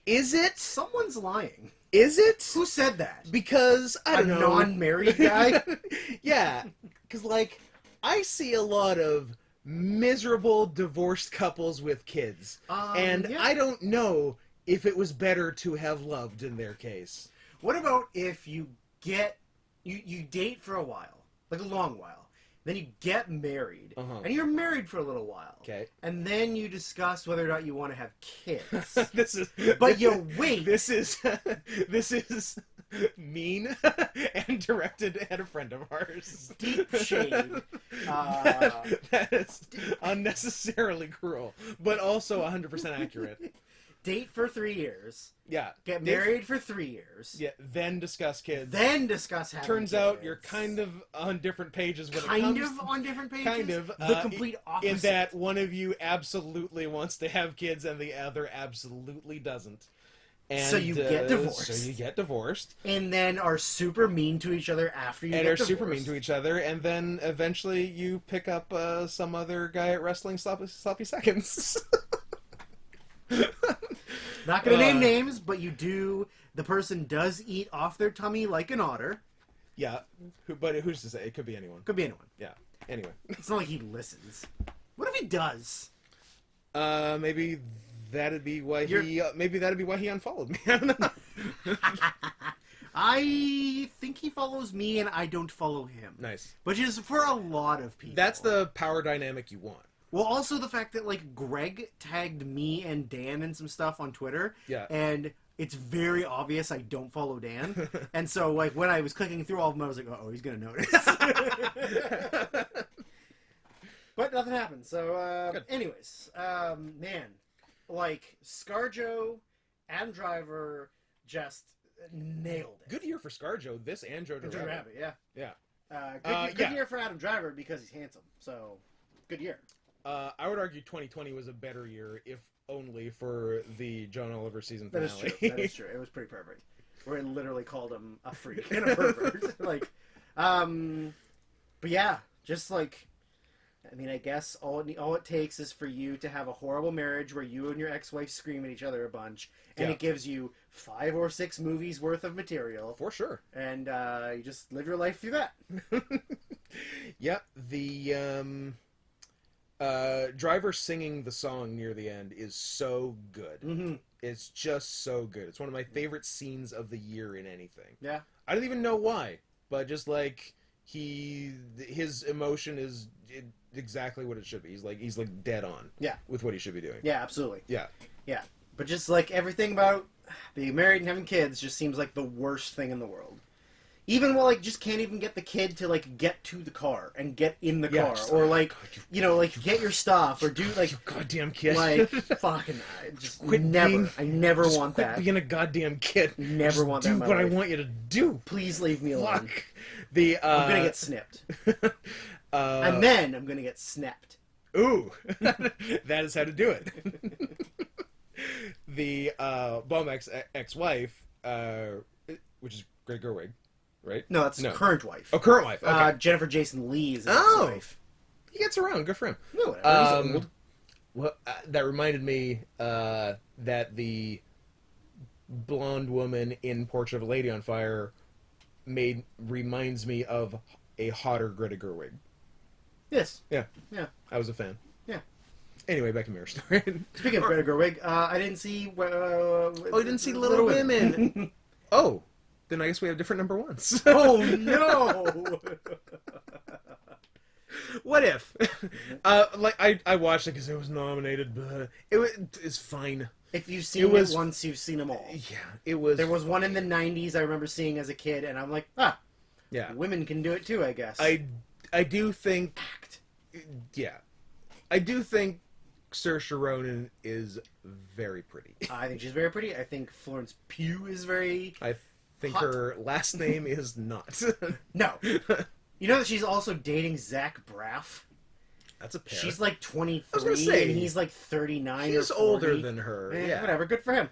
Is it? Someone's lying. Is it? Who said that? Because, I don't A know. non-married guy? Yeah. Because, like, I see a lot of miserable divorced couples with kids. And yeah. I don't know if it was better to have loved in their case. What about if you date for a while, like a long while, then you get married, and you're married for a little while, Okay. and then you discuss whether or not you want to have kids, But you wait. This is mean and directed at a friend of ours. Deep shade. That is unnecessarily cruel, but also 100% accurate. Date for 3 years. Yeah. Get married for 3 years. Yeah. Then discuss kids. Then discuss having Turns kids. out you're kind of on different pages when it comes. Kind of on different pages? Kind of. The complete opposite. In that one of you absolutely wants to have kids and the other absolutely doesn't. And, so you get divorced. So you get divorced. And then are super mean to each other after you And get are divorced. super mean to each other, and then eventually you pick up some other guy at Wrestling Sloppy Seconds. Not gonna name names, but you do. The person does eat off their tummy like an otter. Yeah, but who's to say? It could be anyone. Could be anyone. Yeah. Anyway, It's not like he listens. What if he does? maybe that'd be why he unfollowed me. I don't know. I think he follows me, and I don't follow him. Nice. Which is for a lot of people. That's the power dynamic you want. Well, also the fact that, like, Greg tagged me and Dan in some stuff on Twitter. Yeah. And it's very obvious I don't follow Dan. And so, like, when I was clicking through all of them, I was like, oh, he's going to notice. But nothing happened. So, anyways, man, like, ScarJo, Adam Driver just nailed it. Good year for ScarJo. This and Jojo Jojo Rabbit. Rabbit, yeah. Yeah. Good year for Adam Driver because he's handsome. So, good year. I would argue 2020 was a better year, if only for the John Oliver season That finale. is true. That is true. It was pretty perfect. Where it literally called him a freak and a pervert. Like, but yeah, just like, I mean, I guess all it takes is for you to have a horrible marriage where you and your ex-wife scream at each other a bunch, and it gives you 5 or 6 movies worth of material. For sure. And you just live your life through that. Yeah, the Driver singing the song near the end is so good. Mm-hmm. It's just so good. It's one of my favorite scenes of the year in anything. Yeah. I don't even know why, but just like his emotion is exactly what it should be. He's like dead on. Yeah. With what he should be doing. Yeah, absolutely. Yeah. Yeah. But just like everything about being married and having kids just seems like the worst thing in the world. Even while, like, just can't even get the kid to, like, get to the car and get in the car. just, Or, like, like, get your stuff. Or do, like... You goddamn kid. Like, fucking... Just Quit never. being- I never Just want quit that. being a goddamn kid. Never Just want that do in my what I life. want you to do. Please leave me alone. Fuck. I'm gonna get snipped. And then I'm gonna get snapped. Ooh. That is how to do it. The Bombeck's ex-wife, which is Greta Gerwig, right? No, that's his current wife. Oh, current wife. Okay. Jennifer Jason Leigh's Oh. ex-wife. He gets around. Good for him. No, whatever. He's old. Well, that reminded me that the blonde woman in Portrait of a Lady on Fire reminds me of a hotter Greta Gerwig. Yes. Yeah. Yeah. I was a fan. Yeah. Anyway, back to Mirror Story. Speaking of Greta Gerwig, I didn't see... Oh, you didn't see Little Women. Oh, then I guess we have different number ones. Oh, no! What if? I watched it because it was nominated, but it's fine. If you've seen it once, you've seen them all. Yeah, it was. There was one in the 90s I remember seeing as a kid, and I'm like, yeah, women can do it too, I guess. I do think... Act. Yeah. I do think Saoirse Ronan is very pretty. I think she's very pretty. I think Florence Pugh is very... I think hot. her last name is not. No. You know that she's also dating Zach Braff? That's a pair. She's like 23, I was gonna say, and he's like 39 He's or 40. older than her. Yeah. Whatever, good for him.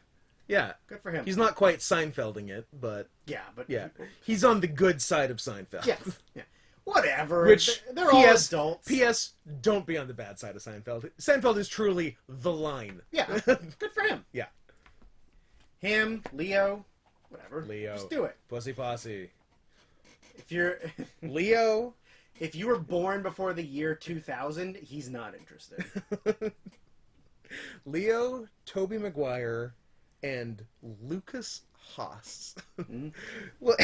Yeah. Good for him. He's not quite Seinfelding it, but Yeah, but... yeah. He's on the good side of Seinfeld. Yeah, yeah. Whatever. Which, they're all adults. P.S. Don't be on the bad side of Seinfeld. Seinfeld is truly the line. Yeah, good for him. Yeah. Him, Leo, whatever. Leo. Just do it. Pussy Posse. If you're... Leo. If you were born before the year 2000, he's not interested. Leo, Tobey Maguire, and Lucas Haas. Well,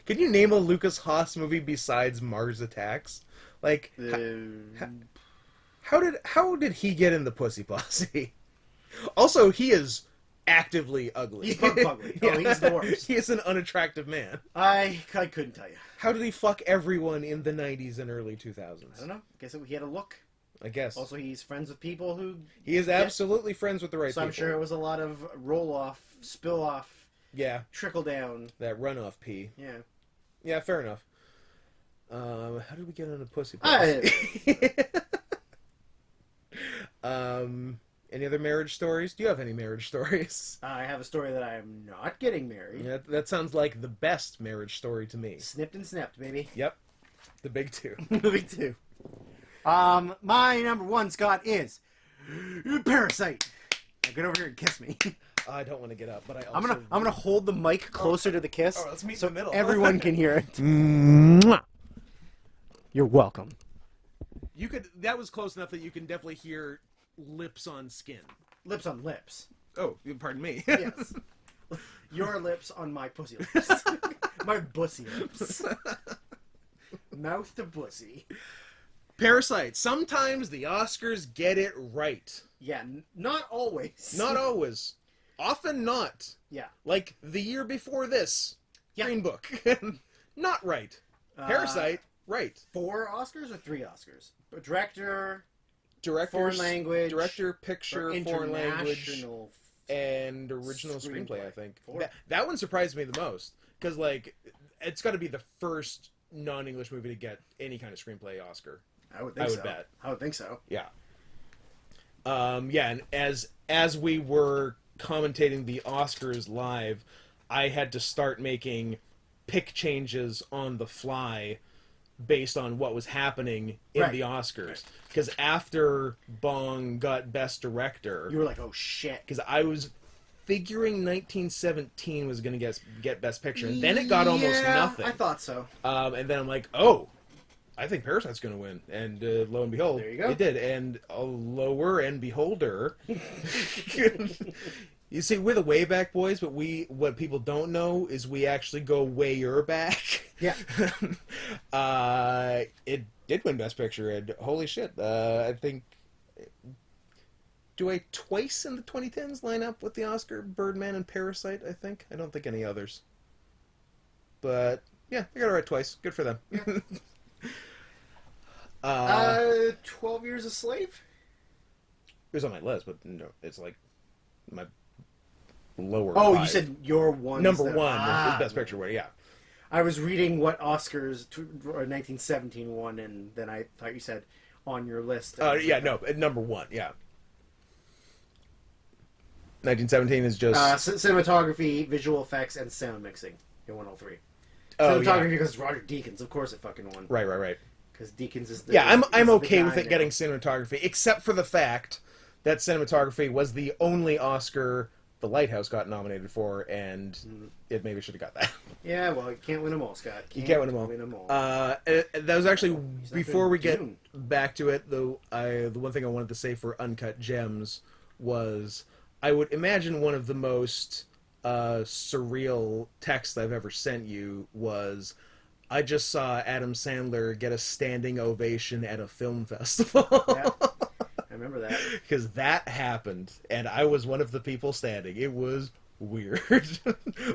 can you name a Lucas Haas movie besides Mars Attacks? Like, how did he get in the Pussy Posse? Also, he is actively ugly. He's bug ugly. Oh, he's the worst. He is an unattractive man. I couldn't tell you. How did he fuck everyone in the 90s and early 2000s? I don't know. Guess he had a look. I guess. Also, he's friends with people who... He is absolutely friends with the right so people. I'm sure it was a lot of roll-off, spill-off, Yeah. trickle-down. That runoff pee. Yeah. Yeah, fair enough. How did we get on a Pussy Posse? Any other marriage stories? Do you have any marriage stories? I have a story that I am not getting married. Yeah, that sounds like the best marriage story to me. Snipped and snapped, baby. Yep. The big two. Me too. My number one, Scott, is Parasite. Now get over here and kiss me. I don't want to get up, but I also... I'm gonna hold the mic closer to the kiss, let's meet so in the middle. everyone can hear it. Mwah. You're welcome. You could. That was close enough that you can definitely hear lips on skin. Lips on lips. Oh, pardon me. Yes. Your lips on my pussy lips. My bussy lips. Mouth to bussy. Parasite. Sometimes the Oscars get it right. Yeah, not always. Not always. Often not. Yeah. Like the year before this. Yeah. Green Book. Not right. Parasite, right. 4 Oscars or 3 Oscars? Director, Director, foreign language, director, picture, or foreign language, international and original screenplay. I think 4. that one surprised me the most because like it's got to be the first non-English movie to get any kind of screenplay Oscar. I would think I so. would bet. I would think so. Yeah. Yeah, and as we were commentating the Oscars live, I had to start making pick changes on the fly based on what was happening in Right. the Oscars. Because after Bong got Best Director, You were like, oh shit. because I was figuring 1917 was going to get Best Picture, and then it got almost nothing. I thought so. And then I'm like, oh, I think Parasite's going to win. And lo and behold, There you go. it did. And lower and beholder. You see, we're the way back boys, but what people don't know is we actually go wayer back. Yeah. It did win Best Picture, and holy shit, I think... Do I twice in the 2010s line up with the Oscar? Birdman and Parasite, I think? I don't think any others. But Yeah, they got it right twice. Good for them. Yeah. 12 Years a Slave? It was on my list, but no, it's like my lower. Oh, 5. you said your one. Number 1 is Best Picture winner. Yeah. I was reading what Oscars 1917 won, and then I thought you said on your list. Yeah, no, number 1. Yeah. 1917 is just cinematography, visual effects, and sound mixing. It won all 3. Oh, Cinematography yeah. because Roger Deakins, of course, it fucking won. Right. Because Deakins is the I'm okay with it now. getting cinematography, except for the fact that cinematography was the only Oscar The Lighthouse got nominated for, and it maybe should have got that. Yeah, well, you can't win them all, Scott. You can't win them all. That was actually, before we get back to it, the one thing I wanted to say for Uncut Gems was, I would imagine one of the most surreal texts I've ever sent you was, I just saw Adam Sandler get a standing ovation at a film festival. Yeah, I remember that. Because that happened, and I was one of the people standing. It was weird.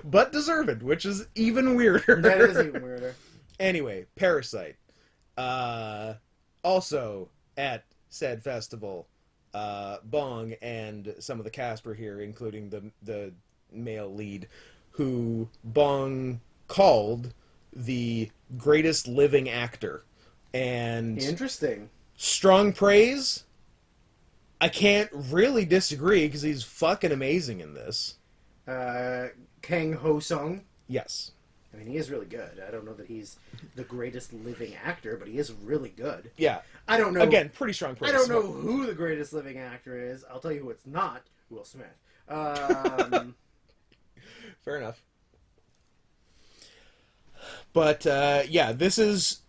But deserved, which is even weirder. That is even weirder. Anyway, Parasite. Also at said festival, Bong and some of the cast were here, including the male lead, who Bong called the greatest living actor. And Interesting. strong praise. I can't really disagree because he's fucking amazing in this. Kang Ho Sung. Yes. I mean, he is really good. I don't know that he's the greatest living actor, but he is really good. Yeah. I don't know. Again, pretty strong praise. I don't know who the greatest living actor is. I'll tell you who it's not. Will Smith. Fair enough. But, yeah, this is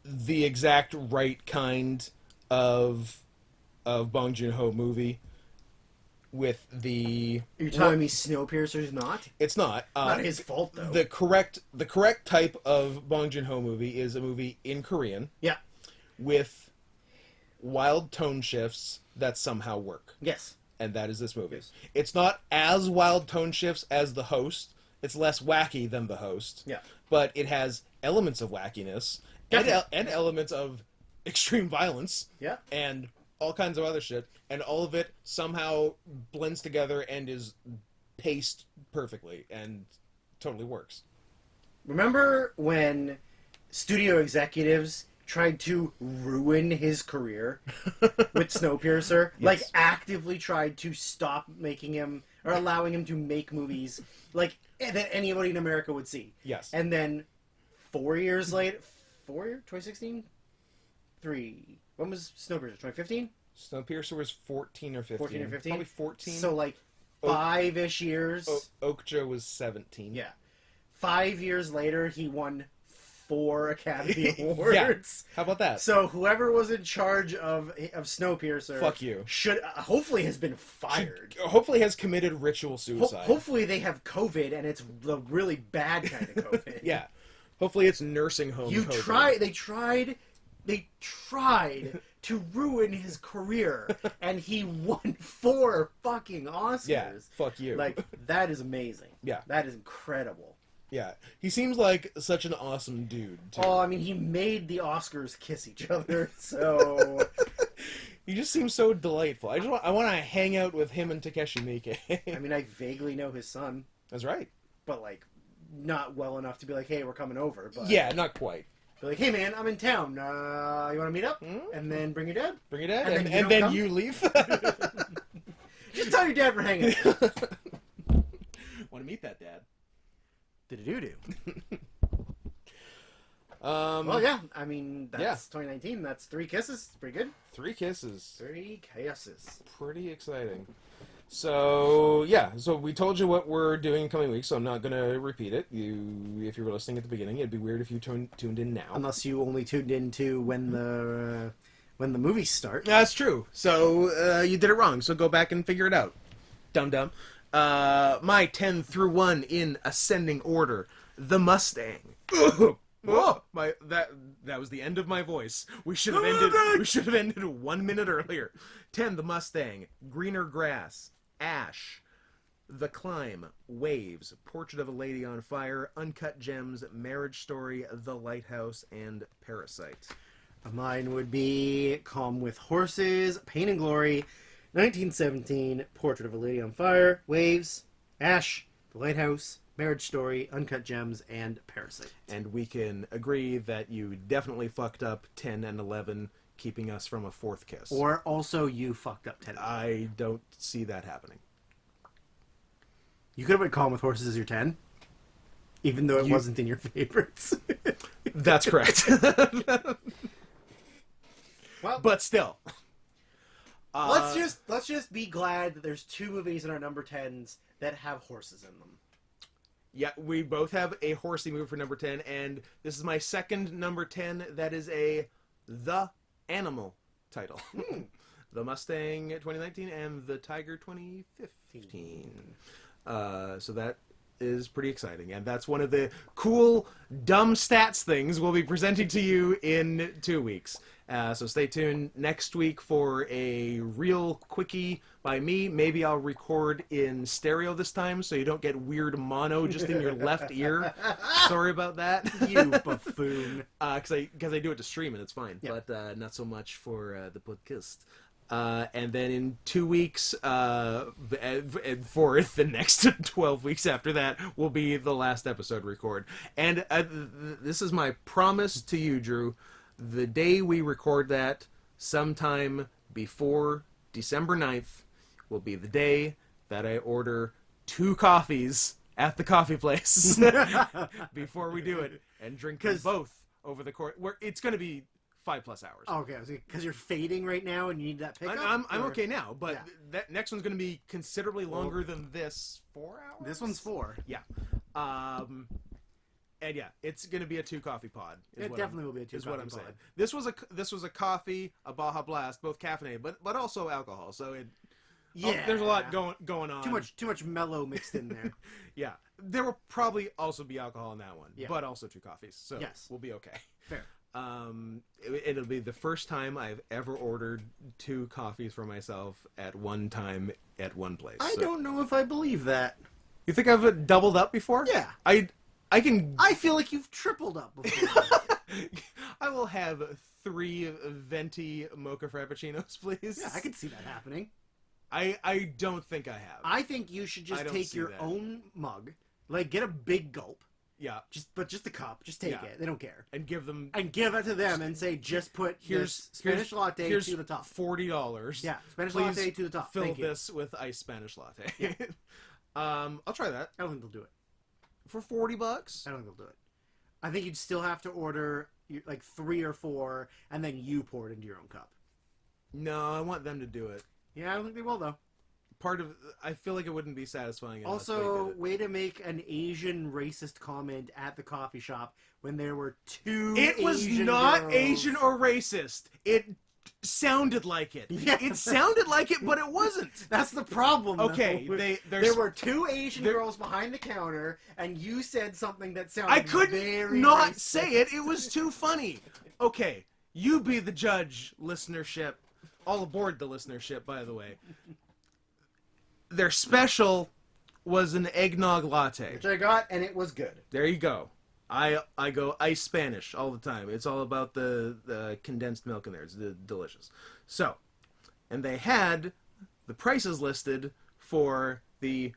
the exact right kind of Bong Joon-ho movie with the... You're telling me Snowpiercer's not? It's not. Not his fault, though. The correct type of Bong Joon-ho movie is a movie in Korean. Yeah. With wild tone shifts that somehow work. Yes. And that is this movie. Yes. It's not as wild tone shifts as The Host. It's less wacky than The Host. Yeah. But it has elements of wackiness and elements of extreme violence. Yeah. And all kinds of other shit. And all of it somehow blends together and is paced perfectly and totally works. Remember when studio executives tried to ruin his career with Snowpiercer? Yes. Like, actively tried to stop making him, or allowing him to make movies, like, that anybody in America would see. Yes. And then 4 years later, 2016? 3. When was Snowpiercer? 2015? Snowpiercer was 14 or 15. 14 or 15? Probably 14. So, like, 5-ish years. Okja was 17. Yeah. 5 years later, he won 4 Academy Awards. Yeah. How about that? So whoever was in charge of Snowpiercer, fuck you, should hopefully has been fired. Hopefully has committed ritual suicide. Hopefully they have COVID and it's the really bad kind of COVID. Yeah. Hopefully it's nursing home COVID. They tried to ruin his career, and he won 4 fucking Oscars. Yeah. Fuck you. Like, that is amazing. Yeah. That is incredible. Yeah, he seems like such an awesome dude, too. Oh, I mean, he made the Oscars kiss each other, so... He just seems so delightful. I want to hang out with him and Takeshi Miike. I mean, I vaguely know his son. That's right. But, like, not well enough to be like, hey, we're coming over. But yeah, not quite. Be like, hey, man, I'm in town. You want to meet up? Mm-hmm. And then bring your dad? Bring your dad, and then you leave? Just tell your dad we're hanging out. Want to meet that dad. Do-do-do-do. Well, yeah. I mean, that's 2019. That's 3 kisses. Pretty good. 3 kisses. 3 kisses. Pretty exciting. So, yeah. So we told you what we're doing in coming weeks, so I'm not going to repeat it. If you were listening at the beginning, it'd be weird if you tuned in now. Unless you only tuned in to when the movies start. That's true. So, you did it wrong. So go back and figure it out. Dum-dum. My 10 through 1 in ascending order. The Mustang. Oh, that was the end of my voice. We should have ended 1 minute earlier. 10, The Mustang. Greener Grass. Ash. The Climb, Waves, Portrait of a Lady on Fire, Uncut Gems, Marriage Story, The Lighthouse, and Parasite. Mine would be Calm with Horses, Pain and Glory, 1917, Portrait of a Lady on Fire, Waves, Ash, The Lighthouse, Marriage Story, Uncut Gems, and Parasite. And we can agree that you definitely fucked up 10 and 11, keeping us from a fourth kiss. Or also you fucked up 10. I don't see that happening. You could have put Calm with Horses as your 10, even though it wasn't in your favorites. That's correct. Well, but still. let's just be glad that there's 2 movies in our number 10s that have horses in them. Yeah, we both have a horsey movie for number 10, and this is my second number 10 that is a The Animal title. The Mustang 2019 and The Tiger 2015. So that is pretty exciting, and that's one of the cool, dumb stats things we'll be presenting to you in 2 weeks. So stay tuned next week for a real quickie by me. Maybe I'll record in stereo this time so you don't get weird mono just in your left ear. Sorry about that. You buffoon. Because I do it to stream and it's fine, Yep. but not so much for the podcast. And then in 2 weeks, and for the next 12 weeks after that, will be the last episode record. And this is my promise to you, Drew. The day we record that, sometime before December 9th, will be the day that I order 2 coffees at the coffee place before we do it, and drink them both over the course. It's going to be 5+ hours. Okay, because you're fading right now and you need that pickup? I'm okay now, but that next one's going to be considerably longer than this. 4 hours? This one's 4. Yeah. And yeah, it's going to be a 2 coffee pod. It definitely will be a 2 is coffee what I'm pod. saying. This was a coffee, a Baja Blast, both caffeinated, but also alcohol. So there's a lot going on. Too much mellow mixed in there. Yeah, there will probably also be alcohol in that one, but also 2 coffees. So we'll be okay. Fair. It'll be the first time I've ever ordered 2 coffees for myself at one time at one place. I don't know if I believe that. You think I've doubled up before? Yeah. I feel like you've tripled up before. I will have 3 venti mocha frappuccinos, please. Yeah, I could see that happening. I don't think I have. I think you should just take your own mug, like get a big gulp. Yeah. Just the cup. Just take it. They don't care. And give it to them and say, just put here's Spanish latte to the top. $40. Yeah, Spanish Please latte to the top. Fill this with iced Spanish latte. Yeah. I'll try that. I don't think they'll do it. For $40? I don't think they'll do it. I think you'd still have to order like 3 or 4, and then you pour it into your own cup. No, I want them to do it. Yeah, I don't think they will though. I feel like it wouldn't be satisfying. Also, way to make an Asian racist comment at the coffee shop when there were 2 It was Asian not girls. Asian or racist. It sounded like it. Yeah. It sounded like it, but it wasn't. That's the problem. Okay, though. There were 2 Asian girls behind the counter, and you said something that sounded I couldn't very not racist. say it. It was too funny. Okay, you be the judge, listenership. All aboard the listenership, by the way. Their special was an eggnog latte. Which I got, and it was good. There you go. I go ice Spanish all the time. It's all about the condensed milk in there. It's delicious. So, and they had the prices listed for the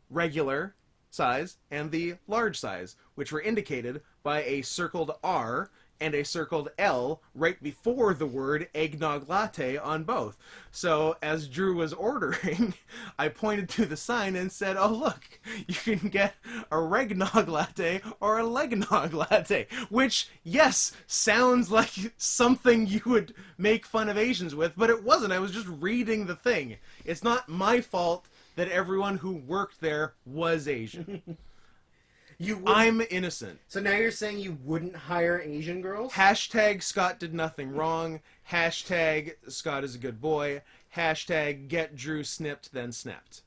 regular size and the large size, which were indicated by a circled R and a circled L right before the word eggnog latte on both. So as Drew was ordering, I pointed to the sign and said, oh look, you can get a regnog latte or a legnog latte, which, yes, sounds like something you would make fun of Asians with, but it wasn't. I was just reading the thing. It's not my fault that everyone who worked there was Asian. I'm innocent. So now you're saying you wouldn't hire Asian girls? Hashtag Scott did nothing wrong. Hashtag Scott is a good boy. Hashtag get Drew snipped then snapped.